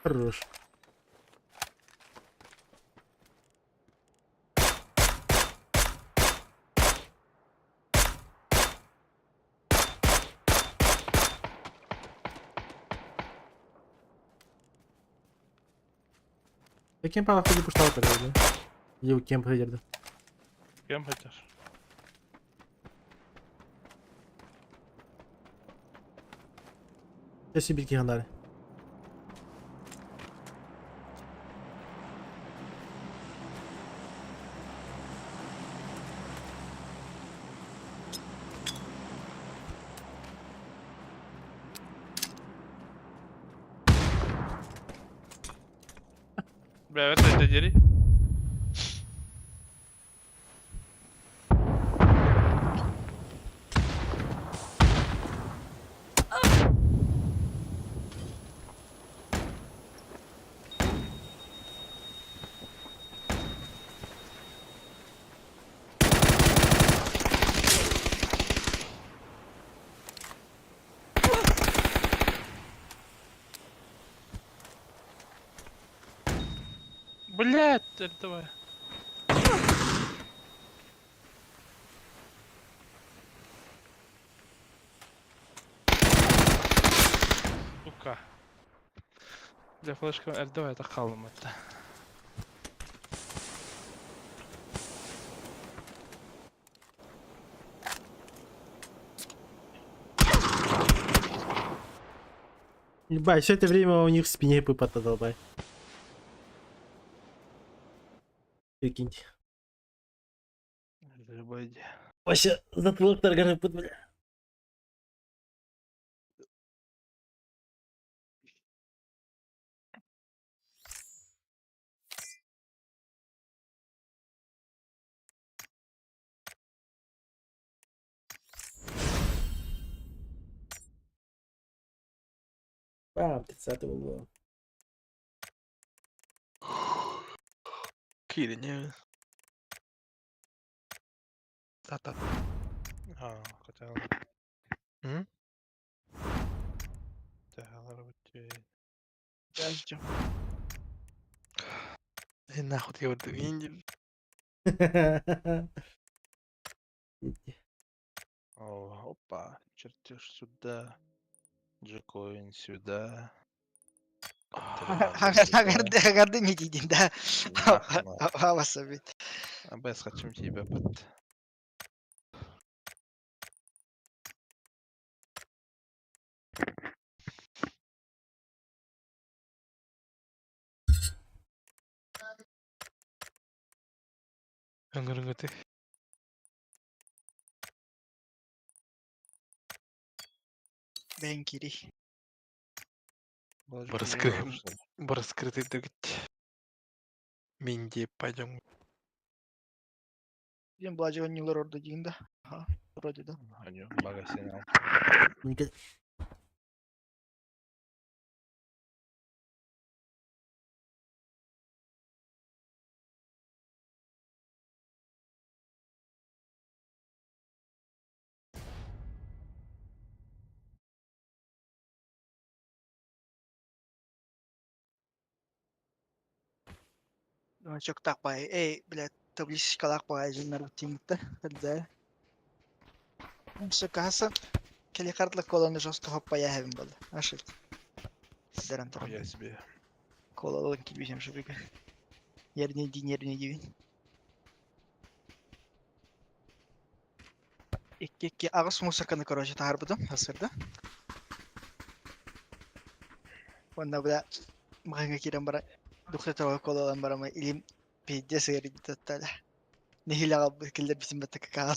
Хорош. Ya kemp alıp gidip uçta oturuyordu. Yok kemp girdi. Кемп хотишь? Kesin bir iki handari. Бля, это дери. Блядь, давай. Сука. Бля, флешка, давай это халом это. Ебать, все это время у них в спине пыпата долбай. Прикиньте. Вообще, затылок торгары пут, бля. Бам, 30-й угол. Кириня. Та-та. А, хотя... М? Подожди. И нахуй ты вот видел. О, опа, чертеж сюда. Джекоин сюда. Горды не дидин, да? Нахуй. Хаваса бит. А без хотим тебя под... Ангар ты. Бенкири. Раскрытый доготь. Минди, пойдем. Дин Бладжио Нилорор дадин, да? Ага, вроде да. Аню, багасинал. Никак- Чок так бай. Эй, блядь, табличка лак бай, жинар тимта. Хадда. Шакаса. Келе картлы коланы жостко хоппая хевим болды. Ашыт. Дерен тарам. Я себе. Колалын килбешем шубига. Yerine din yerine gibi. İki ağız musakanı короче tarбыдым асырда. Онда бля мага кирен бара духлетова колалан барама илим пидде сыгыры битаттала. Нехиле калбы килдер бисин бетте какаал.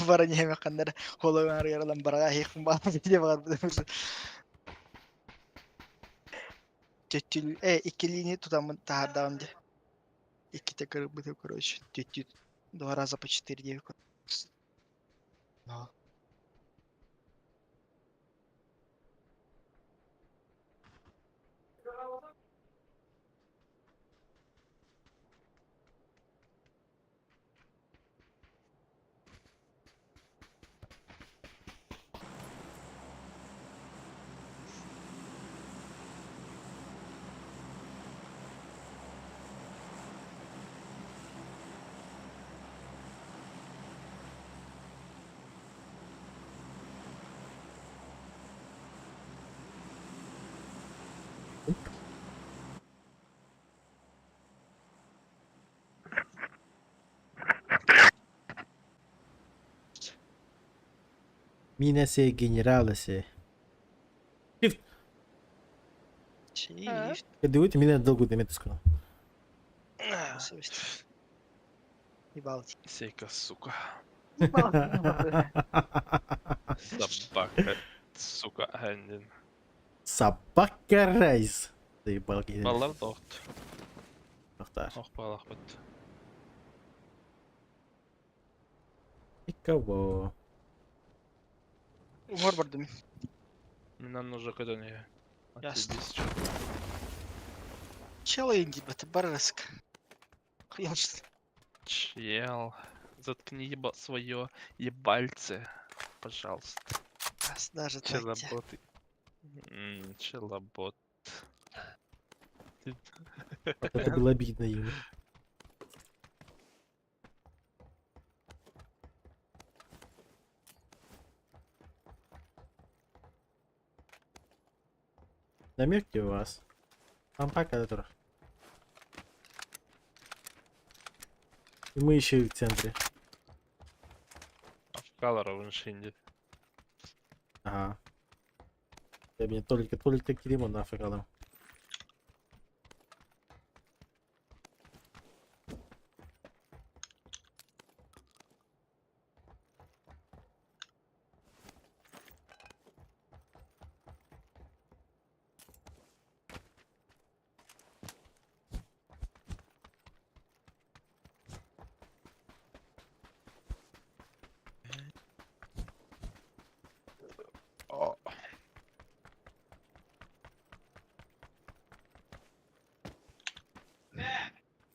Бара неме кандар колалан арыялан барага хекин баа битте бар буда. Тетил ikiliğini tutamın tahardan de. İki tekrar быты короче. Тетил 2 раза по 4 девок. Минесе генералесе. Şey Дивуйте, меня долго до метаскана. совесть. Ебалки. Сейка, сука. Ебалки. Собака. Сука, Хэндин. Собака райс. Заебал генерал. Баллар доғды. Тоқтар. Оқ балақ бітті. Никого. Умор бардым. Менен уже кайдан я. Ясно. Чел инди бата бараск. Хуял что ли? Чел. Заткни свое ебальце. Пожалуйста. Даже так. Челобот. Челобот. Вот это было обидно ему. Намерьте у вас. Там пока тур. И мы еще и в центре. Калора в иншинде. Ага. Я мне только Кирима нафигала.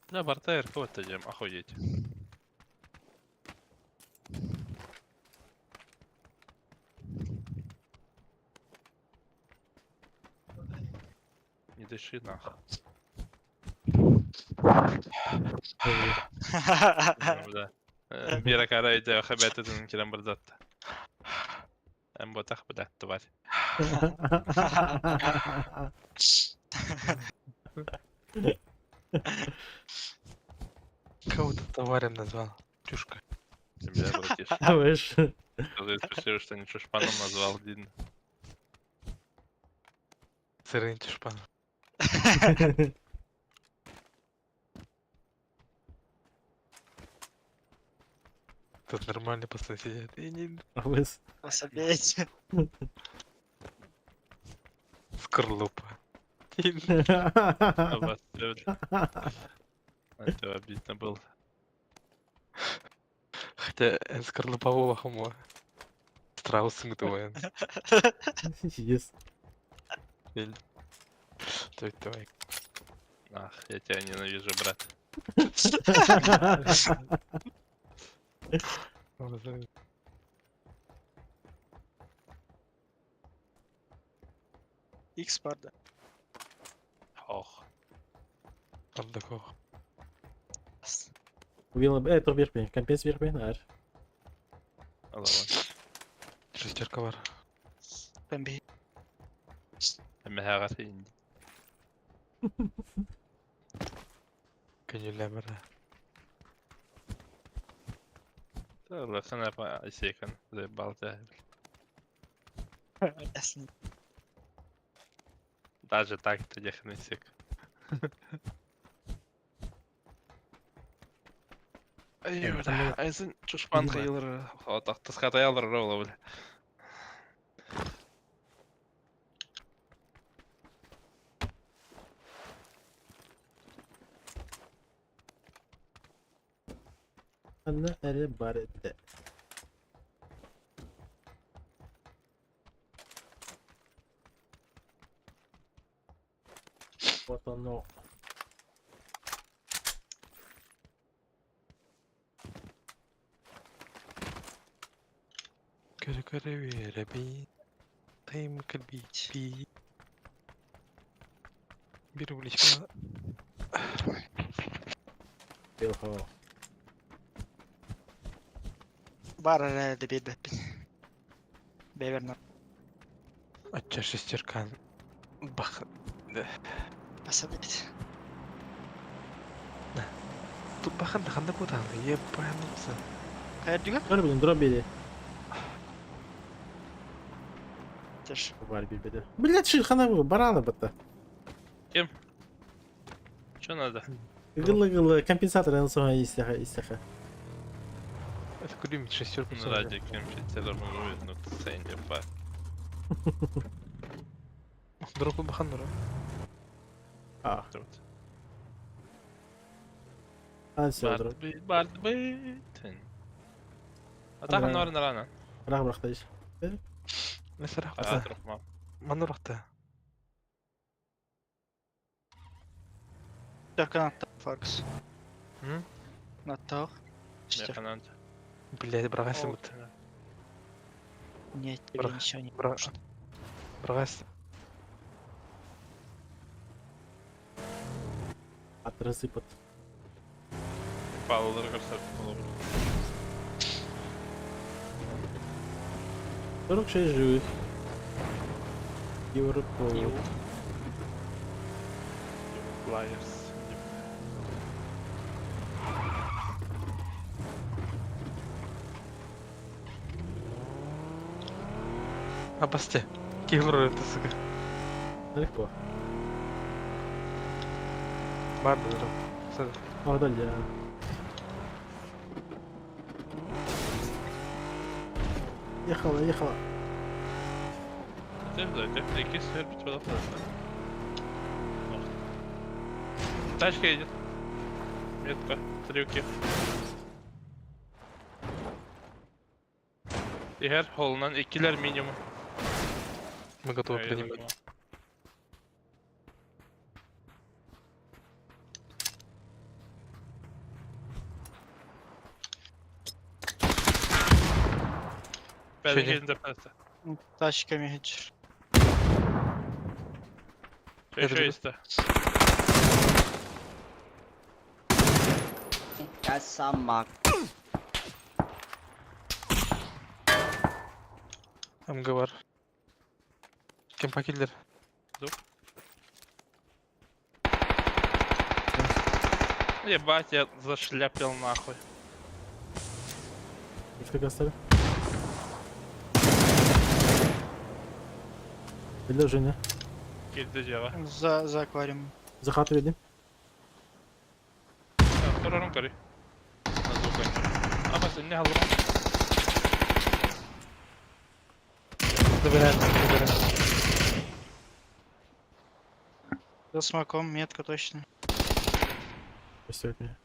Да, бартер, вот идем, охуеть. Не дыши нахуй. Бира кара иде хабет этим кирам бардатта. Ботах бля, тварь. Кого-то товарем назвал. Чушка. Тебя, братиш. Слышь. Ты спасибо, что не чушпаном назвал, видно. Сырый чушпан. Тут нормально пацаны сидят. И не Пособейте. скорлупа. Это обидно было. Хотя скорлупового хомо. Страусы мы твои. Yes. Твой. Ах, я тебя ненавижу, брат. X barda. Ох. Ардаков. Вилла, тур беріп пе, компенс беріп пе, әр. Alamam. Шестерка var. Ben bir Hem her şey indi. Gönüller var. Tabii sen hep şey kan. Balta. aslında Даже так ты не сек. Ayda, aysin çuşpan kıyılır. O tahtız katay alır ola bile. Anna әрі бар еді. Вот оно. Кыры-кыры вереби. Тайм кальбить. Bir уличка. Белхо. var herhalde bir bebek. Beverna Açça шестеркан. Бах. basabilir. Тут бахан да ханда бутан. Ебануться. Kayar düğün. Var bilin, drop biri. Dur. Var bir biri. Блядь, ширхана bu, barana battı. Что надо? Gıllı kompensator en son isteha. Это кулимит шестерку. Ну, ради компьютера могу но ты сейн не па. Дропы бахан дроп. Ah, Тут. hadi söyle drop. Bart biten. Атахан Ага. орын рана. Bırak da iş. Mesela Атырмам. Manı rakta. Dörkan attı Fox. Hı? Attı. İşte Яканант. Блядь, брагайся вот. нет, тебе ничего не Брагайся. At рассыпать. Палылыр көрсөп болот. 46 живых. Европа. Flyers. Абасте. Килр это сука. Далеко. Бар дроп. Саdı. Orada ya. Ехала. Это якийсь серпить вода просто. Тачка едет. Метка. Трюки. Diğer holundan ikiler minimum. Мы готовы Öyle принимать. bakma. Ben Şöyle. elinde pasta. Тачка меч. Şey Nedir bu? iste. Косомак. МГ var. Kim pakiller? Ебать, я зашляпил нахуй. Что оставили? Или Женя. Girdi ceva. За аквариум. Захват веди. Durarım karı. Nasıl koyayım? Ama sen ne halın? Забираем. За смоком, метка точно. Пустят меня.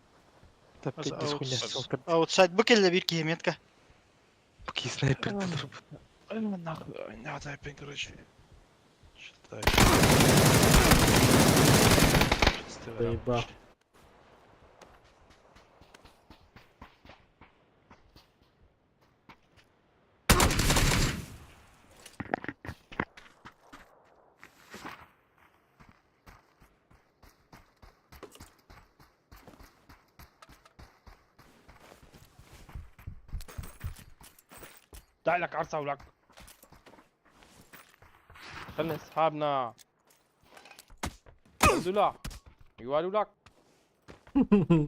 Да пиздец хуйня. Аутсайд. Быкельde bir ki метка. Какие снайперы тут. Ай, нахуй. Не отдай, короче. Считай. Заебал. дай لك عرسة ولك خلنا اصحابنا يقولوا لا يقولوا لك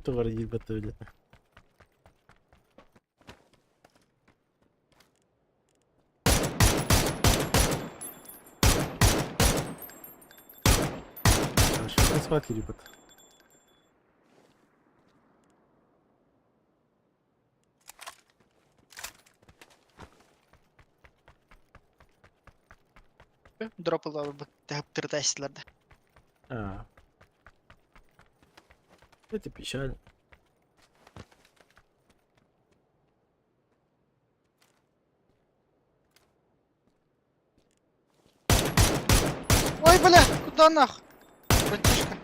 تغريب بتقول. شو اسمها كريبت؟ Drop'lar бітірдайсыларды. А. Это печаль. Ой, бля, куда нах? Братишка.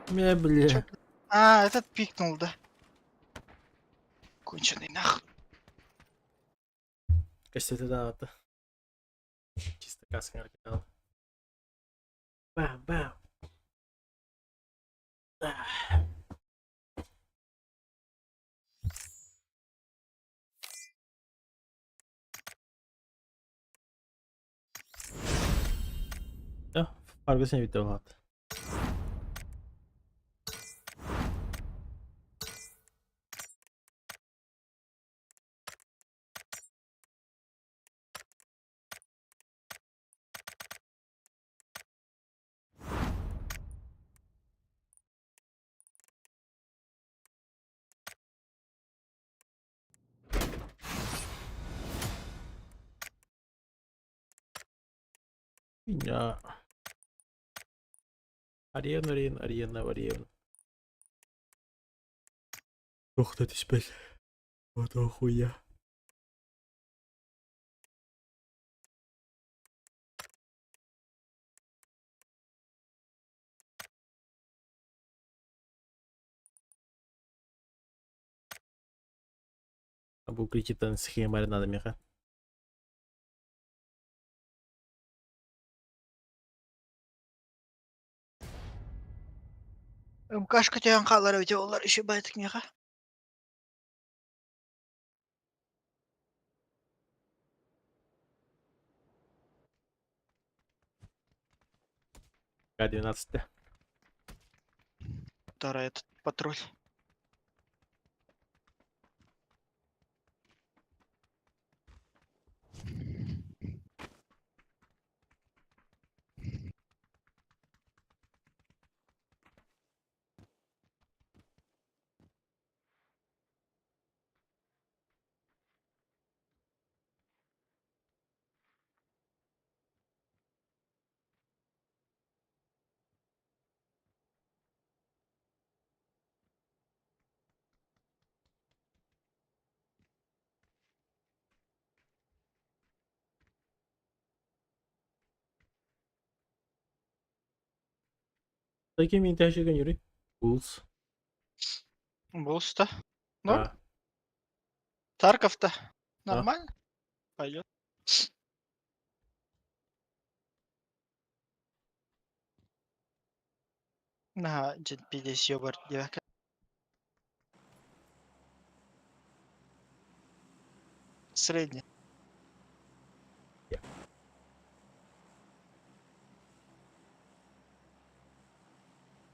Бля. А, этот пикнул, да. Конченый нах. Кажется, это да. Чисто каска оригинал. Бам, бам. Ja, farkı sen video at. Ya. Арена. Ух ты, спать. Вот охуя. Абу крититан схема надо меха. МКшка тегін қалар өте олар үші байтық неға. К-12. Второй этот патруль. Такие ментящие конюры. Булс. Булс-то. Норм? Да. Тарков-то. Да. Нормально? Пойдет. На, джетпидес ёбар девяка. Средний.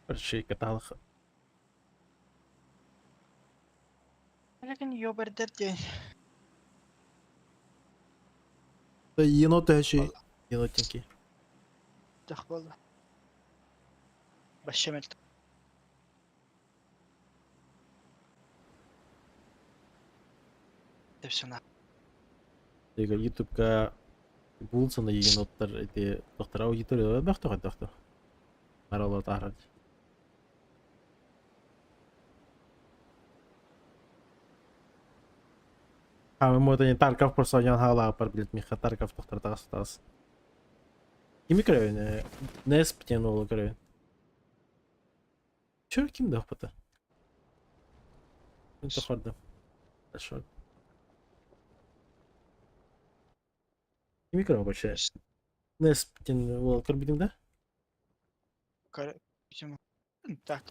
Короче, каталог. Lekin ёбар день. Да енотящий. Енотенький. Так болды. Башемет. Деп все на. Тега ютубка булсаны еноттар эти доктор аудитория доктор. Аралар тахрат. А мы это не Тарков просто он хала пар билет миха Тарков доктор тагас. Кими көрөйүн? Нес птен болу көрөйүн. Чё ким дахпата? Мен тохордум. Хорошо. Кими көрөйүн вообще? Нес птен болу көрбүдүң да? Так.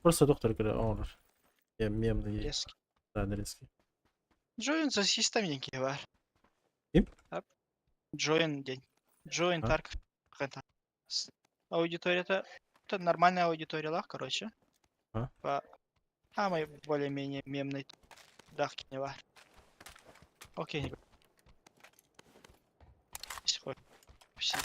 Просто доктор көрө оңор. Я мемный. Резкий. Да, нарезки. Джоин за системники var. Kim? Джоин день. Джоин А? Тарк. Это аудитория это нормальная аудитория, короче. А? По самой более-менее мемной дахки не var. Окей. Все.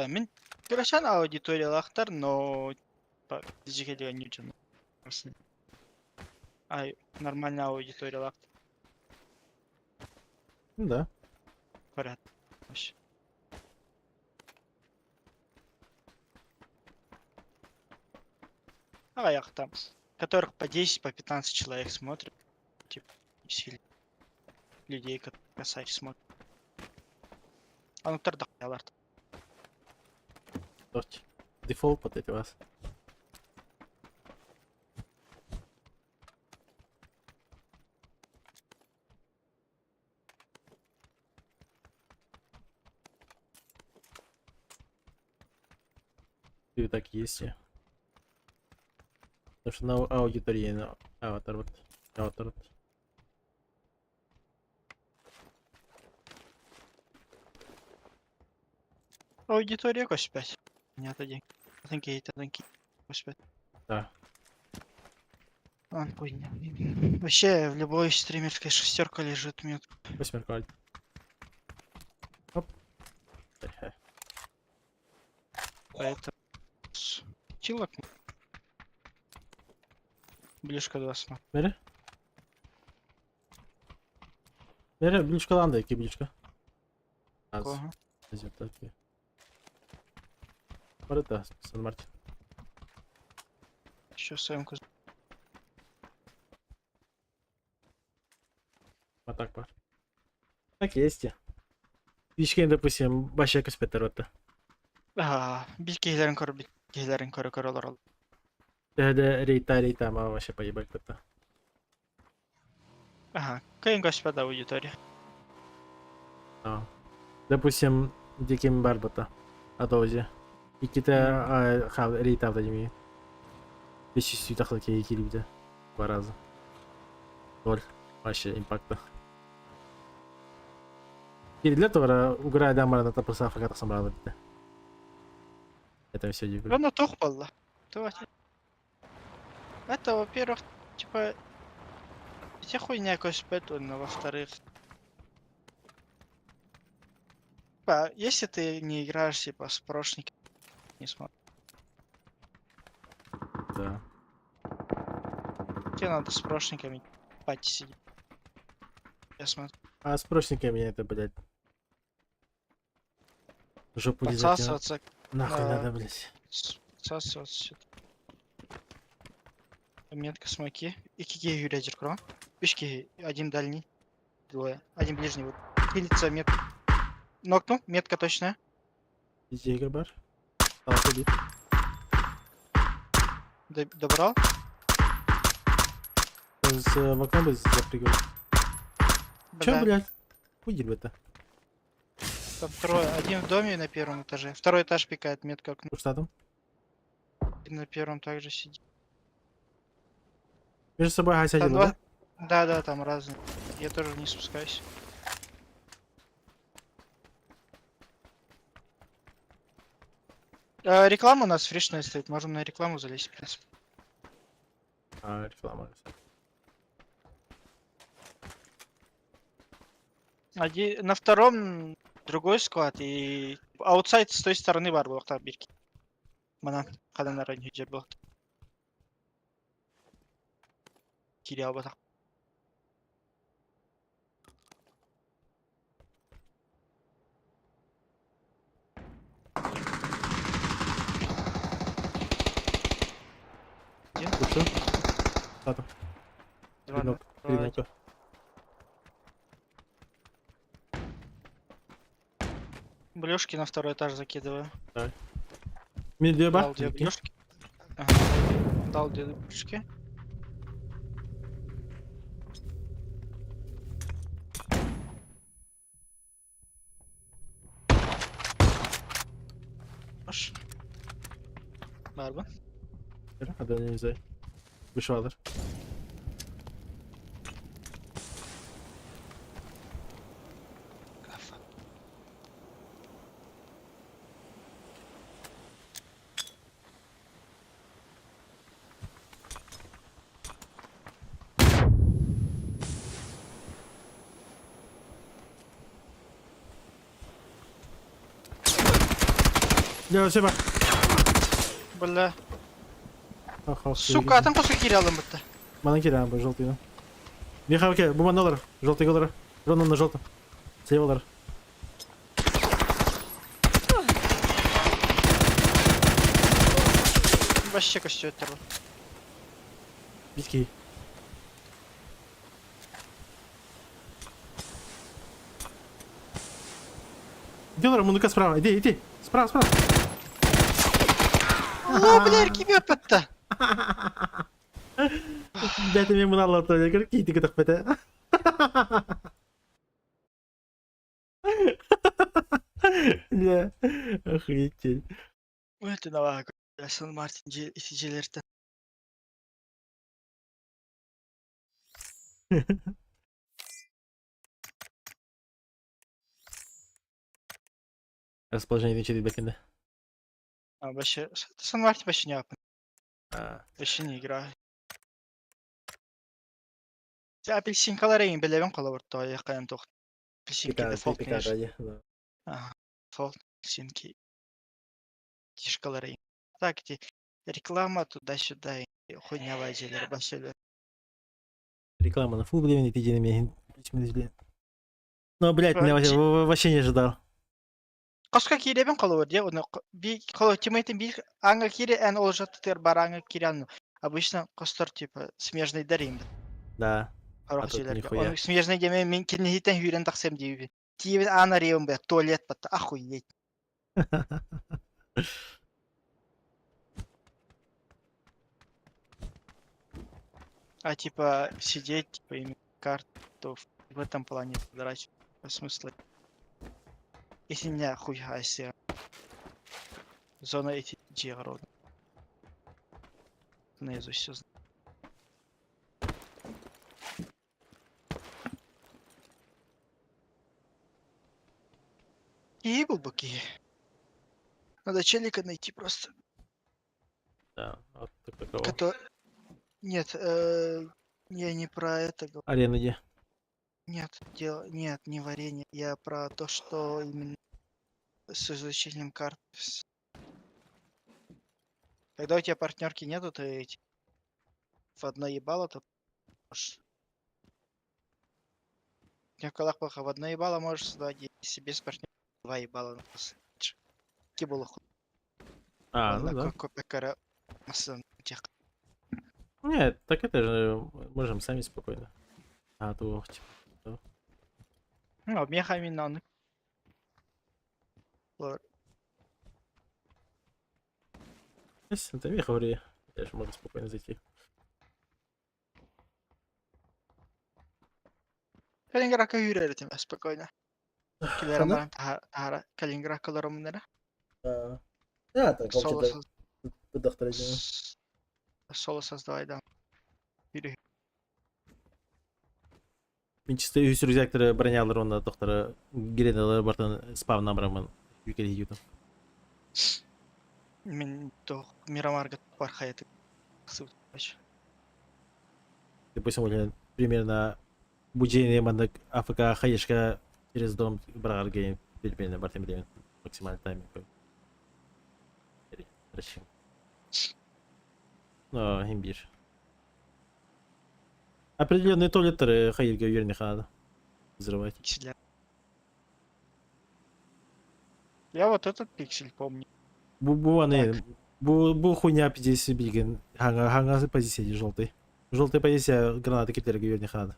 Мен görüşen аудиториялахтар, но физикалия не очень. Ай, нормальная аудитория Ну да. порядок. Вообще. А я там, которых по 10, по 15 человек смотрят, типа, сильно людей, как косарь смотрят. А ну тогда аларт. Дождь. Дефолт вот эти вас. И так есть. Потому что на аудитории на аватар вот. Аватар вот. Аудитория якось 5. Нет, один. Танки. 5. Да. А, понял. Вообще, в любой стримерской шестерка лежит мют. Восьмерка. Оп. Хе-хе. Поэтому... Чилок. Ближка 2 смотри. Nere? Nere? Блючка ланда, які блючка? Az. Кого? Ez yok tabii. Orada Сан Мартин. Еще сэмку. Вот так var. Так есть. Блючка, допустим, başka kısmetler orada. Билкейлерин көрі, билкейлерин көрі олар ол. Tehde рейта, ama вообще поебать это. Кайын господа аудитория. Допустим, диким барбата. Адози. İkide reyta avdayım. 500 takla keyikli bir de. Два раза. Ноль. Вообще импакта. И для того, уграя дамара на топоса факата собрала бите. Это все дикую. Рано тухпалла. Это, во-первых, типа... Эти хуйня якось пету, но во-вторых... Типа, если ты не играешь, типа, с прошником, не смотришь. Да. Тебе надо с прошниками пати сидеть. Я смотрю. А с прошниками это, блядь. Жопу лизать. Подсасываться. Нахуй надо, блядь. Подсасываться что-то. Метка смоки. И киги юрядер крон. Пешки. Один дальний. Двое. Один ближний. Вот. Пилится метка. Нокнул. Метка точная. Дизейга бар. Алты. Добрал. С окном бы запрыгивал. Чё, Да. блядь? Уйди это. Там трое. Один в доме на первом этаже. Второй этаж пикает метка окно. Что там? И на первом также сидит. Между собой гасить Там один, два... да? Да, там разные. Я тоже не спускаюсь. Реклама у нас фришная стоит. Можем на рекламу залезть, в принципе. Реклама. На втором другой склад и аутсайд с той стороны бар был бирки. Мана когда на ранее жер был. Кирилл батак. Лучше. Что там? Два Клинок. на- Клинок. Блюшки на второй этаж закидываю. Медве Дал бар. 2 блюшки. Ага. Дал 2 блюшки. Hoş. Var mı? Hadi önünüze. Bu şu alır. Kafa. Ya şey bak. Бля. Ах, Сука, а там кусок кирялым бітті. Бана кидаем по желтый. Михаил, ке, bu bandalar. Желтый голора. Ронан на желтом. Сейвалар. Вообще костю оттерл. Биски. Иди, Лора, мунука справа. Иди. Справа. О, бля, кибе бітті. Дайте мне мунала, то я говорю, кити так пете. Бля, охуеть. Öldü ne var? Aslan Martin iticilerden. Расположение венчурит бэкэнда. А вообще, Aslan Martin вообще не yapın. А, Вообще не играю. Ya apelsinkalara in bile ben kalabalık ya yakayım tok. Apelsinki default пика, neyse. ради. Да. Aha. Default apelsinki. Тишкалара in. Так где реклама туда-сюда. Хуйня вайзелер, баселер. Реклама на фул, блин, иди на меня. Ну, блядь, меня Короче. вообще не ожидал. Kaska kire ben kalıyor ya onu bir kalıyor teammate'in bir anga kire en olacak ter baranga kiren. Обычно костар типа смежный дарим. Да. Арах тут жилерге. нихуя. Он смежный деме мен киннехитен хюрен таксем диви. Тивен ана ревен бе туалет бат охуеть. А типа сидеть, типа иметь карту в этом плане драть смысла. Если не хуй хаси. Зона эти джигрод. Наизусть все знаю. И был бы ки. Надо челика найти просто. Да, вот такого. Который... Нет, я не про это говорю. Арена где? Нет, дело... Нет, не варенье. Я про то, что именно с изучением карт. Когда у тебя партнерки нету, ты эти... в одно ебало, то можешь... У в колах в одно ебало можешь создавать, если без партнера 2 ебала на после. Кибулу хуй. А, ну да. Копекара... тех. Нет, так это же можем сами спокойно. А, то типа. Ну, обмехами на Если это меха ври, я же могу спокойно зайти. Kaliningrad yürüyelim spokojnie. Kilera Sana? mam tahara Kaliningrad kolorом nere? Да, так Соло вообще доктора делаем. соло создавай да. Yürü. Мен чисто үйсүр рюкзактары бронялар онда доктора гренадалар бартан спав намрамын юкери юту. Мен то Мирамарга бар хаяты. Кысып. Допустим, вот примерно будение мандак АФК хаешка через дом брагар гейм примерно бартем время максимальный тайминг. Зачем? Но имбирь. Определенные туалеты хаирга уверенных надо взрывать. Пикселя. Я вот этот пиксель помню. Буваны, бу хуйня 50 биген, ханга позиция желтый. Желтая позиция гранаты киптерга уверенных надо.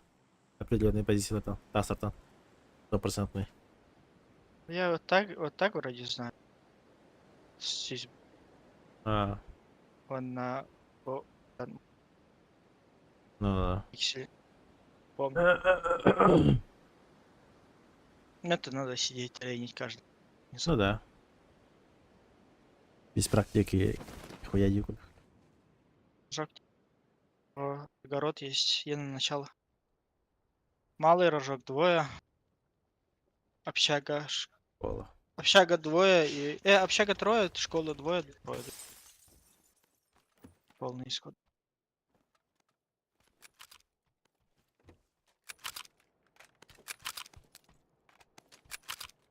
Определенные позиции там, тасартан. 100%. Я вот так вроде знаю. Здесь А, он на ну да. пикселе. Помню. Это надо сидеть, тренить каждый. Ну да. Без практики хуя дикую. Рожок. Огород есть. Я на начало. Малый рожок двое. Общага. Школа. Общага двое и... общага трое, школа двое, трое. Полный исход.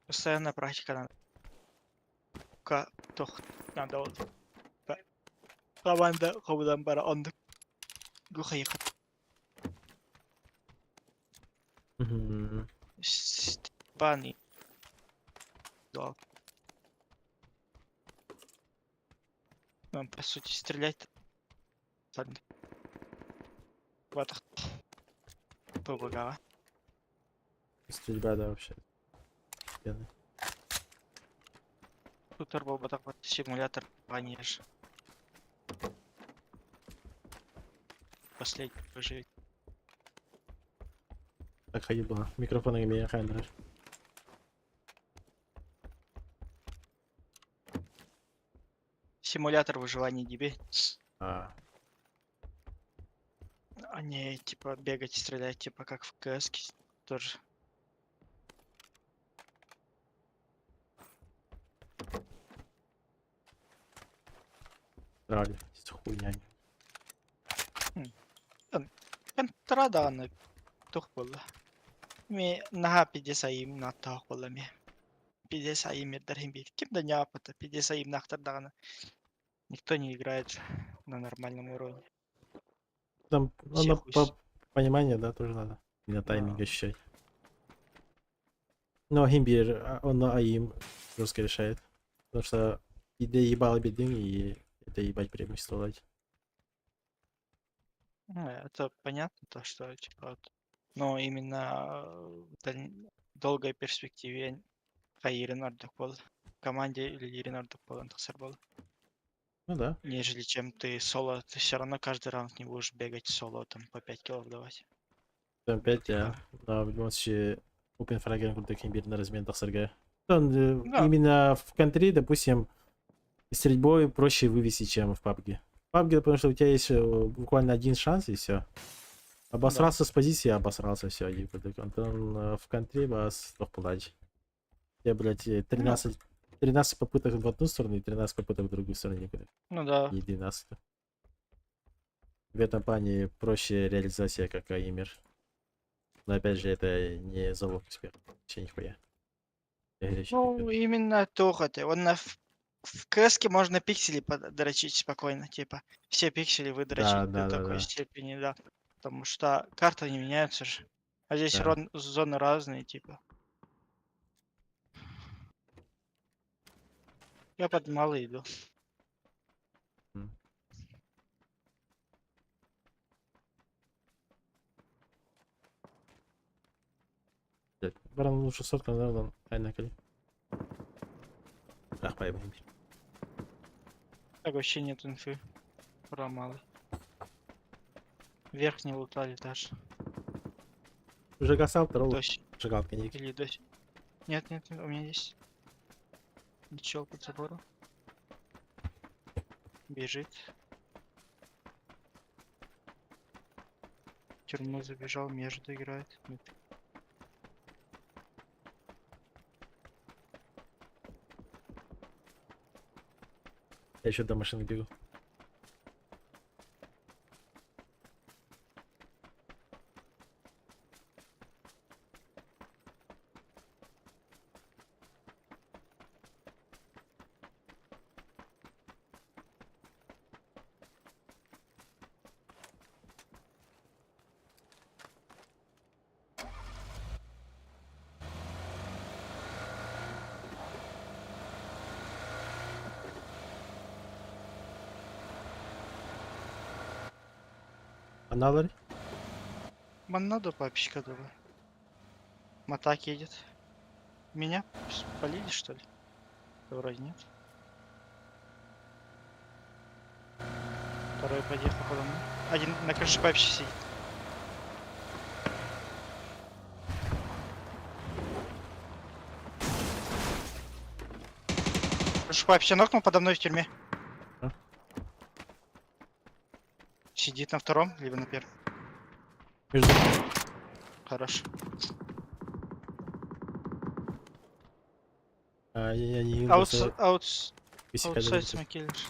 Постоянная практика надо. Тох надо вот. Команда ковдан бара ондык. Гухайык. Мгм. Степани. Да. Ну, по сути, стрелять. Ладно. Ватах. Побагава. Стрельба, да, вообще. Пены. Тут был бы такой симулятор, конечно. Последний выживет. Так ходить было. Микрофон имея хайлер. Симулятор выживания DB. А, А не типа бегать и стрелять, типа как в КС тоже. ради. Хуйня. Контрада она тух была. Ми наха 50 им на тах была ми. 50 им дарим бит. Кем да няпата 50 им нахтардана. Никто не играет на нормальном уровне. Там, Все надо хуй по пониманию, да, тоже надо. И на тайминг Да. ощущать. Но Химбир, он на АИМ жестко решает. Потому что и доебал бедин, и это ебать преимущество дать. Ну, это понятно, то, что типа вот, но именно в долгой перспективе Хаирин Ардакпол в команде или Ирин Ардакпол был. Ну да. Нежели чем ты соло, ты все равно каждый раунд не будешь бегать соло, там по 5 киллов давать. Там 5, да. Но в любом случае, Open Fragger крутый Химбир на разминах СРГ. Он Да. именно в контре, допустим, стрельбой проще вывести, чем в PUBG. В PUBG, потому что у тебя есть буквально один шанс, и все. Обосрался с позиции, обосрался, все. Он в контре вас подать. Я, блядь, 13 попыток в одну сторону и 13 попыток в другую сторону. Ну да. И 12. В этом плане проще реализация, как Аймер. Но опять же, это не залог успеха. Вообще нихуя. Ну, именно то хотя. Он в кэске можно пиксели подрочить спокойно, типа. Все пиксели выдрочить до такой степени, да. Потому что карты не меняются же. А здесь Да. зоны разные, типа. Я под малый иду. Баран лучше сотка, наверное, айна кали. Ах, поебаем. Так вообще нет инфы про малый. Верх не лутали даже. Уже гасал, второго. Дождь. Шагал коньяк. Или дождь. Нет, нет, нет, у меня есть. Ничего под забором. Бежит. В тюрьму забежал, между играет. Я еще до машины бегу. Аналар? Маннадо папичка давай. Матак едет. Меня спалили, что ли? Да вроде нет. Второй подъехал подо мной. Один на крыше папищи сидит. Крышу папища нокнул подо мной в тюрьме. А? Сидит на втором, либо на первом. Между... Хорош. я не Аутсайд смокилишь.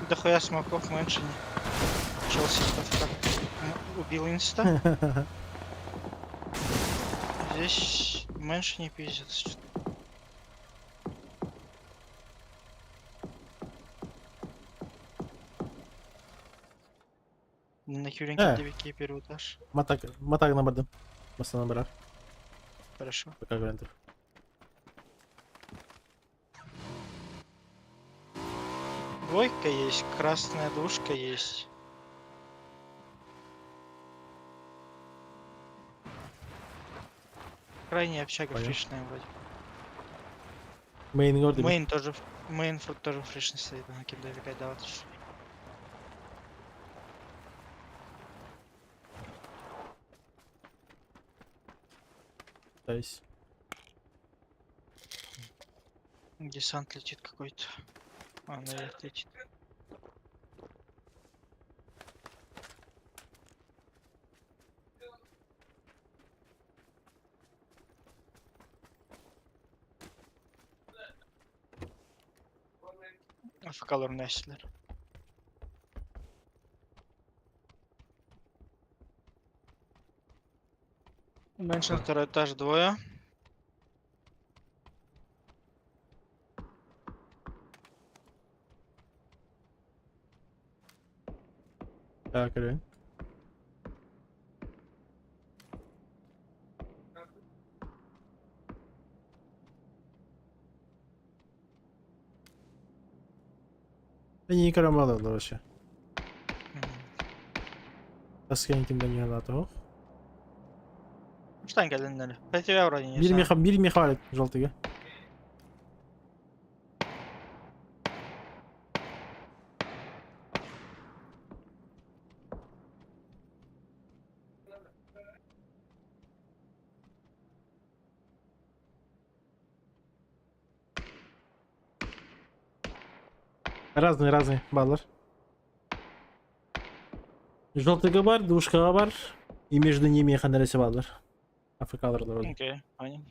Дохуя смоков в мэншине. Челси убил инста. Здесь в мэншине пиздец. На Кюринке девики первый этаж. Матак набордым. Маса набора. Хорошо. Пока грантер. Двойка есть, красная душка есть. Крайняя общага фришная вроде. Мейн гордый. Мейн тоже, мейн тоже фришный стоит, на кем-то какая давать. Пытаюсь. Десант летит какой-то. А, наверх летит. Алфа-колор Неслер. Меньше второй этаж двое. Так, алло. Они не карамадали вообще. Тасканьким да не надо. Что они голенали? 5 евро вроде не Bir mihalik желтый. Разные баллар. Желтыга бар, душкага бар. И между ними хандаресе баллар. АФК'лар вроде. Окей, понял.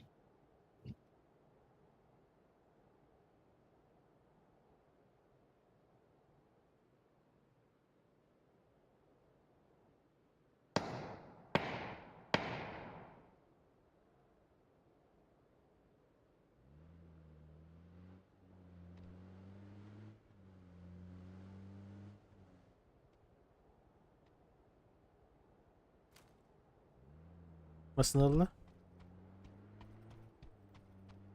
Масынадыла?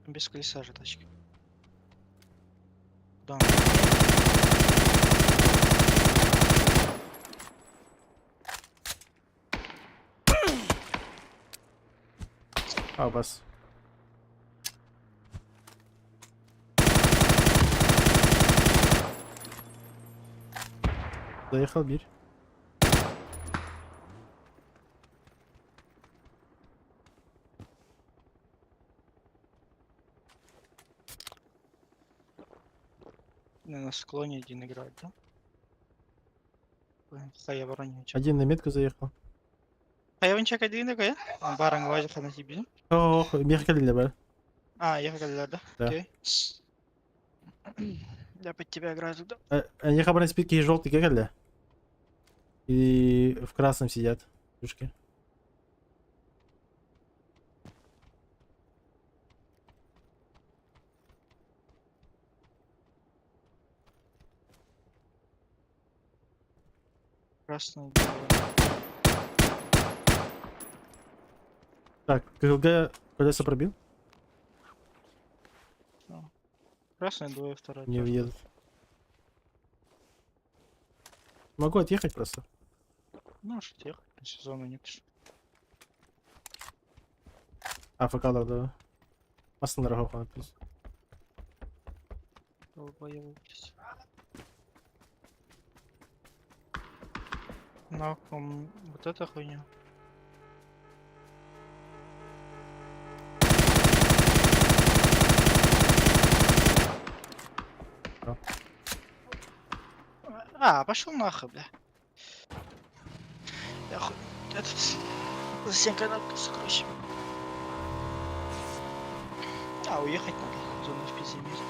Без колеса же тачки. Да. А, бас. Заехал бир. На склоне один играет, да? Хаявароничек. Один на метку заехал. Хаяванчак один играет? Баранг вазиха на тебе. Ох, мехкалили бар. А, я говорил, да? Да. Окей. Я под тебя играю туда. Они хабарные спитки и желтые кегали. И в красном сидят. Душки. Красный. Так, КЛГ колеса пробил? Красный двое, второй Не тоже. въедут. Могу отъехать просто. Ну, что тех, сезона нет. АФК'lar da. Aslında rahat falan. Долбоёбись. Нахуй, вот эта хуйня. Пошел нахуй, бля. Я хуй. Этот. За 7 каналов сокровищем. Уехать надо. Зону в пизде иметь.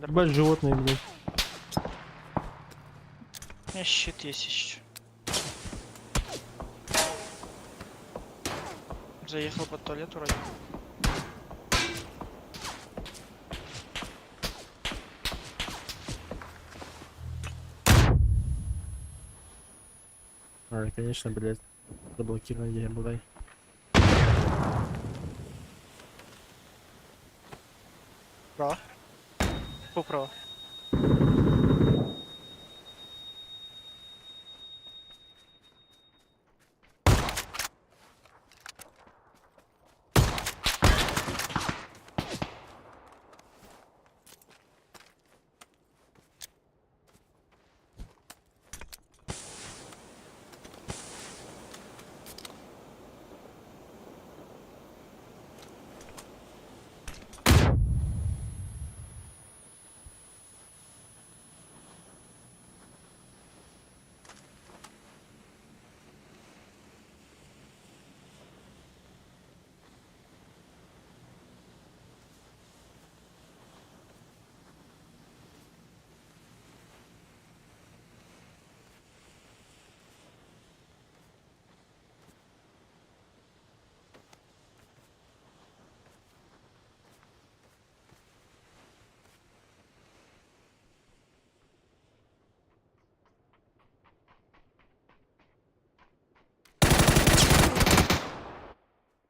Ебать животные, блядь. У меня щит есть еще. Заехал под туалет вроде. Конечно, блядь. Заблокирован я был. Право. Поправо.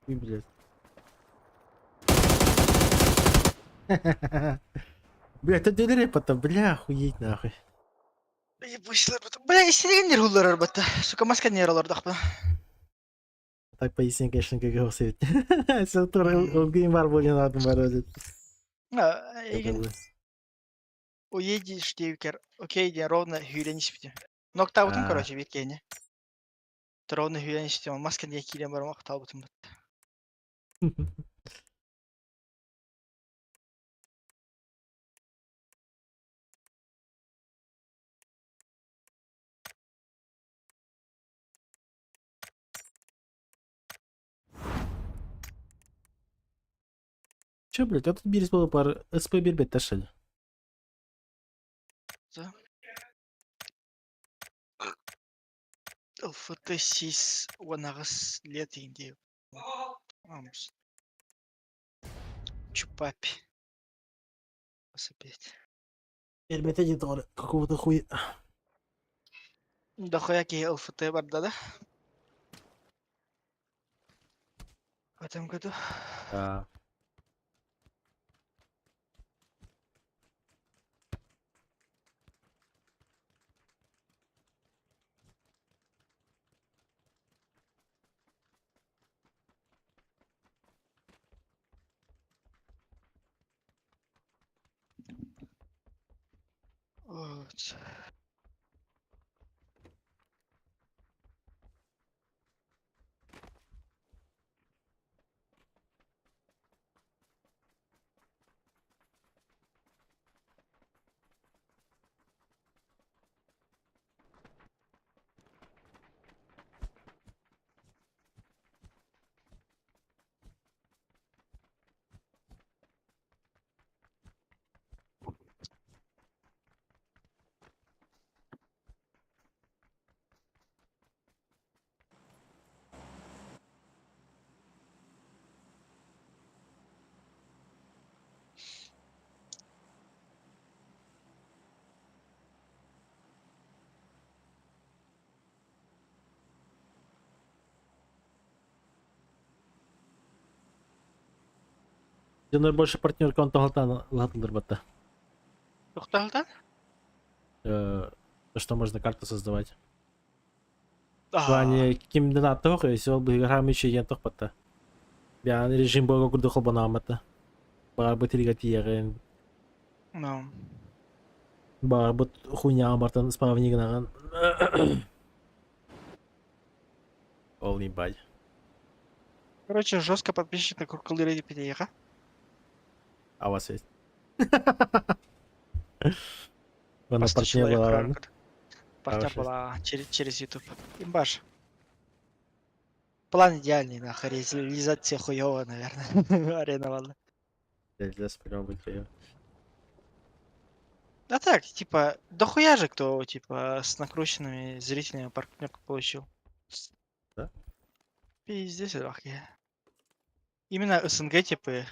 И, блядь. Бля, это репота, бля, охуеть нахуй. Бля, истерегендер хуллар арбатта. Сука, маска не яралар дахпа. Так поясни, конечно, как его совет. Все туры улгин бар более надо морозить. Еген уедешь, девкер. Окей, день ровно хюлянись бити. Ноктаутун, короче, викене. Ровно хюлянись бити. Маска не килем барам ақтаутун бит. Че, блядь, а тут бирис было пар СП бирбет ташали. Да. ЛФТ-6 онагыс лет инде. Амс. Чупапи. Посыпеть. Бирбет эдитор какого-то хуя. Да хуяки ЛФТ барда, да? В этом году. Да. Вот. Жонор больше партнер контактан латылдыр батта. Тоқталдан? То, что можно карту создавать. В А, плане кимден аттық, если ол бұл игра мече ен тоқ батта. Бян режим бога күрді қолбана аматта. Бар бұт илиға тиеген. ну. Бар бұт хуйня амартан спавнигнаған. Ол не бай. Короче, жестко подписчик на куркулы перееха. А у вас есть? Она Просто партнер человек была, рано ладно? когда. Партнер Хорошо. была через YouTube. Имбаш. План идеальный, нахуй, реализация хуёвая, наверное. Арена, ладно. Для спрям быть её. Да так, типа, дохуя же кто, типа, с накрученными зрителями партнерку получил. Да? Пиздец, лохи. Именно СНГ, типа,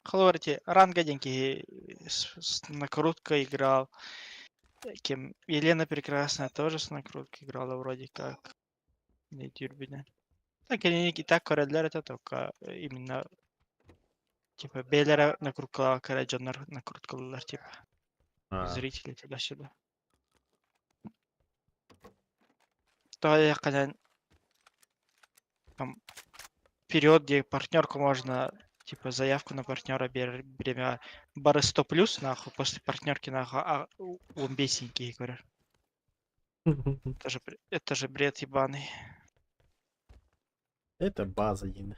Хлорти, ранга с накруткой играл. Кем? Елена Прекрасная тоже с накруткой играла вроде как. Не Тюрбина. Так они и так корреляр это только именно типа Беллера накруткала, Джоннер накруткала, типа зрители туда-сюда. То я когда там период, где партнерку можно типа заявку на партнера время бары 100+, нахуй, после партнерки нахуй, а умбесенькие, говорю. Это же бред ебаный. Это база, Ин.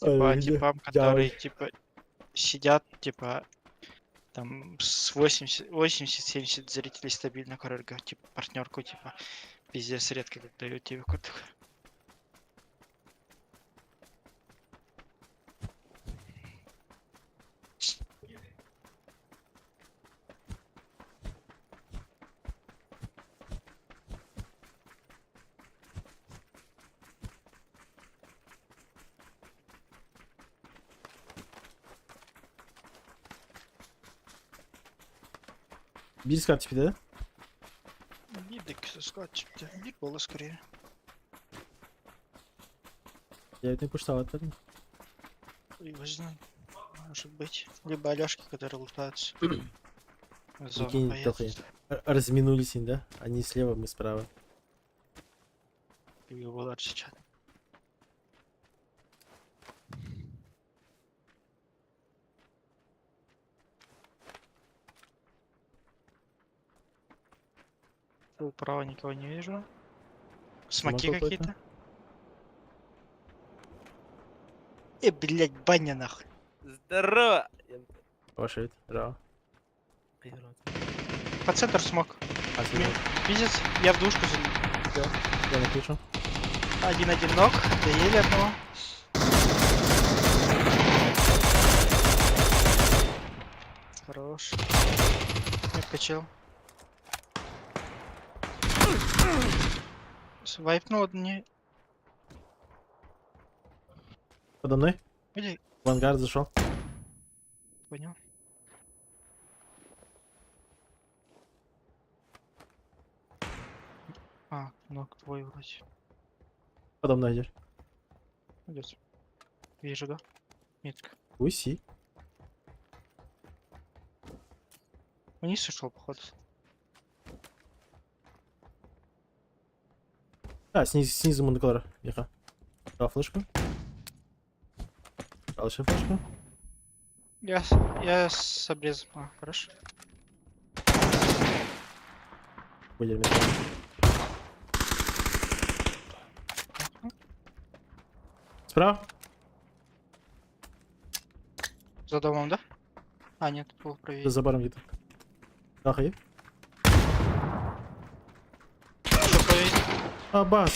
Типа типам, которые типа сидят, типа там с 80-70 зрителей стабильно, короче, типа партнерку, типа пиздец редко как дают тебе какой-то. Bir скат типа, да? Бидик скотч, биг было скорее. Я это не пуштал, это. И возьми, может быть. Либо Алёшки, которые лутаются. Зона Прикинь, поедет. только разминулись, да? Они слева, мы справа. И его лучше чат. Управа никого не вижу. Смоки Смог какой-то? какие-то. Блять, баня нахуй. Здорово! Ваша это, да. По центру смог. Пиздец, я в душку залил. Я напишу. 1-1 ног, доели одного. Хорош. Не вкачал. Вайпнул не. Подо мной? Иди. В ангар зашел. Понял. А, ног твой вроде. Подо мной идешь. Идет. Вижу, да? Метка. Уси. Вниз ушел, походу. А, снизу моноколор. Ехал. Дал флешку. Дал еще флешку. Я с обрезом. А, хорошо. Будем. Справа? За домом, да? А, нет, был правее. За забором где-то. Ахай. Что правее? А, бас.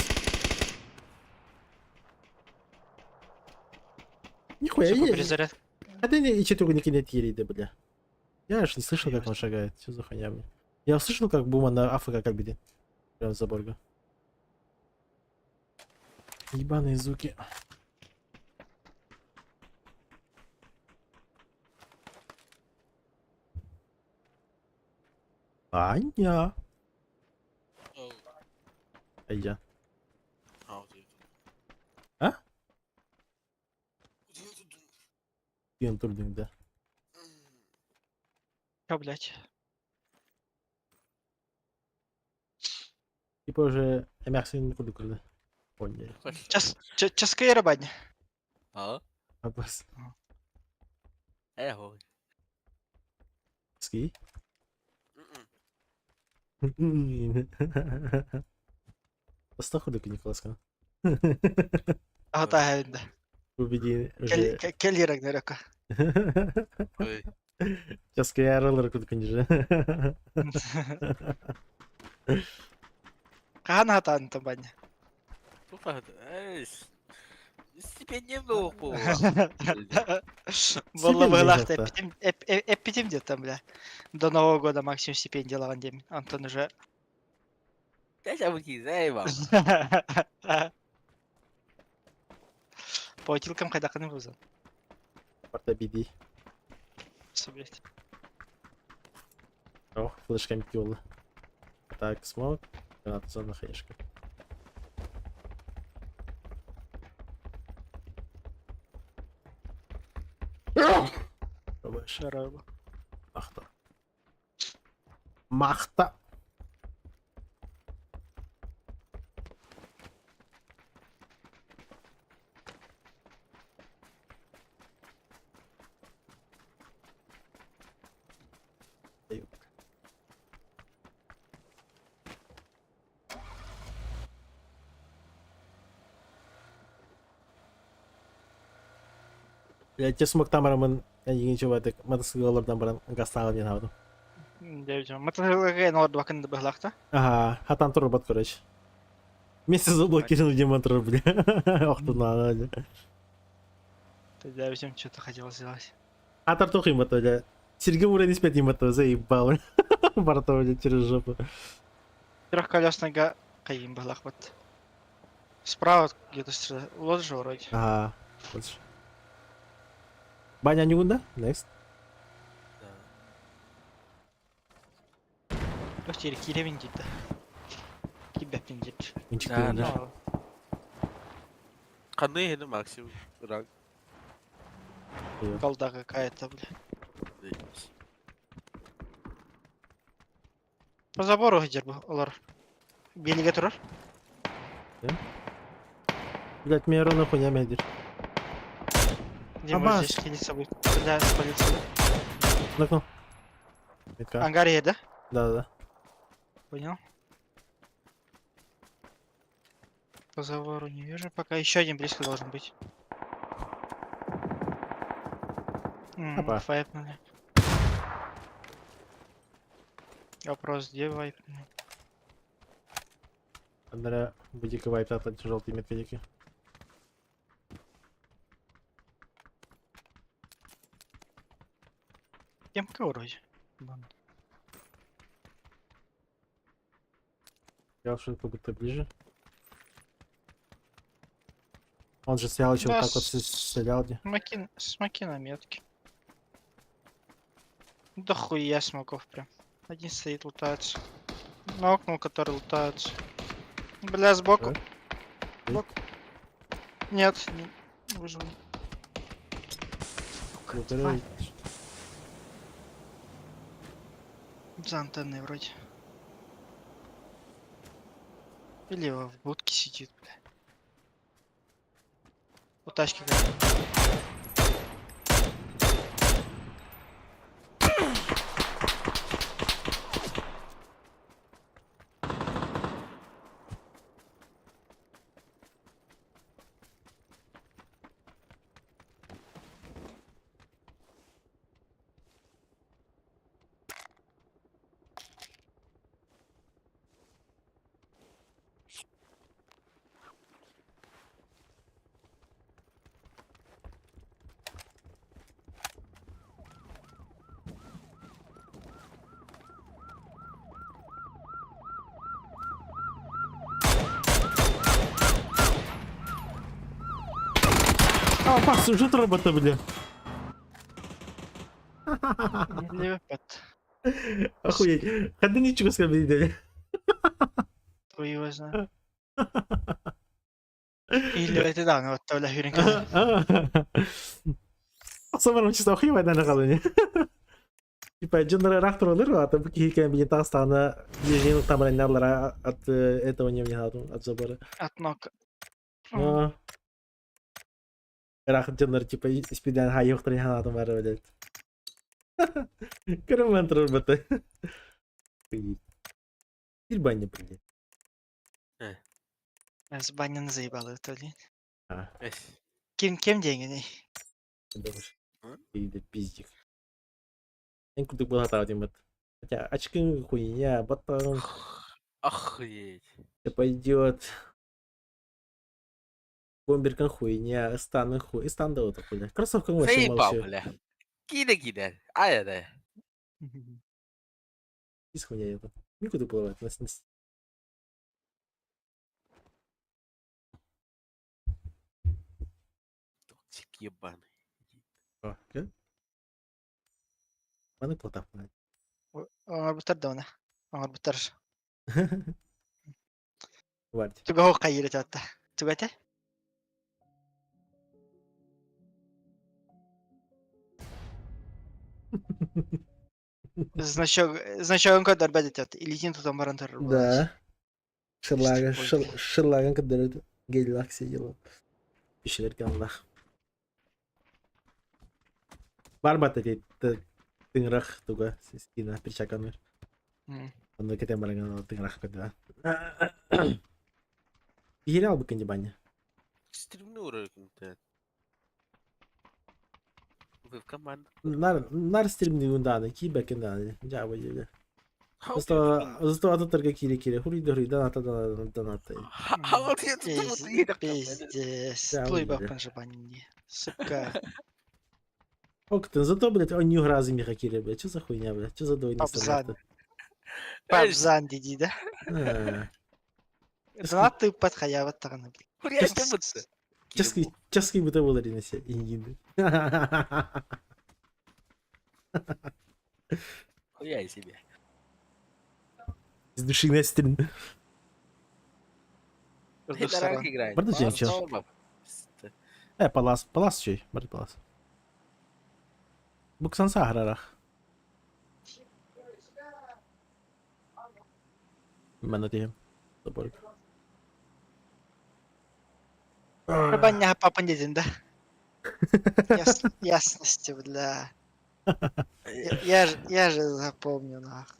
Нихуя, Сука, я... перезаряд. Это не четыре не кинет да, бля. Я аж не слышал, как он шагает. Что за хуйня, бля? Я услышал, как Бума на АФК как бедит. Прям за борга. Ебаные звуки. Аня. Айя. А? Ген турдуңда. Чё, блядь? Типа уже эмяксын куду курды. Понял. Час кайра бань. Абас. Эго. Ски? Оста худу куниколаска. Ата хәлендә. Убеди уже. Келли Рагнарока. Сейчас ярылыр куду кунижа. Кахан хатан там бань. Стипендия много. Болла былахта эпитим где там, бля. До Нового года максимум стипендия лаган дем. Антон уже. Дайся выйти, заеба. По утилкам кайдаканы вузан. Порта биди. Собрать. О, флешками пьёла. Так, смог. Граната зона хаешка. Шарабу. Махта. Махта. Я те смог там рамын егенче байтык мотоцикллардан баран гастаган мен алдым. Девчонка, мотоциклга норд вакында былахта. Ага, хатан тур бат короче. Вместе заблокировал демонтер, бля. Ох ты надо. Ты девчонка что-то хотел сделать. Хатар тухи мото, бля. Сергей Мурен не спят мото, заебал. Бартова через жопу. Трехколесный каим былах вот. Справа где-то лоджа вроде. Ага, вот же. Баня не гунда? Next. Ох, теперь киревин где-то. Тебя пиндит. Да. Қандай еді максимум ранг? Голда какая-то, бля. По забору где бы, олар. Белиге турар. Блять, мне ровно хуйня медир. Где мы здесь ходить с собой? Бля, полицию. Накнул. Ангаре, да? Да. Понял. По забору не вижу, пока еще один близко должен быть. Опа. Вайпнули. Вопрос, где вайпнули? Андрей, будика вайп от желтые медведики. Темка вроде. Я что как будто ближе. Он же стоял еще Да, вот так вот стрелял где. Смоки на метке. Да хуя смоков прям. Один стоит, лутается. На окна, который лутается. Бля, сбоку. Сбоку. Нет, не выжил. За антенной вроде. Или в будке сидит, бля. У тачки А, Макс, уже робота, бля. Лепет. Охуеть. Ходи ничего сказать, да? Кто его знает. Или это да, вот то хюринка. Самарым чисто охуевать, наверное, колония. Типа, дженера рахтор olur mu? Hatta bu hikayenin bir tane tane yeni tamarinlerlere at этого не мне надо от забора. От ног. Рах дженер типа спиден хай йохтыр яна адам бар öyle. Кырман турар бата. Bir banyo блин. С баняны заебало то ли. Эс. Кем деньги не? Думаешь? Или пиздик. En kutuk был хата один бат. Хотя очки хуйня, батон. Охуеть. Пойдет. Бомберкан хуйня, стан хуй, стан да вот хуйня. Кроссовка вообще Заебал, молчу. бля. Кида. Ай, да. Из хуйня это. Никуда плывает, нас не... Токсик ебаный. О, да? Маны плотав, блядь. Аңар бутар да она. Аңар бутар. Варди. Туга хо кайыр тата. Туга те? Значок кадар бәдет тата. Илитин тутан барантар. Да. Шырлаган кыдыры гейлак сидел. Пишелерken Allah. Var mı dedi tınrak tuga sesine perçakanır. Onu kita barengan tınrak kada. Ihri al bakınca banya. Стримный уровень. Вы в команду. Нар стримный унданы ки бекенданы. Жаба жеде. Зато ататырга кире. Хуриды доната. А вот я тут едок. Пиздец. Плой бапан же банни. Сука. Октен, зато, блядь, он не разы меха кире, блядь. Что за хуйня, блядь? Что за двойные стандарты? Пабзан диди, да? Знатый подхая вот так. Чески бы того лари на себя. Ингинды. Хуяй себе. Из души на стрим. Пидорак играет. Барда женщин. Палас чей? Барда палас. Buksan sahrarak. Ben de diyeyim. Добрый. Баня папа не да? Ясности, бля. Я же запомню, нах.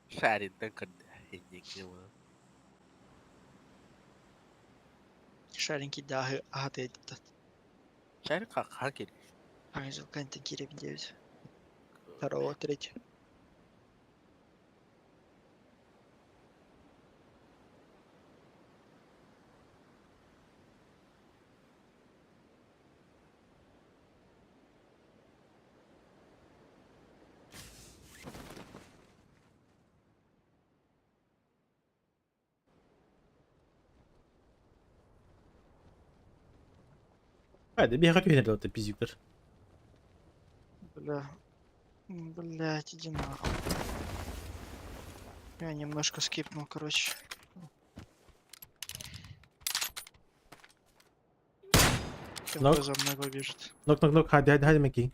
Шарит, да, когда я не было. Шаренький да, ага, ты этот. Шарик как хакер. Ангел Кэнтон Кирев 9. Второго, третьего. Hadi bir hak yöneldi o pizikler. Блять, иди нахуй. Я немножко скипнул, короче. Нок. За мной побежит. Nok, hadi Meki.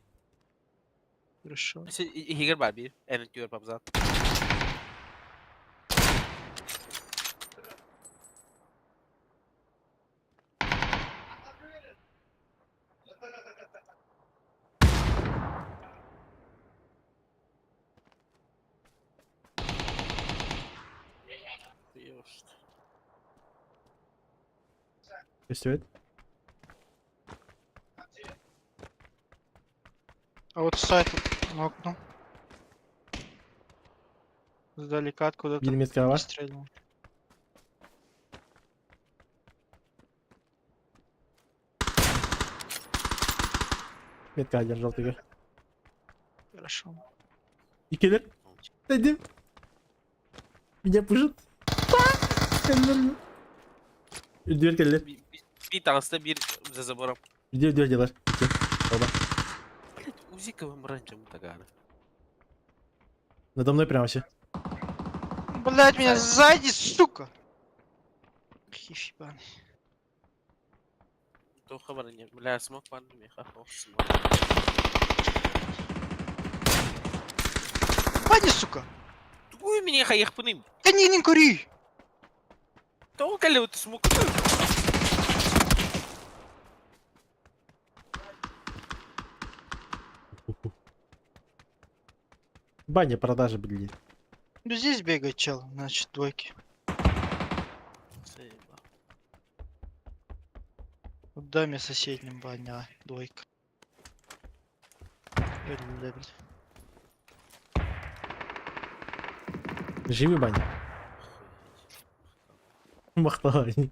Хорошо. Higer var bir. En diyor babzan. Gösteriyor. А вот сайт нокнул. Сдалека откуда-то. Миллиметка var. Стрельнул. Metka alacağım желтый. Хорошо. İkiler. Dedim. Меня пушат. Дверь келді. Bir tanesi de bir за забором. Дверь делар. Оба. Блять, узиковым раньше мы так. Надо мной прямо все. Блять, меня сзади, сука! Хищ ебаный. تو خبر اني لا سموك وان يخاف اوف سموك Бани, сука! تقول من يا اخي يخبني Да не кури! تو قال له سموك Баня продажи, блин. Ну здесь бегает чел, значит, двойки. В доме соседнем баня, двойка. Левель. Живи, Баня. Махтай.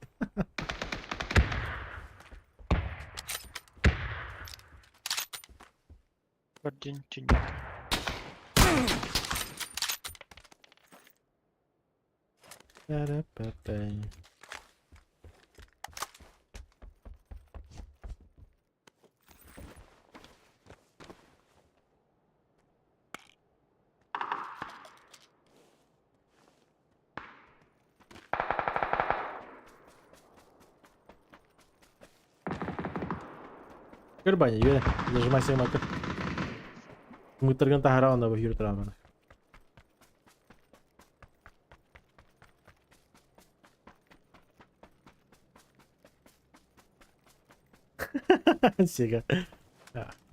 Один тюник. Та-ра-па-пай. Yürü Banyo yürü. Nажимай себе макар. Мытырган тахарауна бу yürü травманы. Сега.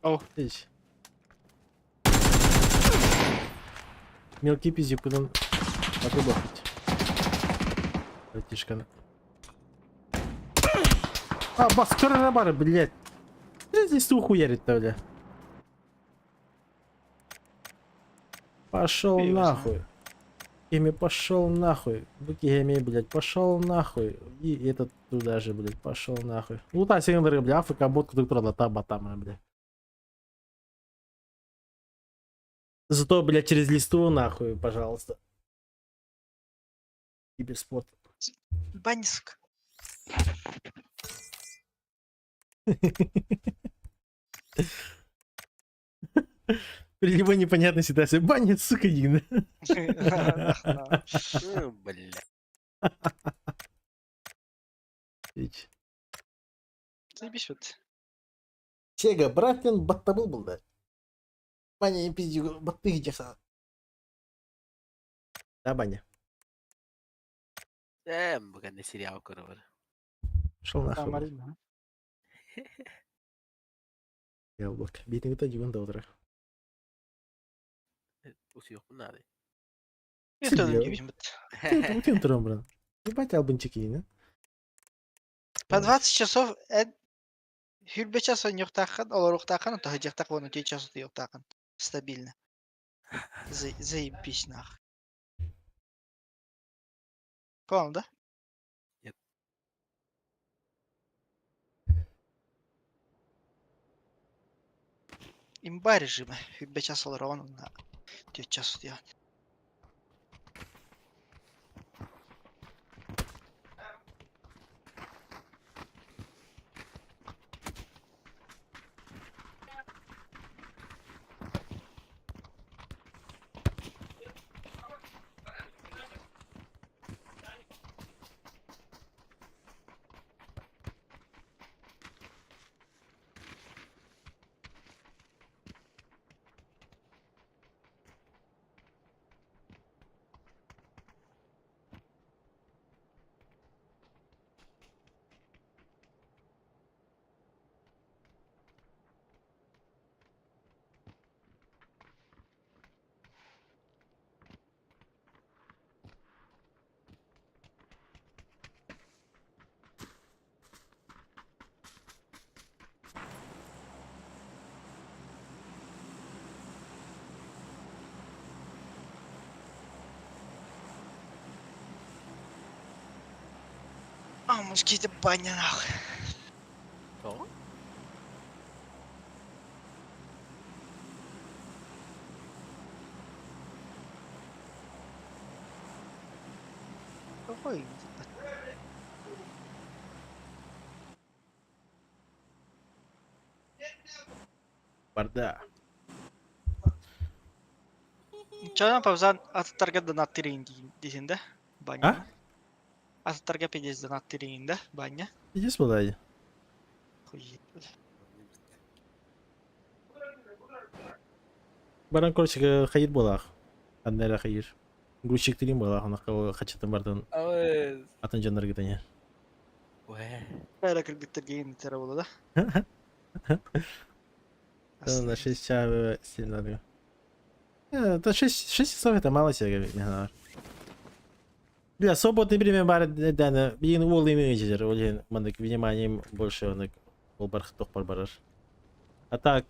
О. Ич. Мелкий пиздюк, потом побахать. Братишка. А, бас, на бары, блядь. Здесь ухуярить-то, бля. Пошел Пиво нахуй. Геми пошел нахуй. Буки Геми, блядь, пошел нахуй. И этот туда же, блядь, пошел нахуй. Ну та сингл, бля, АФК бот, который лата батама, бля. Зато, блядь, через листу нахуй, пожалуйста. Киберспорт. Бани, сука. При него непонятная ситуация. Баня, сука, Дина. بلا Заебись вот. Сега, братин, батта был, да? Баня, не пизди, баты где. Да, Баня. بقى سريع وكرة Шел нахуй. Я облак. Битный это 9 до утра. وسيوق من هذه Это он Сидел. не видит. Ты утром, брат. Ебать албанчики, не? По 20 часов Хюльбе часу не ухтахан, олар ухтахан, то хадих так вон 10 часов ты ухтахан. Стабильно. Заебись нах. Понял, да? Нет. Имба режима. Хюльбе часу олар он на 10 часов я. А, москиты баня нахуй. Что? Какой? Барда. Чана павзан аттарга донат тирейин дейсин да? Баня. А? Аттарга педес донат тирейин да? Баня. Идешь балайы? Хует, бля. Баран короче хайыр болақ. Аннара хайыр. Грузчик тирейін болақ. Онаққа хачатын бардын Ауыз. атын жандар кетене. Уэ. Бәрі кіргіттерген тері болды да? На 6 часов сильно надо. Это 6 часов это мало себе, не знаю. Бля, свободное время бар дана. Бин ол имеет олен мандык вниманием больше он олбарх тохпар барар. А так,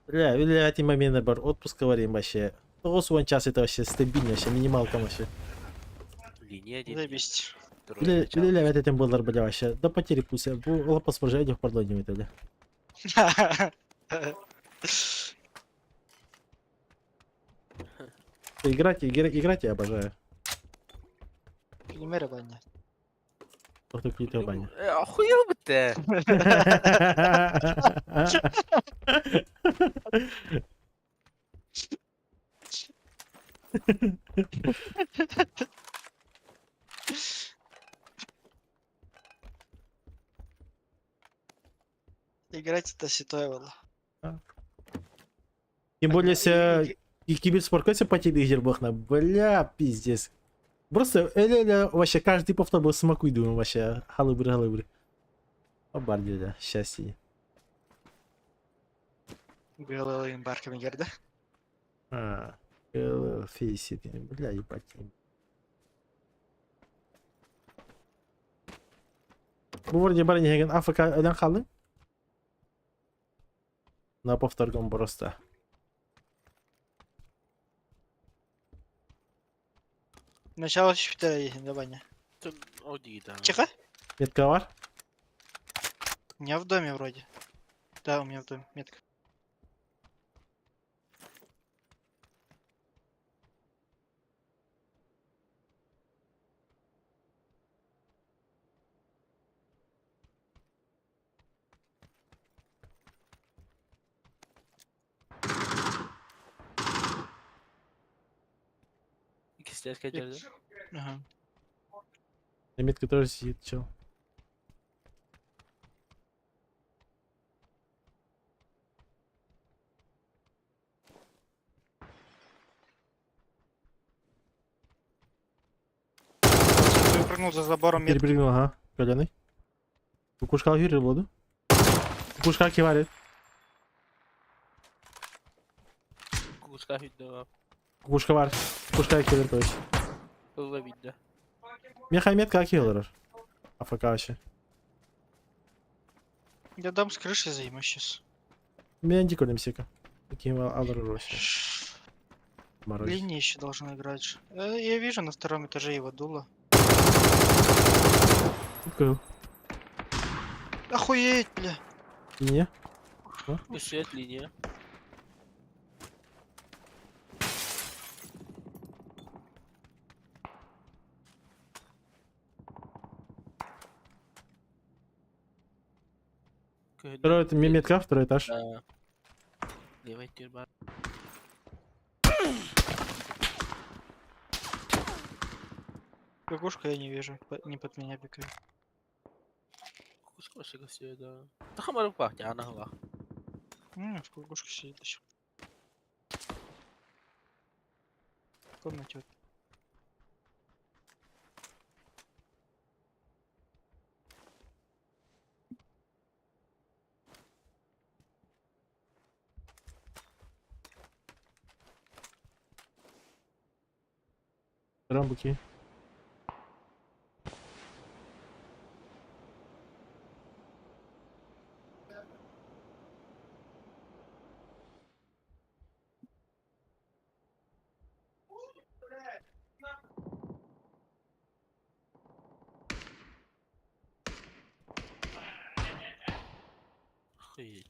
бля, эти моменты бар отпуск говорим вообще. 9 час это вообще стабильно, вообще минималка вообще. Линия один. Заебись. Бля, этим болар бля вообще. До потери пусть. Бұл лапас пожалуйте в пардоне метали. Играть я обожаю. Примеры баня. Кто какие-то баня. Охуел бы ты. Играть это святое было. Тем более, и киберспорт кайся потери гербахна. Бля, пиздец. Просто вообще каждый повтор был смакуй, думаю, вообще. Халыбры. Обалдеть, да, счастье. Белым барками герда. Фейсит, бля, ебать. Bu вроде барыне деген АФК ölen kaldı. На повторгом просто. Начало шпиталя есть, да, баня? Оди, да. Тихо? Метка var. У меня в доме вроде. Да, у меня в доме метка. İkisi de geldi. Ага. Метка тоже сидит, чел. Прыгнул за забором метка. Перепрыгнул, ага. Коленый. Кукушка гирил воду. Кукушка киварит. Kuşka hüdde. Кукушка var. Кукушка киварит, точно. Hızla bildi. Меха метка кивалар. АФК вообще. Я дам с крыши займу сейчас. Мен диколем сека. Таким алар вообще. Мороз. Линия еще должна играть же. Я вижу на втором этаже его дуло. Открыл. Охуеть, бля. Не. Üstünet linya. Второй метка, второй этаж. Да. Левый тюрба. Кукушку я не вижу. Не под меня бегает. Kuşka şey gösteriyor da. Daha maruk bak ya ana bak. В кукушке сидит еще. В комнате вот. Рамбуки. Охуеть.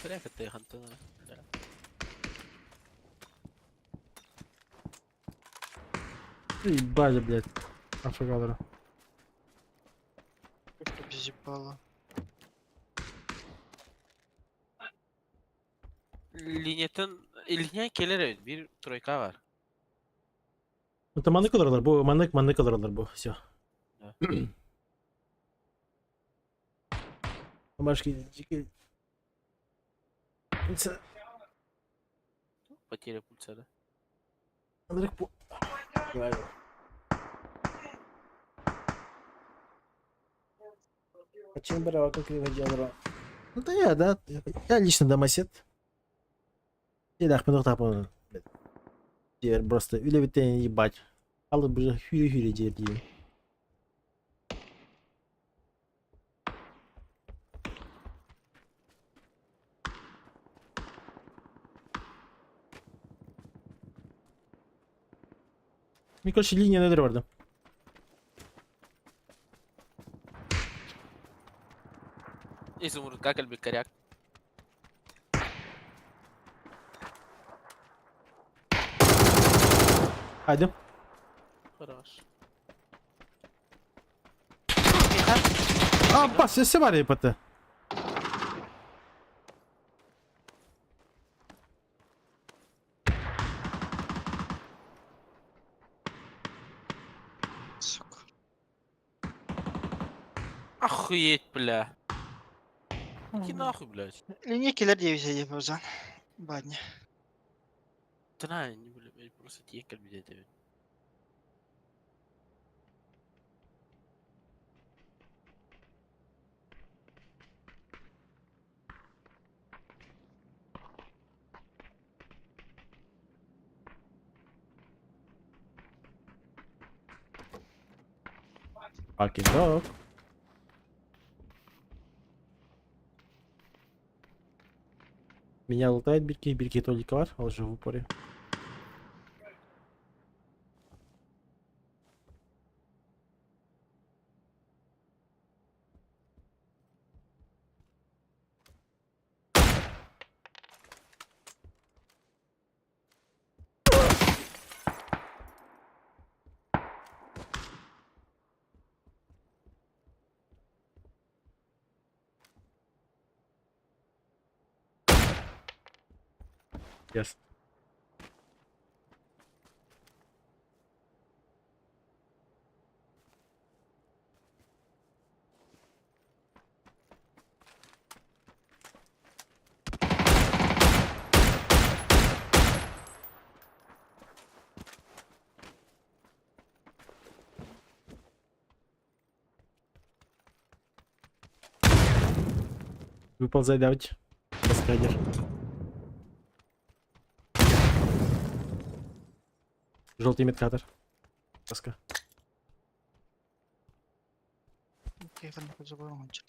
Прямо ты хантана. Ебали, блядь. Африкадора. Безъебало. Linyen keler bir troika var. Это маны кылырлар, бу маны кылырлар бу. Все. Да. Башки. Потеря пульса, да? Почему брала конкретно жанра? Ну да я, да. Я лично домосед. И да, хпынук тапын. Дер просто или битен ебать. Алып уже хюре дер дiyeyim. Короче, линия недер vardı. Изумруд, как bir коряк. Haydi. Хорош. Aa bas sesi var ya patı. Сука. Охуеть, бля. Иди нахуй, блядь. Линейкилер diye bir şey yapıyor o zaman. Badne. Знаю, не бля, блядь, просто текаль, блядь, evet. Fucking dog. Меня лутает бирки только var. Алжи в упоре. Yes. Выползай, давайте. Каскадер. Желтый медкатер. Каска. Я там не забыл лончик.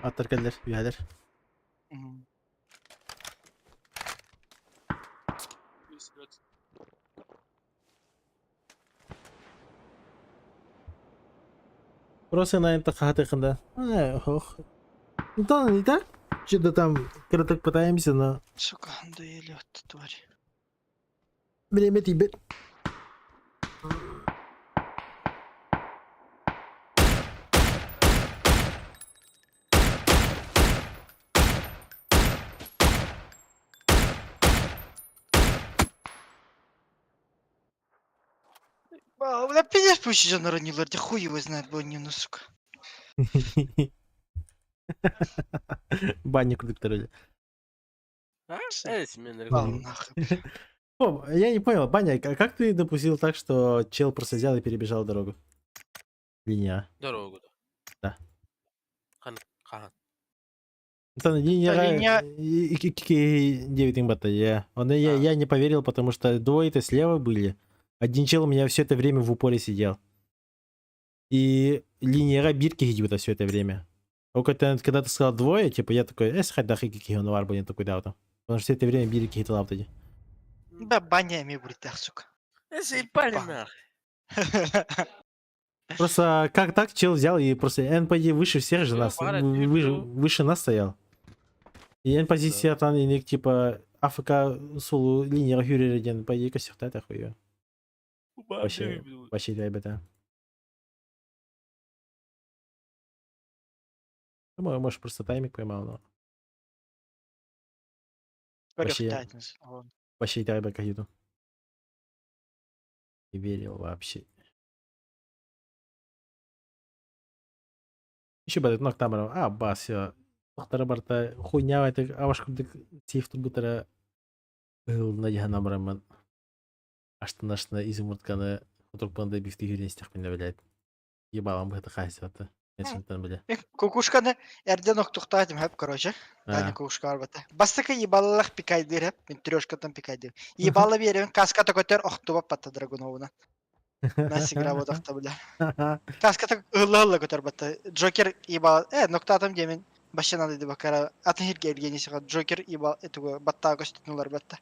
Atlar geldiler, üyeler. Просто на это хатыхында. Ох. Ну да, не так? Что-то там короток пытаемся, но Сука, надоели эта тварь. время тебе. Да пиздец пусть же наронил, да хуй его знает, бо не, ну сука. Банник редакторы. А? Мен Пал регулярно. нахуй. О, я не понял, Баня, как ты допустил так, что чел просто взял и перебежал дорогу? Линия. Дорогу, Да. Хан. Это линия линия- 9 имбата, я. Я не поверил, потому что двое-то слева были. Один чел у меня все это время в упоре сидел. И линия бирки идет все это время. А когда ты сказал двое, типа я такой, схайдахи какие он вар будет такой даутом. Потому что все это время бирки хитал тоді. Да баня ми бритах, сука. Заебали нахуй. Просто как так чел взял и просто NPD выше всех же Ну, нас, пара, выше нас стоял. И NPD сидят там, и типа АФК Сулу линия Хюрериден, по идее, косяк, это хуё. Вообще ребята. Думаю, может, просто таймик поймал, но вообще, Titans. Вон. вообще ребята каюду. Не верил вообще. Еще бы этот ног там, бас, все. Нохтары барта хуйня это авашкудык сейф турбутара ылына жаһана бараман. Аштанашна изумрутканы утурпанда бифти хүйленстях мен белет. Ебалам это хасята. Несентен беле. Кукушканы эрден октуктатым хеп, короче. Таня кукушка арбата. Бастыка ебаллах пикайдыр хеп. Мен трёшкатан пикайдыр. Ебалла берем каската көтер октуба патта драгуновна. Нас игра вот ахта бля. Каската ылла көтер батта. Джокер ебал. Ноктатам демен. Башына dedi bakara. Atın her gelgeni sığa. Джокер ебал. Это батта костюмлар батта.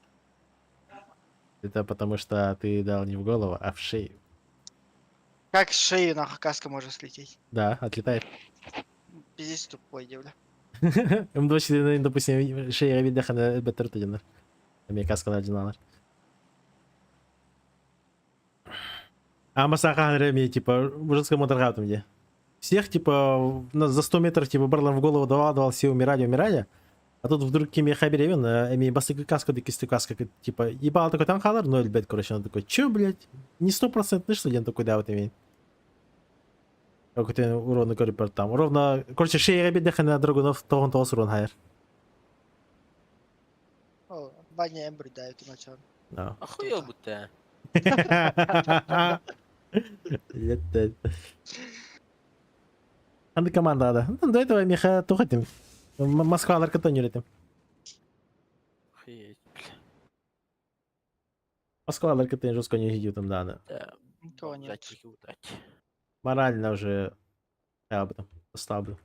Это потому что ты дал не в голову, а в шею. Как с шеи нахуй каска может слететь? Да, отлетает. Пиздец тупой, девля. М2, допустим, шея видахана беттер тудинар. Мне каскалар жиналар. А масахан мне типа ужасно моторгатом где. Всех типа за 100 метров типа барлам в голову давал, все умирали. А тут вдруг кеме хаберевен, эми басык каска дикисты каска типа ебал такой там халар, 0 бет, короче, он такой, чё, блядь, не 100% студент такой, да, вот имеет. Какой-то урон корипер там. Ровно, короче, шея бит дехана драгунов тогон толс урон хайр. О, баня эмбри дают иначе. Да. Охуел будто. Летает. Анды команда, да. Ну, до этого меха тухатим. Москва наркотон юритим. Охуеть. Москва наркотон жестко не идет там, да. Да. Никого нет. Удачи. Морально уже я об этом поставлю.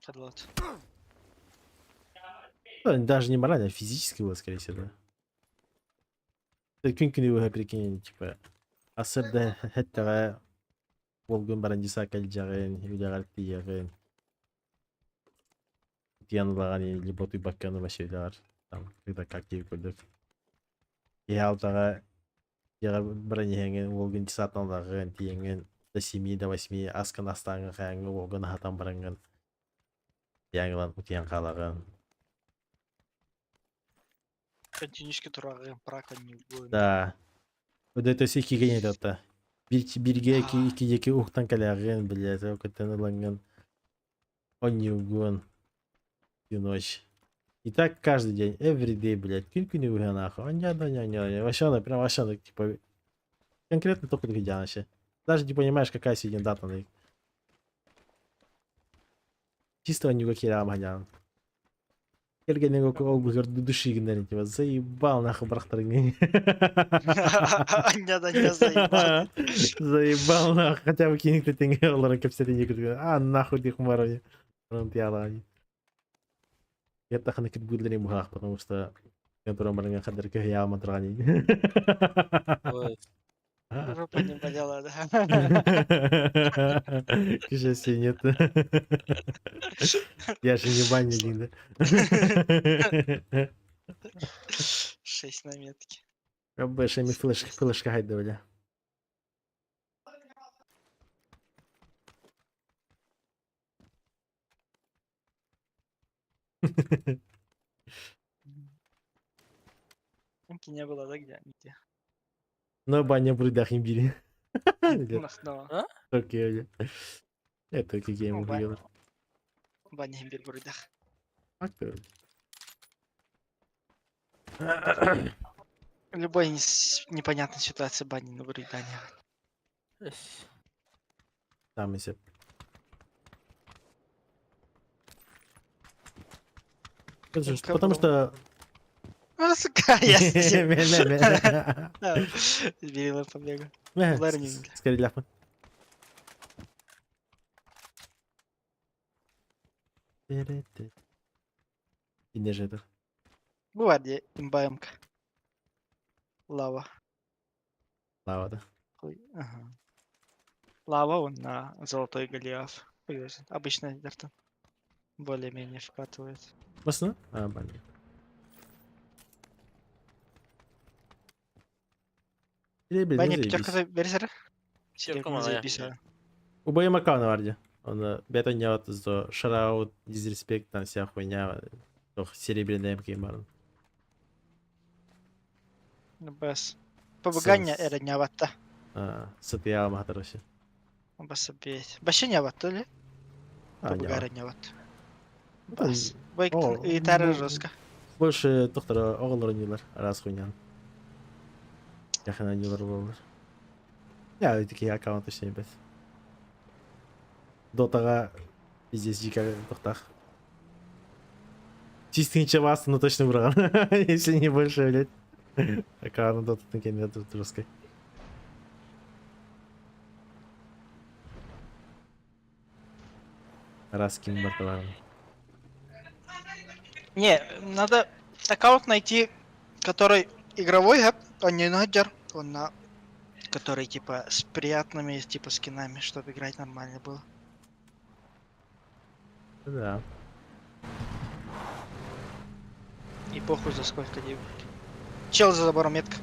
Подлот. Даже не морально, а физически было, скорее всего, да. Так күн его прикинь, типа, асырда хэттага волгун барандиса калжагын, юлягар тиягын. Тиянлаган либо ты бакканы машилар. Там, когда как тебе көлдөк. Я алтага яга бранихенген волгун дисатанлагын, тиенген до 7 до 8 аскан астаңы хаңы волгун хатан баранган. Яңылан утиян калаган. Континюшки турагы прака не будет. Да. Вот это все киген это. Бирге iki ухтан калягын, блядь, окотан уланган. Он не угон. Всю ночь. И так каждый день, every day, блядь, кюлькюни уганаху. Вообще, прям вообще, типа, конкретно только вообще. Даже не понимаешь, какая сегодня дата. Чисто никакие раманян. Келгенего огбугар души гнали, типа, заебал нахуй брахтарни. Не заебал. Заебал нахуй, хотя бы кинь-то тенге оларын кепсетине. А нахуй их марони. Ронтиалани. Я так на кит будлери мухах, потому что я турам баранга хадер ке я матрани. Вы поняла, да? Сейчас нет. Я же не банник, да? 6 на метке. Больше ми флешка хайдовали. Эмки не было, да, где? Но баня в рудах имбири. Махнула. Окей. Это какие ему говорят. Баня имбирь в рудах. А кто? Любой непонятной ситуации бани на вырыдание. Там если. Потому что... А, сука, я Сберила побегу. Скорее ляпа. Инежетер. Гвардия, имбаемка. Лава. Лава, да? Ага. Лава он на золотой Голиаф. Обычно где-то более-менее вкатывает. Масно? А, баня. Bilebildiğiniz Баня, iyi пятерка biz. берсера? Пятерка малая. У Баймакана варди. Он бета не вот за Шараут, Дизреспект, там вся хуйня. Ох, серебряная МК Марн. Бас. Побыгання Сенс. эра няватта. Сатия Махатароси. Бас бейт. Башы няватта ли? А, Побыгара не. няватта. Там Бас. Байк О, и тары ну, жестко. Больше доктора оғылыр нелер, раз хуйнян. Яхына нелер болыр. Я такие аккаунты все бет. Дотаға здесь жика тоқтақ. Чистынча басты, но точно бұрған. Если не больше, блядь. Аккаунты дотатын кенде жесткой. Раз кем бартоварын. Не, надо аккаунт найти, который игровой, а не наджар. Он на... Который типа с приятными типа скинами, чтобы играть нормально было. Да. И похуй за сколько денег. Чел за забором метка.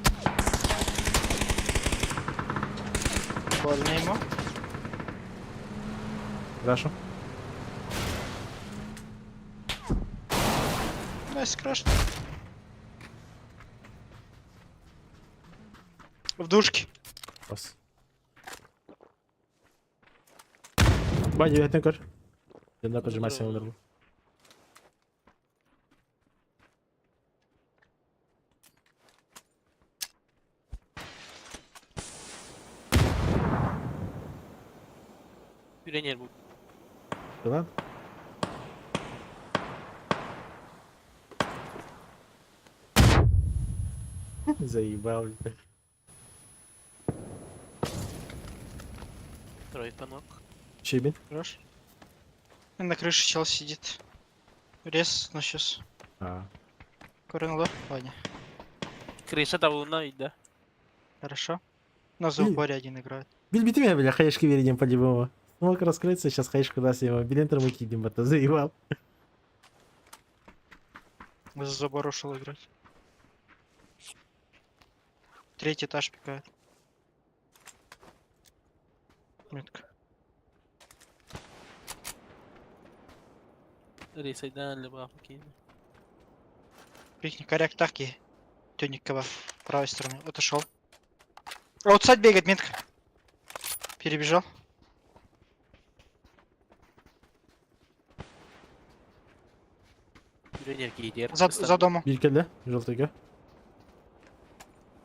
Больно ему. Хорошо. Найс краш. В душке. Бас. Бай, девятный кор. Yanına kocaman olur. Пионер был. Tamam. Заебал. Второй панок. Чебин. Хорош. На крыше чел сидит. Рез, ну сейчас. Корен ло, Ваня. Крыша давно, да. Хорошо. На заборе один играет. Биль бити меня, бля, хаешки веридим по-любому. Смог раскрыться, сейчас хаешку даст ему. Билентер мы кидим, это заебал. За забор ушел играть. Третий этаж пикает. Метка. Рейсайдан, либо окей. Пикни, коряк таки. Тёникова. Правой стороны. Отошел. Аутсайд бегает, метка. Перебежал. Пионер кейдер. За домом. Биль келді, желтыйға.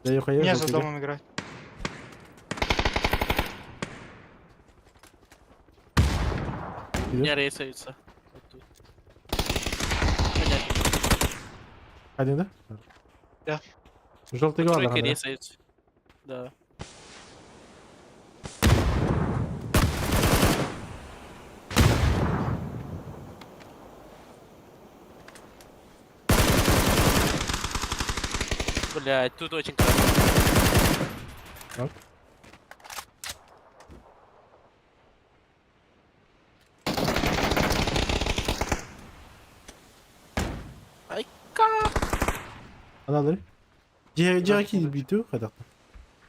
Я ее Не, за домом играет. Меня рейсаются. Вот тут. Один, да? Да. Желтый глаз, Тройка да? рейсаются. Да. Блять, тут очень красиво. Так. Ай, как? Anladın. Cihaki bitiyor kadar.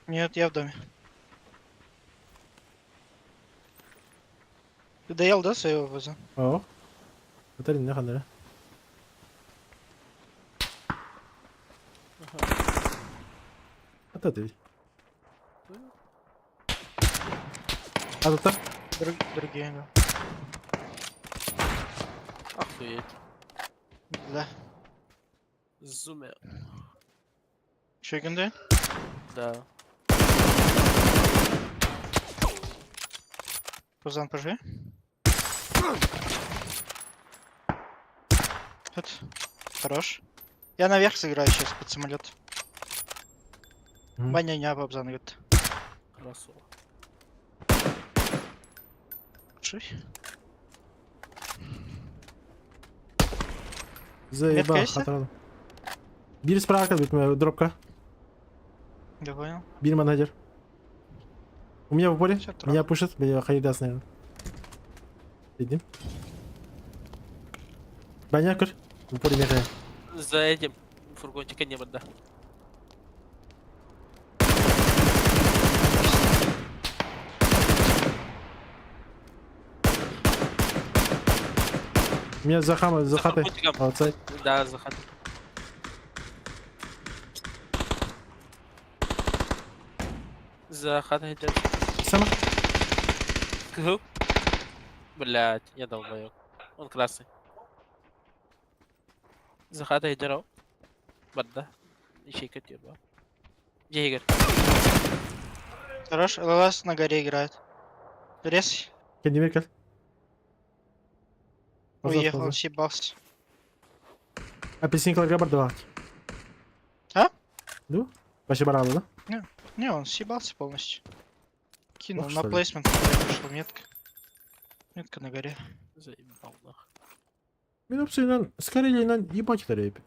Нет, я в доме. Ты доел, да, своего воза? О. Это не ханера. Это ты. А тут так? Другие, да. Охуеть. Да. Зумер. Че, генде? Да. Пузан, пожи. Вот. Хорош. Я наверх сыграю сейчас под самолет. Баня не Абзан говорит. Хорошо. Шуй. Заебал, есть, да? хатал. Бир справа битме, дропка. Я понял. Бир манагер. У меня в поле. Всё, трап. Меня пушит, меня хайдас, наверное. Идем. Банякер. В поле не хай. За этим фургончика не было, да. Меня за хатой. Наркотиком. Outside. Да, заход. За хатой идет. Сама. Кого? Блять, я долбоёб. Он красный. За хатой идет. Бадда. Ищи котеба. Где Игорь? Хорош, ЛЛС на горе играет. Рез, Can you make it? уехал, он съебался. Апельсин килограмм давать. А? Ну? Вообще бараны, да? Не, он съебался полностью. Кинул Ох, на что ли. плейсмент, вышла метка. Метка на горе. Заебал нахуй. Мен опсайынан, скорелейнан ебать это рейп.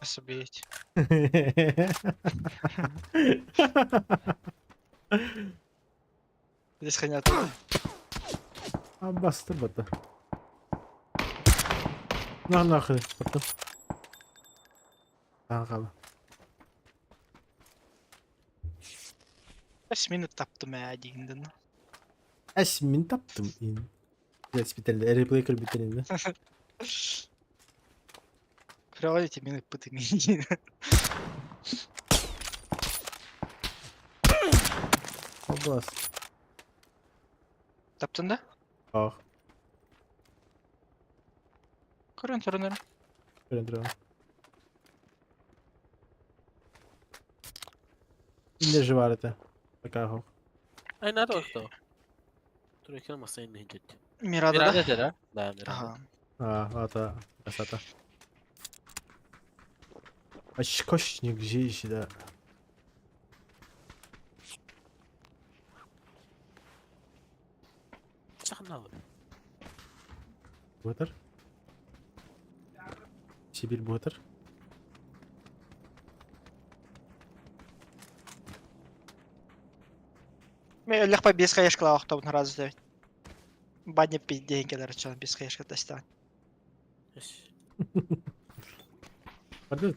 Особеть. Здесь хранят. Аббастыр бата. Нахуй, потом. Ага. 5 минут таптым дегенден. Мен таптым ин. Блять, спиталде, реплей кірбіттерін, да? Проводите минут пытами. Аббас. Таптın да? Ах, Көрін түрінер. көріндірі. Не живар это. Такая хох. Ай, надо кто? Тройка на массе не идет. Мирада Мирада, да? да? Да, Мирада. Ага. Ата, красота. Очкошник здесь, да. Сахнал. Бутер. Сибирь бутер. Мен өліқ па 5 қаяшқыла оқтауын разы деп. Бадне пиздейін келер чан 5 қаяшқа тастаған. Пойдет.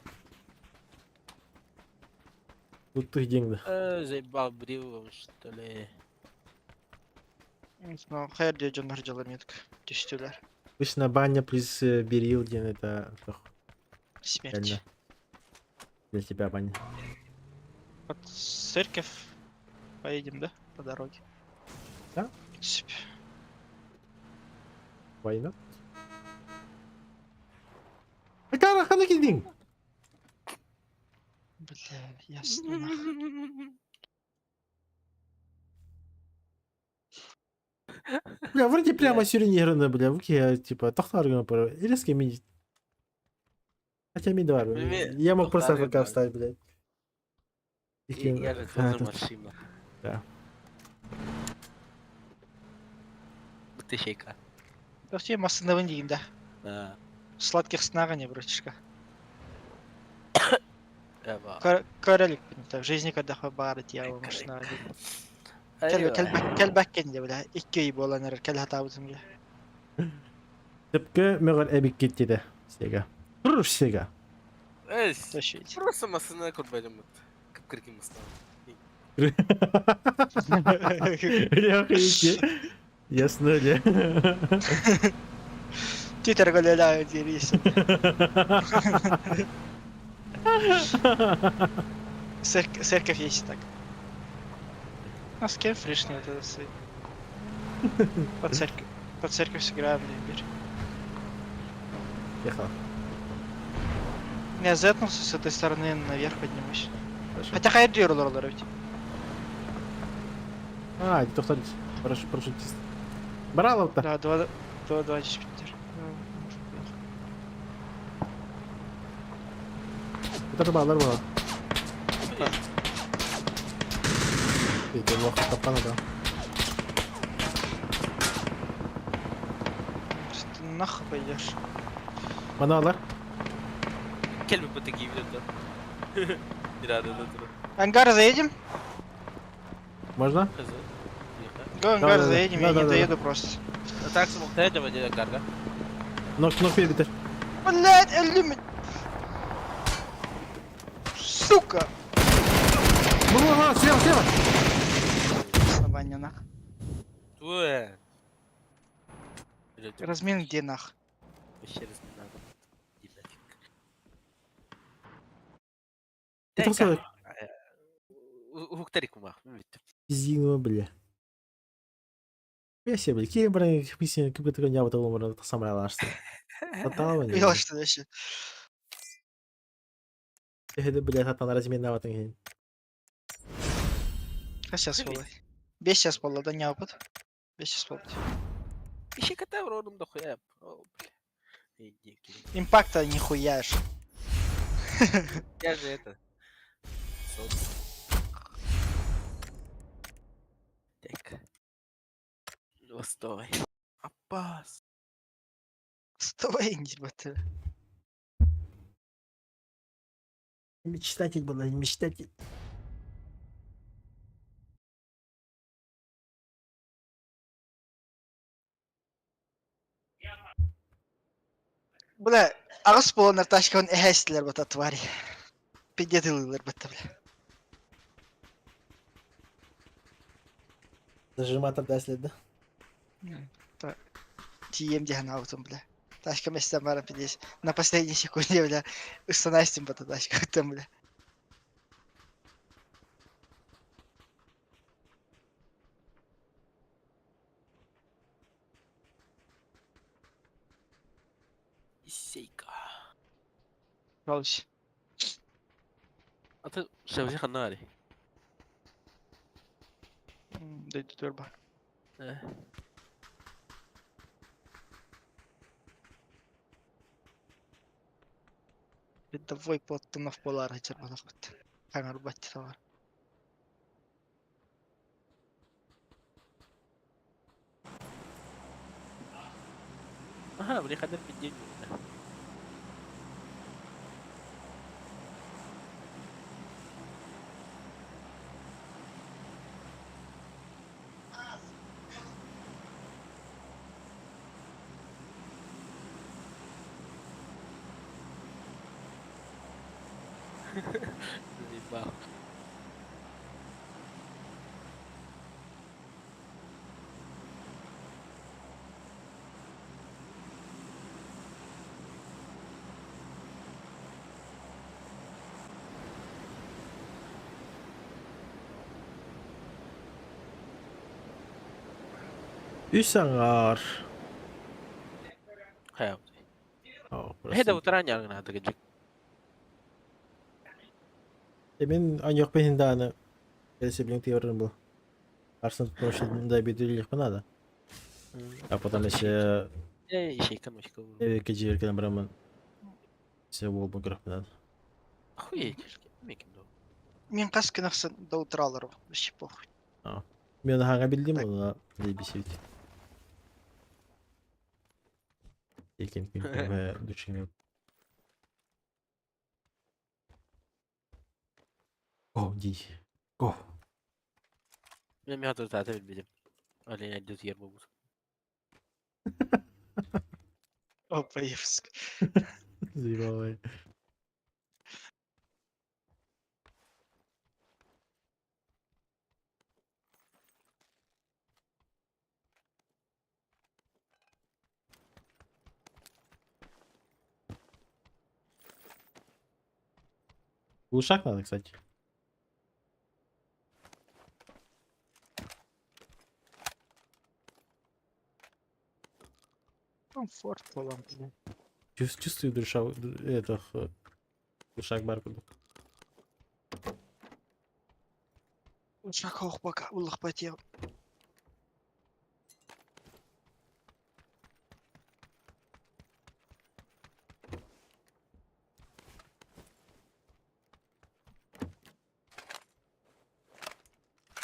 Тут ты деньги. Заебал брил, что ли. Ну, хайр де жондар жылы метк. Түстілер. Обычно баня плюс берил день это Смерть. реально для тебя баня. Под церковь поедем, да? По дороге. Да? В принципе. Война. Какая хана кидин? Бля, ясно. нахуй. Бля, вроде прямо сюринированно, бля, вуки, типа, тахтаргана пора. И резко мини. Хотя ми два, я мог просто АФК встать, блядь. Я же тоже машина. Да. Ты шейка. Да в тебе масляного не да. Да. Сладких снага не, братишка. Эва. Королик, в жизни когда хабары тияла машина. Келбәк кенде, бля. 2 ай болан әрір, кел хатабызым, бля. Тепке мегар эбик кетти де. Сега. Туруш сега. Эй, Тащить. просто машина код пойдем. Как крики мы Бля, охуеть. Ясно, бля. Твиттер голеляю, дерись. Церковь есть так. А с кем фришни вот это сы? Под церковь сыграем, блин, Ехал. Я зетнулся с этой стороны наверх поднимусь. Хорошо. Хотя хайр дюрлор ведь. А, не тохтарить. Прошу, чисто. Бралов-то. Да, 2 Питер. Это же балдар было. Ты лох капана, да. Ты нахуй пойдешь. Мануалар. Кель бы такие видят, да? Мирада, да, Ангар заедем? Можно? Го, ангар Да, заедем, я да, не да. доеду просто. А так смог дойти, водитель карга. Нок перебитер. Блять, элюмин. Сука! Вон, слева. Основание нах. Уэ. Размен где нах? Вообще раз не надо. Иди нафиг. Это Тенька, что, Угтарик умах. Ну, ведь. пиздиного, бля. Я себе, бля, кем бля, писем, как будто я вот умер, это самое лашто. Татало не, Понял, бля. что вообще. Это, бля, татан разминал это. А сейчас волой. Без сейчас пола, да не опыт. Без сейчас пола. Ищи кота в родом дохуя. О, бля. Иди, Кирилл. Импакта нихуя ж. Я же это. Солнце. Так. Ну, стой. Опас. Стой, не батя. Мечтатель была, мечтатель. Бля, ağız bolonlar taşkın ehestiler bata твари. Пидетылылар бата, бля. Зажиматор даст, да? Тием дяна аутом, бля. Тачка месяца мара пидес. На последней секунде, бля. Устанастим бата тачка там, бля. Исейка. Получи. А ты шевзи ханари. Дойду турба. Давай платтына в полар хачар балак бит. Каңар бат товар. Ага, мне хадер пидеть. Заебал. Үсаңар. Хаял. Ау, Хеда утраня надо гаджик. Мен анёк пен даны. Если блин теврен был. Арсен прошлый бедулих надо. А потом еще Ищейка ночка. кежиркен браман. Все волбу граф надо. Охуеть. Мекин дол. Мен каскынаксын до утралар. Вообще похуй. Мен хага билдим оны дебисит. Екен күнтүбө дүчүнүп. О, ди. Го. Мен мяту тата билбедим. Ален айдет ер болбус. Опа, Евск. Заебалай. Глушак надо, кстати. Комфорт полам, бля. Чувствую душа, это, глушак баркуду. Ушакох пока улах потел.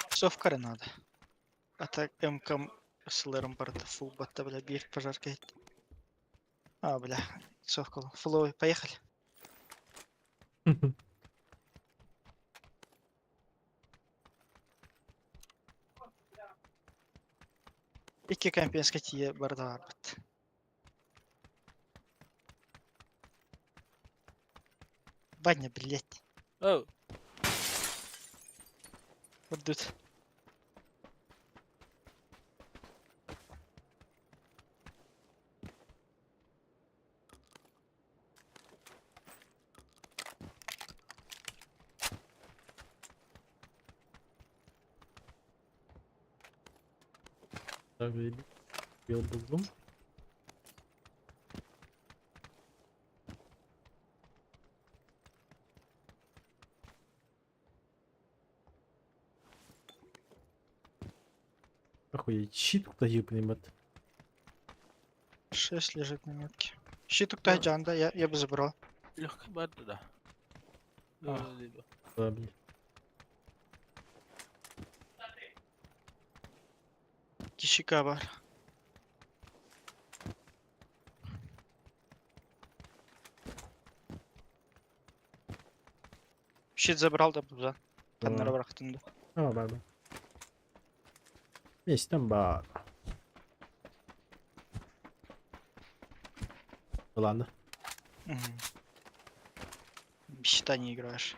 Совкара надо. А так МК с лэром барта фул бата, бля, бег пожарка. А, бля, совкал. Фуловый, поехали. Икки кампенска тие барда бат. Баня, блядь. Оу. Урдут. Так, yol buldum. Охуеть, щит кто ебаный. 6 лежит на метке. Щит у Тайджан, да, я бы забрал. Легкая банда, да. Либо. Да, блин. Кишика бар. Щит забрал, да, Бузан. Ханнара бырактым. Tamam abi. Geçtim bak. Ладно. Щита не играешь.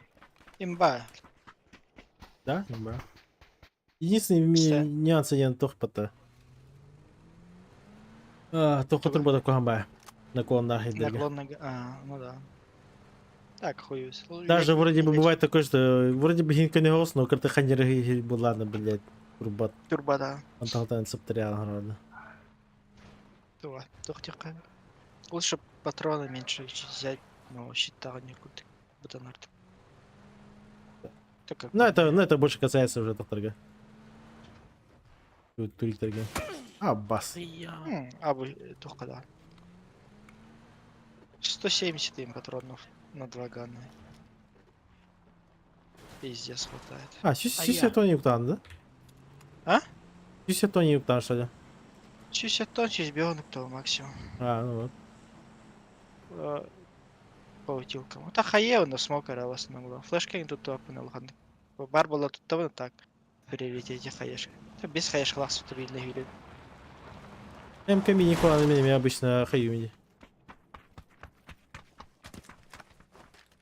Имба. Да? Имба. Единственный Все. нюанс я Тохпата. Тохпа турбода Кухамба. Наклон хиддеге. Наклон нога. Ну да. Так, хуюсь. Даже вроде бы бывает такое, что вроде бы хинка не гос, но карты ханеры ладно, блядь. Турбот. Турба, да. Анталтан саптериал, ладно. Тохтика. Лучше патроны меньше взять, но щита никуда. Бутанарт. Ну это больше касается уже Тохторга. Турикторга. Бас. Абы, только да. 170 им патронов на 2 гана. Пиздец хватает. Сюся то не уктан, да? А? Сюся то не уктан, что ли? 60 тонн через бионок то максимум. Ну вот. Паутилка. Вот ахае на смокера в основном. Флешка тут топы на лхан. Барбала тут того так. Приоритете хаешка. Без хаеш классу то видно гилит. МК мини кланами обычно хаюмини.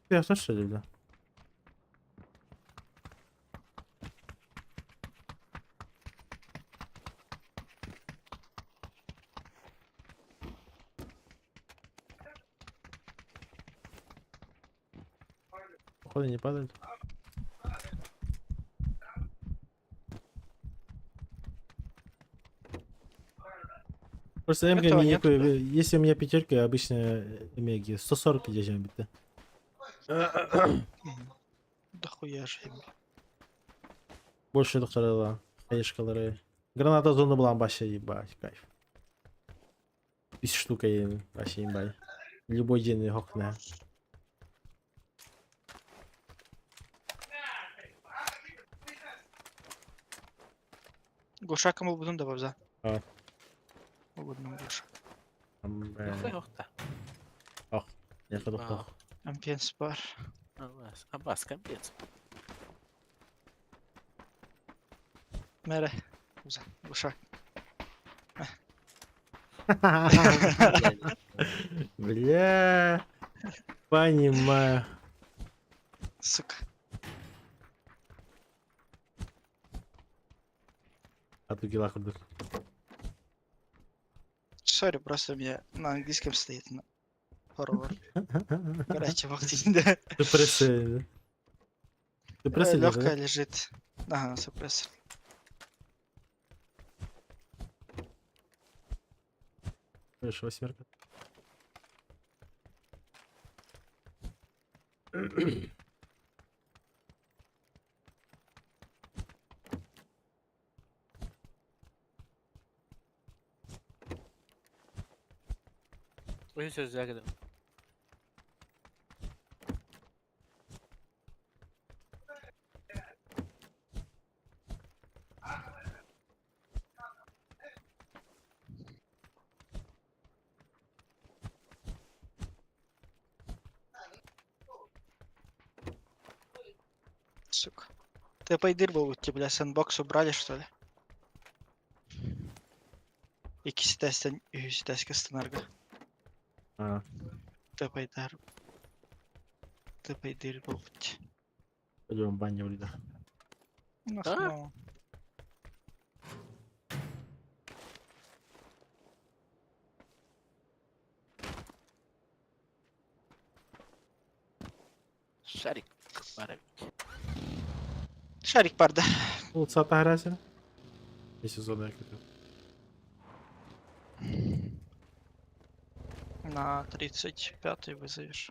Я что ли, да? Походу не падает. Просто МГ Этого мини, нету, да. если у меня пятерка, обычно МГ 140 идет бит. Да хуя же. Больше доктора хаешкалары. Граната зоны была вообще ебать, кайф. 1000 штук вообще ебать. Любой день хокна. Гуша кому будем добавить? А. Будем гуша. Легкая охта. Я ходил. Ампенс пар. Абас, капец. Мере. Гуша. Бля. Понимаю. Сука. А ты гила курдук. Сори, просто у меня на английском стоит на форвард. Горячий вахтин, да. Супрессия, да? Супрессия, да? Легкая лежит. Ага, супрессор. Хорошо, 8. Ой, все загадал. Сука. Ты пойдыр был, у тебя, бля, сэндбокс убрали, что ли? İkisi testten, yüz test kıstınarga. Ты пойдыр был. Пойдем в баню, Лида. Ну, Шарик. Паровик. Шарик парда. Улуца Таграсина. Если зона я хотел. На 35-й вызовешь.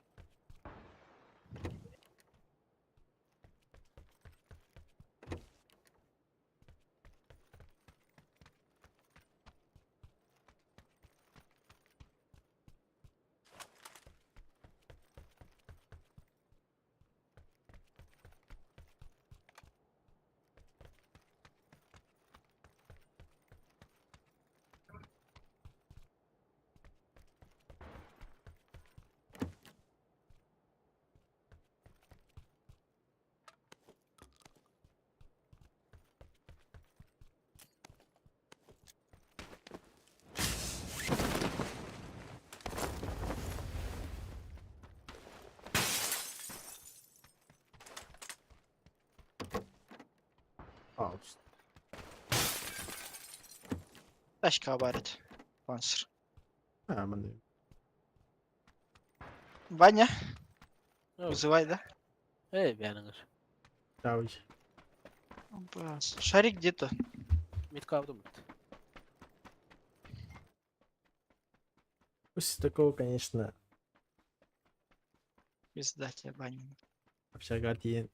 Аус. Тачка барит. Панцир. А, мене. Ваня, Oh, вызывай, да? beğenir. Ставить. Шарик где-то. Mid kaldı mı? После такого, конечно, Пизда тебе, Ваня. общага тиен.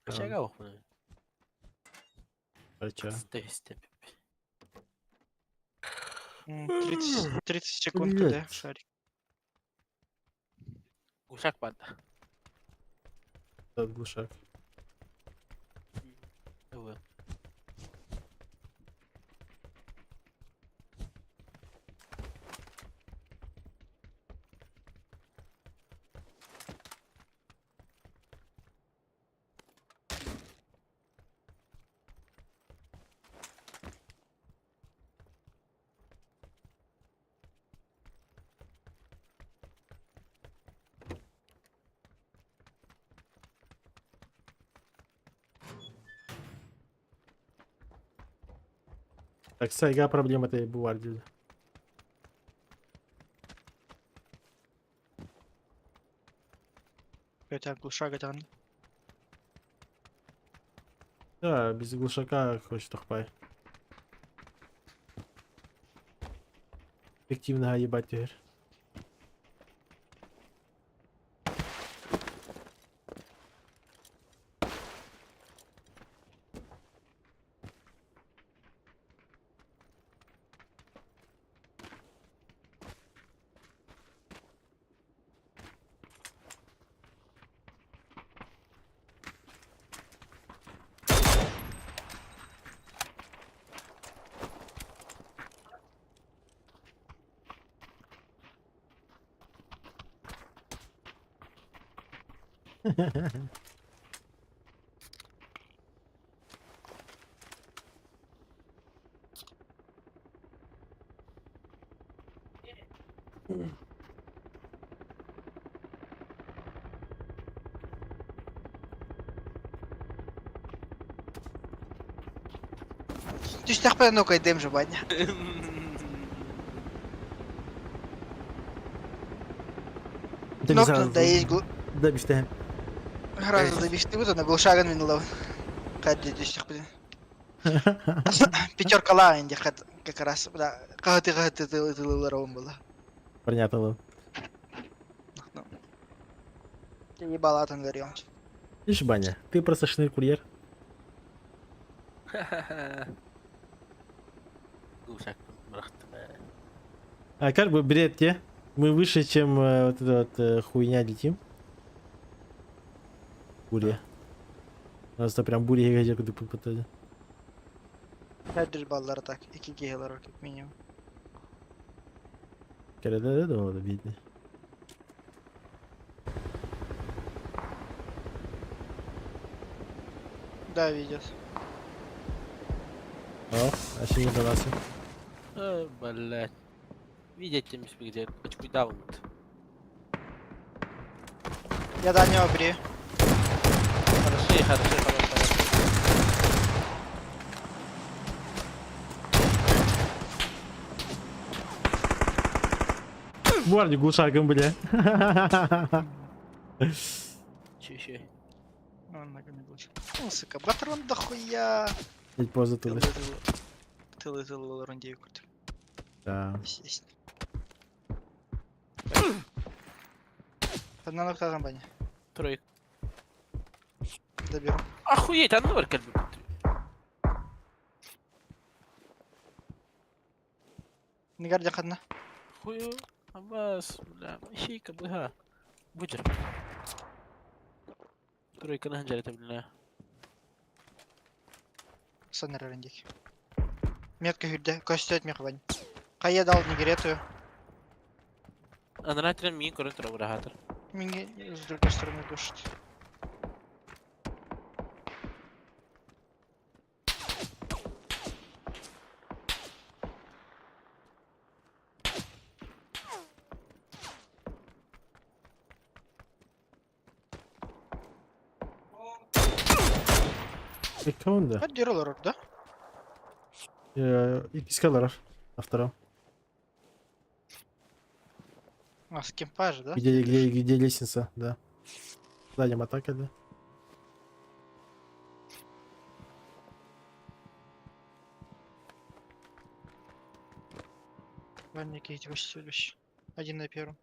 Aşağı kalk mı? Проча. Step. 30 секунд Блядь. КД, шарик. Uşak bende. Тот глушак. Evet. Так, сайга проблема этой буварди. Хотя глушага там. Да, без глушака хочет тохпай. Эффективно ебать теперь. Ты ж так ну-ка йдем же, Ваня. Нокнув, да есть Да, биште. гразу добігти, то на глушаган він лов. Каді десь так буде. Пятерка лайн, как раз, да. Как ты ловил была. Понятно было. Ты ебала там горел. Видишь, Баня, ты просто шныр-курьер. Uşak bıraktım be. А как бы бред те? Мы выше, чем вот эта вот хуйня летим. Буря. У нас-то прям буря газетку допытали. Kadir balları tak. 2 GH'lar как минимум. Да, видно. Да, видят. О, а ще не до нас. Блять. Видите, где очку даунт. Я дал него бри. Хорошо. Варди глушаком, бля. Че. Он нога не глушит. Ну, сука, патрон дохуя. Чуть поза туда. Ты лызал рундейку. Да. Есть. Одна нокта там, Баня. Тройка. Доберу. Охуеть, а ну норка. Не гордях одна. Хую. Аббас, бля, ищейка, бля. Буджер. Тройка на ханджаре, бля. Санер рендик. Метка гюрде. Костет мех, Вань. Кая дал нигеретую. Она на трен ми, корректор, абрахатор. Минги с другой стороны душит. Ekranında. Hadi diyorlar orada. İkisi kadar на втором. А, с кемпаж, да? Где лестница, да. В заднем атаке, да. Ваня Кейт Васильевич. Один на первом.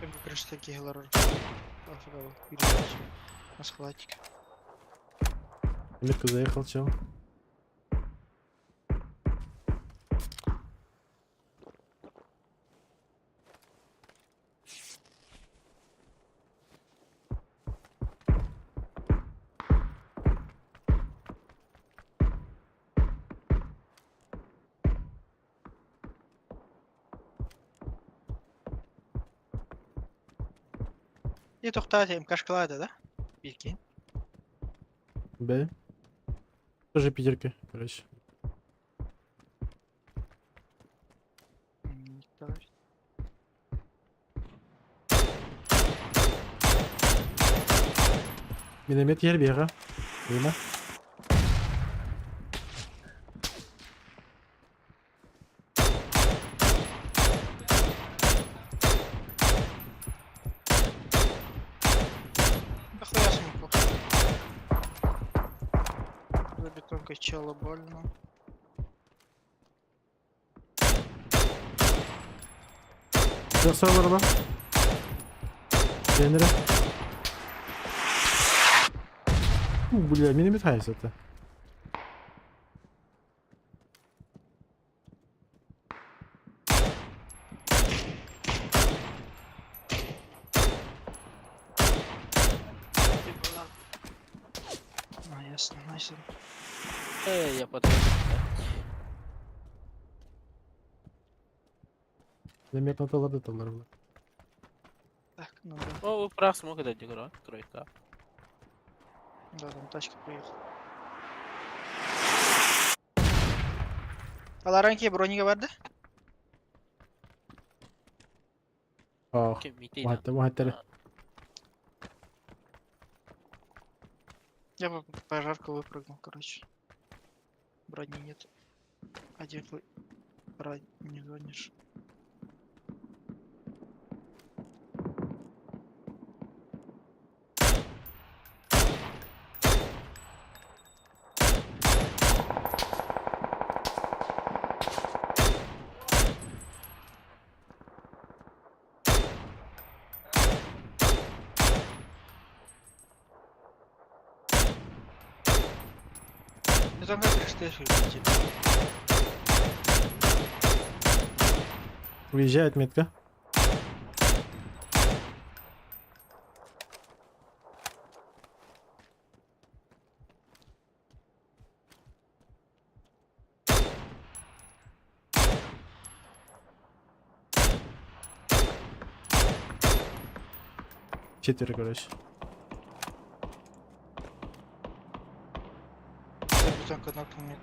Я бы, конечно, такие Геларор. На схватик. Метка заехал, чел. И тухтати, МК-шкалада, да? Пики. Б. Тоже пятерки, короче. Миномет yer bir yere. Yine. Дохуя смоков. За бетонкой чела больно. Biraz sağ araba. Kendine. Бля, миномет хайс это. А, ясно, найс. Я потом. Миномет наталады там нормально. Так, ну да. О, прав смог это дегра. Тройка. Да, там тачка приехала. Аларанки броника vardı. Ah, Kim miydi? muhattere. Я бы пожарку выпрыгнул, короче. Брони нет. Один вы не гонишь. Это как приштеши, типа. Выезжает метка. Четверо, короче. За бетонкой нокнул нет.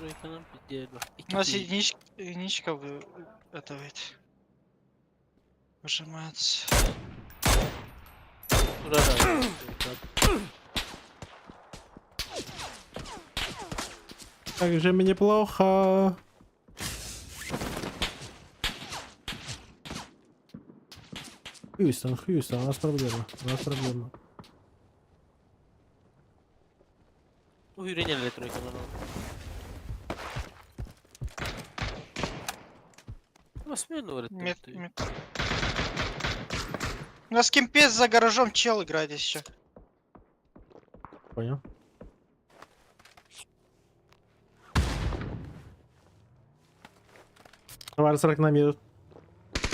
тройканың пиздец бар. У нас единичка это ведь выжимается. Как же мне плохо. Хьюстон, у нас проблема. Уверение тройканың. Смену У нас кемпец за гаражом чел играет еще. Понял. Товар 40 на минут.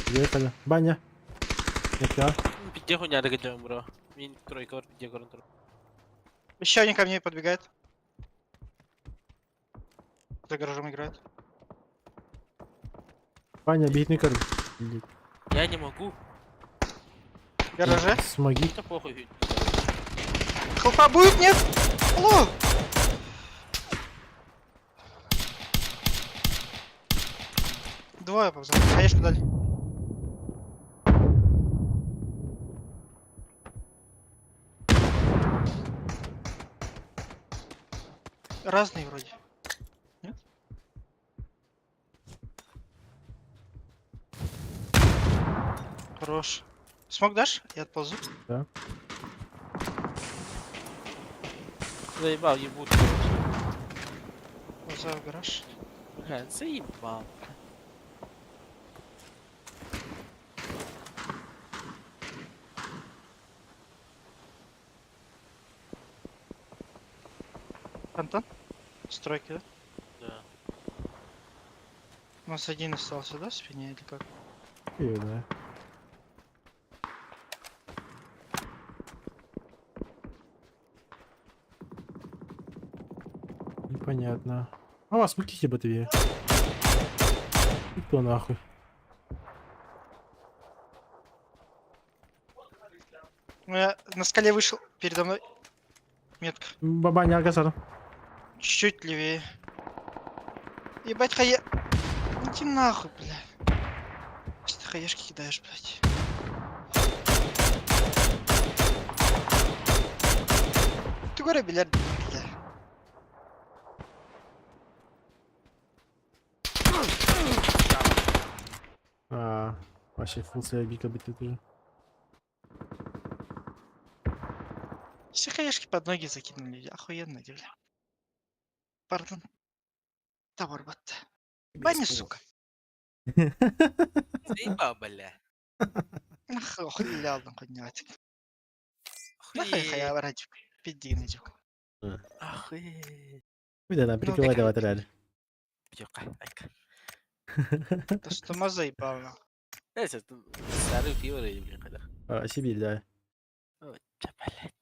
Ехали. Баня. Нет, Пидде хуйня догадем, бро. Мин тройка, пидде горн. Еще один ко мне подбегает. За гаражом играет. Баня, бить на корм. Я не могу. В гараже? Смоги. Это похуй. Хлопа будет, нет? Алло! Двое повзал. Хаешку дали. Разные вроде. Нет? Хорош. Смог дашь? Я отползу. Да. Заебал, ебут. Ползаю в гараж. Бля, заебал. Антон? Стройки, да? Да. У нас один остался, да, в спине или как? Да. Непонятно. А вас выкиньте батарею. И кто нахуй? Ну я на скале вышел, передо мной метка. Бабаня Агасар. Чуть-чуть левее. Ебать хае... Иди нахуй, бля. Что ты хаешки кидаешь, блядь? Ты говори, блядь, бля. Вообще фул бика бы ты тоже. Все хаешки под ноги закинули. Охуенно, бля. Пардон. Товарбат. Баня, сука. Заебал, бля. Ах, охуял, нахуй, нет. Нахуй хая варать. Пиди, надюк. Охуеть. Видно, прикрывай давай трали. Пьёка, айка. То что маза ебал, нахуй. Это старый пиво, блин, когда. Сибирь, да. Ой, чё, блядь.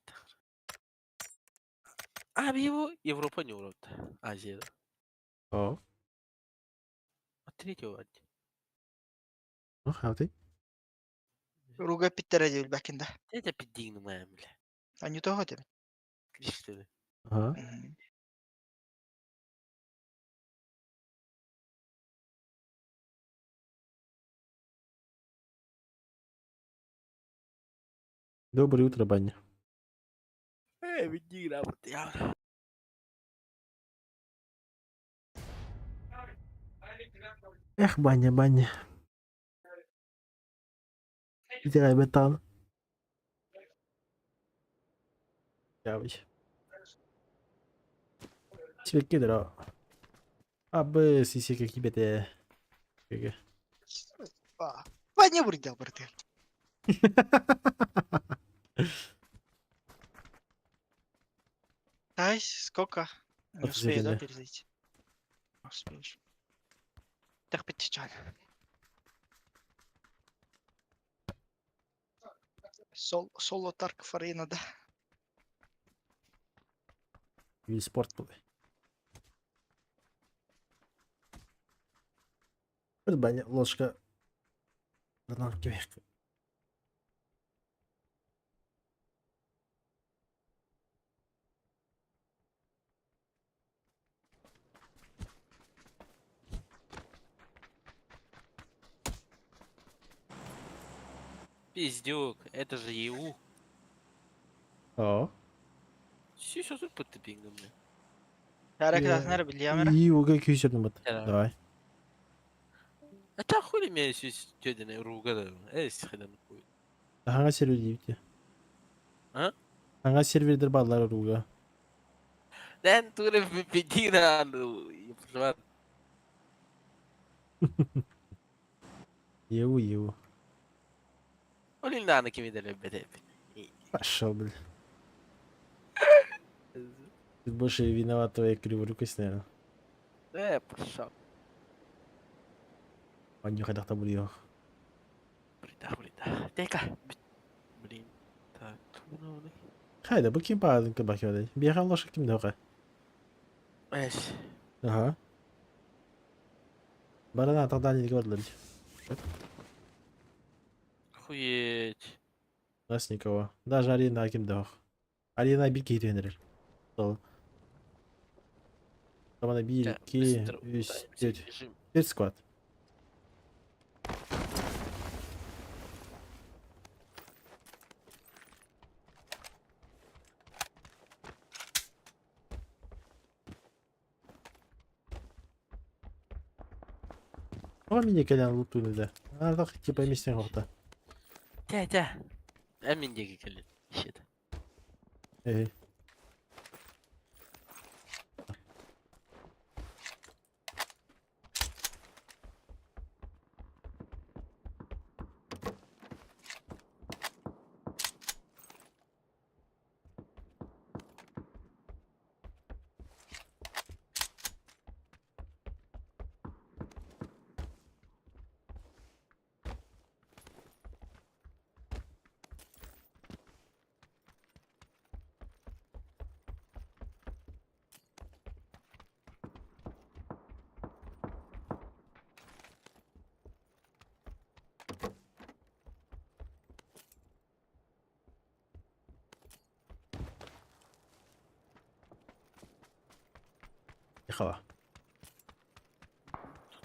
А, Европа не урод. Азия. О. А третьего. А ты? Руга питтера değil бакинда. Это пиддин моя, бля. А не того тебе. Что ли? Ага. Доброе утро, Баня. Пиддин, работа, я. Эх, Баня. Вытирай бетон. Явич. Тебе кидро. Абы сиси какие бете. Баня бурдел, брате. Ай, сколько? Не успею, да, перезайти? Успеешь. Так потечали. Соло Тарк Фарина, да? Вид спорт был. Вот Баня, ложка. Вверх. Пиздюк, это же ЕУ. О. Все тут под пингом, бля. Тара красная белья, И уга күйсердім бат. Да. Давай. Это хули меня здесь тёдиная руга да. Хрен хуй. Hangi server deyipti? Ha? Hangi serverdir ballar ruga? Dan tuh pikiran lu. Yapışlar. Yevu. Olin nana kimi de lebet hep. Пошел, блин. Ты больше виноват твоей криворукость, наверное. Пошел. Понюхай когда-то будет. Брита. Тека. Блин. Так, ну не. Hayda bu kim bağırdın ki bakıyor. Bir yakalaşı kimdi o kadar? Эш. Ага. Барана тогда не говорили. Охуеть. У нас никого. Даже Арина кимді. Арина bir kere yenir. Sol. Tamam 1, 2, 3, 4. 4 squad. Ama mini gelen loot'unu da. Artık tip emişsin orada. Тя. Амин деги келет. Shit. Yakala.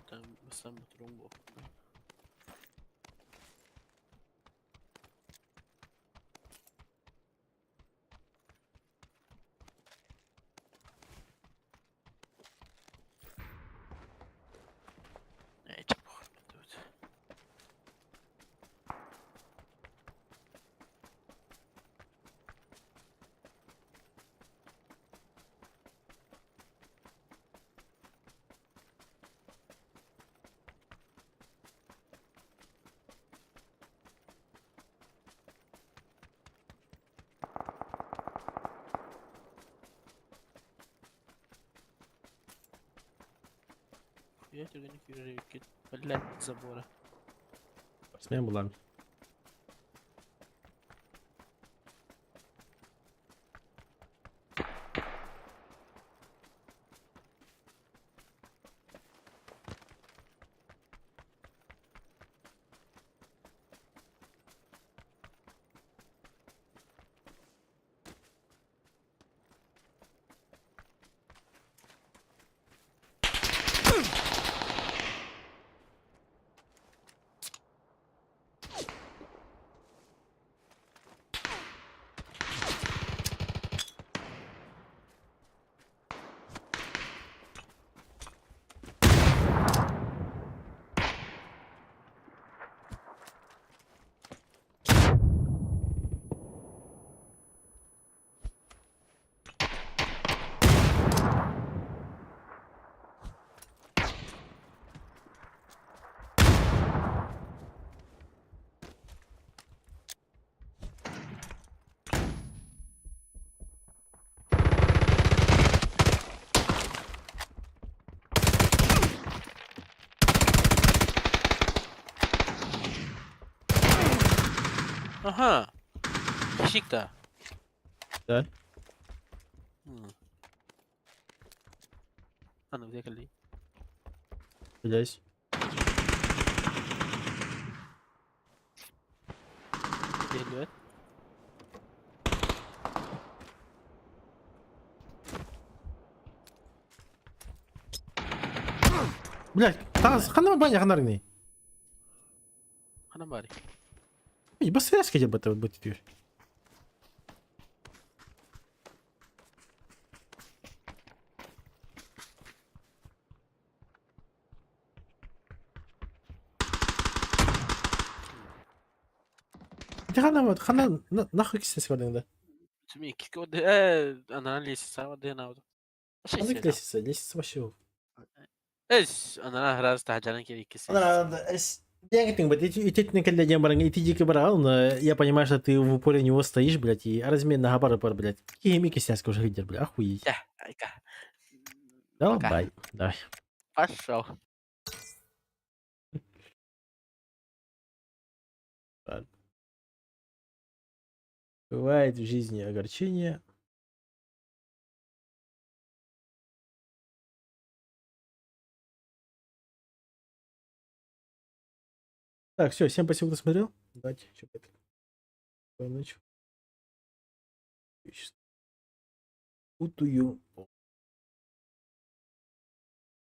Там сам трумбо. Эти похуй тут. Я тебя не вижу, блядь, забора. Смеем булами. Ага. Фишик-то. Да? А ну где коли? Блять. Гелет. Блять, қандай баня қанарың не? Хана бари. Быстрее хотя бы это будет. Хана нахуй кисesi var yanında. Şimdi iki ودي انا ليس ودي هنا شيء Azıcık سيدا lesiz başı yok. ايش انا راس تحجرين كذي كيسي Я не think, эти когда я баранга, и ты дико брал, но я понимаю, что ты в упоре него стоишь, блядь, и размен на габары пар, блядь. Какие мики сняска уже лидер, блядь, охуеть. Давай, давай. пошел. Бывает в жизни огорчение. Так, все, всем спасибо, кто смотрел. Давайте, что это? Спокойной ночи. Утую.